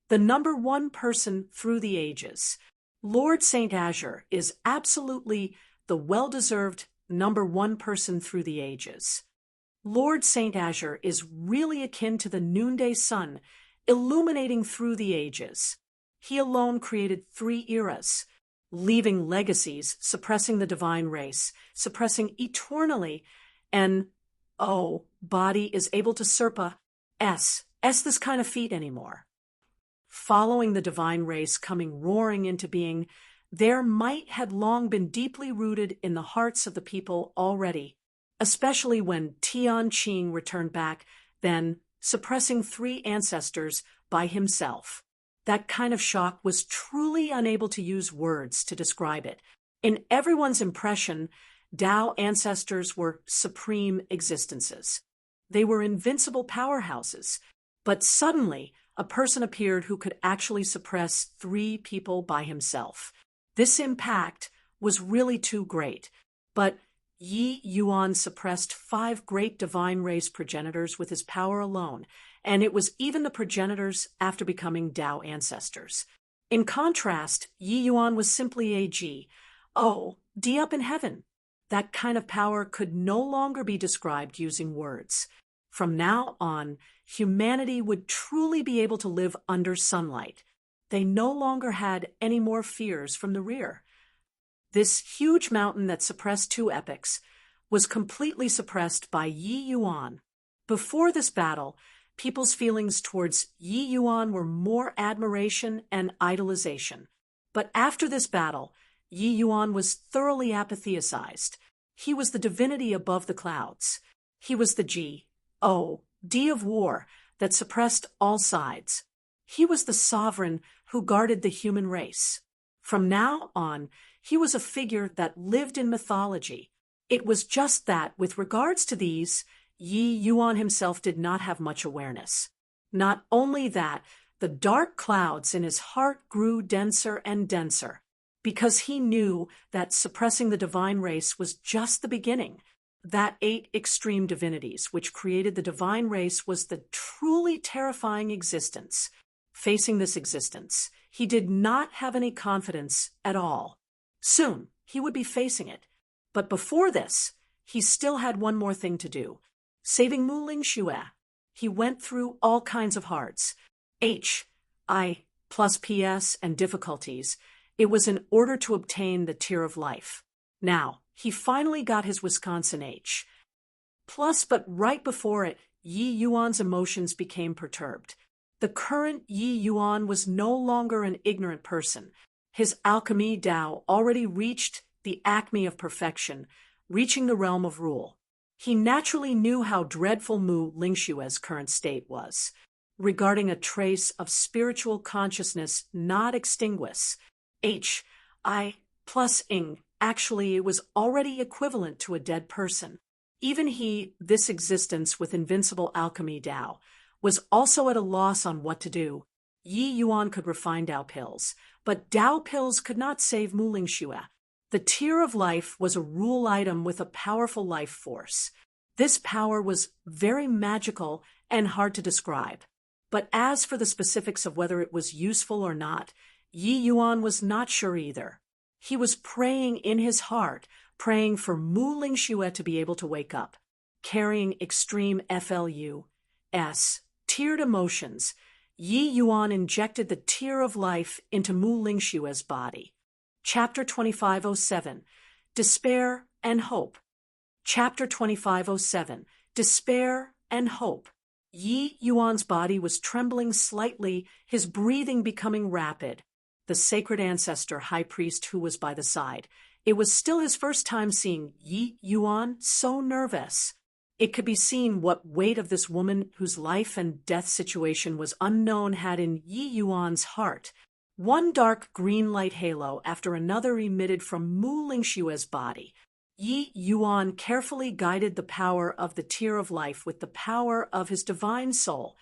The number 1 person through the ages. Lord Saint Azure is absolutely the well-deserved number 1 person through the ages. Lord Saint Azure is really akin to the noonday sun, illuminating through the ages. He alone created 3 eras. leaving legacies, suppressing the divine race, suppressing eternally, and, oh, body is able to surpa this kind of feat anymore. Following the divine race coming roaring into being, their might had long been deeply rooted in the hearts of the people already, especially when Tian Qing returned back, then suppressing 3 ancestors by himself. That kind of shock was truly unable to use words to describe it. In everyone's impression, Tao ancestors were supreme existences. They were invincible powerhouses. But suddenly, a person appeared who could actually suppress 3 people by himself. This impact was really too great. But Yi Yuan suppressed 5 great divine race progenitors with his power alone, and it was even the progenitors after becoming Tao ancestors. In contrast, Yi Yuan was simply a G. Oh, D up in heaven. That kind of power could no longer be described using words. From now on, humanity would truly be able to live under sunlight. They no longer had any more fears from the rear. This huge mountain that suppressed 2 epochs was completely suppressed by Yi Yuan. Before this battle, people's feelings towards Yi Yuan were more admiration and idolization. But after this battle, Yi Yuan was thoroughly apatheized. He was the divinity above the clouds. He was the D of war that suppressed all sides. He was the sovereign who guarded the human race. From now on, he was a figure that lived in mythology. It was just that, with regards to these, Yi Yuan himself did not have much awareness. Not only that, the dark clouds in his heart grew denser and denser, because he knew that suppressing the divine race was just the beginning. That 8 extreme divinities which created the divine race was the truly terrifying existence. Facing this existence, he did not have any confidence at all. Soon, he would be facing it. But before this, he still had one more thing to do. Saving Mu Ling Xue. He went through all kinds of hearts. HI plus PS and difficulties. It was in order to obtain the Tear of Life. Now, he finally got his Wisconsin H. Plus, but right before it, Yi Yuan's emotions became perturbed. The current Yi Yuan was no longer an ignorant person. His alchemy Tao already reached the acme of perfection, reaching the realm of rule. He naturally knew how dreadful Mu Lingshue's current state was, regarding a trace of spiritual consciousness not extinguished. HI plus ing. Actually, it was already equivalent to a dead person. Even he, this existence with invincible alchemy Tao, was also at a loss on what to do. Yi Yuan could refine Tao pills, but Tao pills could not save Mu Lingxue. The Tear of Life was a rule item with a powerful life force. This power was very magical and hard to describe. But as for the specifics of whether it was useful or not, Yi Yuan was not sure either. He was praying in his heart, praying for Mu Lingxue to be able to wake up, carrying extreme FLUS, tiered emotions. Yi Yuan injected the Tear of Life into Mu Lingxue's body. Chapter 2507, Despair and Hope. Chapter 2507, Despair and Hope. Yi Yuan's body was trembling slightly, his breathing becoming rapid. The sacred ancestor high priest who was by the side. It was still his first time seeing Yi Yuan so nervous. It could be seen what weight of this woman whose life and death situation was unknown had in Yi Yuan's heart. One dark green light halo after another emitted from Mu Lingxue's body. Yi Yuan carefully guided the power of the Tear of Life with the power of his divine soul,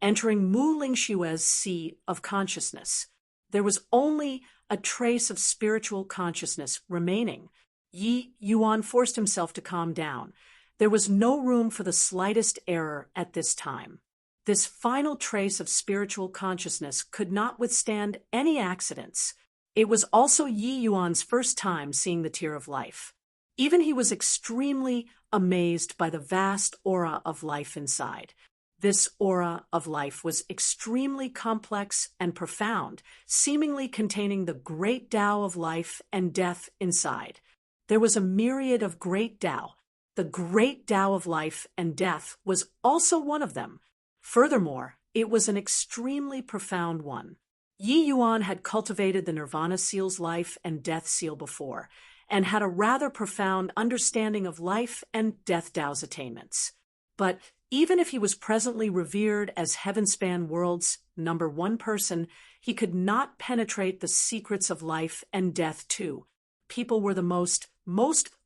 entering Mu Lingxue's sea of consciousness. There was only a trace of spiritual consciousness remaining. Yi Yuan forced himself to calm down. There was no room for the slightest error at this time. This final trace of spiritual consciousness could not withstand any accidents. It was also Yi Yuan's first time seeing the Tear of Life. Even he was extremely amazed by the vast aura of life inside. This aura of life was extremely complex and profound, seemingly containing the great Tao of life and death inside. There was a myriad of great Tao. The great Tao of life and death was also one of them. Furthermore, it was an extremely profound one. Yi Yuan had cultivated the Nirvana Seal's life and death seal before, and had a rather profound understanding of life and death Tao's attainments. But even if he was presently revered as Heavenspan World's #1 person, he could not penetrate the secrets of life and death too. People were the most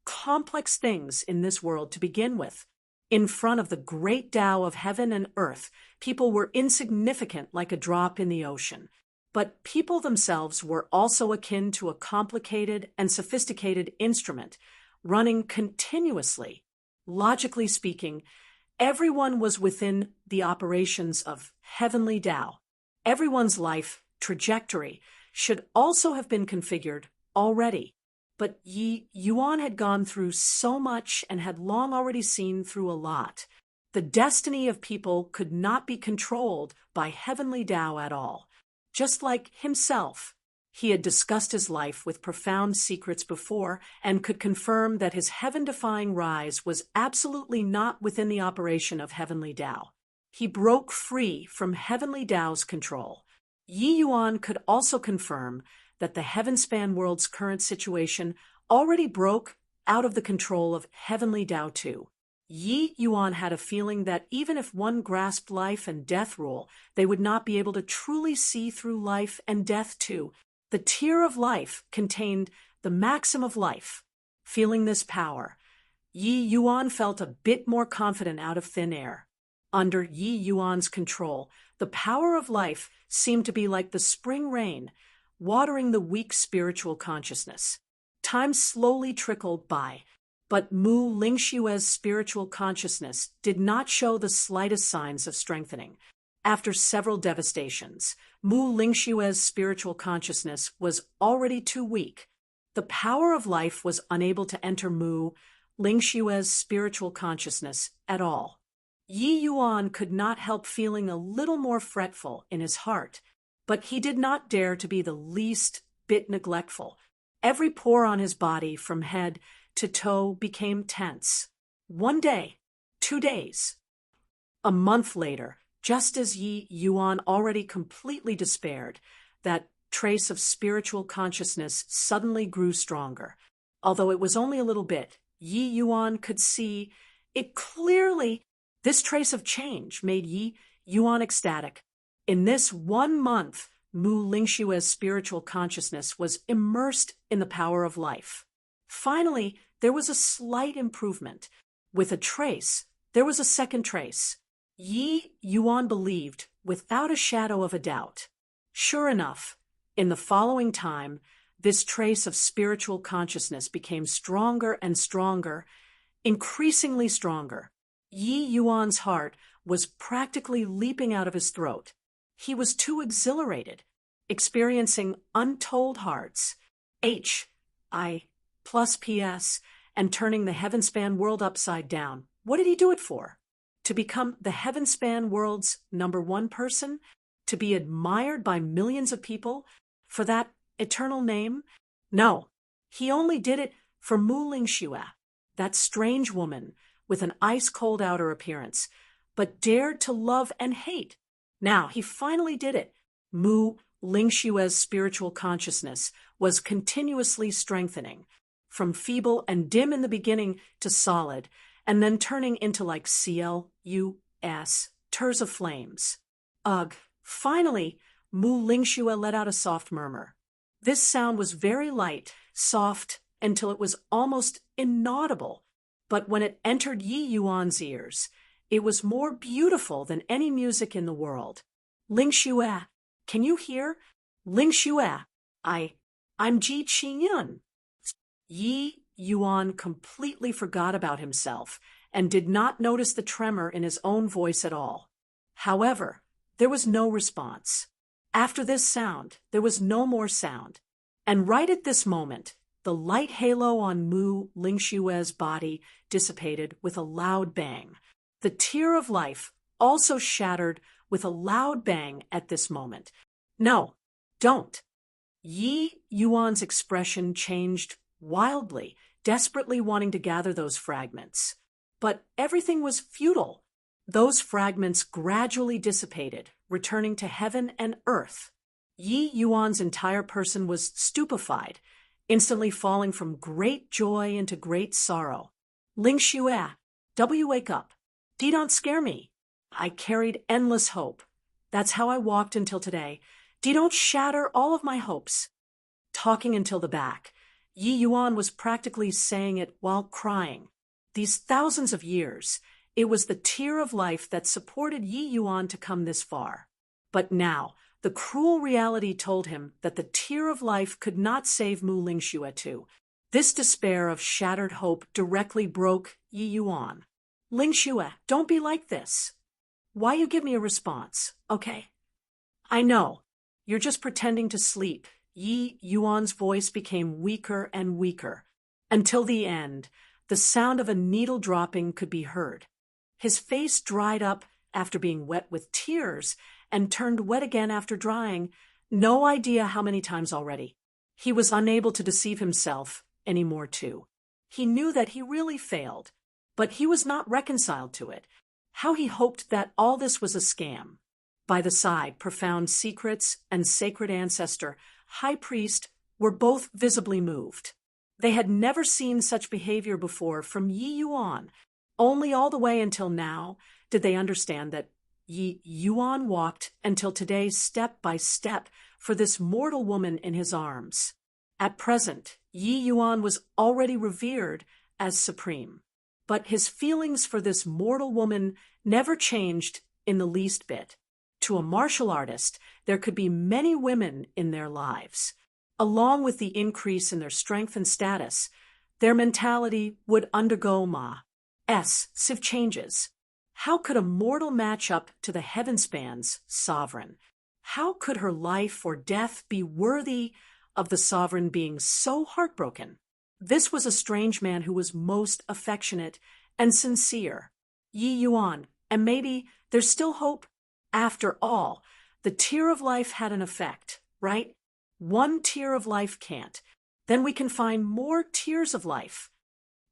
complex things in this world to begin with. In front of the great Tao of heaven and earth, people were insignificant like a drop in the ocean. But people themselves were also akin to a complicated and sophisticated instrument, running continuously. Logically speaking, everyone was within the operations of heavenly Tao. Everyone's life trajectory should also have been configured already. But Yi Yuan had gone through so much and had long already seen through a lot. The destiny of people could not be controlled by heavenly Tao at all. Just like himself, he had discussed his life with profound secrets before and could confirm that his heaven-defying rise was absolutely not within the operation of heavenly Tao. He broke free from heavenly Tao's control. Yi Yuan could also confirm that the Heavenspan World's current situation already broke out of the control of heavenly Tao too. Yi Yuan had a feeling that even if one grasped life and death rule, they would not be able to truly see through life and death too. The tier of life contained the maxim of life. Feeling this power, Yi Yuan felt a bit more confident out of thin air. Under Yi Yuan's control, the power of life seemed to be like the spring rain, watering the weak spiritual consciousness. Time slowly trickled by, but Mu Lingshue's spiritual consciousness did not show the slightest signs of strengthening. After several devastations, Mu Lingshue's spiritual consciousness was already too weak. The power of life was unable to enter Mu Lingshue's spiritual consciousness at all. Yi Yuan could not help feeling a little more fretful in his heart, but he did not dare to be the least bit neglectful. Every pore on his body, from head to toe, became tense. 1 day, 2 days. A month later, just as Yi Yuan already completely despaired, that trace of spiritual consciousness suddenly grew stronger. Although it was only a little bit, Yi Yuan could see it clearly. This trace of change made Yi Yuan ecstatic. In this 1 month, Mu Lingshue's spiritual consciousness was immersed in the power of life. Finally, there was a slight improvement. With a trace, there was a second trace. Yi Yuan believed, without a shadow of a doubt. Sure enough, in the following time, this trace of spiritual consciousness became stronger and stronger, increasingly stronger. Yi Yuan's heart was practically leaping out of his throat. He was too exhilarated, experiencing untold hearts, HI plus PS, and turning the Heavenspan World upside down. What did he do it for? To become the Heavenspan World's #1 person? To be admired by millions of people? For that eternal name? No, he only did it for Mu Lingxue, that strange woman with an ice-cold outer appearance, but dared to love and hate. Now, he finally did it. Mu Lingshue's spiritual consciousness was continuously strengthening, from feeble and dim in the beginning to solid, and then turning into like CLUS, tears of flames. Ugh. Finally, Mu Lingxue let out a soft murmur. This sound was very light, soft, until it was almost inaudible. But when it entered Yi Yuan's ears, it was more beautiful than any music in the world. Lingxue, can you hear? Lingxue, I'm Ji Qiyun. Yi Yuan completely forgot about himself and did not notice the tremor in his own voice at all. However, there was no response. After this sound, there was no more sound. And right at this moment, the light halo on Mu Lingshue's body dissipated with a loud bang. The tear of life also shattered with a loud bang at this moment. No, don't. Yi Yuan's expression changed wildly, desperately wanting to gather those fragments. But everything was futile. Those fragments gradually dissipated, returning to heaven and earth. Yi Yuan's entire person was stupefied, instantly falling from great joy into great sorrow. Ling Xue, wake up. Don't scare me. I carried endless hope. That's how I walked until today. Don't shatter all of my hopes. Talking until the back, Yi Yuan was practically saying it while crying. These thousands of years, it was the tear of life that supported Yi Yuan to come this far. But now, the cruel reality told him that the tear of life could not save Mu Lingxue too. This despair of shattered hope directly broke Yi Yuan. Lingxue, don't be like this. Why you give me a response, okay? I know. You're just pretending to sleep. Yi Yuan's voice became weaker and weaker. Until the end, the sound of a needle dropping could be heard. His face dried up after being wet with tears and turned wet again after drying, no idea how many times already. He was unable to deceive himself anymore too. He knew that he really failed, but he was not reconciled to it. How he hoped that all this was a scam. By the side, profound secrets and sacred ancestor, high priest, were both visibly moved. They had never seen such behavior before from Yi Yuan. Only all the way until now did they understand that Yi Yuan walked until today step by step for this mortal woman in his arms. At present, Yi Yuan was already revered as supreme. But his feelings for this mortal woman never changed in the least bit. To a martial artist, there could be many women in their lives. Along with the increase in their strength and status, their mentality would undergo massive changes. How could a mortal match up to the Heavenspan's sovereign? How could her life or death be worthy of the sovereign being so heartbroken? This was a strange man who was most affectionate and sincere. Yi Yuan, and maybe there's still hope. After all, the tear of life had an effect, right? One tear of life can't. Then we can find more tears of life.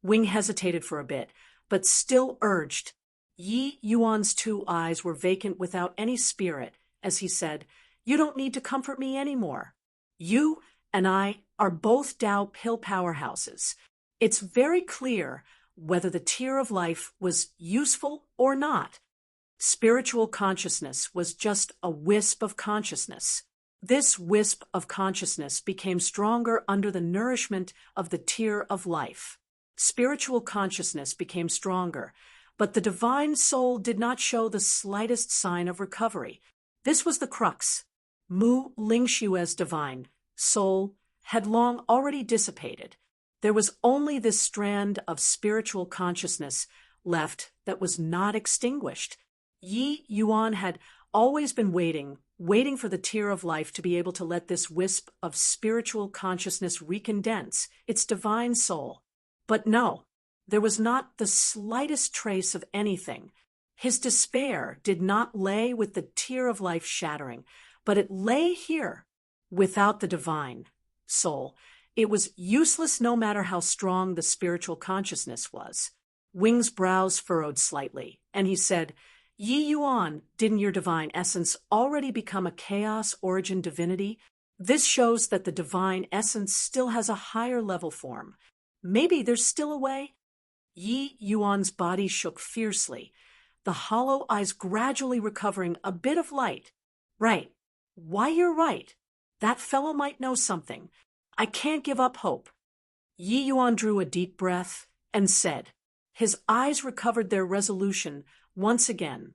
Wing hesitated for a bit, but still urged. Yi Yuan's two eyes were vacant without any spirit, as he said, "You don't need to comfort me anymore. You and I are both Tao pill powerhouses. It's very clear whether the tear of life was useful or not. Spiritual consciousness was just a wisp of consciousness. This wisp of consciousness became stronger under the nourishment of the tear of life. Spiritual consciousness became stronger, but the divine soul did not show the slightest sign of recovery. This was the crux. Mu Lingxue's divine soul had long already dissipated. There was only this strand of spiritual consciousness left that was not extinguished. Yi Yuan had always been waiting for the tear of life to be able to let this wisp of spiritual consciousness recondense its divine soul. But no, there was not the slightest trace of anything. His despair did not lay with the tear of life shattering, but it lay here, without the divine soul. It was useless no matter how strong the spiritual consciousness was. Wing's brows furrowed slightly, and he said, "Yi Yuan, didn't your divine essence already become a chaos origin divinity? This shows that the divine essence still has a higher level form. Maybe there's still a way?" Yi Yuan's body shook fiercely, the hollow eyes gradually recovering a bit of light. "Right. Why, you're right. That fellow might know something. I can't give up hope." Yi Yuan drew a deep breath and said, his eyes recovered their resolution once again.